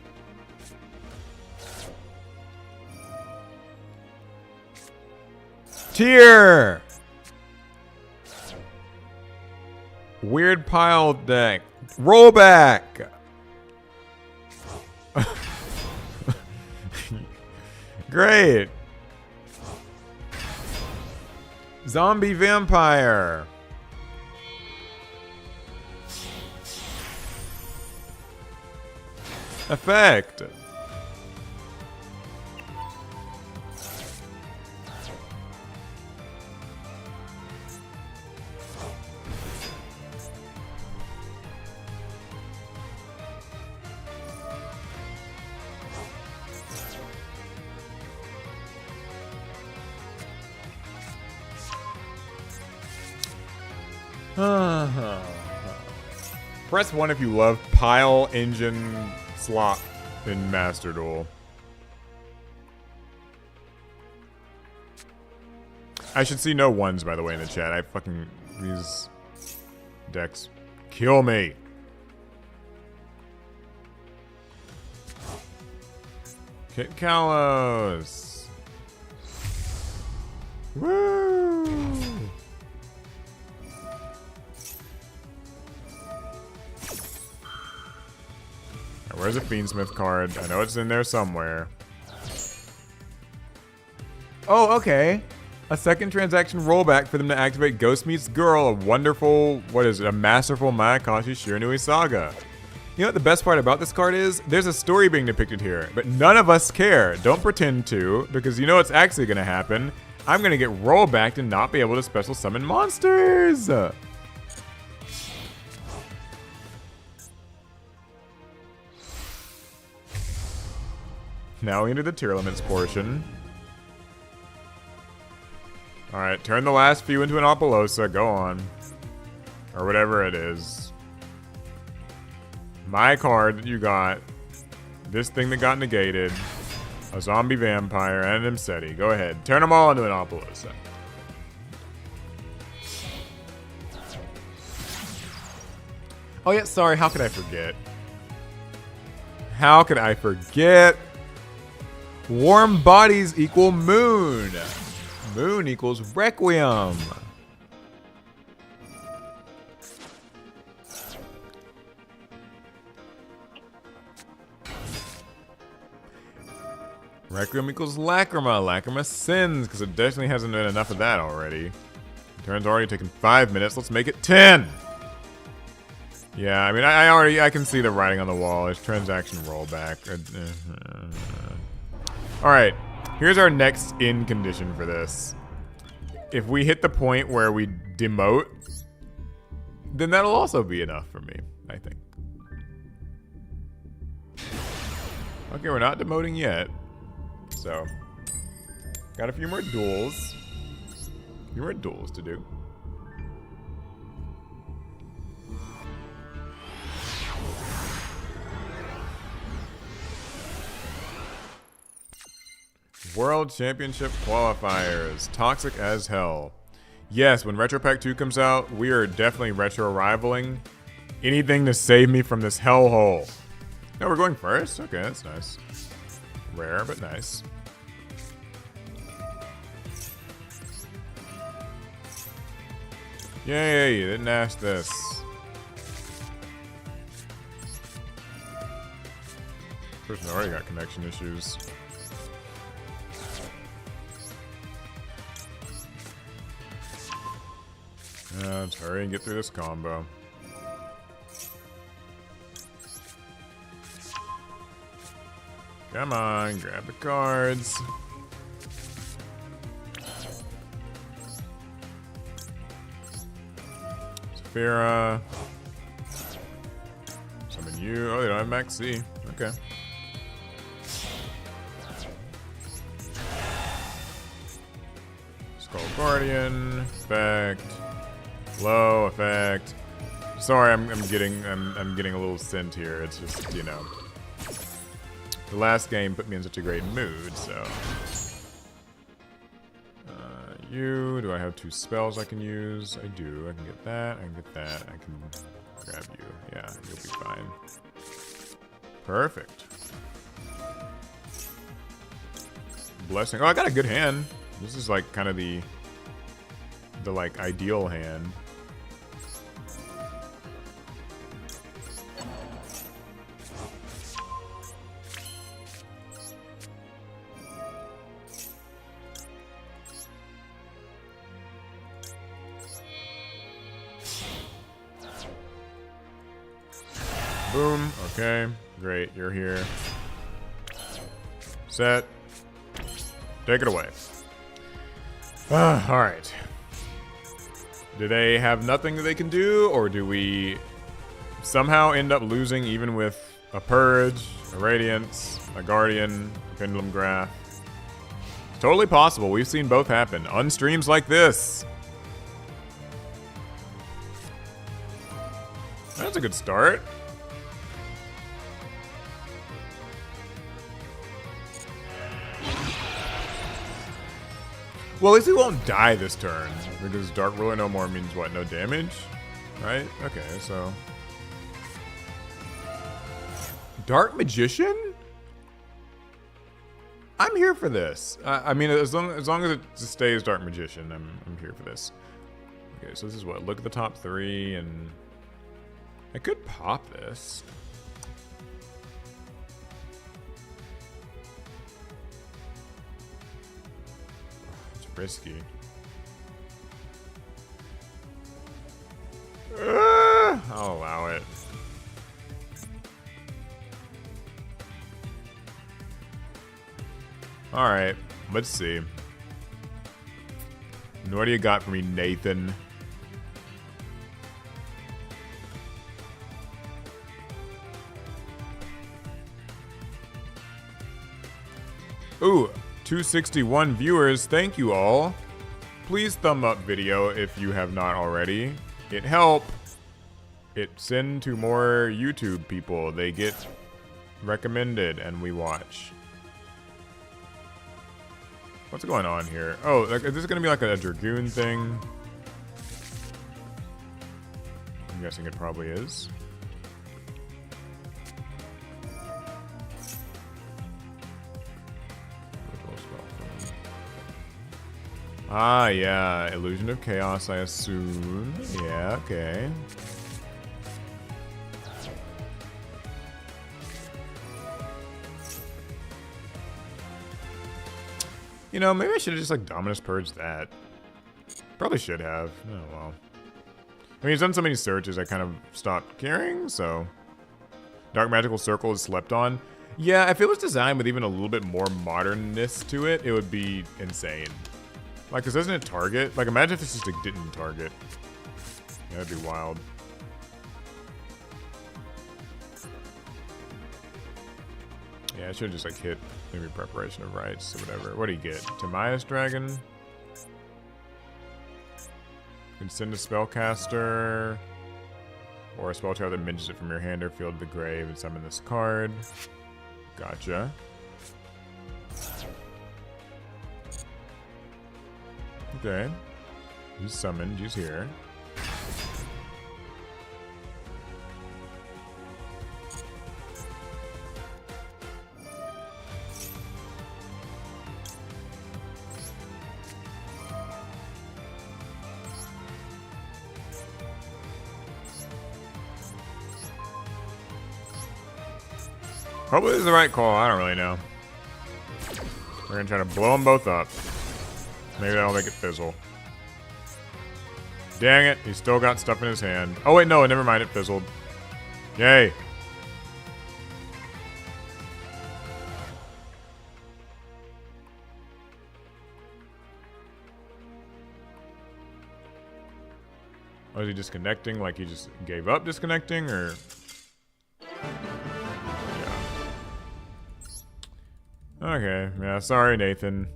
Tier! Weird pile deck. Rollback! Great! Zombie vampire. Effect. Press 1 if you love pile engine slot in Master Duel. I should see no ones, by the way, in the chat. I fucking... These decks kill me. Kit Kalos. Woo! Where's a Fiendsmith card? I know it's in there somewhere. Oh, okay. A second transaction rollback for them to activate Ghost Meets Girl, a wonderful, what is it, a masterful Mayakashi Shiranui saga. You know what the best part about this card is? There's a story being depicted here, but none of us care. Don't pretend to, because you know what's actually going to happen. I'm going to get rollbacked and not be able to special summon monsters. Now we enter the tier limits portion. Alright, turn the last few into an Apollosa. Go on. Or whatever it is. My card that you got. This thing that got negated. A zombie vampire and an Imseti. Go ahead. Turn them all into an Apollosa. Oh yeah, sorry. How could I forget? How could I forget? Warm bodies equal moon. Moon equals Requiem. Requiem equals Lacrima. Lacrima sins, because it definitely hasn't been enough of that already. Turn's already taken 5 minutes. Let's make it 10. Yeah, I mean, I can see the writing on the wall. It's transaction rollback. Alright, here's our next in condition for this. If we hit the point where we demote, then that'll also be enough for me, I think. Okay, we're not demoting yet. So, got a few more duels. A few more duels to do. World Championship Qualifiers. Toxic as hell. Yes, when Retro Pack 2 comes out, we are definitely retro-rivaling. Anything to save me from this hellhole. No, we're going first? Okay, that's nice. Rare, but nice. Yay, you didn't ask this. Person already got connection issues. Let's hurry and get through this combo. Come on, grab the cards. Sphera. Summon you. Oh, they don't have Max C. Okay. Skull Guardian. Effect. Low effect. Sorry, I'm getting a little sent here. It's just, you know. The last game put me in such a great mood, so. Do I have 2 spells I can use? I do. I can get that. I can get that. I can grab you. Yeah, you'll be fine. Perfect. Blessing. Oh, I got a good hand. This is like kind of the like ideal hand. Boom. Okay. Great. You're here. Set. Take it away. Alright. Do they have nothing that they can do, or do we somehow end up losing even with a Purge, a Radiance, a Guardian, a Pendulum Graph? Totally possible. We've seen both happen on streams like this. That's a good start. Well, at least he won't die this turn, because Dark Ruler no more means what? No damage? Right? Okay, so... Dark Magician? I'm here for this. I mean, as long as it stays Dark Magician, I'm here for this. Okay, so this is what? Look at the top 3, and... I could pop this. Risky. I'll allow it. Alright, let's see. What do you got for me, Nathan? Ooh. 261 viewers, thank you all. Please thumb up video if you have not already. It help. It send to more YouTube people. They get recommended and we watch. What's going on here? Oh, like, is this gonna be like a Dragoon thing? I'm guessing it probably is. Ah, yeah. Illusion of Chaos, I assume. Yeah, okay. You know, maybe I should have just, like, Dominus Purged that. Probably should have. Oh, well. I mean, he's done so many searches, I kind of stopped caring, so... Dark Magical Circle is slept on. Yeah, if it was designed with even a little bit more modernness to it, it would be insane. Like, cause doesn't it target? Like, imagine if this just like, didn't target. Yeah, that'd be wild. Yeah, I should just like hit maybe Preparation of Rites or whatever. What do you get? Timaeus Dragon. You can send a spellcaster or a spellcaster that mentions it from your hand or field to the grave and summon this card. Gotcha. Okay. Use summoned, use here. Probably is the right call, I don't really know. We're gonna try to blow them both up. Maybe that'll make it fizzle. Dang it, he still got stuff in his hand. Oh wait, no, never mind, it fizzled. Yay. Oh, is he disconnecting? Like he just gave up disconnecting, or? Yeah. Okay, yeah, sorry, Nathan.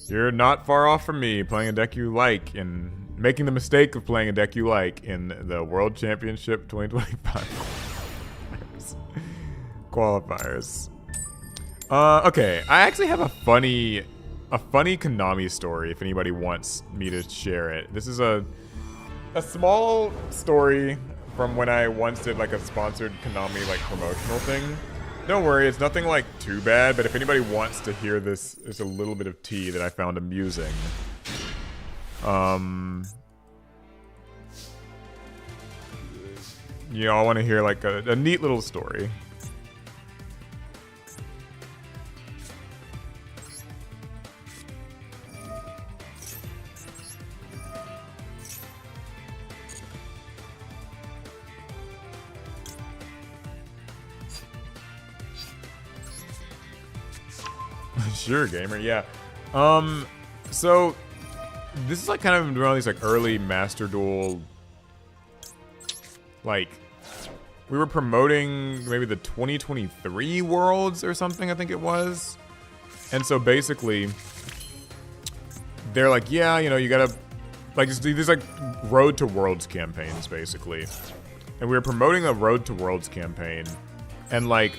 You're not far off from me playing a deck you like and making the mistake of playing a deck you like in the World Championship 2025 qualifiers. Okay, I actually have a funny Konami story if anybody wants me to share it. This is a small story from when I once did like a sponsored Konami like promotional thing. Don't worry, it's nothing like too bad, but if anybody wants to hear this, there's a little bit of tea that I found amusing. You all want to hear like a neat little story. Sure, gamer. Yeah. So this is like kind of one of these like early Master Duel. Like, we were promoting maybe the 2023 Worlds or something, I think it was. And so basically, they're like, yeah, you know, you gotta like just do these like Road to Worlds campaigns, basically. And we were promoting a Road to Worlds campaign, and like,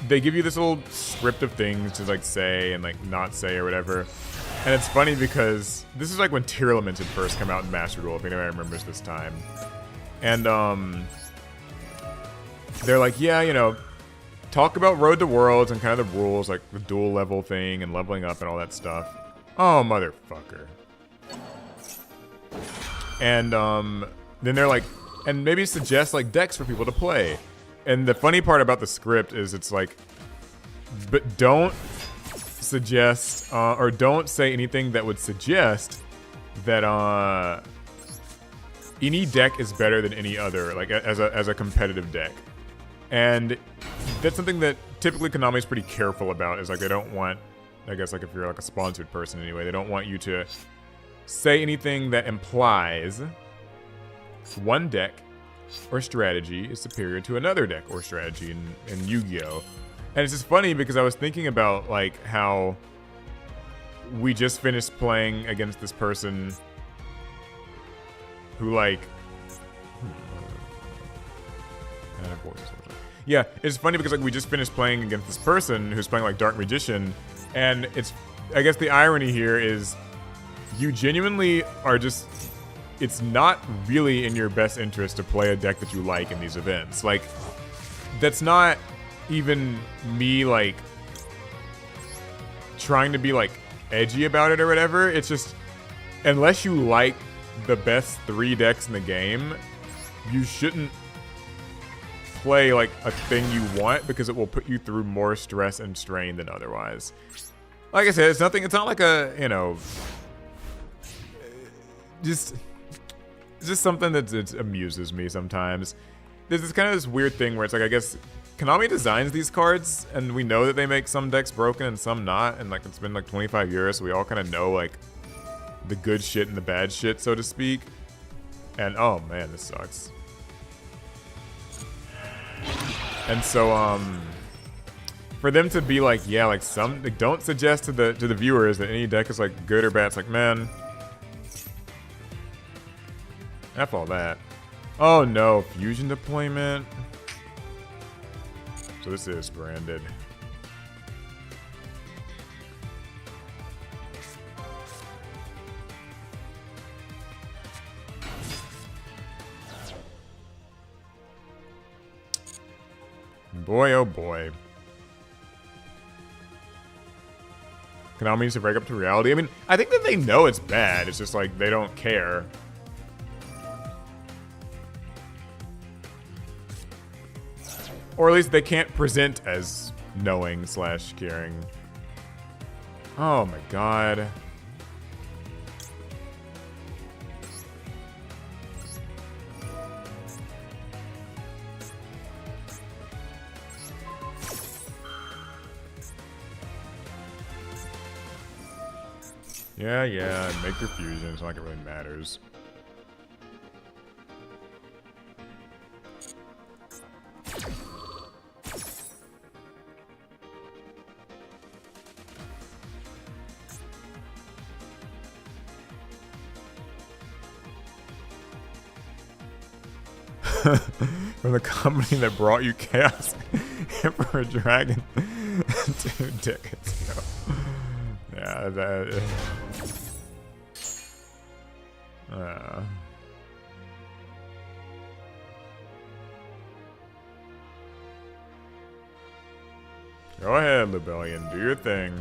they give you this little script of things to like say and like not say or whatever. And it's funny because this is like when tier elements had first come out in Master Duel, if anybody remembers this time. And they're like, yeah, you know, talk about Road to Worlds and kind of the rules, like the dual level thing and leveling up and all that stuff. Oh, motherfucker. And then they're like, and maybe suggest like decks for people to play. And the funny part about the script is it's like, but don't suggest or don't say anything that would suggest that any deck is better than any other, like as a competitive deck. And that's something that typically Konami's pretty careful about, is like they don't want, I guess like if you're like a sponsored person anyway, they don't want you to say anything that implies one deck or strategy is superior to another deck or strategy in Yu-Gi-Oh! And it's just funny because I was thinking about like how we just finished playing against this person who like yeah, it's funny because like we just finished playing against this person who's playing like Dark Magician, and it's, I guess the irony here is you genuinely are just, it's not really in your best interest to play a deck that you like in these events. Like, that's not even me like trying to be like edgy about it or whatever. It's just, unless you like the best 3 decks in the game, you shouldn't play like a thing you want, because it will put you through more stress and strain than otherwise. Like I said, it's nothing, it's not like a, you know, just something that amuses me sometimes. There's this kind of this weird thing where it's like, I guess Konami designs these cards, and we know that they make some decks broken and some not, and like it's been like 25 years, so we all kind of know like the good shit and the bad shit, so to speak. And oh man, this sucks. And so for them to be like, yeah, like some, like, don't suggest to the viewers that any deck is like good or bad. It's like, man, F all that. Oh no, fusion deployment. So this is branded. Boy, oh boy. Konami needs to break up to reality. I mean, I think that they know it's bad. It's just like they don't care. Or at least they can't present as knowing / caring. Oh my god. Yeah, make your fusion. It's not like it really matters. From the company that brought you Chaos Emperor Dragon 2 decades ago. Yeah, that. Go ahead, Lebellion. Do your thing.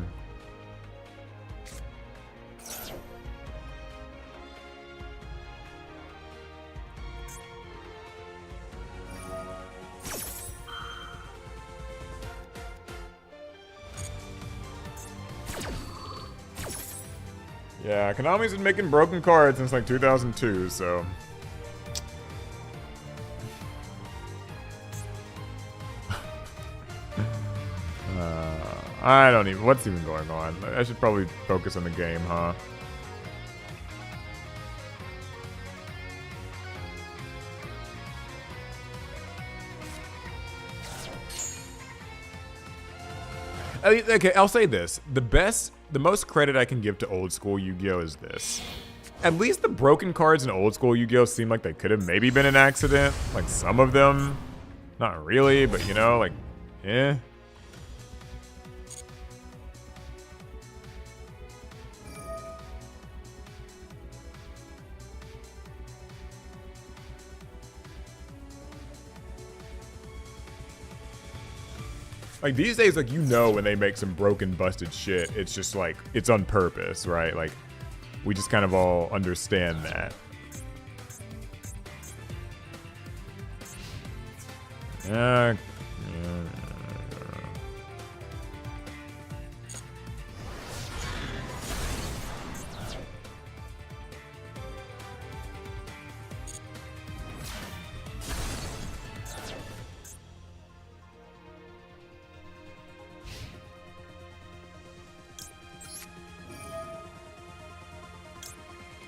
Yeah, Konami's been making broken cards since like 2002, so. I don't even. What's even going on? I should probably focus on the game, huh? Okay, I'll say this. The most credit I can give to old school Yu-Gi-Oh is this. At least the broken cards in old school Yu-Gi-Oh seem like they could have maybe been an accident. Like some of them. Not really, but you know, like, eh. Like these days, like, you know, when they make some broken, busted shit, it's just like, it's on purpose, right? Like, we just kind of all understand that. Yeah.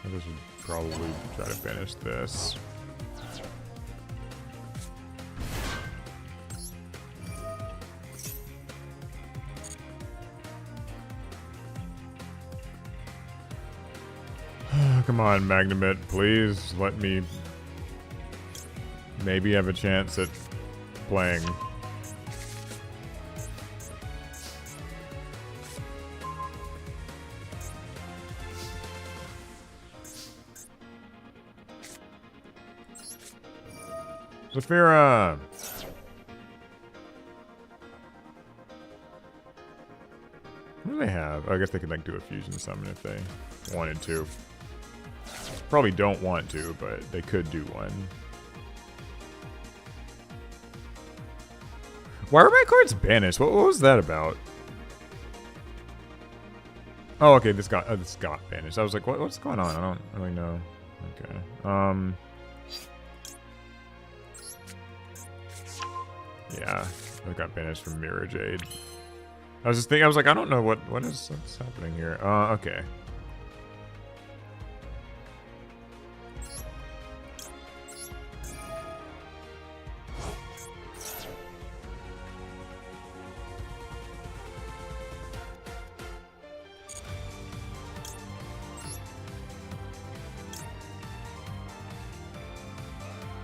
I guess we'd probably try to finish this. Come on, Magnamit, please let me maybe have a chance at playing. Zafira! What do they have? I guess they could like do a fusion summon if they wanted to. Probably don't want to, but they could do one. Why are my cards banished? What was that about? Oh, okay, this got banished. I was like, what's going on? I don't really know. Okay. Yeah, I got banished from Mirror Jade. I was just thinking, I was like, I don't know what's happening here. Okay.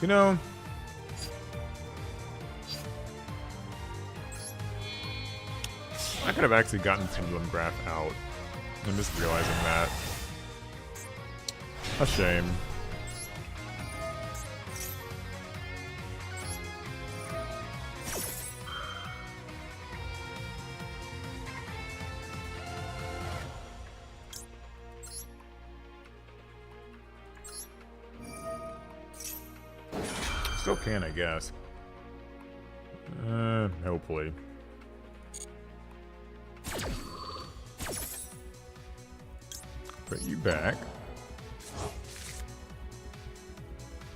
You know, I could have actually gotten Pendulum Graph out. I'm just realizing that. A shame. Still can, I guess. Hopefully. Put you back.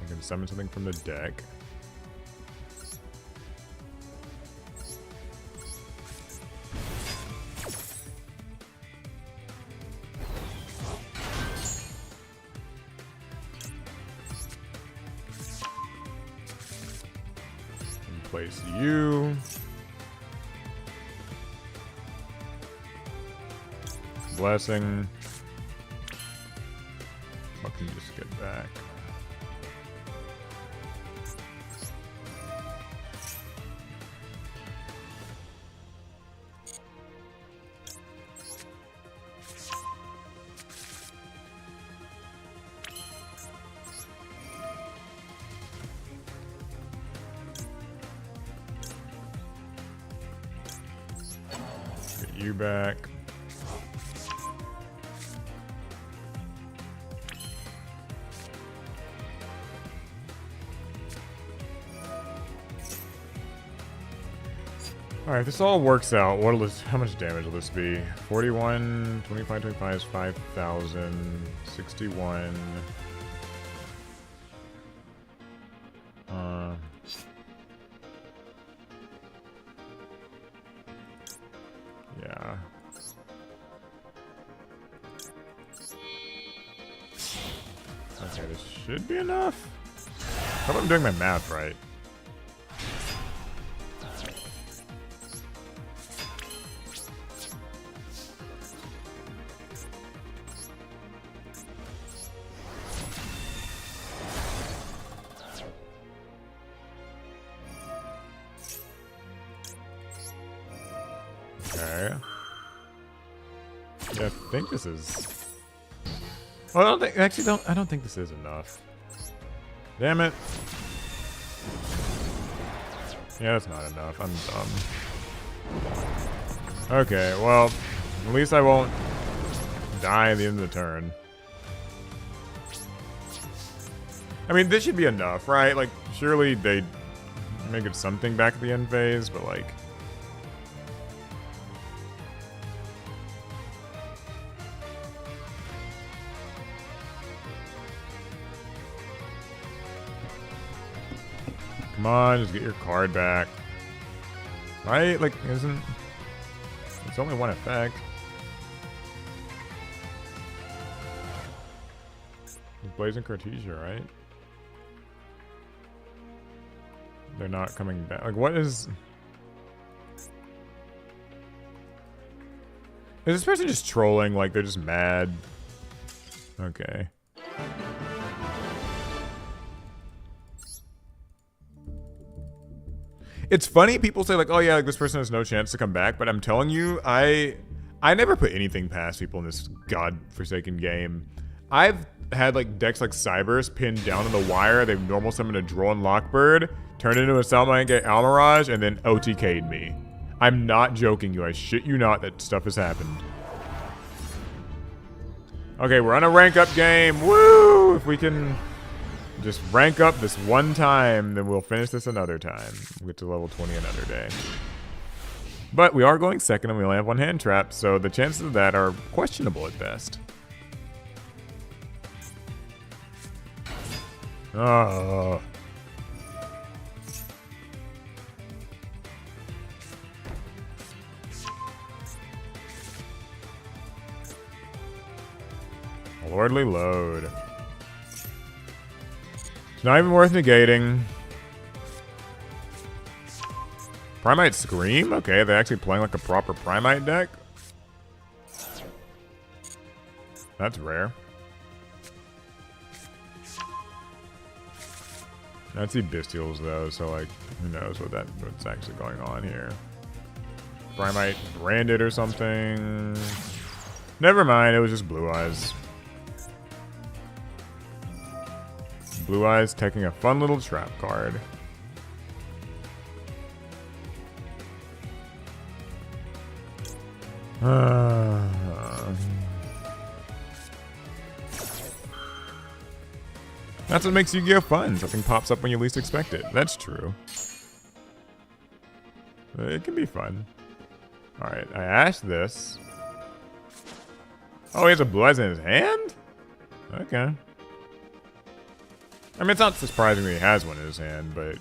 I can summon something from the deck. replace you. Blessing. What can you just get back? Get you back. Alright, this all works out. What will this, how much damage will this be? 41, 25, 25 is 5,000, 61. Yeah. Okay, this should be enough. I hope I'm doing my math right. Okay. Yeah, I think this is. Well, I don't think. Actually, I don't think this is enough. Damn it. Yeah, that's not enough. I'm dumb. Okay, well, at least I won't die at the end of the turn. I mean, this should be enough, right? Like, surely they'd make it something back at the end phase, but like. Come on, just get your card back. Right? Like, isn't... It's only one effect. It's Blazing Cartesia, right? They're not coming back. Like, what is... Is this person just trolling? Like, they're just mad? Okay. It's funny, people say like, oh yeah, like this person has no chance to come back, but I'm telling you, I never put anything past people in this godforsaken game. I've had like decks like Cybers pinned down on the wire, they've normal summoned a Droll Lockbird, turned into a Salamander Almirage, and then OTK'd me. I'm not joking you, I shit you not, that stuff has happened. Okay, we're on a rank up game, woo! If we can... just rank up this one time, then we'll finish this another time. We'll get to level 20 another day. But we are going second and we only have one hand trap, so the chances of that are questionable at best. Oh. Lordly Load. Not even worth negating. Primite Scream? Okay, they're actually playing like a proper Primite deck. That's rare. I see Bestials though, so like, who knows what's actually going on here. Primite branded or something. Never mind, it was just Blue Eyes. Blue Eyes taking a fun little trap card. That's what makes Yu-Gi-Oh fun. Something pops up when you least expect it. That's true. It can be fun. Alright, I asked this. Oh, he has a Blue Eyes in his hand? Okay. I mean, it's not surprising that he has one in his hand, but...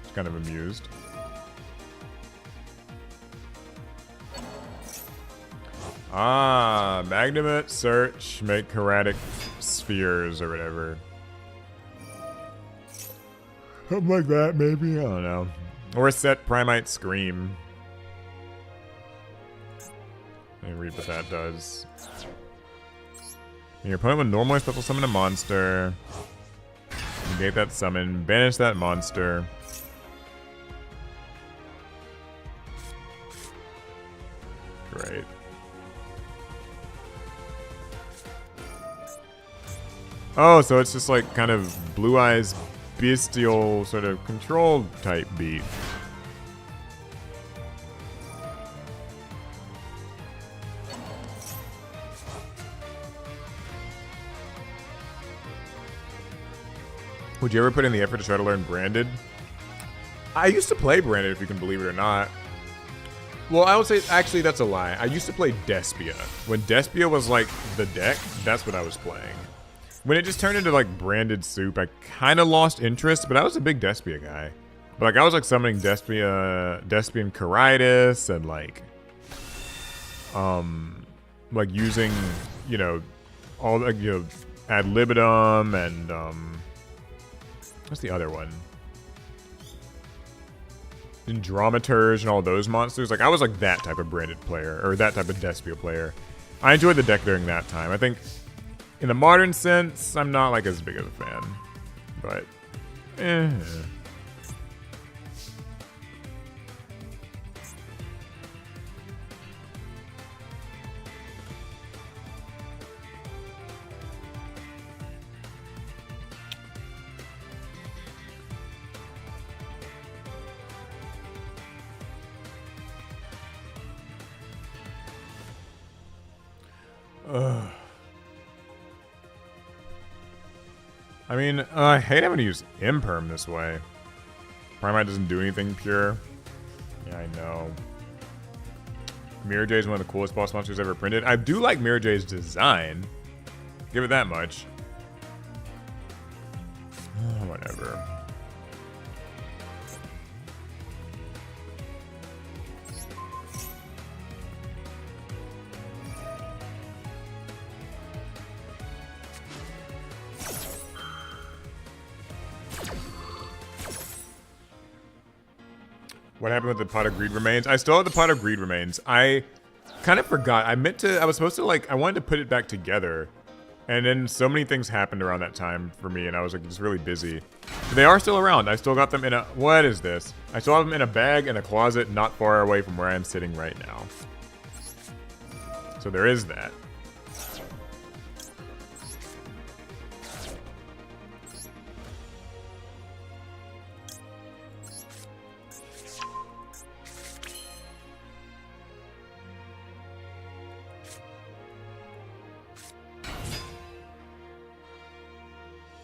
Just kind of amused. Ah, Magnumit, search, make Heratic spheres or whatever. Something like that, maybe. I don't know. Or set Primite Scream. Let me read what that does. Your opponent would normally special summon a monster. Negate that summon. Banish that monster. Great. Oh, so it's just like kind of Blue Eyes bestial sort of control type beat. Would you ever put in the effort to try to learn Branded? I used to play Branded, if you can believe it or not. Well, I would say, actually, that's a lie. I used to play Despia. When Despia was like the deck, that's what I was playing. When it just turned into like Branded Soup, I kind of lost interest, but I was a big Despia guy. But like I was like summoning Despian Caritis and like using, you know, all the, you know, Ad Libitum and what's the other one? Andromaturge and all those monsters. Like I was like that type of Branded player, or that type of Despia player. I enjoyed the deck during that time. I think in the modern sense, I'm not like as big of a fan, but I mean, I hate having to use Imperm this way. Primite doesn't do anything pure. Yeah, I know. Mirror J is one of the coolest boss monsters ever printed. I do like Mirror J's design. Give it that much. Whatever. What happened with the Pot of Greed Remains? I still have the Pot of Greed Remains. I kind of forgot. I was supposed to like, I wanted to put it back together. And then so many things happened around that time for me, and I was like just really busy. But they are still around. I still got them in a, what is this? I still have them in a bag in a closet not far away from where I'm sitting right now. So there is that.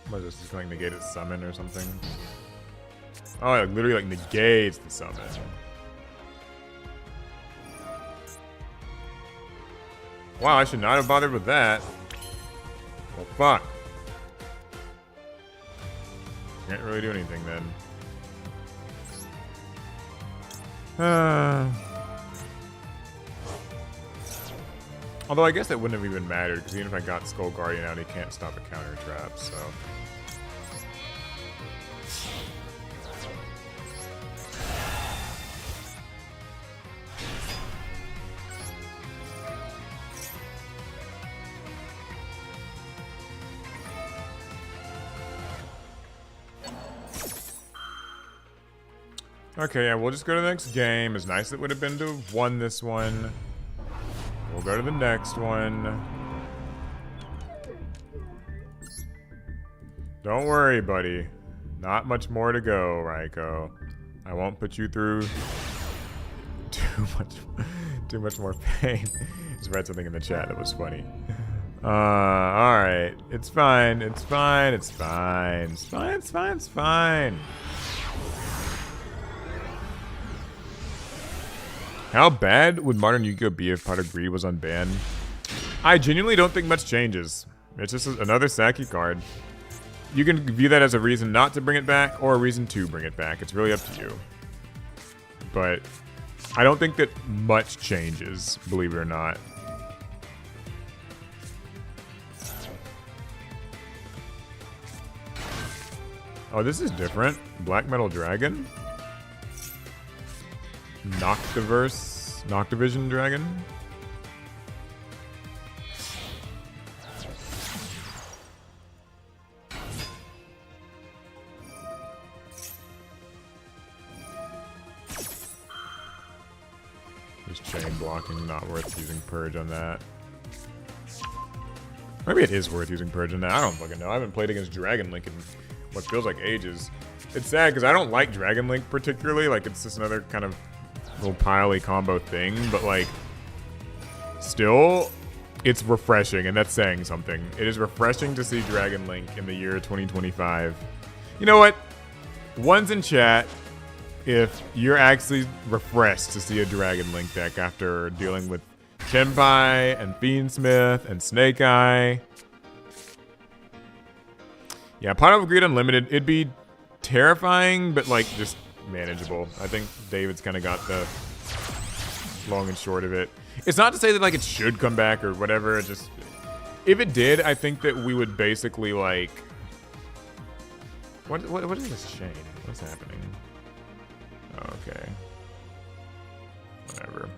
What is this? Just like negate its summon or something? Oh, it literally like negates the summon. Wow, I should not have bothered with that. Well, fuck. Can't really do anything then. Although I guess that wouldn't have even mattered, because even if I got Skull Guardian out, he can't stop a counter trap, so. Okay, yeah, we'll just go to the next game. As nice as it would have been to have won this one. We'll go to the next one. Don't worry, buddy. Not much more to go, Raiko. I won't put you through too much more pain. Just read something in the chat that was funny. Alright. It's fine. It's fine. It's fine. It's fine. It's fine. It's fine. How bad would Modern Yu-Gi-Oh be if Pot of Greed was unbanned? I genuinely don't think much changes. It's just another Saki card. You can view that as a reason not to bring it back or a reason to bring it back. It's really up to you. But I don't think that much changes, believe it or not. Oh, this is different. Black Metal Dragon. Noctivision Dragon. Just chain blocking, not worth using Purge on that. Maybe it is worth using Purge on that. I don't fucking know. I haven't played against Dragon Link in what feels like ages. It's sad because I don't like Dragon Link particularly. Like, it's just another kind of little pile-y combo thing. But, like, still, it's refreshing, and that's saying something. It is refreshing to see Dragon Link in the year 2025. You know what? One's in chat if you're actually refreshed to see a Dragon Link deck after dealing with Tenpai and Fiendsmith and Snake Eye. Yeah, Pot of Greed Unlimited, it'd be terrifying, but like just manageable. I think David's kind of got the long and short of it. It's not to say that like it should come back or whatever. It just, if it did, I think that we would basically like, what is this chain? What's happening? Okay. Whatever.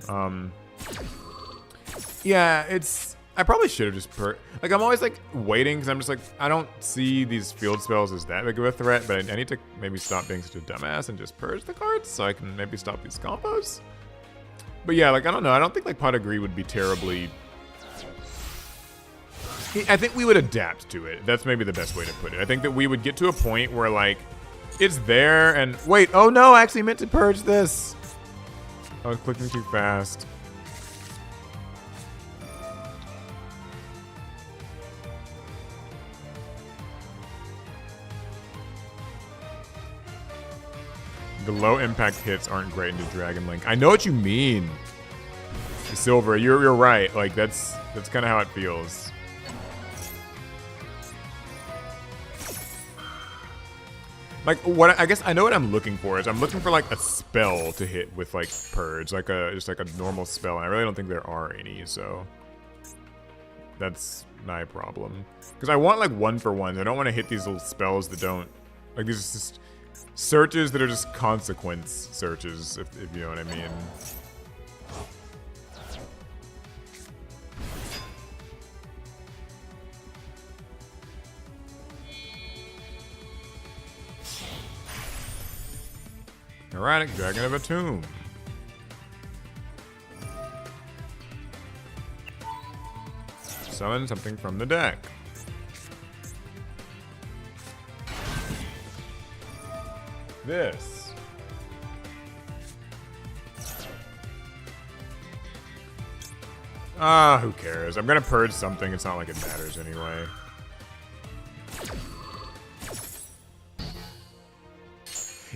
Yeah, it's... I probably should have just like, I'm always, like, waiting, because I'm just like, I don't see these field spells as that big of a threat, but I need to maybe stop being such a dumbass and just purge the cards, so I can maybe stop these combos. But yeah, like, I don't know. I don't think, like, Pot of Greed would be terribly... I think we would adapt to it. That's maybe the best way to put it. I think that we would get to a point where, like, it's there, and... Wait, oh no, I actually meant to purge this! I was clicking too fast. The low impact hits aren't great into Dragon Link. I know what you mean. Silver, you're right. Like that's kind of how it feels. Like what I guess I know what I'm looking for is I'm looking for like a spell to hit with like Purge, like just like a normal spell, and I really don't think there are any, so that's my problem. Because I want like 1-for-1s. I don't want to hit these little spells that don't like these just searches that are just consequence searches, if you know what I mean. Erratic Dragon of a Tomb. Summon something from the deck. This. Ah, who cares? I'm gonna purge something. It's not like it matters anyway.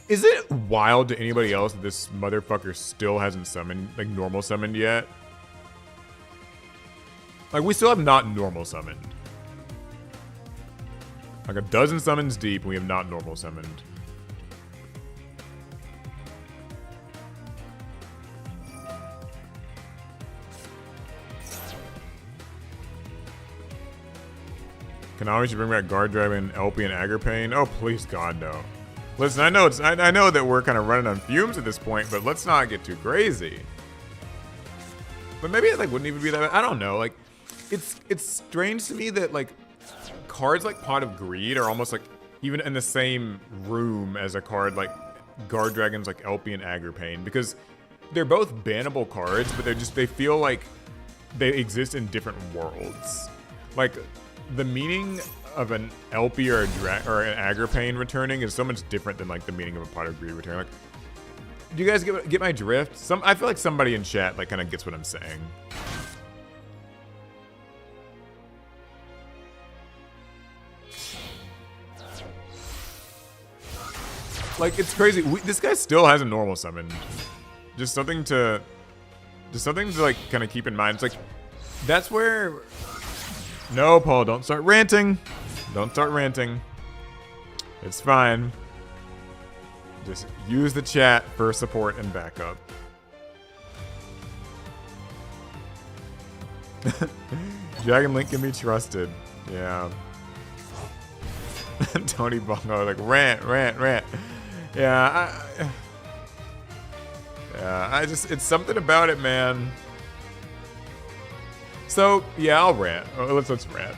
Is it wild to anybody else that this motherfucker still hasn't summoned, like, normal summoned yet? Like, we still have not normal summoned. Like, a dozen summons deep, and we have not normal summoned. Konami should bring back Guard Dragon, LP, and Agripane. Oh, please, God, no. Listen, I know that we're kind of running on fumes at this point, but let's not get too crazy. But maybe it like wouldn't even be that bad. I don't know. Like, it's strange to me that like cards like Pot of Greed are almost like even in the same room as a card like Guard Dragons like LP and Agripane, because they're both bannable cards, but they feel like they exist in different worlds. Like the meaning of an LP or an Agripane returning is so much different than like the meaning of a Pot of Greed returning. Like, do you guys get my drift? I feel like somebody in chat like kind of gets what I'm saying. Like, it's crazy. This guy still has a normal summon. Just something to like kind of keep in mind. It's like that's where. No, Paul, don't start ranting. Don't start ranting. It's fine. Just use the chat for support and backup. Dragon Link can be trusted. Yeah. Tony Bongo, like rant. Yeah, I just, it's something about it, man. So, yeah, I'll rant. Let's rant.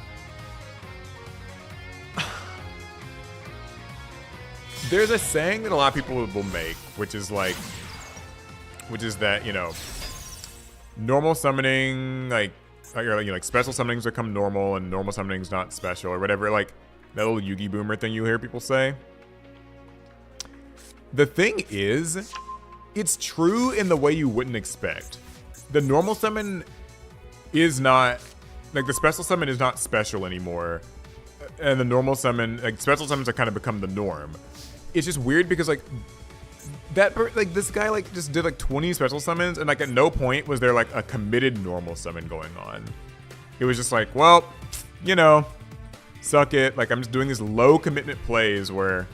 There's a saying that a lot of people will make, which is that, you know, normal summoning, like special summonings become normal and normal summoning's not special or whatever, like that little Yu-Gi boomer thing you hear people say. The thing is, it's true in the way you wouldn't expect. The normal summon is not, like the special summon is not special anymore. And the normal summon, like special summons have kind of become the norm. It's just weird because like this guy like just did like 20 special summons and like at no point was there like a committed normal summon going on. It was just like, well, you know, suck it. Like I'm just doing these low commitment plays where,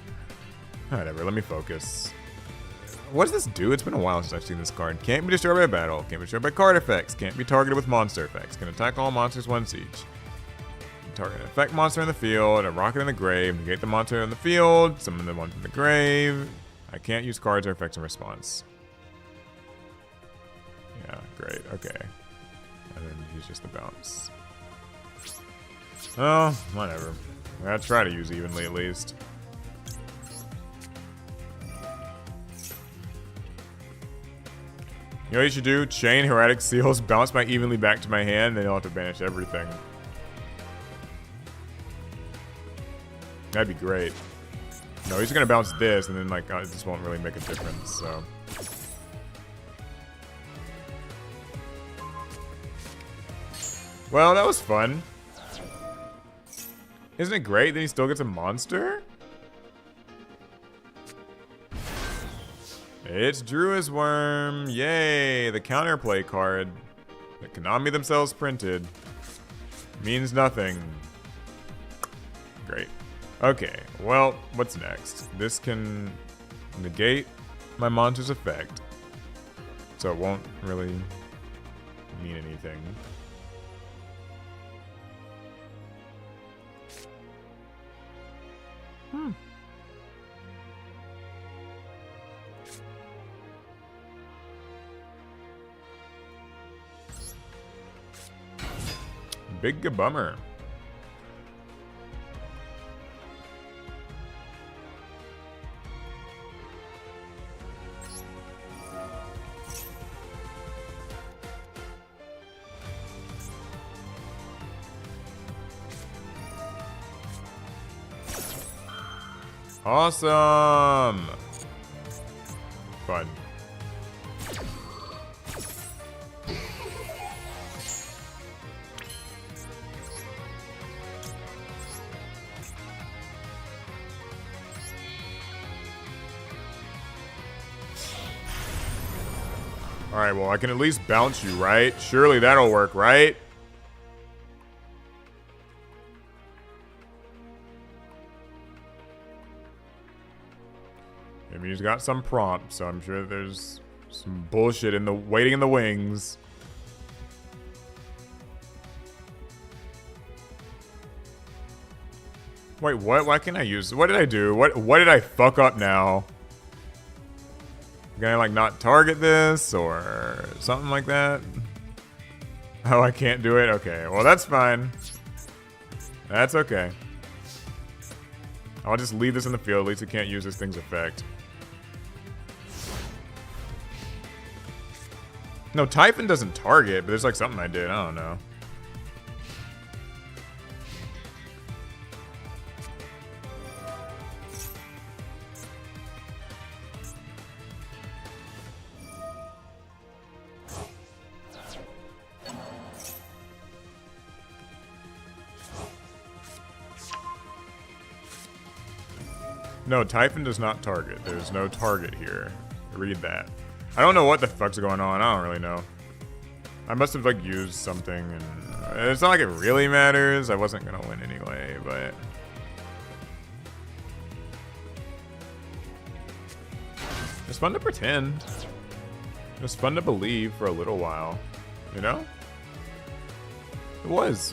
whatever, let me focus. What does this do? It's been a while since I've seen this card. Can't be destroyed by battle. Can't be destroyed by card effects. Can't be targeted with monster effects. Can attack all monsters once each. Target an effect monster in the field, a rocket in the grave, negate the monster in the field, summon the one from the grave. I can't use cards or effects in response. Yeah, great, okay. And then use just the bounce. Oh, whatever. I gotta try to use evenly at least. You know what you should do? Chain Hermetic Seals, bounce my evenly back to my hand, then you'll have to banish everything. That'd be great. No, he's gonna bounce this, and then like this won't really make a difference. So, well, that was fun. Isn't it great that he still gets a monster? It's Druid's Worm. Yay! The counterplay card that Konami themselves printed means nothing. Great. Okay, well, what's next? This can negate my monster's effect, so it won't really mean anything. Big bummer. Awesome! Fun. Alright, well, I can at least bounce you, right? Surely that'll work, right? Maybe he's got some prompt, so I'm sure there's some bullshit in the waiting in the wings. Wait, what? Why can't I use? What did I do? What did I fuck up now? Can I like not target this or something like that? Oh, I can't do it? Okay, well that's fine. That's okay. I'll just leave this in the field. At least it can't use this thing's effect. No, Typhon doesn't target, but there's like something I did. I don't know. No, Typhon does not target. There's no target here. Read that. I don't know what the fuck's going on. I don't really know. I must have like used something, and it's not like it really matters. I wasn't gonna win anyway, but it's fun to pretend. It's fun to believe for a little while, you know? It was.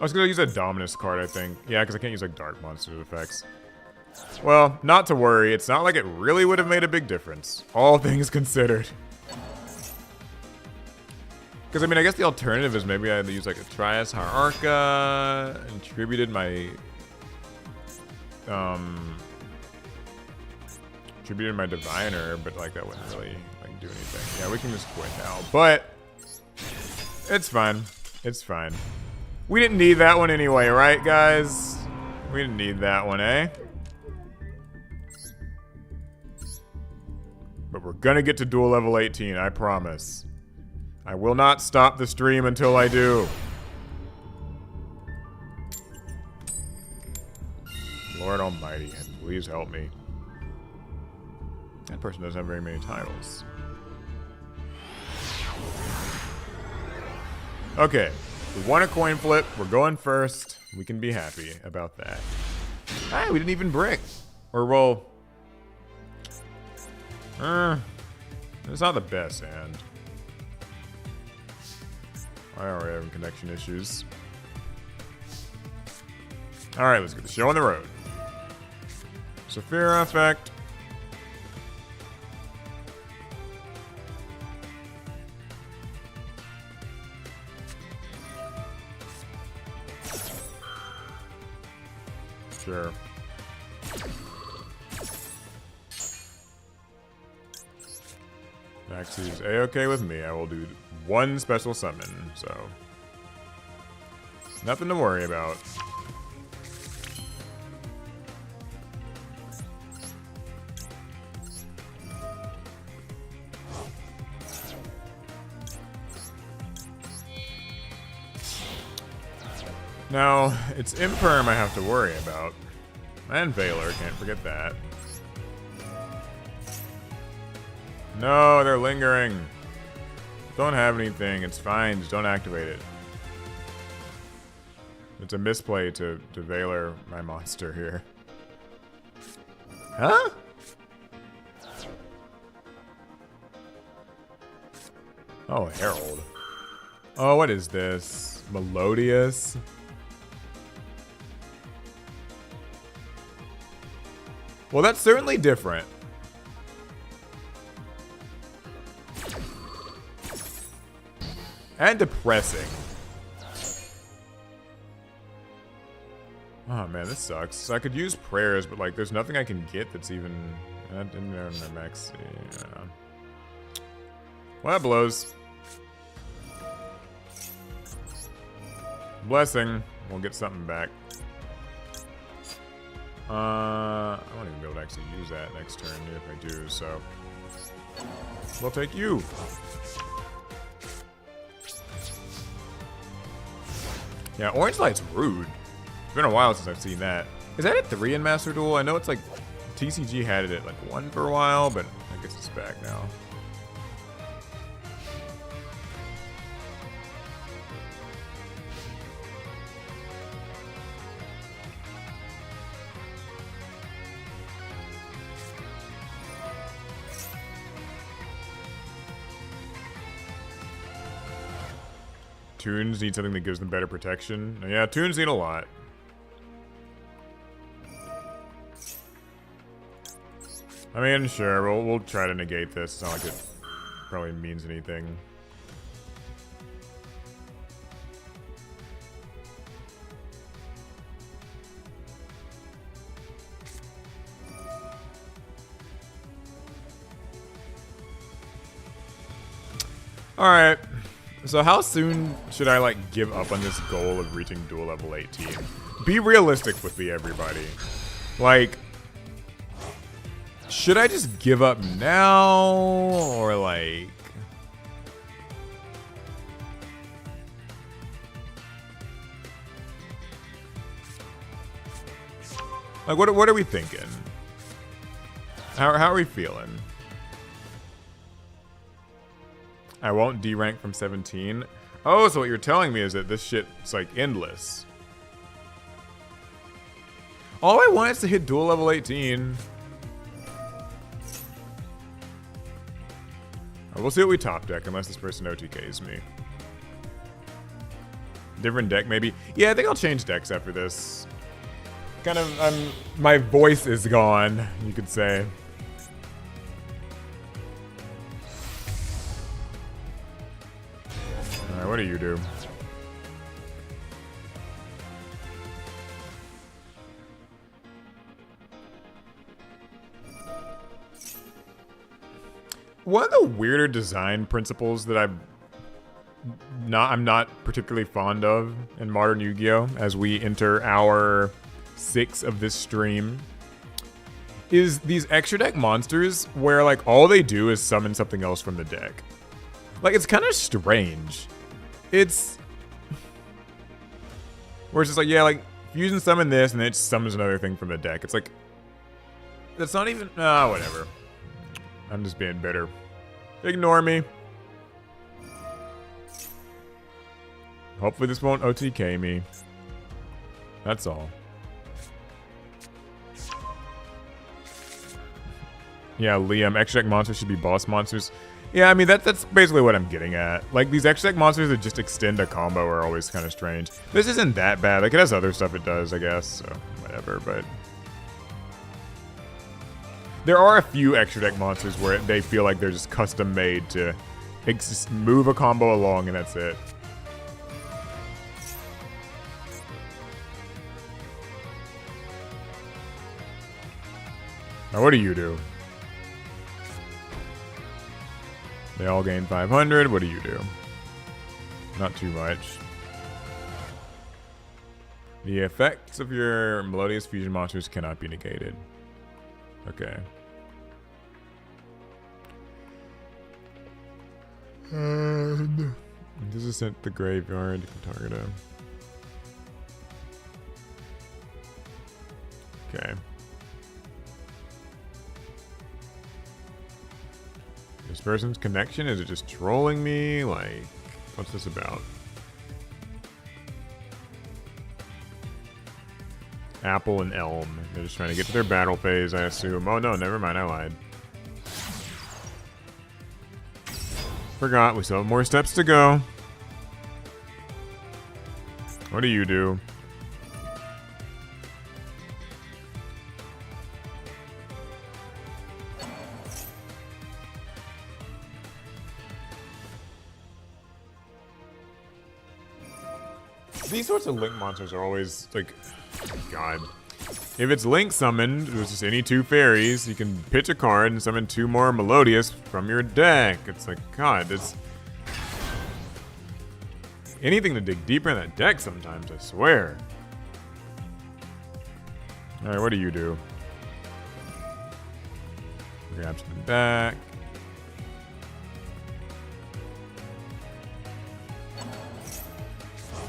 I was gonna use a Dominus card, I think. Yeah, because I can't use like Dark Monsters effects. Well, not to worry. It's not like it really would have made a big difference. All things considered. Because, I mean, I guess the alternative is maybe I had to use like a Trias Hierarcha and tributed my... Tributed my Diviner, but like that wouldn't really like do anything. Yeah, we can just quit now. But it's fine. It's fine. We didn't need that one anyway, right, guys? We didn't need that one, eh? But we're gonna get to duel level 18, I promise. I will not stop the stream until I do. Lord Almighty, please help me. That person doesn't have very many titles. Okay, we won a coin flip. We're going first. We can be happy about that. Ah, we didn't even brick. Or, well... it's not the best hand. I already having connection issues. Alright, let's get the show on the road. Saphira effect. Sure. Maxie's A-okay with me. I will do one special summon, so nothing to worry about. Now, it's Imperm I have to worry about. And Valor, can't forget that. No, they're lingering. Don't have anything, it's fine, just don't activate it. It's a misplay to Valor my monster here. Huh? Oh, Herald. Oh, what is this? Melodious? Well, that's certainly different. And depressing. Oh man, this sucks. So I could use prayers, but like there's nothing I can get that's even... I didn't know max. Yeah. Well, that blows. Blessing. We'll get something back. I won't even be able to actually use that next turn if I do, so... We'll take you. Yeah, Orange Light's rude. It's been a while since I've seen that. Is that at 3 in Master Duel? I know it's like... TCG had it at like 1 for a while, but I guess it's back now. Toons need something that gives them better protection. Yeah, Toons need a lot. I mean, sure, we'll try to negate this. It's not like it probably means anything. Alright. So how soon should I, like, give up on this goal of reaching duel level 18? Be realistic with me, everybody. Like, should I just give up now? Or, like... Like, what are we thinking? How are we feeling? I won't D-rank from 17. Oh, so what you're telling me is that this shit's like endless. All I want is to hit duel level 18. We'll see what we top deck unless this person OTKs me. Different deck, maybe. Yeah, I think I'll change decks after this. Kind of, my voice is gone, you could say. Alright, what do you do? One of the weirder design principles that I'm not particularly fond of in modern Yu-Gi-Oh! As we enter hour 6 of this stream is these extra deck monsters where like all they do is summon something else from the deck. Like it's kind of strange. It's where it's just like, yeah, like fusion summon this and then it summons another thing from the deck. It's like that's not even whatever. I'm just being bitter. Ignore me. Hopefully this won't OTK me. That's all. Yeah, Liam, extra deck monsters should be boss monsters. Yeah, I mean, that's basically what I'm getting at. Like, these extra deck monsters that just extend a combo are always kind of strange. This isn't that bad. Like, it has other stuff it does, I guess. So, whatever, but... There are a few extra deck monsters where they feel like they're just custom made to move a combo along and that's it. Now what do you do? They all gain 500. What do you do? Not too much. The effects of your melodious fusion monsters cannot be negated. Okay. And this is sent to the graveyard. You can target him. Okay. This person's connection, is it just trolling me? Like, what's this about? Apple and Elm. They're just trying to get to their battle phase, I assume. Oh no, never mind, I lied. Forgot, we still have more steps to go. What do you do? These sorts of link monsters are always like, God. If it's link summoned, it was just any 2 fairies, you can pitch a card and summon 2 more melodious from your deck. It's like, God, it's anything to dig deeper in that deck sometimes, I swear. Alright, what do you do? Grab something back.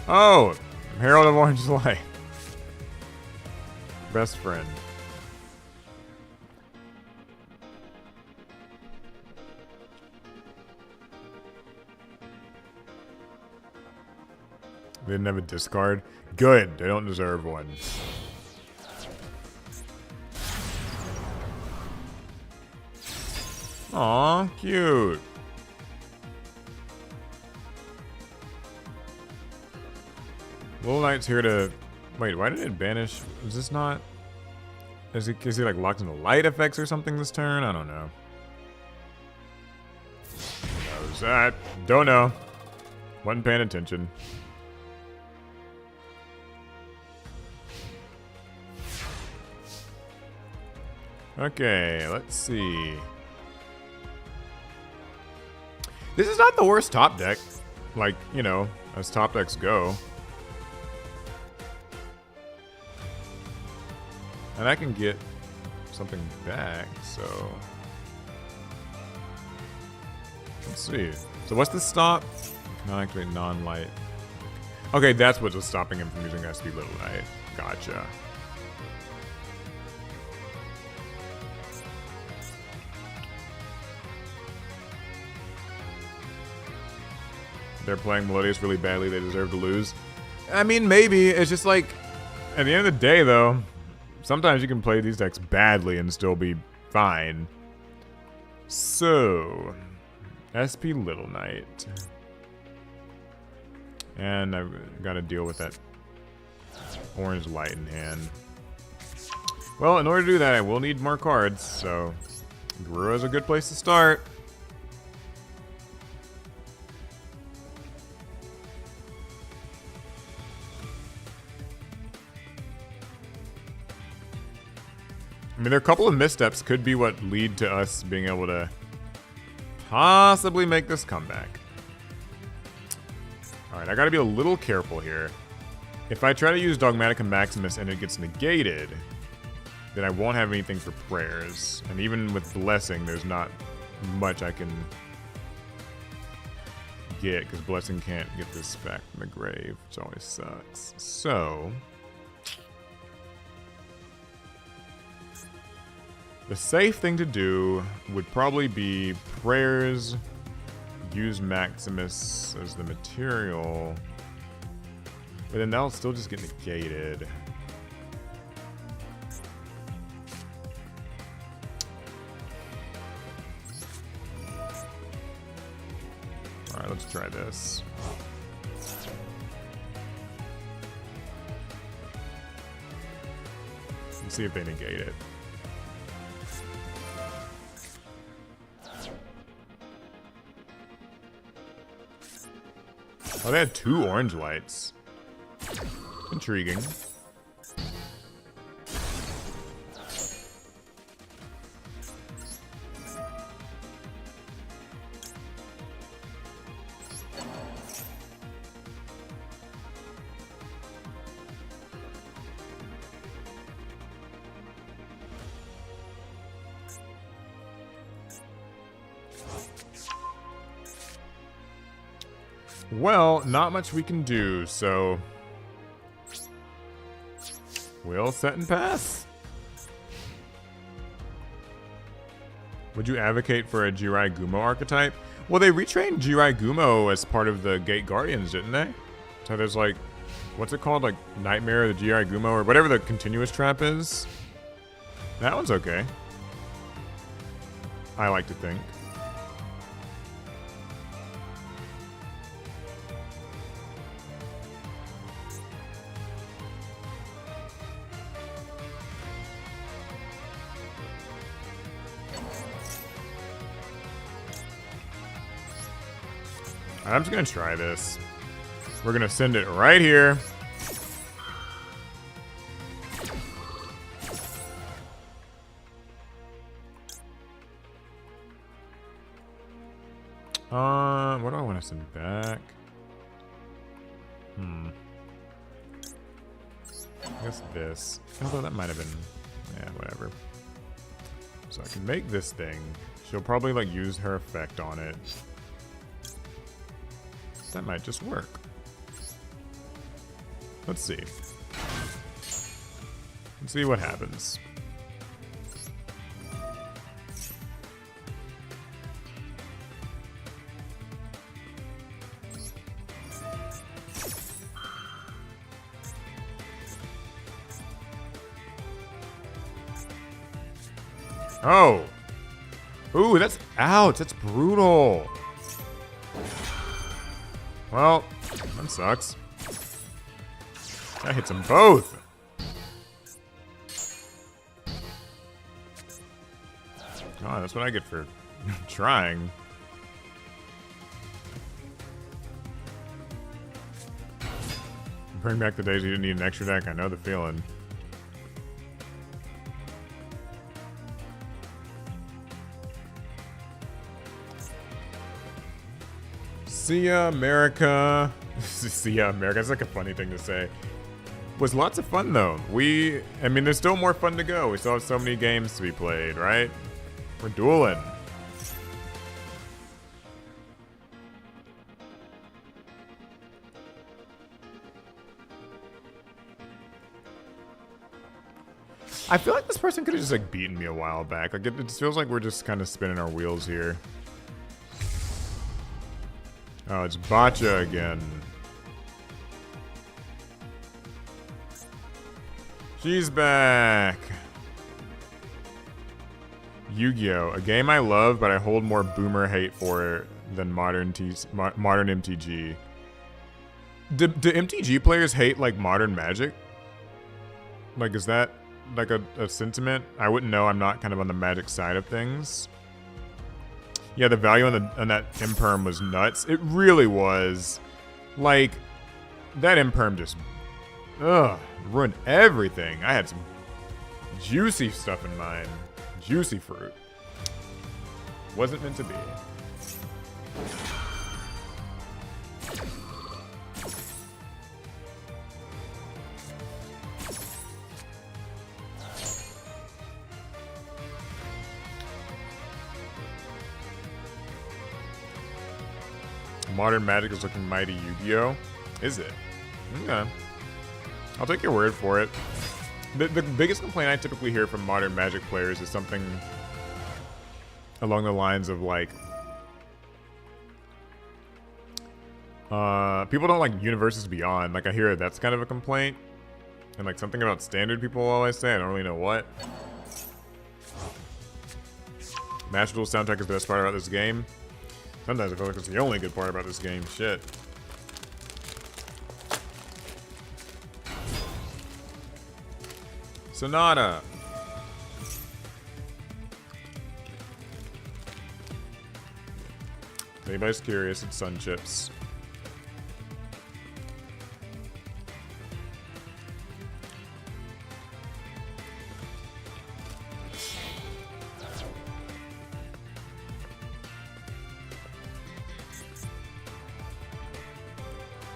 Oh, Herald of Orange Light. Best friend. They didn't have a discard? Good, they don't deserve one. Aw, cute. Little Knight's here to... Wait, why did it banish? Is this not... Is he like locked into light effects or something this turn? I don't know. How's that? Don't know. Wasn't paying attention. Okay, let's see. This is not the worst top deck. Like, you know, as top decks go. And I can get something back, so... Let's see. So what's the stop? Not activate non-light. Okay, that's what was stopping him from using SP Little Knight. Gotcha. They're playing Melodious really badly, they deserve to lose. I mean, maybe. It's just like, at the end of the day, though, sometimes you can play these decks badly and still be fine. So, SP Little Knight. And I've got to deal with that orange light in hand. Well, in order to do that, I will need more cards, so Guru is a good place to start. I mean, there are a couple of missteps could be what lead to us being able to possibly make this comeback. Alright, I gotta be a little careful here. If I try to use Dogmatica Maximus and it gets negated, then I won't have anything for prayers. And even with Blessing, there's not much I can get, because Blessing can't get this back from the grave, which always sucks. So the safe thing to do would probably be prayers, use Maximus as the material, but then that'll still just get negated. Alright, let's try this. Let's see if they negate it. Oh, they had 2 orange lights. Intriguing. Well, not much we can do, so we'll set and pass. Would you advocate for a Jirai Gumo archetype? Well, they retrained Jirai Gumo as part of the Gate Guardians, didn't they? So there's like, what's it called? Like Nightmare of the Jirai Gumo, or whatever the continuous trap is. That one's okay. I like to think. I'm just gonna try this. We're gonna send it right here. What do I want to send back? I guess this. Although that might have been, yeah, whatever. So I can make this thing. She'll probably like use her effect on it. That might just work. Let's see. Let's see what happens. Oh! Ooh, that's ouch! That's brutal! Well, that sucks. That hits them both! God, that's what I get for trying. Bring back the days you didn't need an extra deck, I know the feeling. See ya, America. See ya, America. That's like a funny thing to say. Was lots of fun, though. I mean, there's still more fun to go. We still have so many games to be played, right? We're dueling. I feel like this person could have just, like, beaten me a while back. Like, it just feels like we're just kind of spinning our wheels here. Oh, it's Botcha again. She's back. Yu-Gi-Oh! A game I love, but I hold more boomer hate for than modern MTG. Do MTG players hate like modern Magic? Like, is that like a sentiment? I wouldn't know. I'm not kind of on the Magic side of things. Yeah, the value on that imperm was nuts. It really was. Like, that imperm just ruined everything. I had some juicy stuff in mind. Juicy fruit. Wasn't meant to be. Modern Magic is looking mighty Yu-Gi-Oh. Is it? Okay. I'll take your word for it. The biggest complaint I typically hear from modern Magic players is something along the lines of like, people don't like Universes Beyond. Like, I hear that's kind of a complaint. And like something about Standard people always say, I don't really know what. Master Duel soundtrack is the best part about this game. Sometimes I feel like it's the only good part about this game. Shit. Sonata. If anybody's curious, it's Sun Chips.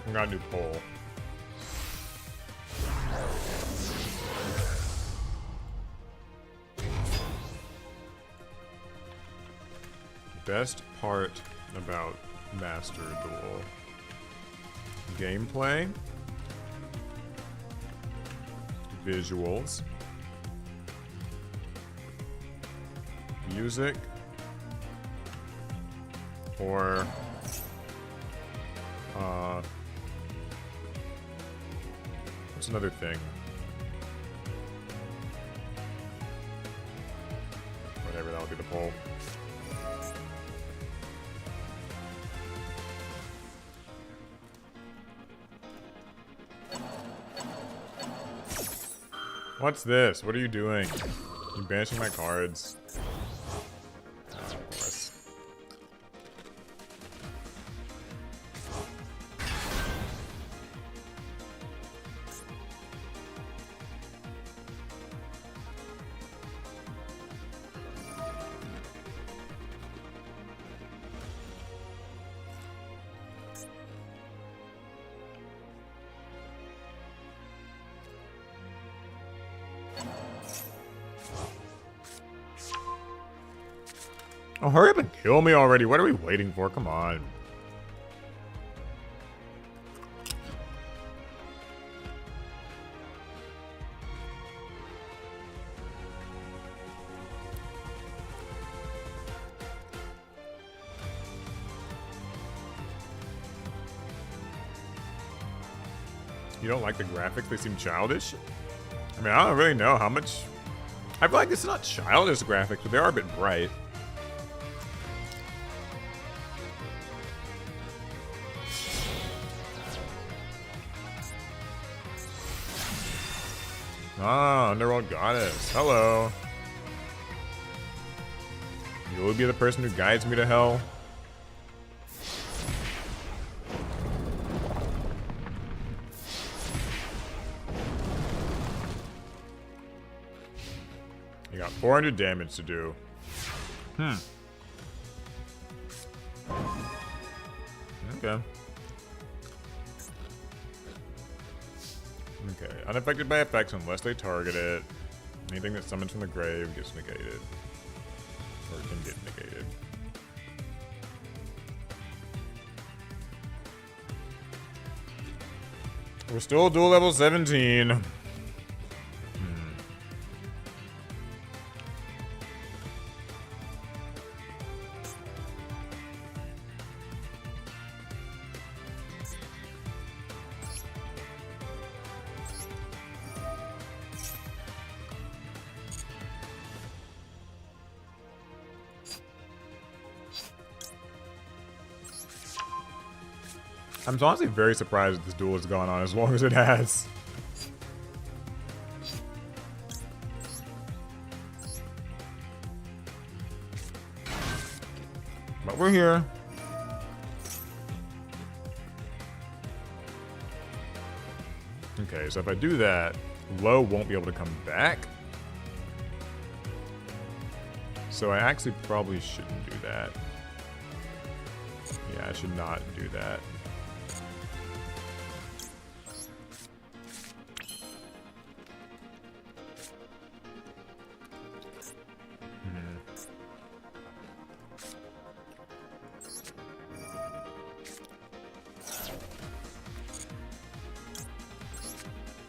I got a new poll. Best part about Master Duel. Gameplay. Visuals. Music. Or what's another thing? Whatever, that'll be the poll. What's this? What are you doing? You banishing my cards. Of course. Oh, hurry up and kill me already. What are we waiting for? Come on. You don't like the graphics? They seem childish? I mean, I don't really know how much... I feel like it's not childish graphics, but they are a bit bright. Ah, Underworld Goddess. Hello. You will be the person who guides me to hell. You got 400 damage to do. Okay. Okay, unaffected by effects unless they target it. Anything that summons from the grave gets negated. Or can get negated. We're still dual level 17. I'm honestly very surprised that this duel has gone on as long as it has. But we're here. Okay, so if I do that, low won't be able to come back. So I actually probably shouldn't do that. Yeah, I should not do that.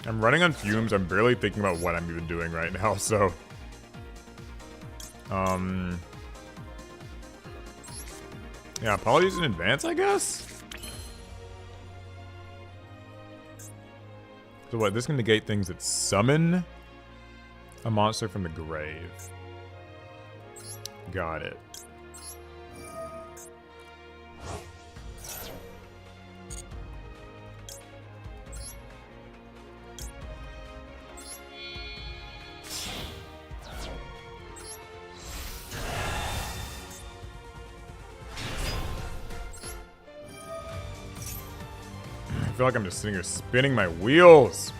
I'm running on fumes. I'm barely thinking about what I'm even doing right now, so... yeah, apologies in advance, I guess? So what, this can negate things that summon a monster from the grave. Got it. I feel like I'm just sitting here spinning my wheels.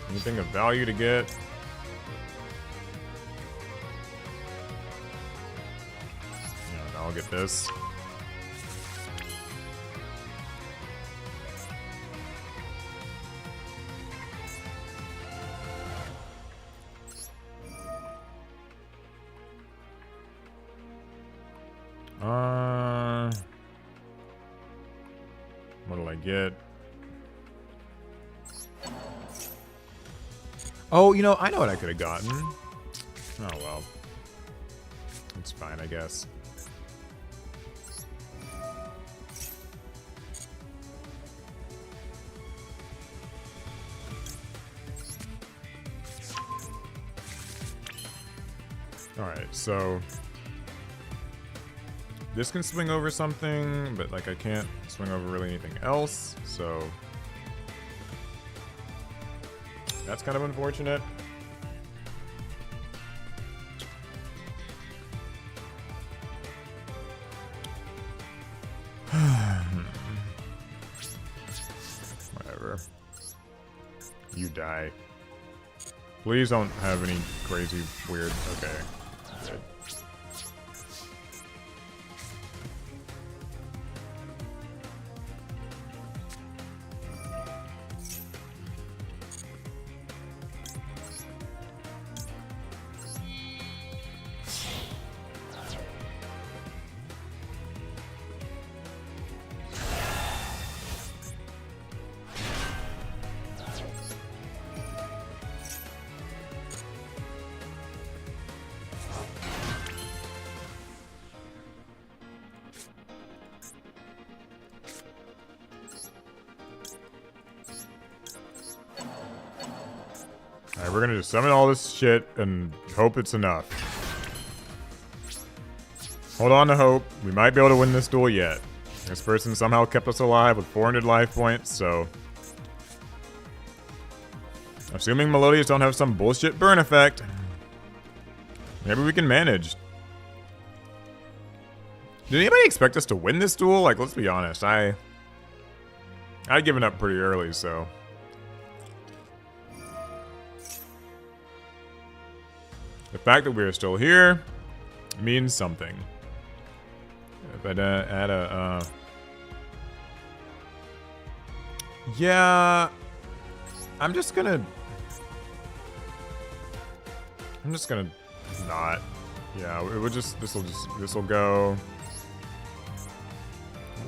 Anything of value to get? Yeah, I'll get this. What'll I get? Oh, you know, I know what I could have gotten. Oh, well. It's fine, I guess. Alright, so... this can swing over something, but, like, I can't swing over really anything else, so... that's kind of unfortunate. Whatever. You die. Please don't have any crazy, weird... okay. Good. Alright, we're gonna just summon all this shit and hope it's enough. Hold on to hope. We might be able to win this duel yet. This person somehow kept us alive with 400 life points, so... assuming Melodious don't have some bullshit burn effect. Maybe we can manage. Did anybody expect us to win this duel? Like, let's be honest. I'd given up pretty early, so... the fact that we are still here means something. If I add a... yeah... I'm just gonna not. Yeah, it would just... this'll go...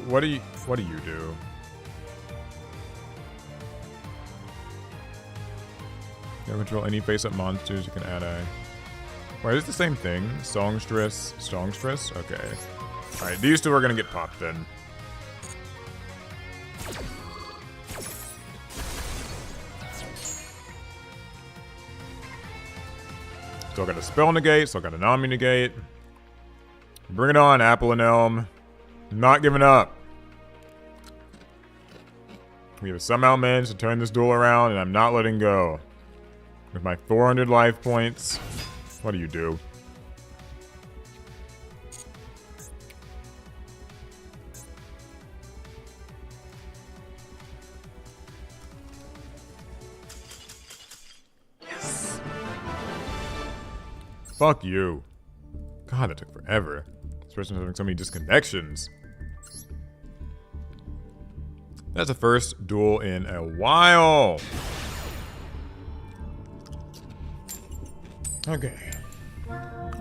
What do you do? You can control any face-up monsters. You can add a... wait, is it the same thing? Songstress? Songstress? Okay. Alright, these two are gonna get popped then. Still got a spell negate, still got a Nami negate. Bring it on, Apple and Elm. Not giving up. We have somehow managed to turn this duel around, and I'm not letting go. With my 400 life points. What do you do? Yes. Fuck you. God, that took forever. This person's having so many disconnections. That's the first duel in a while. Okay.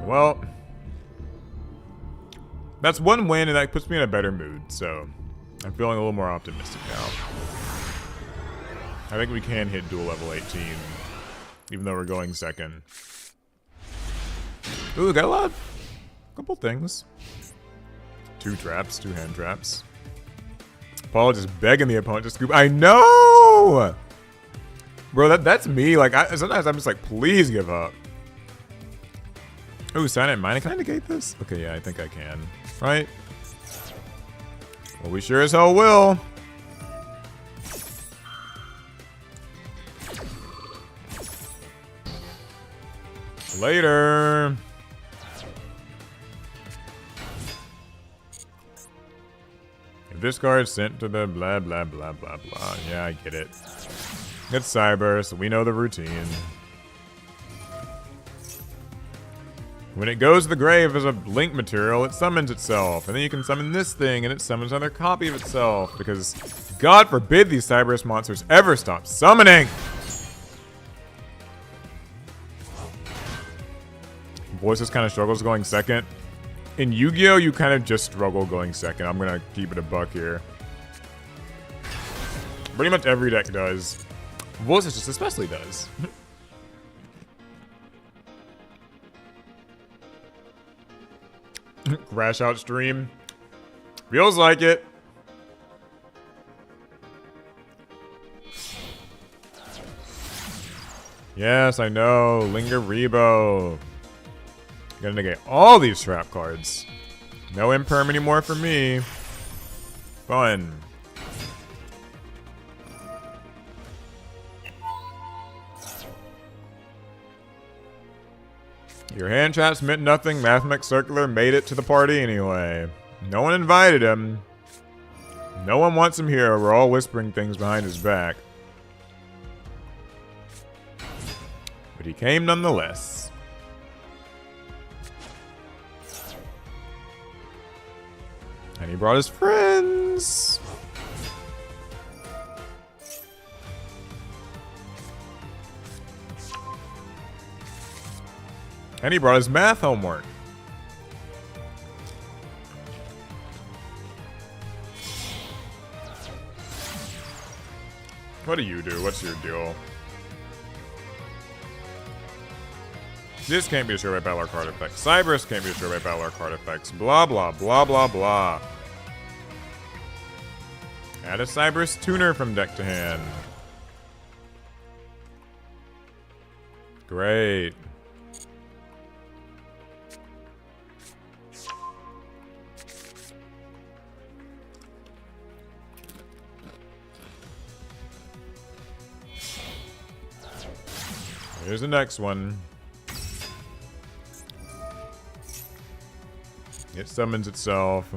Well, that's one win, and that puts me in a better mood, so I'm feeling a little more optimistic now. I think we can hit duel level 18, even though we're going second. Ooh, got a couple things. 2 traps, 2 hand traps. Paul just begging the opponent to scoop. I know! Bro, that's me. Like, sometimes I'm just like, please give up. Ooh, Silent Mining. Can I negate this? Okay, yeah, I think I can. Right? Well, we sure as hell will. Later. If this card sent to the blah, blah, blah, blah, blah. Yeah, I get it. It's Cyber, so we know the routine. When it goes to the grave as a link material, it summons itself. And then you can summon this thing, and it summons another copy of itself. Because, God forbid these Cyberus monsters ever stop summoning! Voices kind of struggles going second. In Yu-Gi-Oh, you kind of just struggle going second. I'm gonna keep it a buck here. Pretty much every deck does. Voices just especially does. Crash out stream. Feels like it. Yes, I know. Linger Rebo. Gonna negate all these trap cards. No imperm anymore for me. Fun. Your hand traps meant nothing. Mathematics Circular made it to the party anyway. No one invited him. No one wants him here. We're all whispering things behind his back. But he came nonetheless. And he brought his friends. And he brought his math homework. What do you do? What's your deal? This can't be destroyed by battle or card effects. Cyberus can't be destroyed by battle or card effects. Blah, blah, blah, blah, blah. Add a Cyberus tuner from deck to hand. Great. Here's the next one. It summons itself.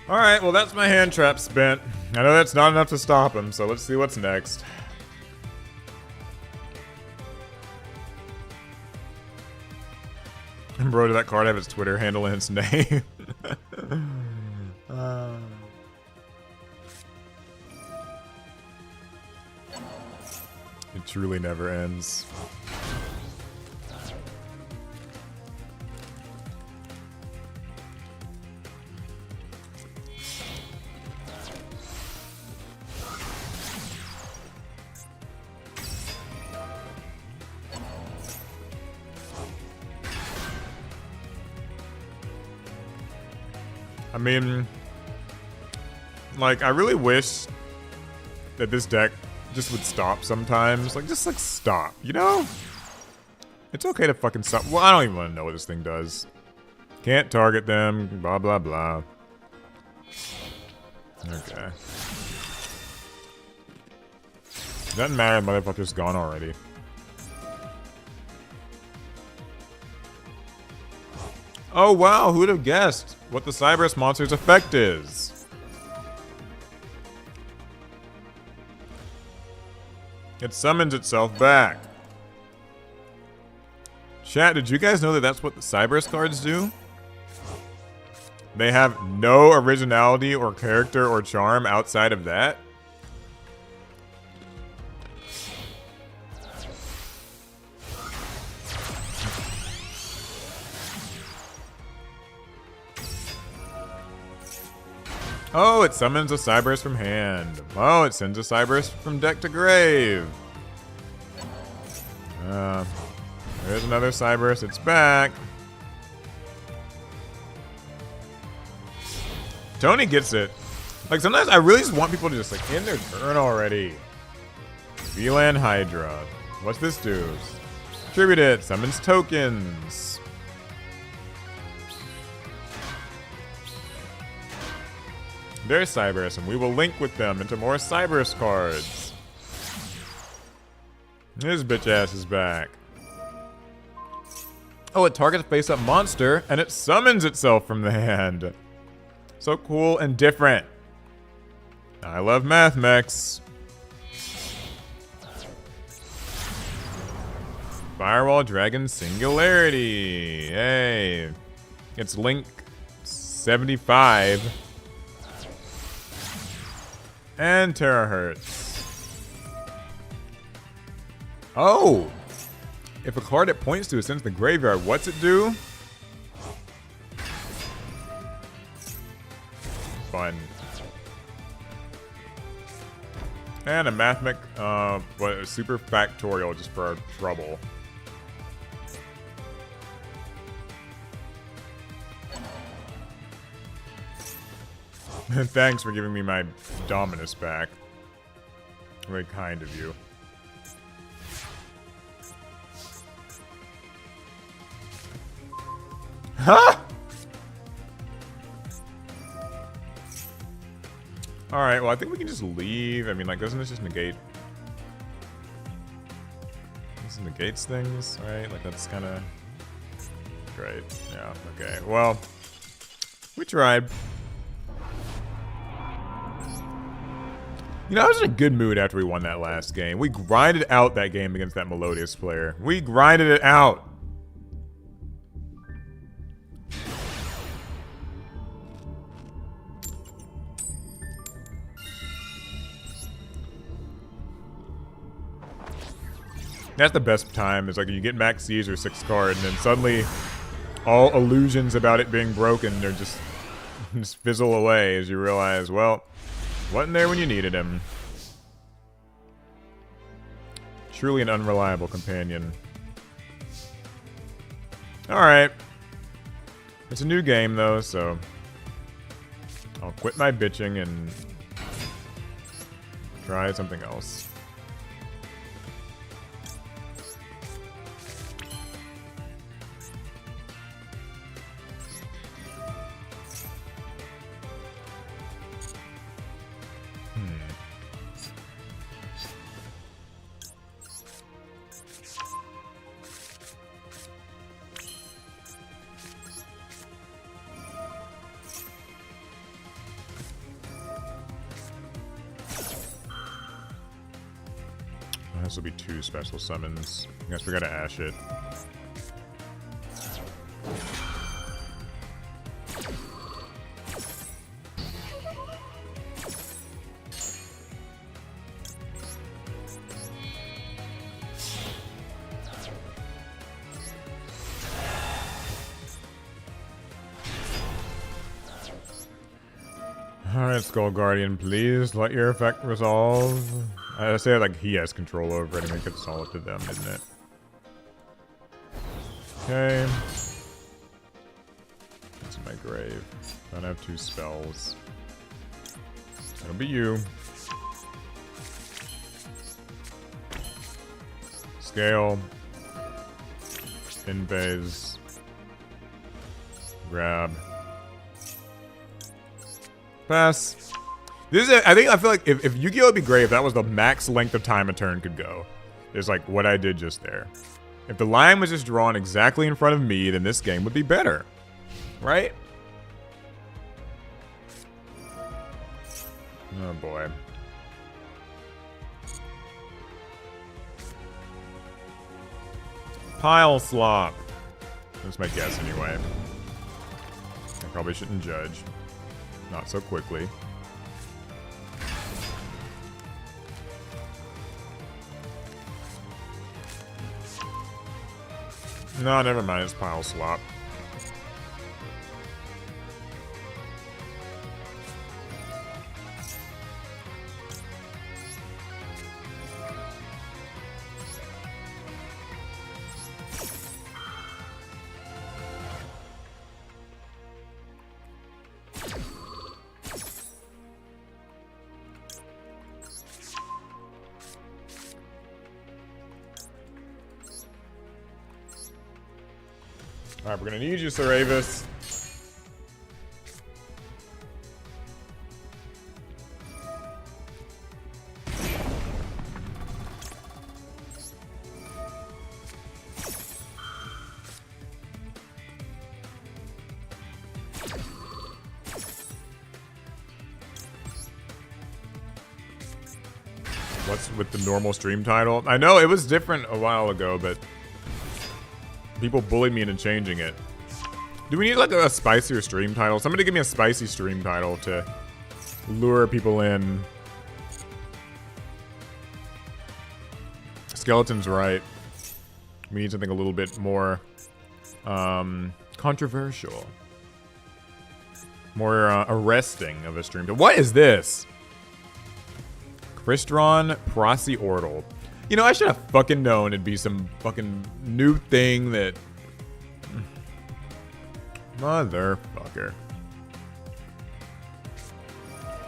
Alright, well that's my hand trap spent. I know that's not enough to stop him, so let's see what's next. Bro, did that card have its Twitter handle in its name? It truly never ends. I mean, like, I really wish that this deck just would stop sometimes. Like, just, like, stop, you know? It's okay to fucking stop. Well, I don't even want to know what this thing does. Can't target them, blah, blah, blah. Okay. Doesn't matter, motherfucker's gone already. Oh, wow, who would have guessed what the Cyberus monster's effect is? It summons itself back. Chat, did you guys know that that's what the Cyberus cards do? They have no originality or character or charm outside of that? Oh, it summons a Cyberus from hand. Oh, it sends a Cyberus from deck to grave. There's another Cyberus. It's back. Tony gets it. Like, sometimes I really just want people to just, like, end their turn already. VLAN Hydra. What's this do? Tribute it. Summons tokens. There's Cyberus, and we will link with them into more Cyberus cards. His bitch ass is back. Oh, it targets a face-up monster, and it summons itself from the hand. So cool and different. I love math mechs. Firewall Dragon Singularity. Hey. It's Link 75. And terahertz. Oh! If a card it points to is sent to the graveyard, what's it do? Fun. And a Mathmech, but super factorial just for our trouble. Thanks for giving me my Dominus back. Very kind of you. Huh? Alright, well, I think we can just leave. I mean, like, doesn't this just negate? This negates things, right? Like, that's kind of great. Yeah, okay. Well, we tried. You know, I was in a good mood after we won that last game. We grinded out that game against that Melodious player. We grinded it out. That's the best time, is like you get max C's or 6 card, and then suddenly all illusions about it being broken, they're just fizzle away as you realize, well, wasn't there when you needed him. Truly an unreliable companion. Alright. It's a new game though, so I'll quit my bitching and try something else. This will be 2 special summons. I guess we gotta ash it. Alright, Skull Guardian, please let your effect resolve. I say like he has control over it and make it solid to them, isn't it? Okay. Some like grave. Don't have 2 spells. It'll be you. Scale. Invase. Grab. Pass. This is. I feel like if Yu-Gi-Oh would be great if that was the max length of time a turn could go. It's like what I did just there. If the line was just drawn exactly in front of me, then this game would be better, right? Oh boy. Pile slop. That's my guess anyway. I probably shouldn't judge. Not so quickly. No, never mind. It's pile slop. Alright, we're gonna need you, Sir Avis. What's with the normal stream title? I know it was different a while ago, but people bullied me into changing it. Do we need like a spicier stream title? Somebody give me a spicy stream title to lure people in. Skeleton's right. We need something a little bit more controversial. More arresting of a stream. What is this? Crystron Procyortal. You know, I should have fucking known it'd be some fucking new thing that... Motherfucker.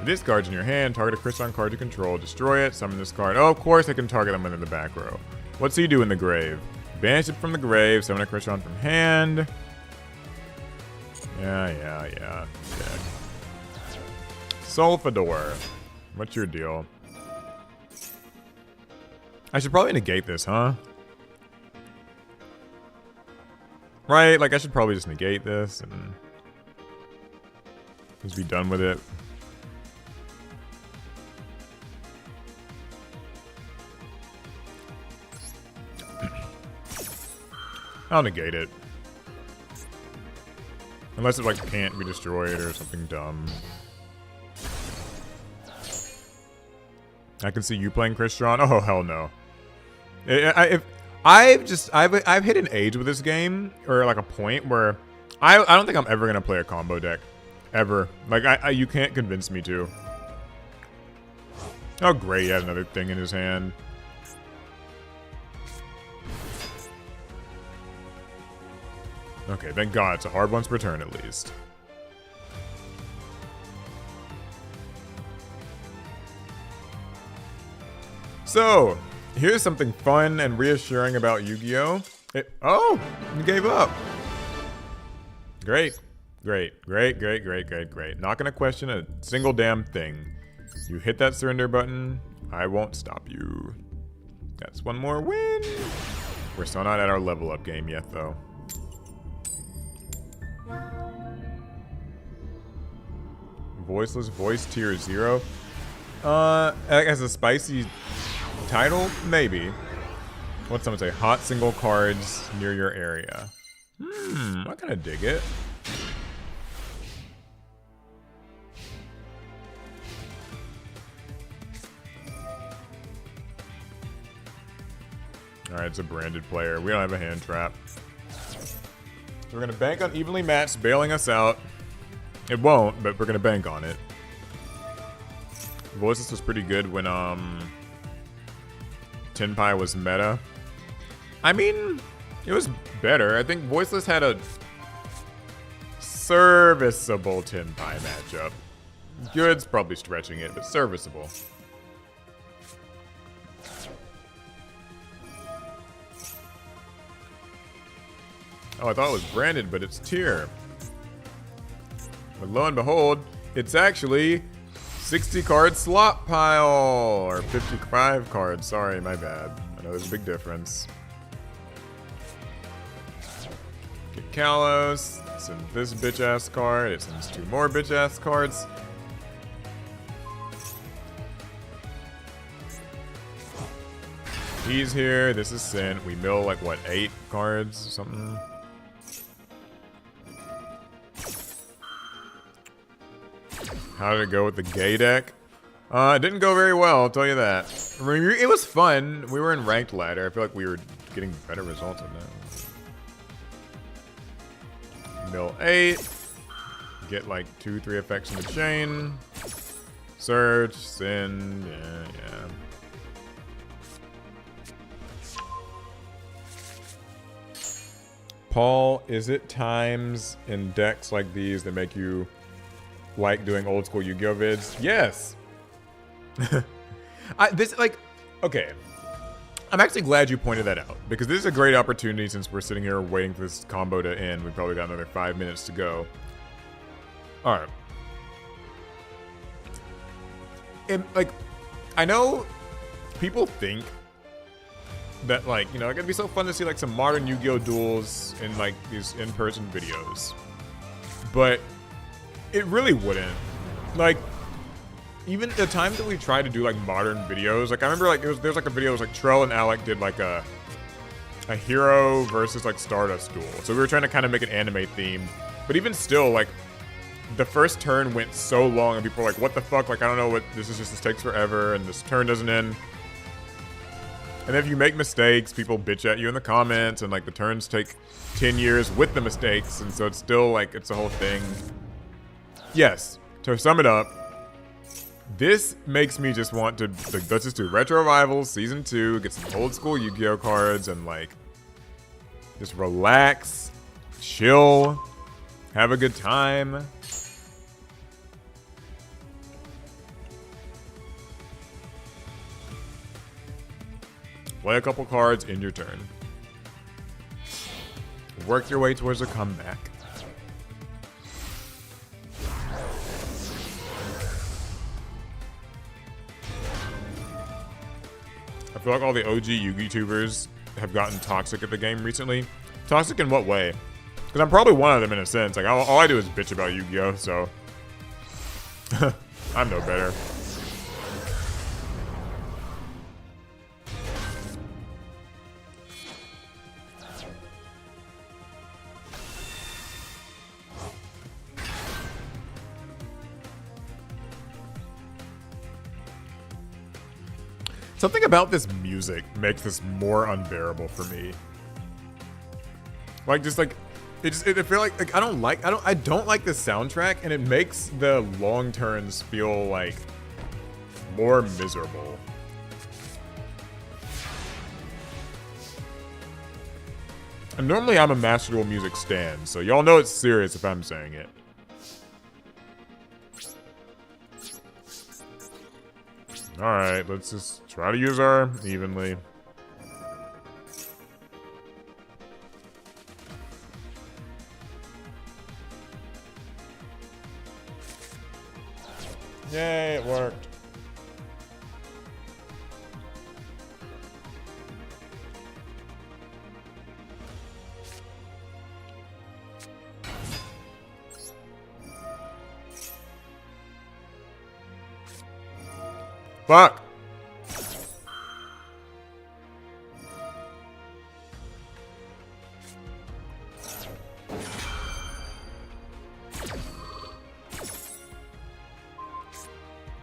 This card's in your hand. Target a Crystron card you control. Destroy it. Summon this card. Oh, of course I can target them within the back row. What's he do in the grave? Banish it from the grave. Summon a Crystron from hand. Yeah. Dead. Sulfador. What's your deal? I should probably negate this, huh? Right? Like, I should probably just negate this and just be done with it. I'll negate it. Unless it, like, can't be destroyed or something dumb. I can see you playing Crystron. Oh, hell no. I've hit an age with this game, or like a point where I don't think I'm ever gonna play a combo deck, ever. Like you can't convince me to. Oh great, he has another thing in his hand. Okay, thank God it's a hard once per turn at least. So, here's something fun and reassuring about Yu-Gi-Oh! Oh! You gave up! Great. Not gonna question a single damn thing. You hit that surrender button, I won't stop you. That's one more win! We're still not at our level up game yet, though. Voiceless Voice Tier 0? As a spicy title? Maybe. What's someone say? Hot single cards near your area. I kind of dig it. Alright, it's a branded player. We don't have a hand trap. So we're going to bank on evenly matched bailing us out. It won't, but we're going to bank on it. Voiceless was pretty good when Tenpai was meta. I mean, it was better. I think Voiceless had a serviceable Tin Pie matchup. Good's probably stretching it, but serviceable. Oh, I thought it was branded, but it's tier. But lo and behold, it's actually 60 card slot pile, or 55 cards. Sorry, my bad. I know there's a big difference. Get Kalos. Send this bitch ass card. It sends 2 more bitch ass cards. He's here. This is sent. We mill like what, 8 cards or something. How did it go with the gay deck? It didn't go very well, I'll tell you that. I mean, it was fun. We were in ranked ladder. I feel like we were getting better results on that. Mill 8. Get like 2-3 effects in the chain. Search, send, yeah. Paul, is it times in decks like these that make you like doing old school Yu-Gi-Oh vids? Yes. Okay. I'm actually glad you pointed that out, because this is a great opportunity since we're sitting here waiting for this combo to end. We've probably got another 5 minutes to go. All right. I know people think that, like, you know, it's gonna be so fun to see like some modern Yu-Gi-Oh duels in like these in-person videos, but it really wouldn't. Like, even the times that we tried to do like modern videos, like I remember like there's like a video, it was like Trell and Alec did like a hero versus like Stardust duel. So we were trying to kind of make an anime theme, but even still, like the first turn went so long and people were like, what the fuck? Like, I don't know what this is, just this takes forever and this turn doesn't end. And if you make mistakes, people bitch at you in the comments, and like the turns take 10 years with the mistakes, and so it's still like, it's a whole thing. Yes, to sum it up, this makes me just want to, like, let's just do Retro Rivals Season 2, get some old school Yu-Gi-Oh cards, and like, just relax, chill, have a good time. Play a couple cards in your turn. Work your way towards a comeback. I feel like all the OG Yu-Gi tubers have gotten toxic at the game recently. Toxic in what way? Because I'm probably one of them in a sense. Like, all I do is bitch about Yu-Gi-Oh, so I'm no better. Something about this music makes this more unbearable for me. Like, just like, I feel like I don't like the soundtrack, and it makes the long turns feel like more miserable. And normally I'm a Master Duel music stan, so y'all know it's serious if I'm saying it. Alright, let's just try to use our evenly. Yay, it worked. Fuck.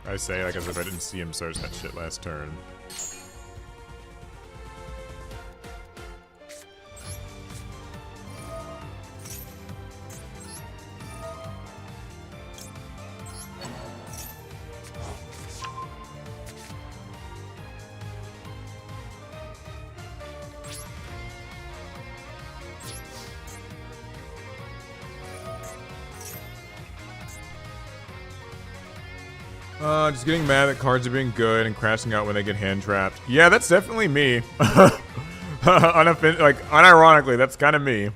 I say like as if I didn't see him search that shit last turn. Just getting mad that cards are being good and crashing out when they get hand trapped. Yeah, that's definitely me. Unironically, that's kind of me.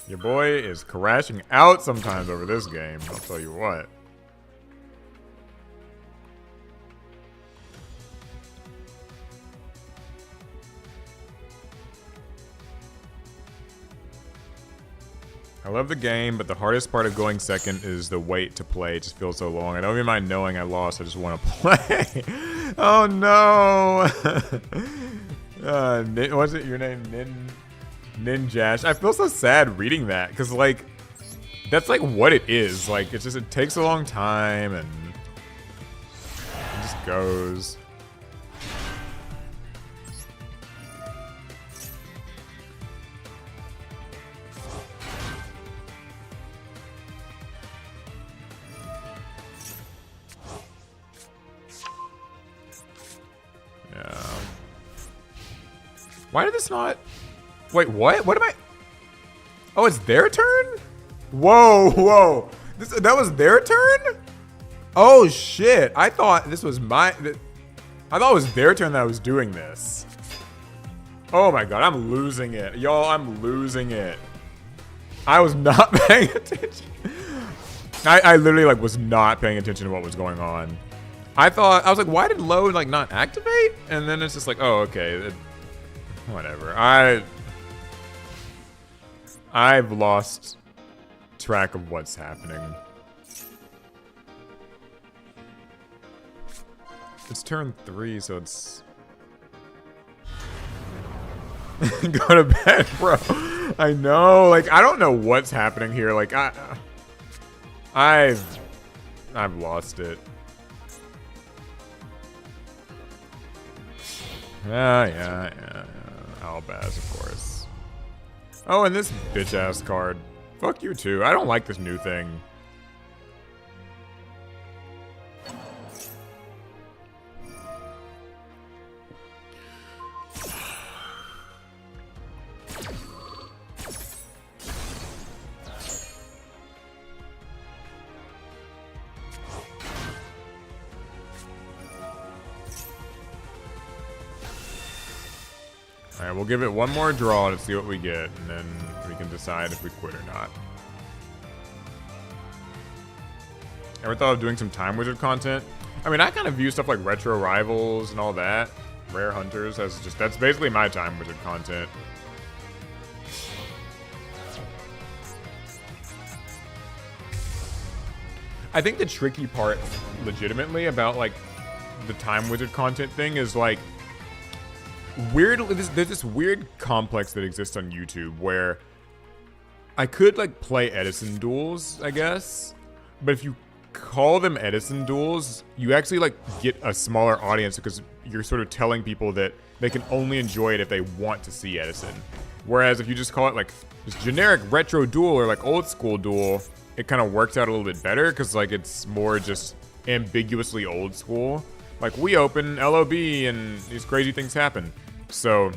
Your boy is crashing out sometimes over this game, I'll tell you what. I love the game, but the hardest part of going second is the wait to play. It just feels so long. I don't even mind knowing I lost. I just want to play. Oh no! What's it? Your name? Ninjash. I feel so sad reading that because like that's like what it is. Like it's just it takes a long time and it just goes. Why did this not... Wait, what? What am I... Oh, it's their turn? Whoa, whoa. That was their turn? Oh, shit. I thought this was my... I thought it was their turn that I was doing this. Oh my god, I'm losing it. Y'all, I'm losing it. I was not paying attention. I literally, like, was not paying attention to what was going on. I was like, why did load, like, not activate? And then it's just like, oh, okay. Whatever. I've lost track of what's happening. It's turn 3, so it's... Go to bed, bro. I know. Like, I don't know what's happening here. Like, I've lost it. Yeah. Albaz, of course. Oh, and this bitch-ass card. Fuck you, too. I don't like this new thing. Alright, we'll give it one more draw to see what we get, and then we can decide if we quit or not. Ever thought of doing some Time Wizard content? I mean, I kind of view stuff like Retro Rivals and all that, Rare Hunters, as just, that's basically my Time Wizard content. I think the tricky part, legitimately, about, like, the Time Wizard content thing is, like, there's this weird complex that exists on YouTube where I could like play Edison duels, I guess, but if you call them Edison duels, you actually like get a smaller audience because you're sort of telling people that they can only enjoy it if they want to see Edison. Whereas if you just call it like just generic retro duel or like old school duel, it kind of works out a little bit better because like it's more just ambiguously old school. Like we open LOB and these crazy things happen. So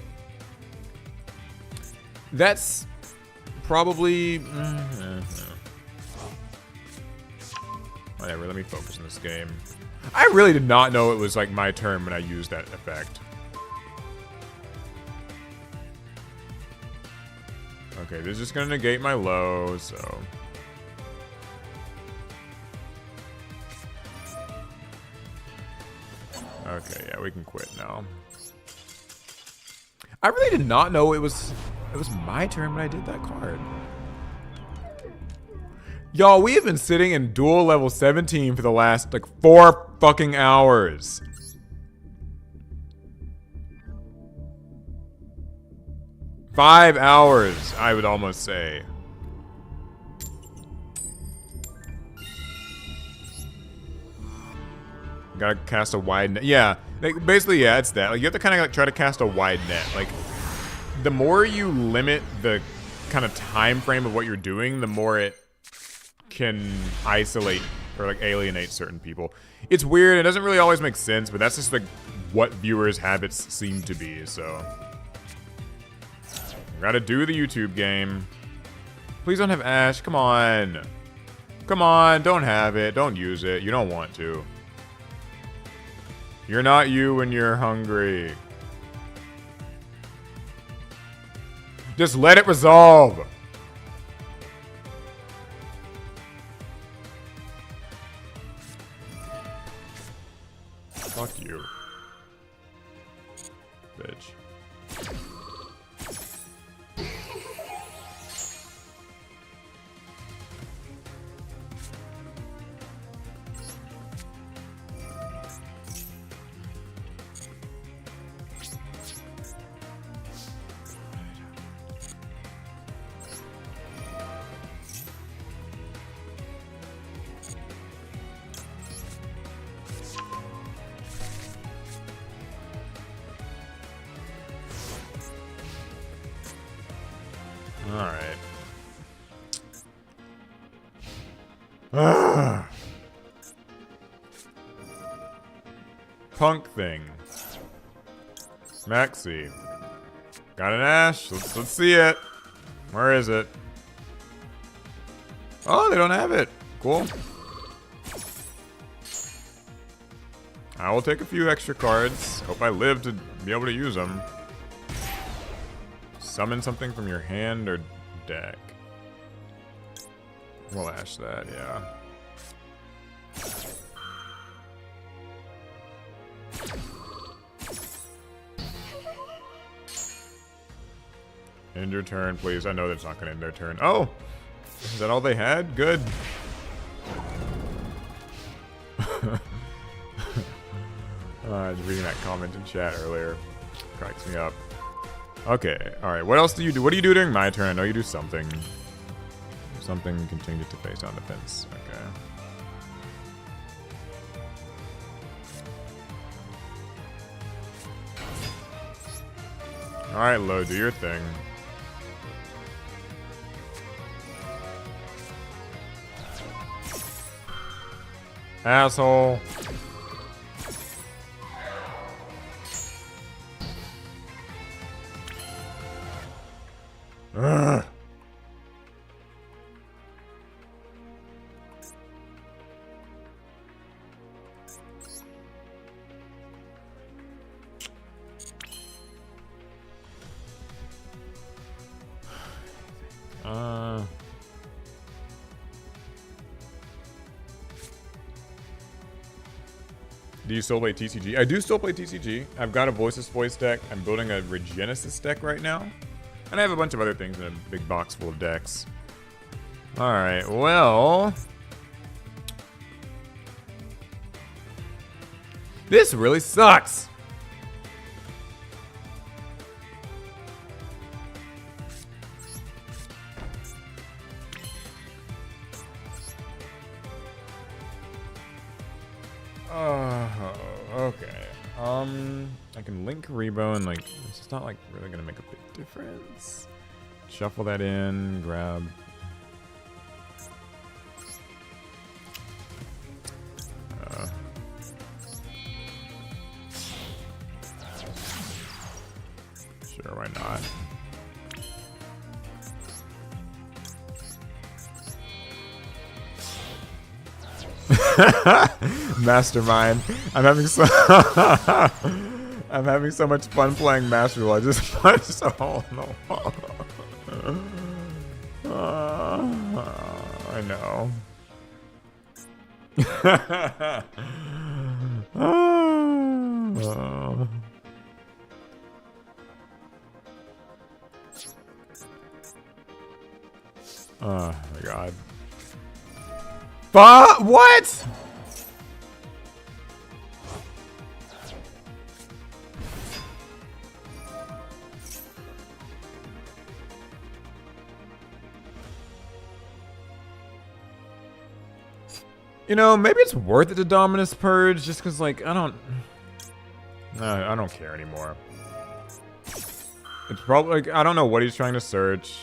that's probably whatever. Let me focus on this game. I really did not know it was like my turn when I used that effect. Okay, this is just gonna negate my low, so. Okay, yeah, we can quit now. I really did not know it was my turn when I did that card. Y'all, we have been sitting in duel level 17 for the last like 4 fucking hours. Five hours, I would almost say. Gotta cast a wide net. Yeah, like, basically, yeah, it's that. Like, you have to kind of like try to cast a wide net. Like, the more you limit the kind of time frame of what you're doing, the more it can isolate or like alienate certain people. It's weird. It doesn't really always make sense, but that's just like what viewers' habits seem to be. So, gotta do the YouTube game. Please don't have Ash. Come on. Come on. Don't have it. Don't use it. You don't want to. You're not you when you're hungry. Just let it resolve. Fuck you. Bitch. Alright. Punk thing. Maxi. Got an Ash. Let's see it. Where is it? Oh, they don't have it. Cool. I will take a few extra cards. Hope I live to be able to use them. Summon something from your hand or deck. We'll Ash that, yeah. End your turn, please. I know that's not going to end their turn. Oh! Is that all they had? Good. I was reading that comment in chat earlier. Cracks me up. Okay, alright. What else do you do? What do you do during my turn? I know you do something. Something contingent to face on defense. Okay. Alright, Lo, do your thing. Asshole. Ugh. Do you still play TCG? I do still play TCG. I've got a Voices Voice deck. I'm building a Regenesis deck right now. And I have a bunch of other things in a big box full of decks. Alright, well... this really sucks! Okay. I can link Rebo and, like, it's just not, like, really gonna make a big difference. Shuffle that in, grab. Sure, why not? Mastermind. I'm having so I'm having so much fun playing Master Duel. I just punched a hole in the wall. I know. Oh my god. What? You know, maybe it's worth it to Dominus Purge, just because, like, I don't care anymore. It's probably, like, I don't know what he's trying to search.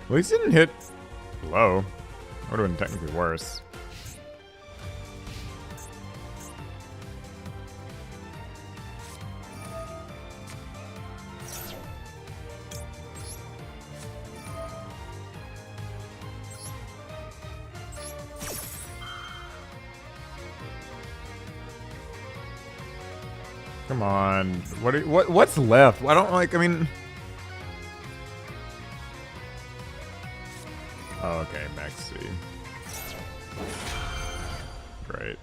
At least he didn't hit low. Would have been technically worse. Come on. What's left? I don't like, I mean... Oh, okay, Maxi. Great.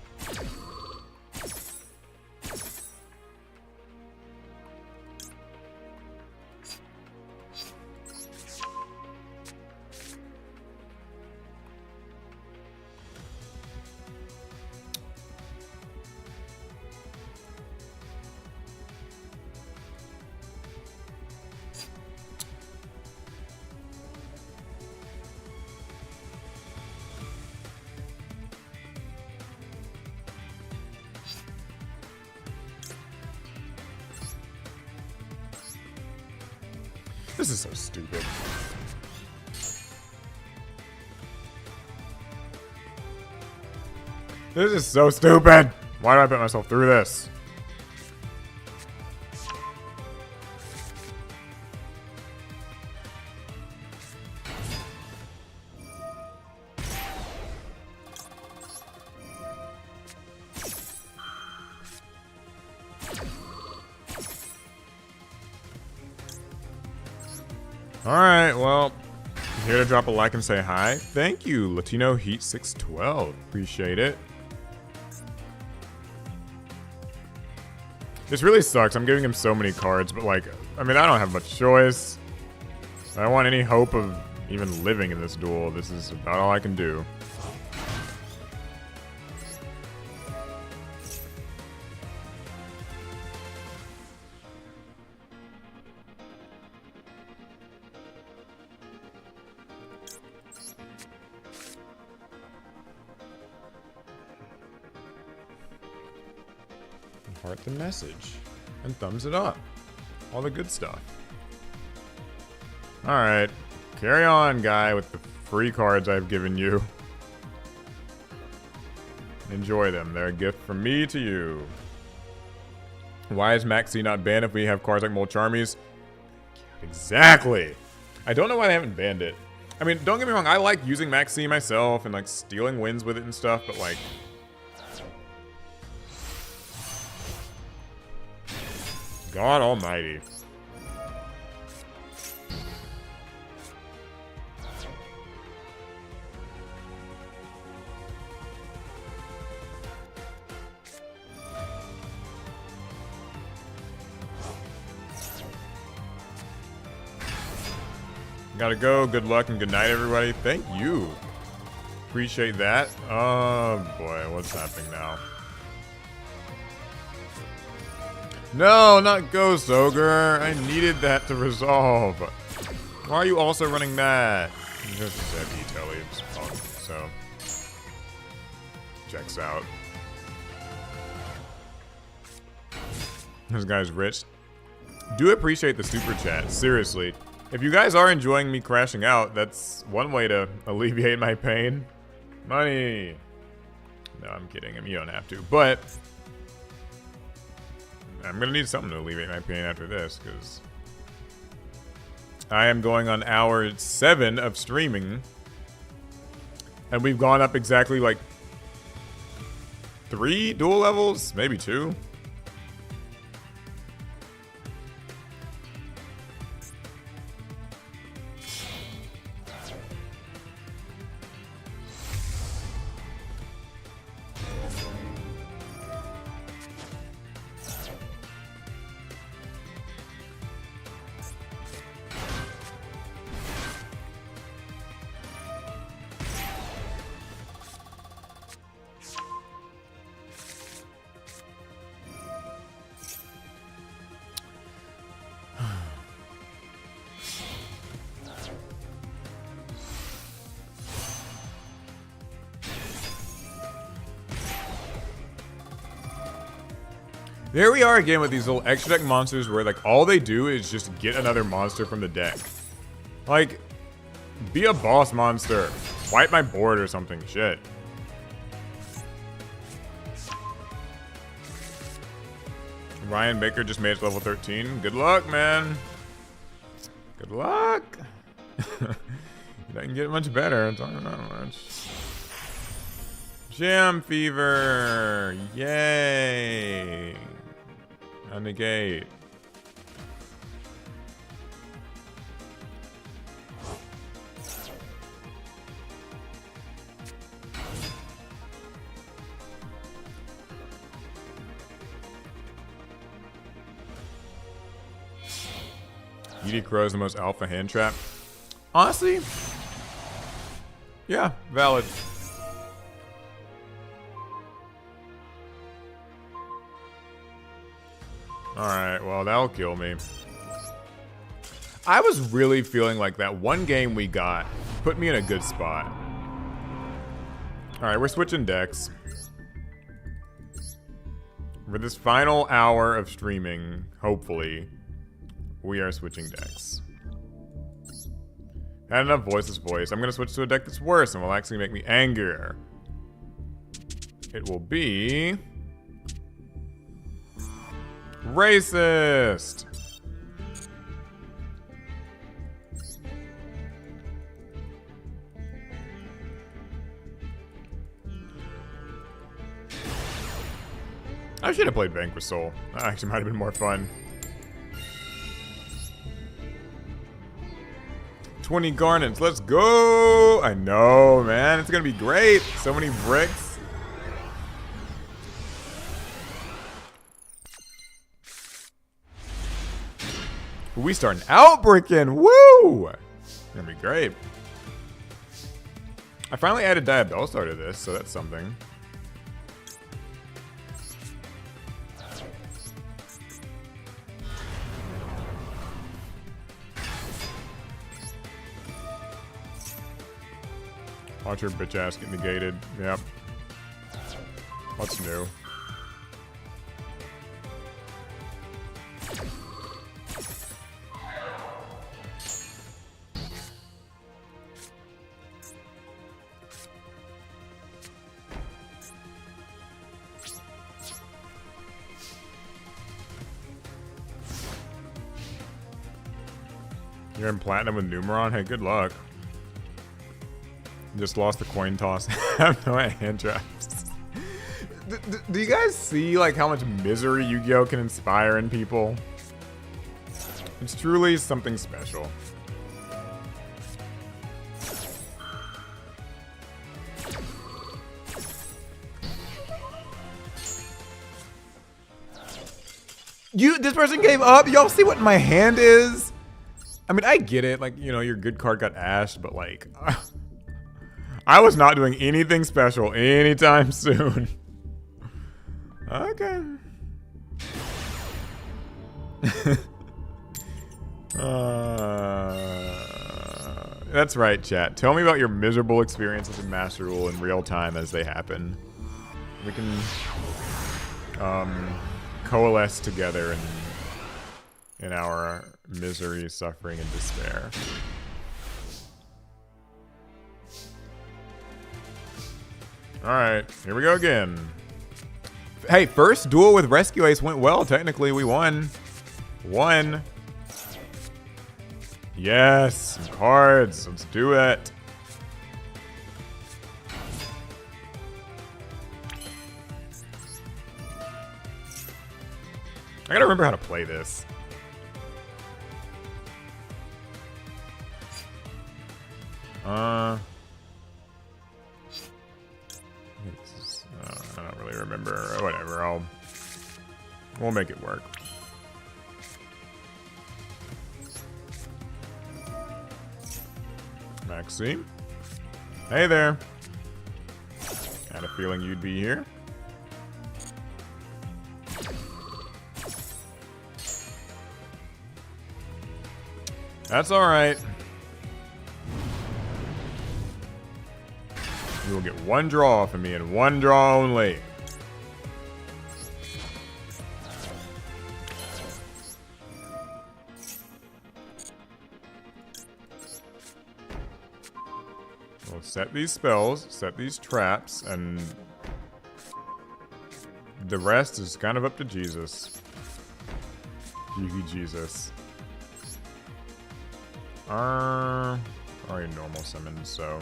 This is so stupid. This is so stupid. Why do I put myself through this? Alright, well, here to drop a like and say hi. Thank you, Latino Heat 612. Appreciate it. This really sucks. I'm giving him so many cards, but like, I mean, I don't have much choice. I don't want any hope of even living in this duel. This is about all I can do. Heart the message and thumbs it up. All the good stuff. Alright. Carry on, guy, with the free cards I've given you. Enjoy them. They're a gift from me to you. Why is Maxi not banned if we have cards like Molcharmies? Exactly. I don't know why they haven't banned it. I mean, don't get me wrong. I like using Maxi myself and like stealing wins with it and stuff, but like... God almighty. Gotta go. Good luck and good night, everybody. Thank you. Appreciate that. Oh boy, what's happening now? No, not Ghost Ogre. I needed that to resolve. Why are you also running that? This is a detail leaves punk, so checks out. This guy's rich. Do appreciate the super chat. Seriously, if you guys are enjoying me crashing out, that's one way to alleviate my pain. Money. No, I'm kidding. I mean, you don't have to, but I'm gonna need something to alleviate my pain after this, because I am going on hour 7 of streaming, and we've gone up exactly like 3 duel levels, maybe 2. There we are again with these little extra deck monsters where like all they do is just get another monster from the deck. Like, be a boss monster. Wipe my board or something. Shit. Ryan Baker just made it to level 13. Good luck, man. Good luck. It doesn't get much better. It's not much. Jam Fever. Yay. A negate. ED Crow is the most alpha hand trap. Honestly, yeah, valid. Alright, well, that'll kill me. I was really feeling like that one game we got put me in a good spot. Alright, we're switching decks. For this final hour of streaming, hopefully, we are switching decks. Had enough voiceless voice. I'm going to switch to a deck that's worse and will actually make me angrier. It will be... Racist! I should have played Vanquish Soul. That actually might have been more fun. 20 garnets, let's go! I know, man, it's gonna be great. So many bricks. We starting out bricking, woo! It's gonna be great. I finally added Diabellstar to this, so that's something. Watch her bitch ass get negated. Yep. What's new? You're in platinum with Numeron? Hey, good luck. Just lost the coin toss. I have no hand traps. Do you guys see like how much misery Yu-Gi-Oh can inspire in people? It's truly something special. This person gave up? Y'all see what my hand is? I mean, I get it. Like, you know, your good card got ashed, but like... I was not doing anything special anytime soon. Okay. That's right, chat. Tell me about your miserable experiences in Master Duel in real time as they happen. We can coalesce together in our misery, suffering, and despair. Alright, here we go again. Hey, first duel with Rescue Ace went well. Technically, we won. Yes, some cards. Let's do it. I gotta remember how to play this. I don't really remember. Whatever, we'll make it work. Maxime. Hey there. Had a feeling you'd be here. That's alright. You will get one draw from me and one draw only. We'll set these spells, set these traps, and the rest is kind of up to Jesus. Yu-Gi Jesus. Already normal summons, so.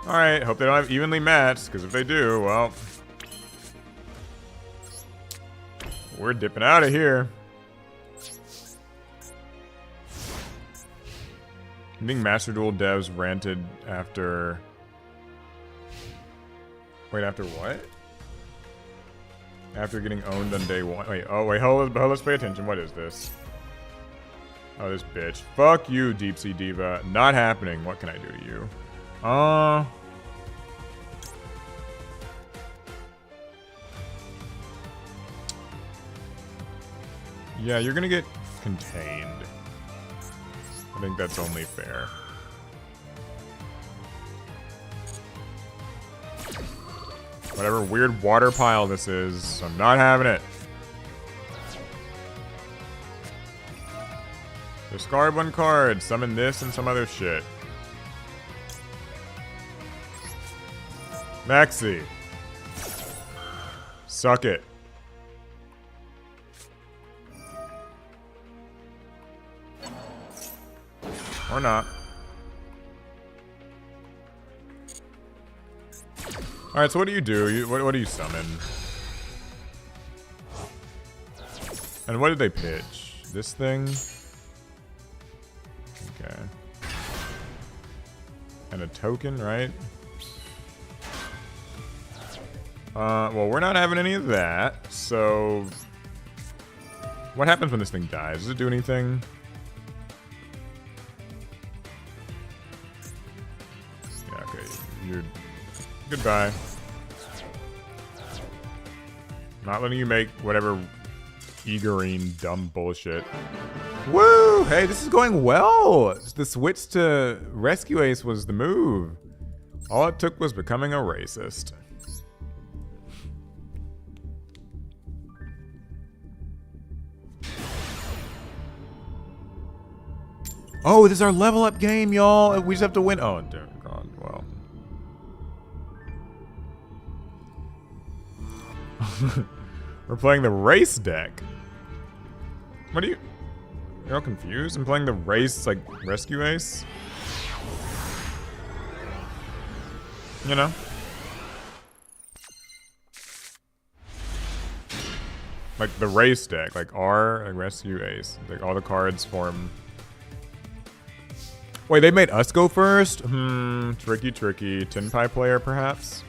Alright, hope they don't have evenly matched, because if they do, well. we're dipping out of here. I think Master Duel devs ranted after... Wait, after what? After getting owned on day one. Wait, oh wait, hold, let's pay attention. What is this? Oh, this bitch. Fuck you, Deep Sea Diva. Not happening. What can I do to you? Yeah, you're gonna get contained. I think that's only fair. Whatever weird water pile this is, I'm not having it. Discard one card, summon this and some other shit. Maxi. Suck it. Or not. Alright, so what do you do? What do you summon? And what did they pitch? This thing? Okay. And a token, right? Well, we're not having any of that, so... What happens when this thing dies? Does it do anything? Yeah, okay. You're... Goodbye. Not letting you make whatever Igorine dumb bullshit. Woo! Hey, this is going well! The switch to Rescue Ace was the move. All it took was becoming a racist. Oh, this is our level up game, y'all! We just have to win. Oh, dear God, well. We're playing the race deck. What are you... You're all confused? I'm playing the race, like, Rescue Ace? You know? Like, the race deck. Like, R, like, Rescue Ace. Like, all the cards form... Wait, they made us go first? Tricky, tricky. Tin Pie player, perhaps?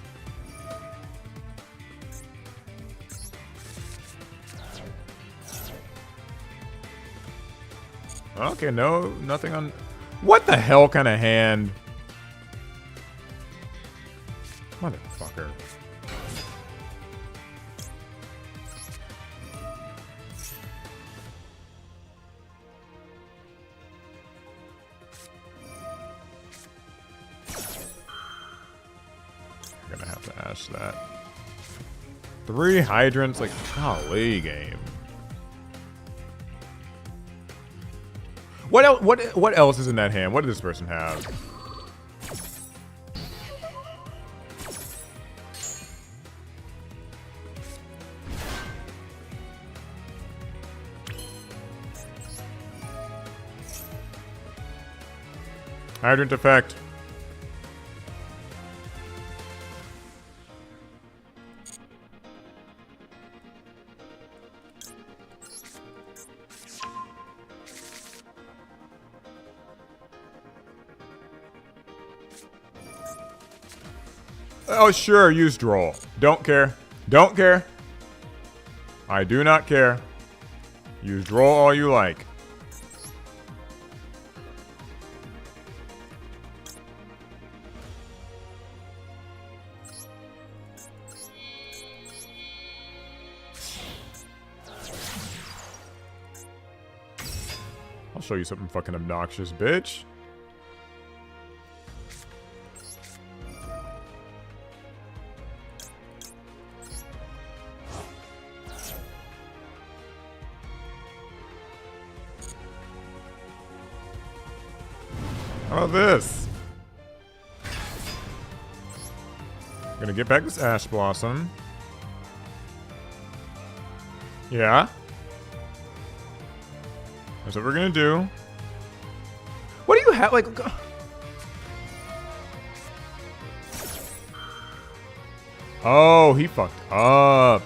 Okay, no, nothing on... What the hell kind of hand? Motherfucker. I'm gonna have to ash that. 3 hydrants, like, golly game. What else? What else is in that hand? What does this person have? Hydrant effect. Oh, sure, use draw. Don't care. Don't care. I do not care. Use draw all you like. I'll show you something fucking obnoxious, bitch. How about this? Gonna get back this Ash Blossom. Yeah. That's what we're gonna do. What do you have? Like, oh, he fucked up.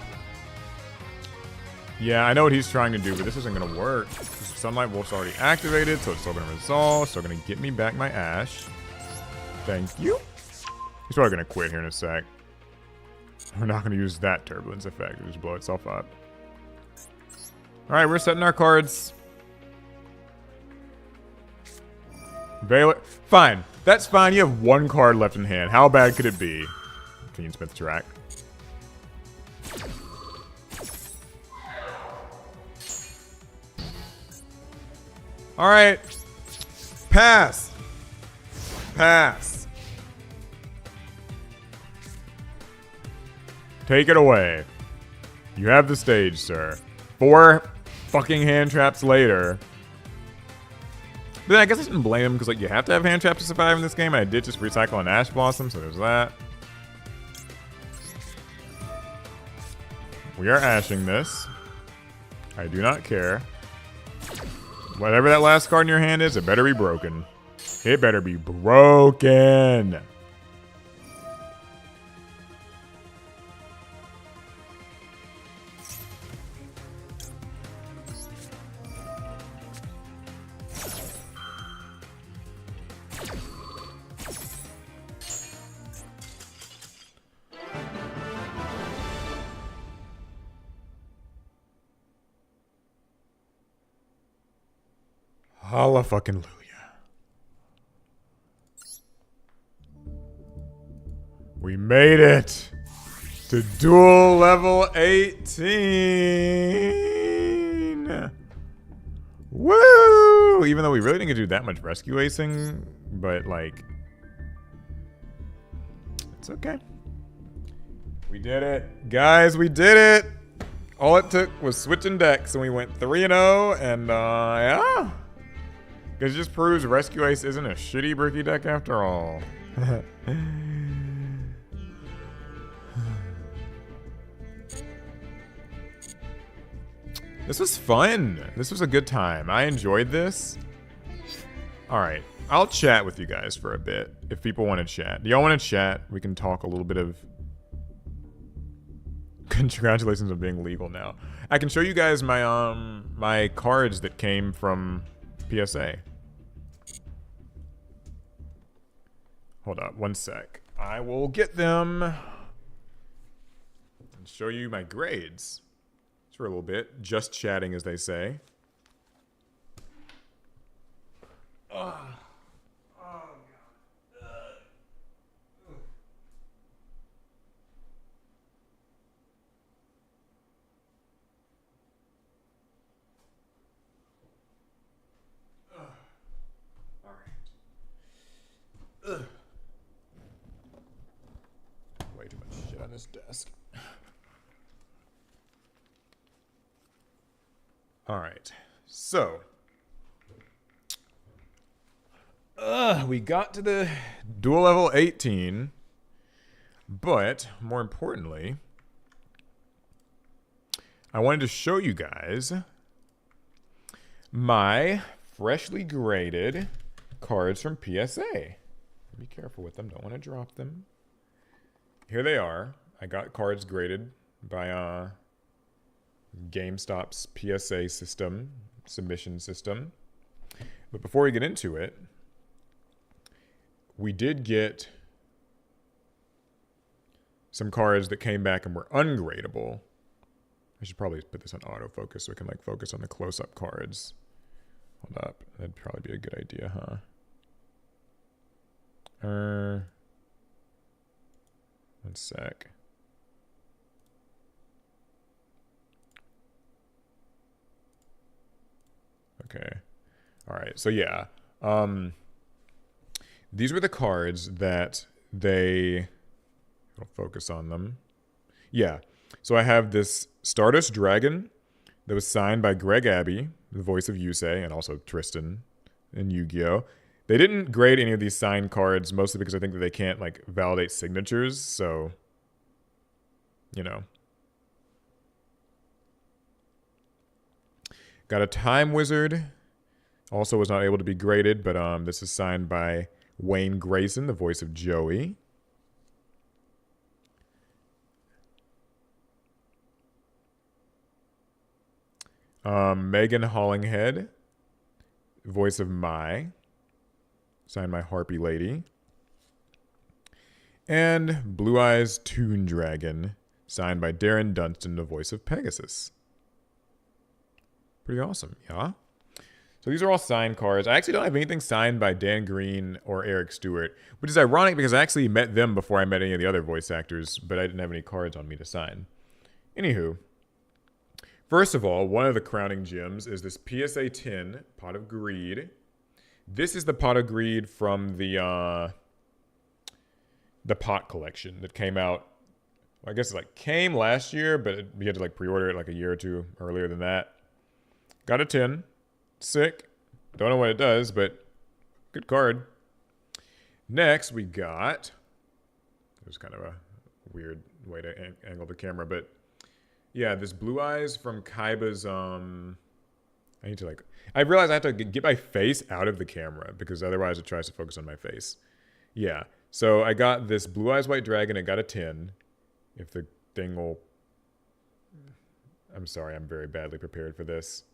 Yeah, I know what he's trying to do, but this isn't going to work. Sunlight Wolf's already activated, so it's still going to resolve. Still going to get me back my Ash. Thank you. He's probably going to quit here in a sec. We're not going to use that Turbulence effect. It'll just blow itself up. Alright, we're setting our cards. Veiler. Fine. That's fine. You have one card left in hand. How bad could it be? Keen Smith track. Alright. Pass. Pass. Take it away. You have the stage, sir. 4 fucking hand traps later. But then I guess I shouldn't blame him because like you have to have hand traps to survive in this game. I did just recycle an Ash Blossom, so there's that. We are ashing this. I do not care. Whatever that last card in your hand is, it better be broken. It better be broken. Hallelujah. We made it to duel level 18. Woo! Even though we really didn't get to do that much rescue acing, but like, it's okay. We did it. Guys, we did it. All it took was switching decks and we went 3-0 and yeah. Because it just proves Rescue Ace isn't a shitty bricky deck after all. This was fun. This was a good time. I enjoyed this. Alright. I'll chat with you guys for a bit. If people want to chat. Do y'all want to chat? We can talk a little bit of... Congratulations on being legal now. I can show you guys my my cards that came from... PSA. Hold up, one sec. I will get them and show you my grades. Just for a little bit. Just chatting, as they say. Oh, God. Ugh. Way too much shit on this desk. Alright, so we got to the duel level 18, but more importantly, I wanted to show you guys my freshly graded cards from PSA. Be careful with them. Don't want to drop them. Here they are. I got cards graded by GameStop's PSA system, submission system. But before we get into it, we did get some cards that came back and were ungradable. I should probably put this on autofocus so we can like focus on the close-up cards. Hold up. That'd probably be a good idea, huh? One sec. Okay. All right. So yeah, these were the cards that they. I'll focus on them. Yeah. So I have this Stardust Dragon that was signed by Greg Abbey, the voice of Yusei, and also Tristan in Yu-Gi-Oh. They didn't grade any of these signed cards, mostly because I think that they can't, like, validate signatures, so, you know. Got a Time Wizard. Also was not able to be graded, but this is signed by Wayne Grayson, the voice of Joey. Megan Hollinghead, voice of Mai, signed by Harpy Lady. And Blue Eyes Toon Dragon, signed by Darren Dunstan, the voice of Pegasus. Pretty awesome, yeah? So these are all signed cards. I actually don't have anything signed by Dan Green or Eric Stewart, which is ironic because I actually met them before I met any of the other voice actors, but I didn't have any cards on me to sign. Anywho, first of all, one of the crowning gems is this PSA 10 Pot of Greed. This is the Pot of Greed from the Pot collection that came out. I guess it came last year, but you had to pre-order it a year or two earlier than that. Got a 10. Sick. Don't know what it does, but good card. Next, we got... It was kind of a weird way to angle the camera, but yeah, this Blue Eyes from Kaiba's... I need to I realize I have to get my face out of the camera because otherwise it tries to focus on my face. Yeah. So I got this Blue Eyes White Dragon. I got a 10. If the thing will... I'm sorry, I'm very badly prepared for this.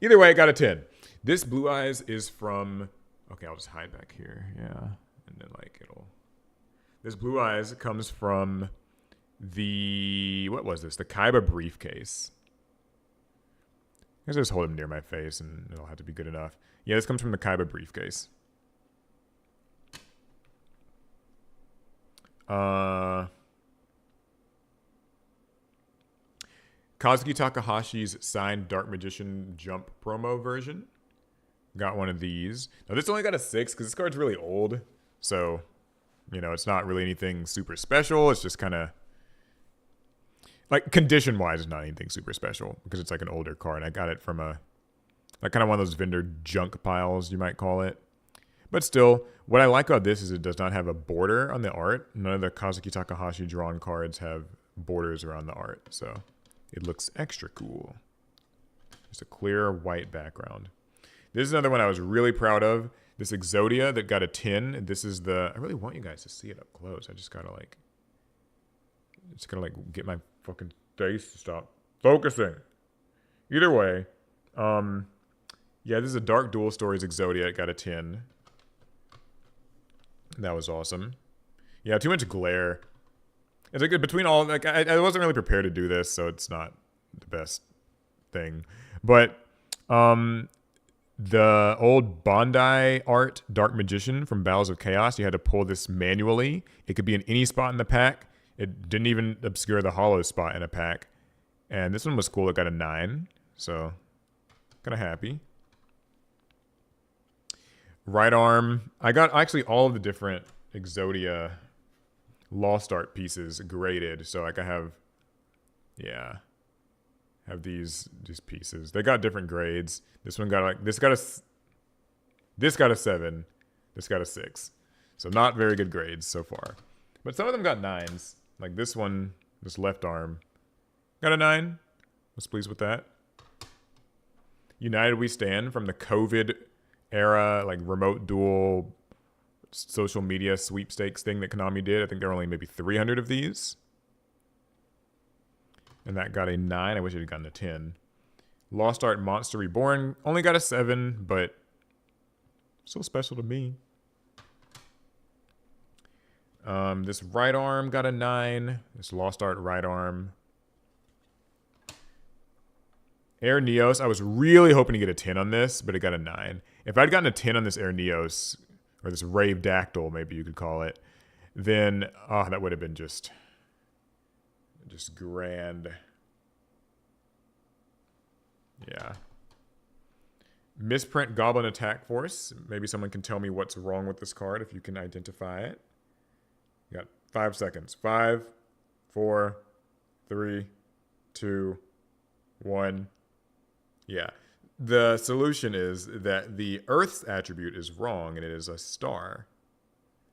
Either way, I got a 10. This Blue Eyes is from... Okay, I'll just hide back here. Yeah. And then it'll... This Blue Eyes comes from the... What was this? The Kaiba briefcase. I guess I just hold him near my face and it'll have to be good enough. Yeah, this comes from the Kaiba briefcase. Kazuki Takahashi's signed Dark Magician Jump promo version. Got one of these. Now, this only got a 6 because this card's really old. So, it's not really anything super special. It's just kind of... condition-wise, it's not anything super special because it's an older card. I got it from a... kind of one of those vendor junk piles, you might call it. But still, what I like about this is it does not have a border on the art. None of the Kazuki Takahashi drawn cards have borders around the art. So... It looks extra cool. Just a clear white background. This is another one I was really proud of. This Exodia that got a 10. This is the... I really want you guys to see it up close. I just gotta get my fucking face to stop focusing. Either way. Yeah, this is a Dark Duel Stories Exodia. It got a 10. That was awesome. Yeah, too much glare. It's between all, I wasn't really prepared to do this, so it's not the best thing. But the old Bandai art Dark Magician from Battles of Chaos, you had to pull this manually. It could be in any spot in the pack. It didn't even obscure the hollow spot in a pack. And this one was cool. It got a 9, so kind of happy. Right arm. I got actually all of the different Exodia Lost Art pieces graded, so I have these pieces. They got different grades. This one got this got a 7, this got a 6. So not very good grades so far. But some of them got 9s. Like this one, this left arm, got a 9. Was pleased with that. United We Stand from the COVID era, remote duel social media sweepstakes thing that Konami did. I think there were only maybe 300 of these. And that got a 9. I wish it had gotten a 10. Lost Art Monster Reborn only got a 7, but still special to me. This right arm got a 9. This Lost Art right arm. Air Neos, I was really hoping to get a 10 on this, but it got a 9. If I'd gotten a 10 on this Air Neos, or this Rave Dactyl, maybe you could call it, then that would have been just grand. Yeah. Misprint Goblin Attack Force. Maybe someone can tell me what's wrong with this card if you can identify it. You got 5 seconds. 5, 4, 3, 2, 1. Yeah. The solution is that the Earth's attribute is wrong and it is a star.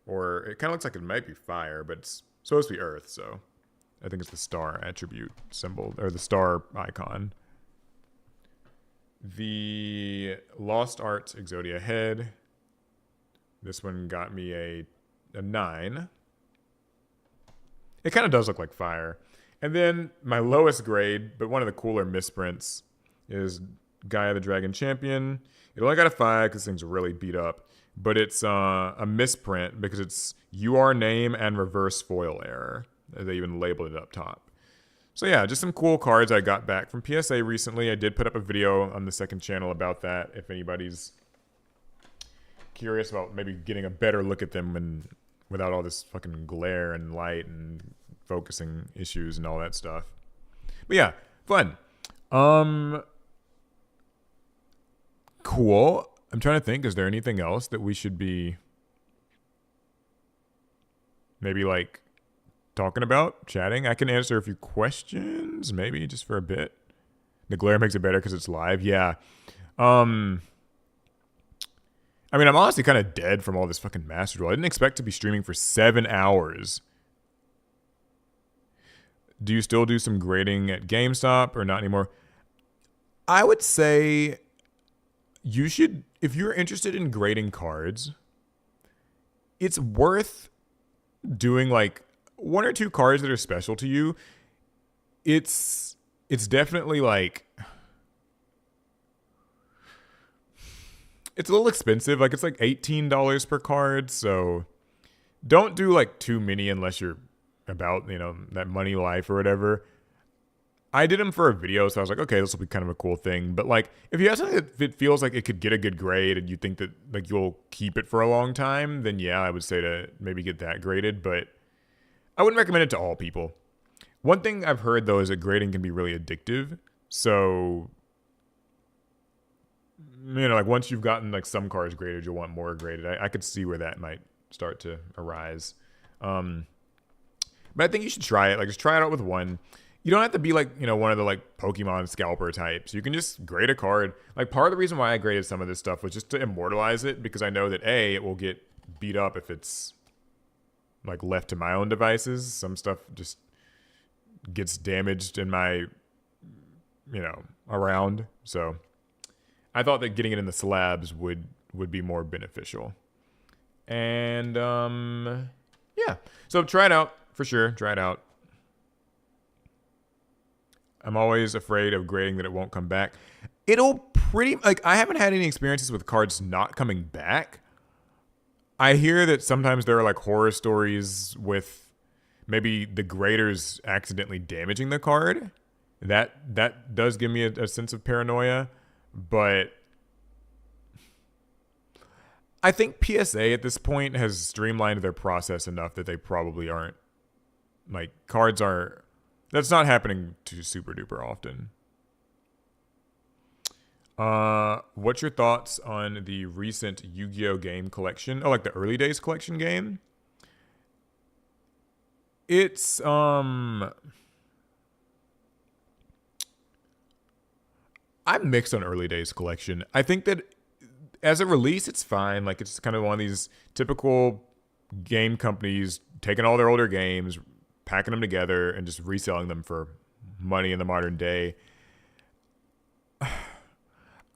Or it kind of looks like it might be fire, but it's supposed to be Earth, so I think it's the star attribute symbol, or the star icon. The Lost Art Exodia head. This one got me a 9. It kind of does look like fire. And then my lowest grade, but one of the cooler misprints, is Gaia the Dragon Champion. It only got a 5 because things really beat up. But it's a misprint because it's UR name and reverse foil error. They even labeled it up top. So yeah, just some cool cards I got back from PSA recently. I did put up a video on the second channel about that if anybody's curious about maybe getting a better look at them without all this fucking glare and light and focusing issues and all that stuff. But yeah, fun. Cool. I'm trying to think, is there anything else that we should be maybe like talking about, chatting? I can answer a few questions, maybe just for a bit. The glare makes it better because it's live. Yeah. I mean, I'm honestly kind of dead from all this fucking Master Duel. I didn't expect to be streaming for 7 hours. Do you still do some grading at GameStop or not anymore? I would say you should, if you're interested in grading cards, it's worth doing like 1 or 2 cards that are special to you. It's definitely like, it's a little expensive. Like it's like $18 per card. So don't do like too many unless you're about, that money life or whatever. I did them for a video, so I was like, okay, this will be kind of a cool thing. But like, if you have something that it feels like it could get a good grade and you think that like you'll keep it for a long time, then yeah, I would say to maybe get that graded. But I wouldn't recommend it to all people. One thing I've heard though is that grading can be really addictive. So, like once you've gotten like some cards graded, you'll want more graded. I could see where that might start to arise. But I think you should try it. Like just try it out with one. You don't have to be like, one of the like Pokemon scalper types. You can just grade a card. Like part of the reason why I graded some of this stuff was just to immortalize it because I know that it will get beat up if it's like left to my own devices. Some stuff just gets damaged in my, around. So I thought that getting it in the slabs would be more beneficial. And yeah, so try it out for sure. Try it out. I'm always afraid of grading that it won't come back. It'll pretty, like, I haven't had any experiences with cards not coming back. I hear that sometimes there are like horror stories with maybe the graders accidentally damaging the card. That does give me a sense of paranoia, but I think PSA at this point has streamlined their process enough that they probably aren't, like, cards are, that's not happening too super duper often. What's your thoughts on the recent Yu-Gi-Oh game collection? Oh, like the early days collection game? It's, I'm mixed on early days collection. I think that as a release, it's fine. Like it's kind of one of these typical game companies taking all their older games, packing them together and just reselling them for money in the modern day.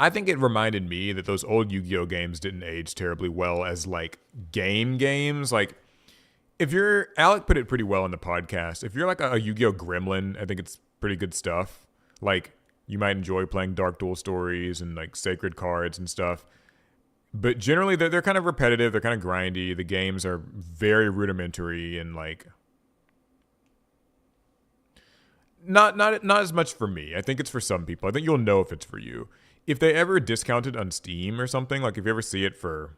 I think it reminded me that those old Yu-Gi-Oh games didn't age terribly well as like games. Like if you're, Alec put it pretty well in the podcast. If you're like a Yu-Gi-Oh gremlin, I think it's pretty good stuff. Like you might enjoy playing Dark Duel stories and like sacred cards and stuff. But generally they're kind of repetitive. They're kind of grindy. The games are very rudimentary and like, Not as much for me. I think it's for some people. I think you'll know if it's for you. If they ever discounted on Steam or something, like if you ever see it for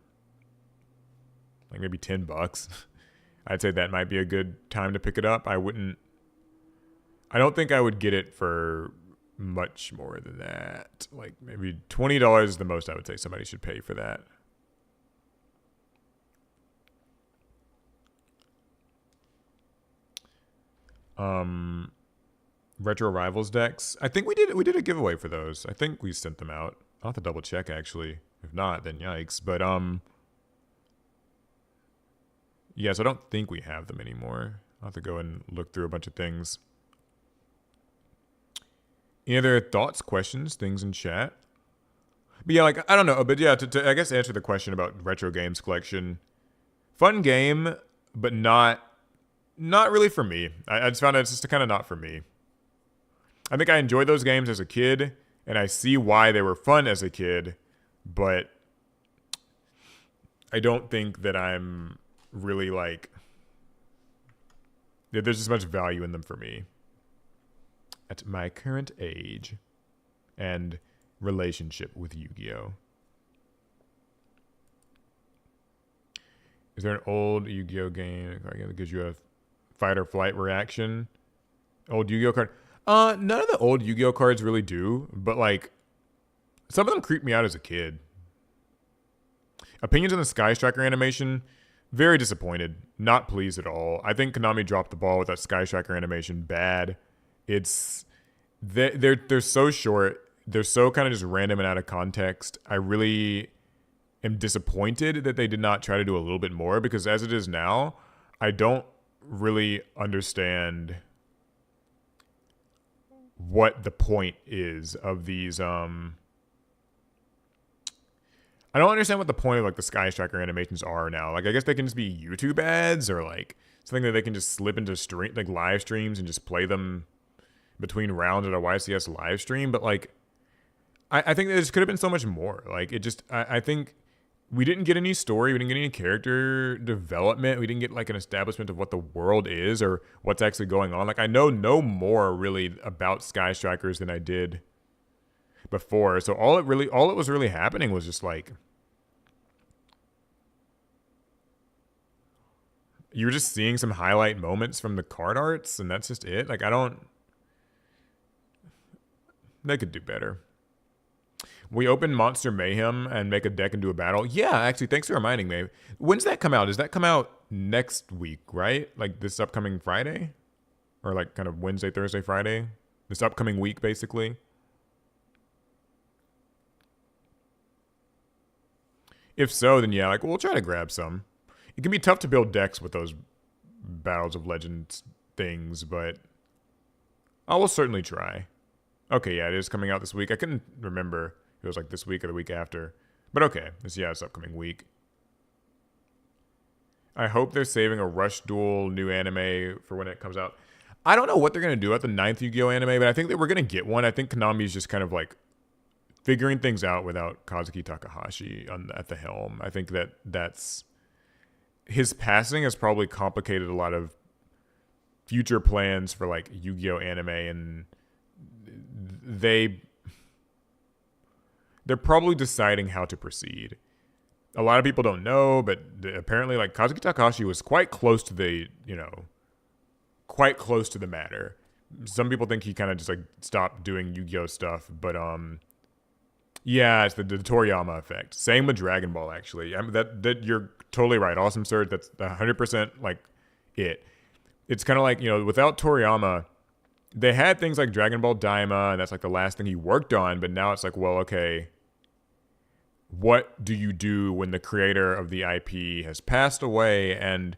like maybe $10, I'd say that might be a good time to pick it up. I don't think I would get it for much more than that. Like maybe $20 is the most I would say somebody should pay for that. Retro Rivals decks. I think we did a giveaway for those. I think we sent them out. I'll have to double check actually. If not, then yikes. But yes, I don't think we have them anymore. I'll have to go and look through a bunch of things. Any other thoughts, questions, things in chat? But yeah, like I don't know, but yeah, to I guess answer the question about retro games collection. Fun game, but not really for me. I just found out it's just kind of not for me. I think I enjoyed those games as a kid, And I see why they were fun as a kid, but I don't think that I'm really like, there's as much value in them for me at my current age and relationship with Yu-Gi-Oh. Is there an old Yu-Gi-Oh game that gives you a fight or flight reaction? Old Yu-Gi-Oh card? None of the old Yu-Gi-Oh cards really do, but like some of them creeped me out as a kid. Opinions on the Sky Striker animation? Very disappointed. Not pleased at all. I think Konami dropped the ball with that Sky Striker animation. Bad. It's they're so short. They're so kind of just random and out of context. I really am disappointed that they did not try to do a little bit more, because as it is now, I don't really understand what the point is of these I don't understand what the point of like the Sky Striker animations are now. Like, I guess they can just be YouTube ads or like something that they can just slip into like live streams and just play them between rounds at a YCS live stream. But like, I think this could have been so much more. Like, it just, I think we didn't get any story. We didn't get any character development. We didn't get like an establishment of what the world is or what's actually going on. Like, I know no more really about Sky Strikers than I did before. So all it was really happening was just like, you were just seeing some highlight moments from the card arts, and that's just it. Like, they could do better. We open Monster Mayhem and make a deck and do a battle. Yeah, actually, thanks for reminding me. When's that come out? Does that come out next week, right? Like this upcoming Friday? Or like kind of Wednesday, Thursday, Friday? This upcoming week, basically. If so, then yeah, like we'll try to grab some. It can be tough to build decks with those Battles of Legends things, but I will certainly try. Okay, yeah, it is coming out this week. I couldn't remember if it was like this week or the week after. But okay, it's upcoming week. I hope they're saving a Rush Duel new anime for when it comes out. I don't know what they're going to do at the 9th Yu-Gi-Oh anime, but I think that we're going to get one. I think Konami's just kind of like figuring things out without Kazuki Takahashi at the helm. I think that's his passing has probably complicated a lot of future plans for like Yu-Gi-Oh anime, and they're probably deciding how to proceed. A lot of people don't know, but apparently like Kazuki Takahashi was quite close to the matter. Some people think he kind of just like stopped doing Yu-Gi-Oh stuff, but yeah, it's the Toriyama effect. Same with Dragon Ball, actually. I mean, that you're totally right. Awesome, sir. That's 100% like it. It's kind of like, without Toriyama, they had things like Dragon Ball Daima, and that's like the last thing he worked on. But now it's like, well, okay, what do you do when the creator of the IP has passed away and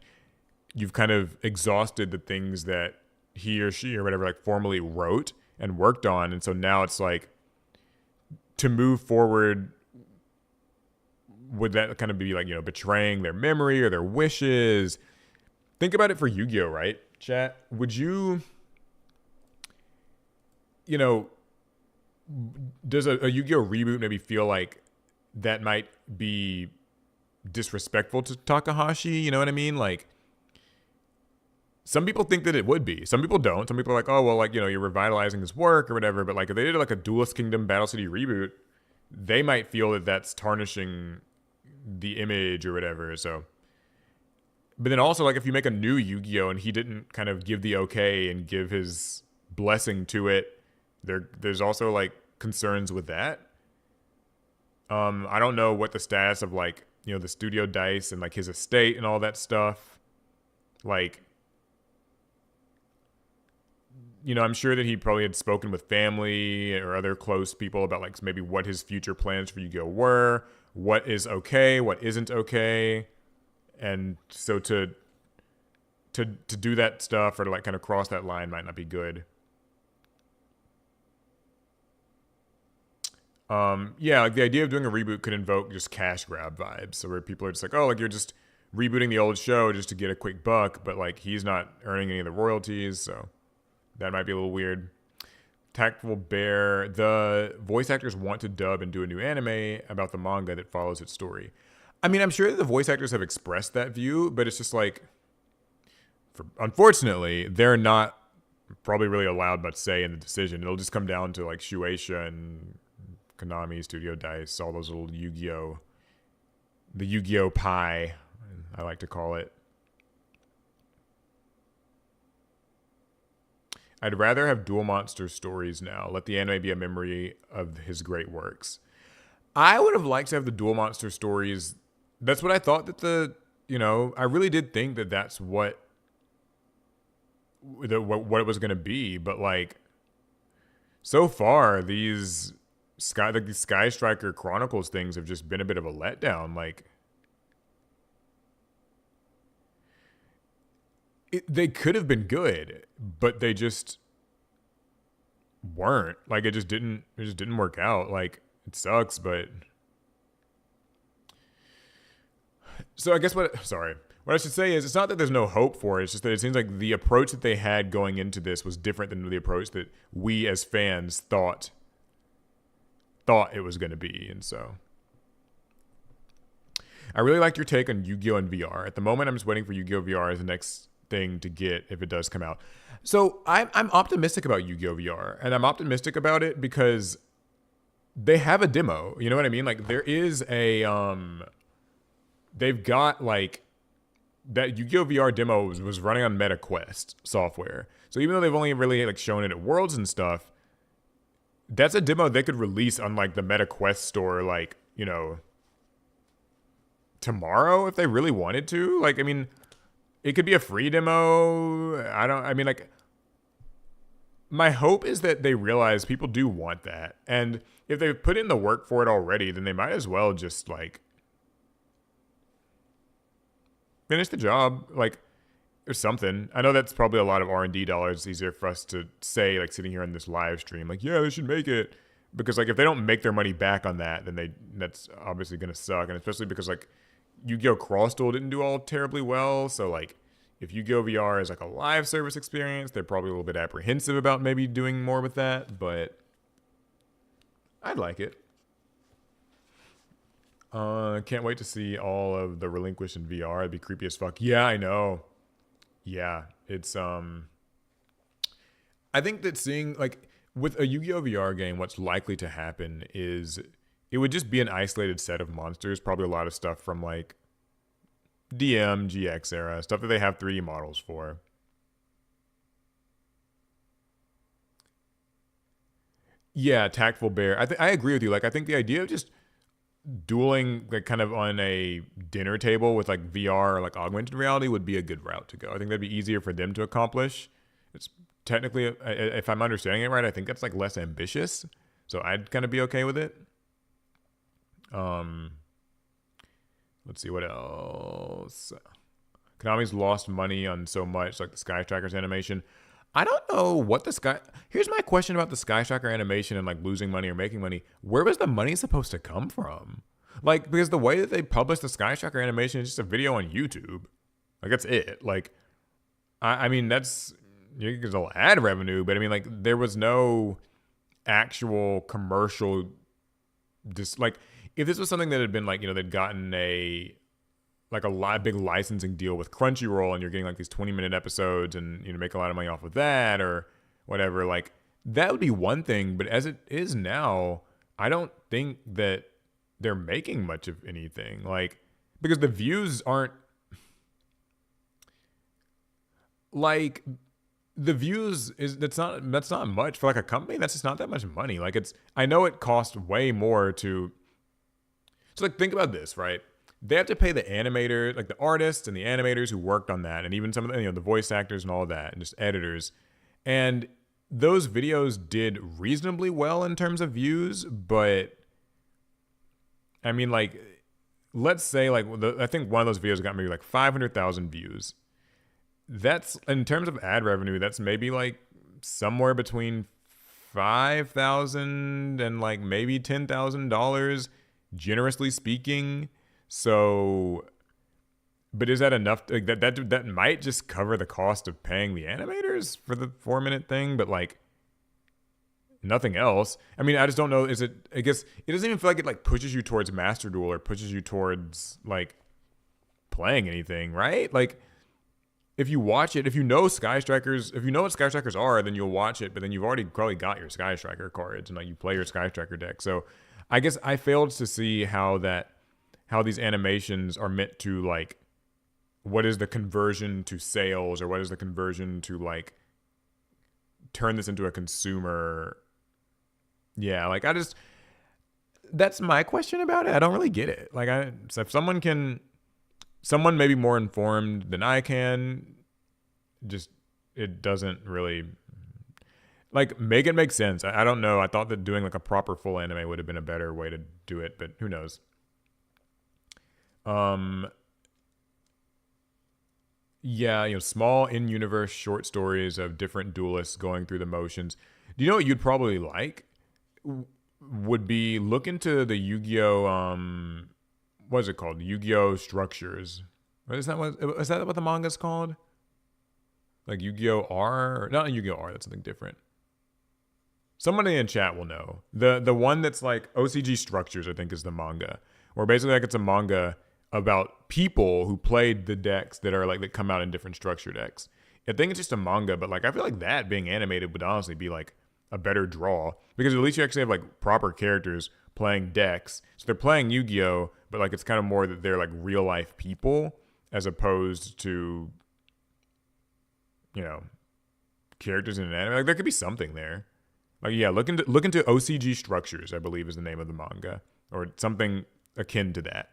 you've kind of exhausted the things that he or she or whatever like formally wrote and worked on? And so now it's like, to move forward, would that kind of be like, betraying their memory or their wishes? Think about it for Yu-Gi-Oh, right, chat? Would you, does a Yu-Gi-Oh reboot maybe feel like that might be disrespectful to Takahashi? You know what I mean? Like, some people think that it would be. Some people don't. Some people are like, oh, well, like, you're revitalizing his work or whatever. But like, if they did like a Duelist Kingdom Battle City reboot, they might feel that that's tarnishing the image or whatever. So, but then also like, if you make a new Yu-Gi-Oh and he didn't kind of give the okay and give his blessing to it, there's also like concerns with that. I don't know what the status of like, the studio dice and like his estate and all that stuff. Like, I'm sure that he probably had spoken with family or other close people about like maybe what his future plans for Yu-Gi-Oh were, what is okay, what isn't okay. And so to do that stuff or to like kind of cross that line might not be good. Yeah, like the idea of doing a reboot could invoke just cash grab vibes. So where people are just like, oh, like you're just rebooting the old show just to get a quick buck, but like he's not earning any of the royalties, so that might be a little weird. Tactful Bear, the voice actors want to dub and do a new anime about the manga that follows its story. I mean, I'm sure that the voice actors have expressed that view, but it's just like, unfortunately, they're not probably really allowed much say in the decision. It'll just come down to like Shueisha and Konami, Studio Dice, all those little Yu-Gi-Oh, the Yu-Gi-Oh pie, I like to call it. I'd rather have Duel Monster stories now. Let the anime be a memory of his great works. I would have liked to have the Duel Monster stories. That's what I thought that I really did think that that's what it was going to be. But like, so far, these Sky Striker Chronicles things have just been a bit of a letdown. Like, they could have been good, but they just weren't. Like, it just didn't work out. Like, it sucks, but so I guess what I should say is, it's not that there's no hope for it. It's just that it seems like the approach that they had going into this was different than the approach that we as fans thought it was going to be. And so I really liked your take on Yu-Gi-Oh in VR. At the moment, I'm just waiting for Yu-Gi-Oh VR as the next thing to get if it does come out. So I'm optimistic about Yu-Gi-Oh VR, and I'm optimistic about it because they have a demo. You know what I mean? Like, there is a they've got like that Yu-Gi-Oh VR demo was running on MetaQuest software. So even though they've only really like shown it at Worlds and stuff, that's a demo they could release on like the MetaQuest store, like, tomorrow if they really wanted to. Like, I mean, it could be a free demo. Like, my hope is that they realize people do want that. And if they've put in the work for it already, then they might as well just like finish the job, like, or something. I know that's probably a lot of R&D dollars. It's easier for us to say, like, sitting here on this live stream, like, yeah, they should make it. Because, like, if they don't make their money back on that, then that's obviously going to suck. And especially because, like, Yu-Gi-Oh! Cross Duel didn't do all terribly well. So, like, if Yu-Gi-Oh! VR is, like, a live service experience, they're probably a little bit apprehensive about maybe doing more with that. But I'd like it. Can't wait to see all of the Relinquish in VR. It'd be creepy as fuck. Yeah, I know. Yeah, it's I think that seeing, like, with a Yu-Gi-Oh VR game, what's likely to happen is it would just be an isolated set of monsters. Probably a lot of stuff from like DM, GX era, stuff that they have 3D models for. Yeah, Tactful Bear. I agree with you. Like, I think the idea of just dueling like kind of on a dinner table with like VR or like augmented reality would be a good route to go. I think that'd be easier for them to accomplish. It's technically, if I'm understanding it right, I think that's like less ambitious. So I'd kind of be okay with it. Let's see what else. Konami's lost money on so much, like the Sky Strikers animation. I don't know what here's my question about the Sky Striker animation and like losing money or making money. Where was the money supposed to come from? Like, because the way that they publish the Sky Striker animation is just a video on YouTube. Like, that's it. Like, I mean, there's all ad revenue, but I mean, like, there was no actual commercial, like, if this was something that had been like, they'd gotten a big licensing deal with Crunchyroll and you're getting like these 20-minute episodes and make a lot of money off of that or whatever, like, that would be one thing. But as it is now, I don't think that they're making much of anything, like, because the views aren't like, the views that's not much for like a company. That's just not that much money. Like, I know it costs way more to, so like, think about this, right? They have to pay the animator, like the artists and the animators who worked on that, and even some of the, the voice actors and all of that, and just editors. And those videos did reasonably well in terms of views, but I mean, like, let's say like I think one of those videos got maybe like 500,000 views. That's, in terms of ad revenue, that's maybe like somewhere between 5,000 and like maybe $10,000, generously speaking. So, but is that enough? Like, that might just cover the cost of paying the animators for the 4-minute thing. But like, nothing else. I mean, I just don't know. Is it? I guess it doesn't even feel like it like pushes you towards Master Duel or pushes you towards like playing anything, right? Like if you watch it, if you know Sky Strikers, if you know what Sky Strikers are, then you'll watch it. But then you've already probably got your Sky Striker cards and like you play your Sky Striker deck. So I guess I failed to see how these animations are meant to like, what is the conversion to sales or what is the conversion to like turn this into a consumer. Yeah, like that's my question about it. I don't really get it. Like so if someone maybe more informed than I can, just it doesn't really like make it make sense. I don't know. I thought that doing like a proper full anime would have been a better way to do it, but who knows? Yeah, small in-universe short stories of different duelists going through the motions. Do you know what you'd probably like? Would be look into the Yu-Gi-Oh what is it called? Yu-Gi-Oh Structures. Is that what the manga's called? Like Yu-Gi-Oh R? Not Yu-Gi-Oh R, that's something different. Somebody in chat will know. The one that's like OCG Structures, I think, is the manga. Where basically like it's a manga about people who played the decks that come out in different structure decks. I think it's just a manga, but like I feel like that being animated would honestly be like a better draw because at least you actually have like proper characters playing decks. So they're playing Yu-Gi-Oh, but like it's kind of more that they're like real life people as opposed to characters in an anime. Like there could be something there. Like yeah, look into OCG Structures, I believe is the name of the manga or something akin to that.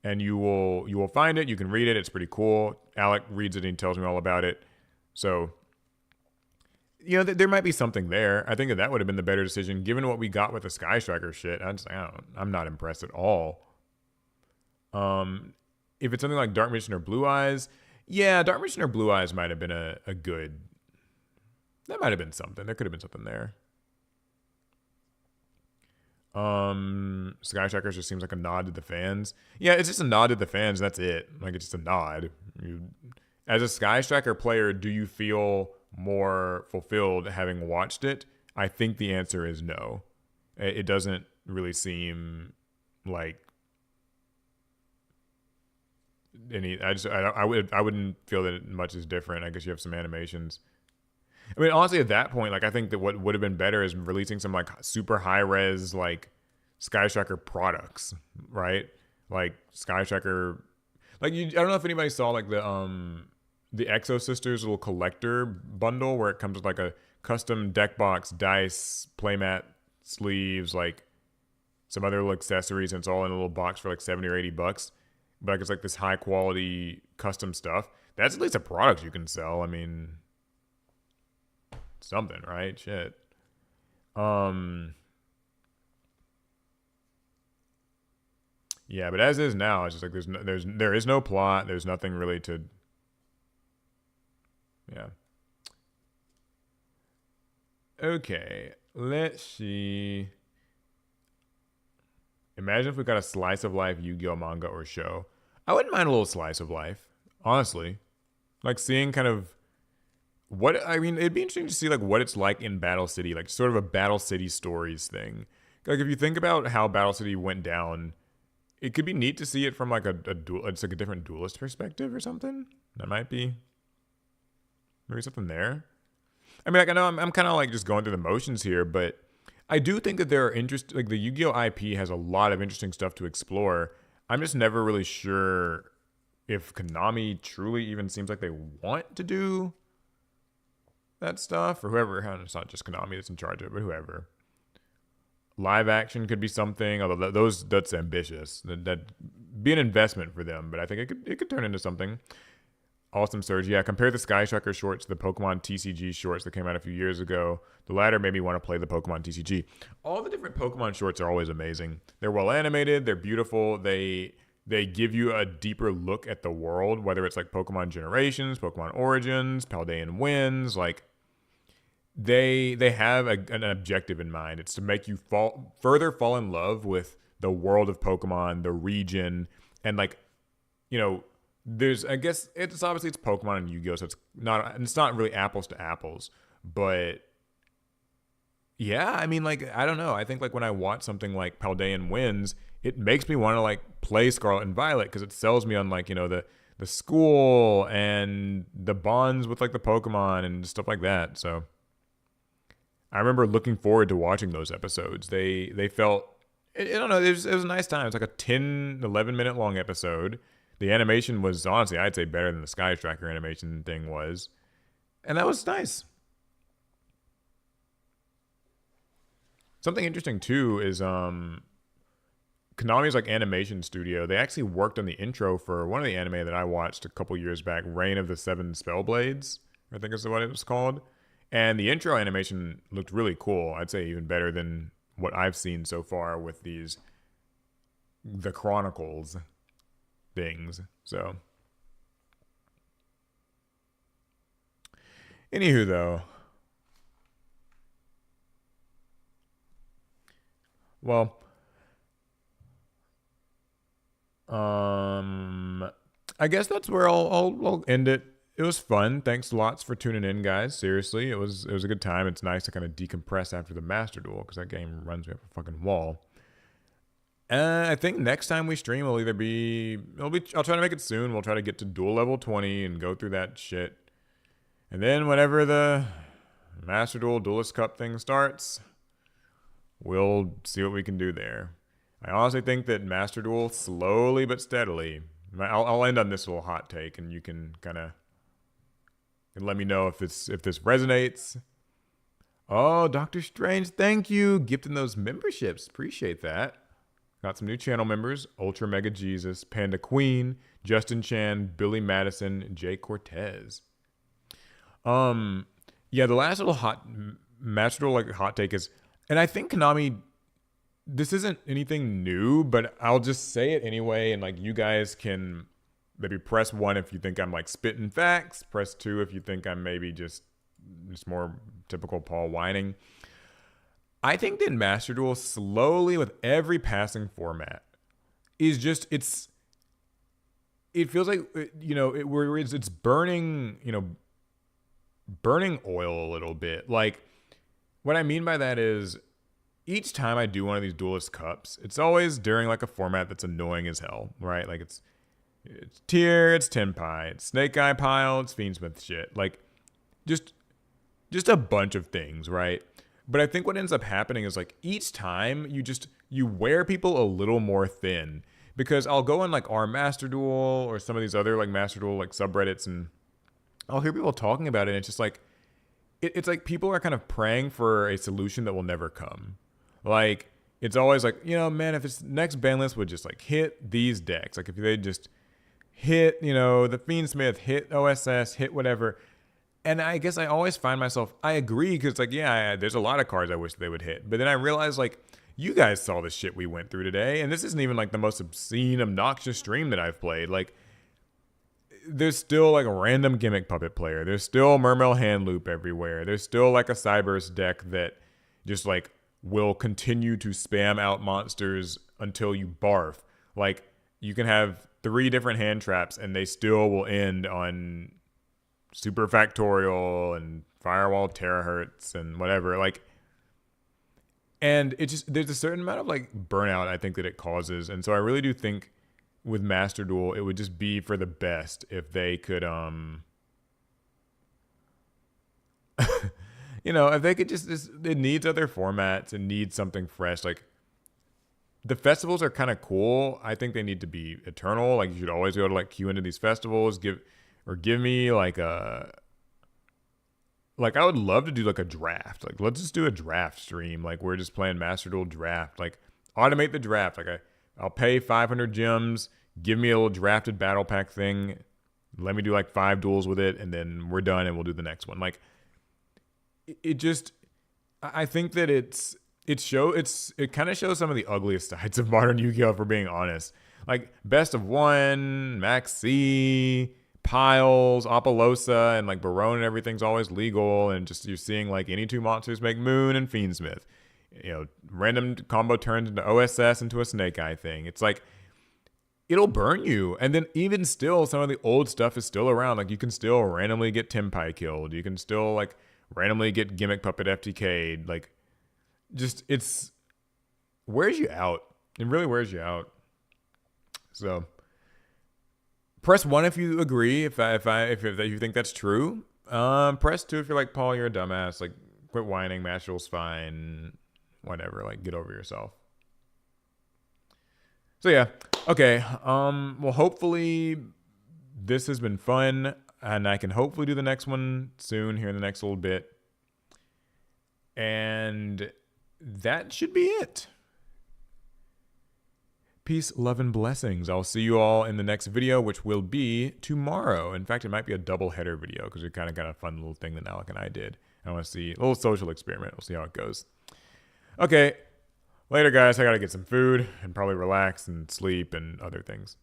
And you will find it. You can read it. It's pretty cool. Alec reads it and he tells me all about it. So, there might be something there. I think that would have been the better decision given what we got with the Sky Striker shit. I'm not impressed at all. If it's something like Dark Mission or Blue Eyes, yeah, Dark Mission or Blue Eyes might have been a good. That might have been something. There could have been something there. Sky Strikers just seems like a nod to the fans. Yeah, it's just a nod to the fans. That's it. Like it's just a nod. As a Sky Striker player, do you feel more fulfilled having watched it? I think the answer is no. It doesn't really seem like any. I wouldn't feel that much is different. I guess you have some animations. I mean, honestly, at that point, like I think that what would have been better is releasing some like super high res like Sky Striker products, right? Like Sky Striker, like I don't know if anybody saw like the Exo Sisters little collector bundle where it comes with like a custom deck box, dice, playmat, sleeves, like some other little accessories, and it's all in a little box for like $70 or $80. But like, it's like this high quality custom stuff. That's at least a product you can sell. I mean, something, right? Shit. Yeah, but as is now, it's just like there is no plot. There's nothing really to. Yeah. Okay, let's see. Imagine if we got a slice of life Yu-Gi-Oh manga or show. I wouldn't mind a little slice of life, honestly. Like seeing kind of it'd be interesting to see like what it's like in Battle City, like sort of a Battle City Stories thing. Like if you think about how Battle City went down, it could be neat to see it from like it's like a different duelist perspective or something. That might be maybe something there. I mean, like I know I'm kind of like just going through the motions here, but I do think that there are like the Yu-Gi-Oh IP has a lot of interesting stuff to explore. I'm just never really sure if Konami truly even seems like they want to do that stuff, or whoever. It's not just Konami that's in charge of it, but whoever. Live action could be something, although that's ambitious. That'd be an investment for them, but I think it could turn into something. Awesome Surge. Yeah, compare the Sky Striker shorts to the Pokemon TCG shorts that came out a few years ago. The latter made me want to play the Pokemon TCG. All the different Pokemon shorts are always amazing. They're well animated. They're beautiful. They give you a deeper look at the world, whether it's like Pokemon Generations, Pokemon Origins, Paldean Winds. Like they have an objective in mind. It's to make you further fall in love with the world of Pokemon, the region, and like I guess it's obviously it's Pokemon and Yu-Gi-Oh, so it's not really apples to apples, but Yeah, I mean, like, I don't know. I think, like, when I watch something like Paldean Winds, it makes me want to, like, play Scarlet and Violet because it sells me on, like, you know, the school and the bonds with, like, the Pokemon and stuff like that. So I remember looking forward to watching those episodes. They felt, I don't know, it was a nice time. It was like a 10, 11-minute long episode. The animation was, honestly, I'd say better than the Sky Striker animation thing was. And that was nice. Something interesting too is Konami's like animation studio. They actually worked on the intro for one of the anime that I watched a couple years back, Reign of the Seven Spellblades, I think is what it was called. And the intro animation looked really cool. I'd say even better than what I've seen so far with the Chronicles things. So anywho though, well, I guess that's where I'll end it. It was fun. Thanks lots for tuning in, guys. Seriously, it was a good time. It's nice to kind of decompress after the Master Duel because that game runs me up a fucking wall. I think next time we stream will I'll try to make it soon. We'll try to get to duel level 20 and go through that shit. And then whenever the Master Duel Duelist Cup thing starts, we'll see what we can do there. I honestly think that Master Duel, slowly but steadily, I'll end on this little hot take, and you can kind of let me know if this resonates. Oh, Doctor Strange, thank you. Gifting those memberships. Appreciate that. Got some new channel members. Ultra Mega Jesus, Panda Queen, Justin Chan, Billy Madison, Jay Cortez. Yeah, the last little Master Duel like hot take is, and I think Konami, this isn't anything new, but I'll just say it anyway, and like you guys can maybe press 1 if you think I'm like spitting facts, press 2 if you think I'm maybe just more typical Paul whining. I think that Master Duel, slowly with every passing format, is just it feels like, you know, it's burning, you know, burning oil a little bit. Like, what I mean by that is, each time I do one of these Duelist Cups, it's always during like a format that's annoying as hell, right? Like it's Tier, it's Tenpai, it's Snake Eye Pile, it's Fiendsmith shit. Like, just a bunch of things, right? But I think what ends up happening is like each time you wear people a little more thin, because I'll go on like our Master Duel or some of these other like Master Duel like subreddits, and I'll hear people talking about it, and it's just like it's like people are kind of praying for a solution that will never come. Like, it's always like, you know, man, if this next ban list would just like hit these decks, like if they just hit, you know, the Fiendsmith, hit OSS, hit whatever. And I guess I always find myself, I agree, because like, yeah, there's a lot of cards I wish they would hit. But then I realize, like, you guys saw the shit we went through today, and this isn't even like the most obscene, obnoxious stream that I've played. Like, there's still like a random gimmick puppet player. There's still Mermail hand loop everywhere. There's still like a Cyberse deck that just like will continue to spam out monsters until you barf. Like, you can have 3 different hand traps and they still will end on Super Factorial and Firewall Terahertz and whatever. Like, and it just, there's a certain amount of like burnout I think that it causes. And so I really do think with Master Duel, it would just be for the best if they could, you know, if they could just, it needs other formats, it needs something fresh. Like, the festivals are kind of cool. I think they need to be eternal. Like, you should always be able to like queue into these festivals, give me like I would love to do like a draft. Like, let's just do a draft stream. Like, we're just playing Master Duel draft. Like, automate the draft. Like, I'll pay 500 gems, give me a little drafted battle pack thing, let me do like 5 duels with it, and then we're done and we'll do the next one. Like, it just, I think that it kind of shows some of the ugliest sides of modern Yu-Gi-Oh, if we're being honest. Like, best of 1, Max C, Piles, Apollosa, and like Barone and everything's always legal, and just you're seeing like any 2 monsters make Moon and Fiendsmith. You know, random combo turns into OSS into a Snake Eye thing. It's like, it'll burn you. And then even still, some of the old stuff is still around. Like, you can still randomly get Tenpai killed. You can still like randomly get Gimmick Puppet FTK'd. Like, just, it's, wears you out. It really wears you out. So press 1 if you agree, if you think that's true. Press 2 if you're like, Paul, you're a dumbass. Like, quit whining. Master Duel's fine. Whatever. Like, get over yourself. So yeah. Okay. Well, hopefully this has been fun, and I can hopefully do the next one soon here in the next little bit. And that should be it. Peace, love, and blessings. I'll see you all in the next video, which will be tomorrow. In fact, it might be a double header video because we kind of got a fun little thing that Alec and I did. I want to see a little social experiment. We'll see how it goes. Okay. Later, guys. I got to get some food and probably relax and sleep and other things.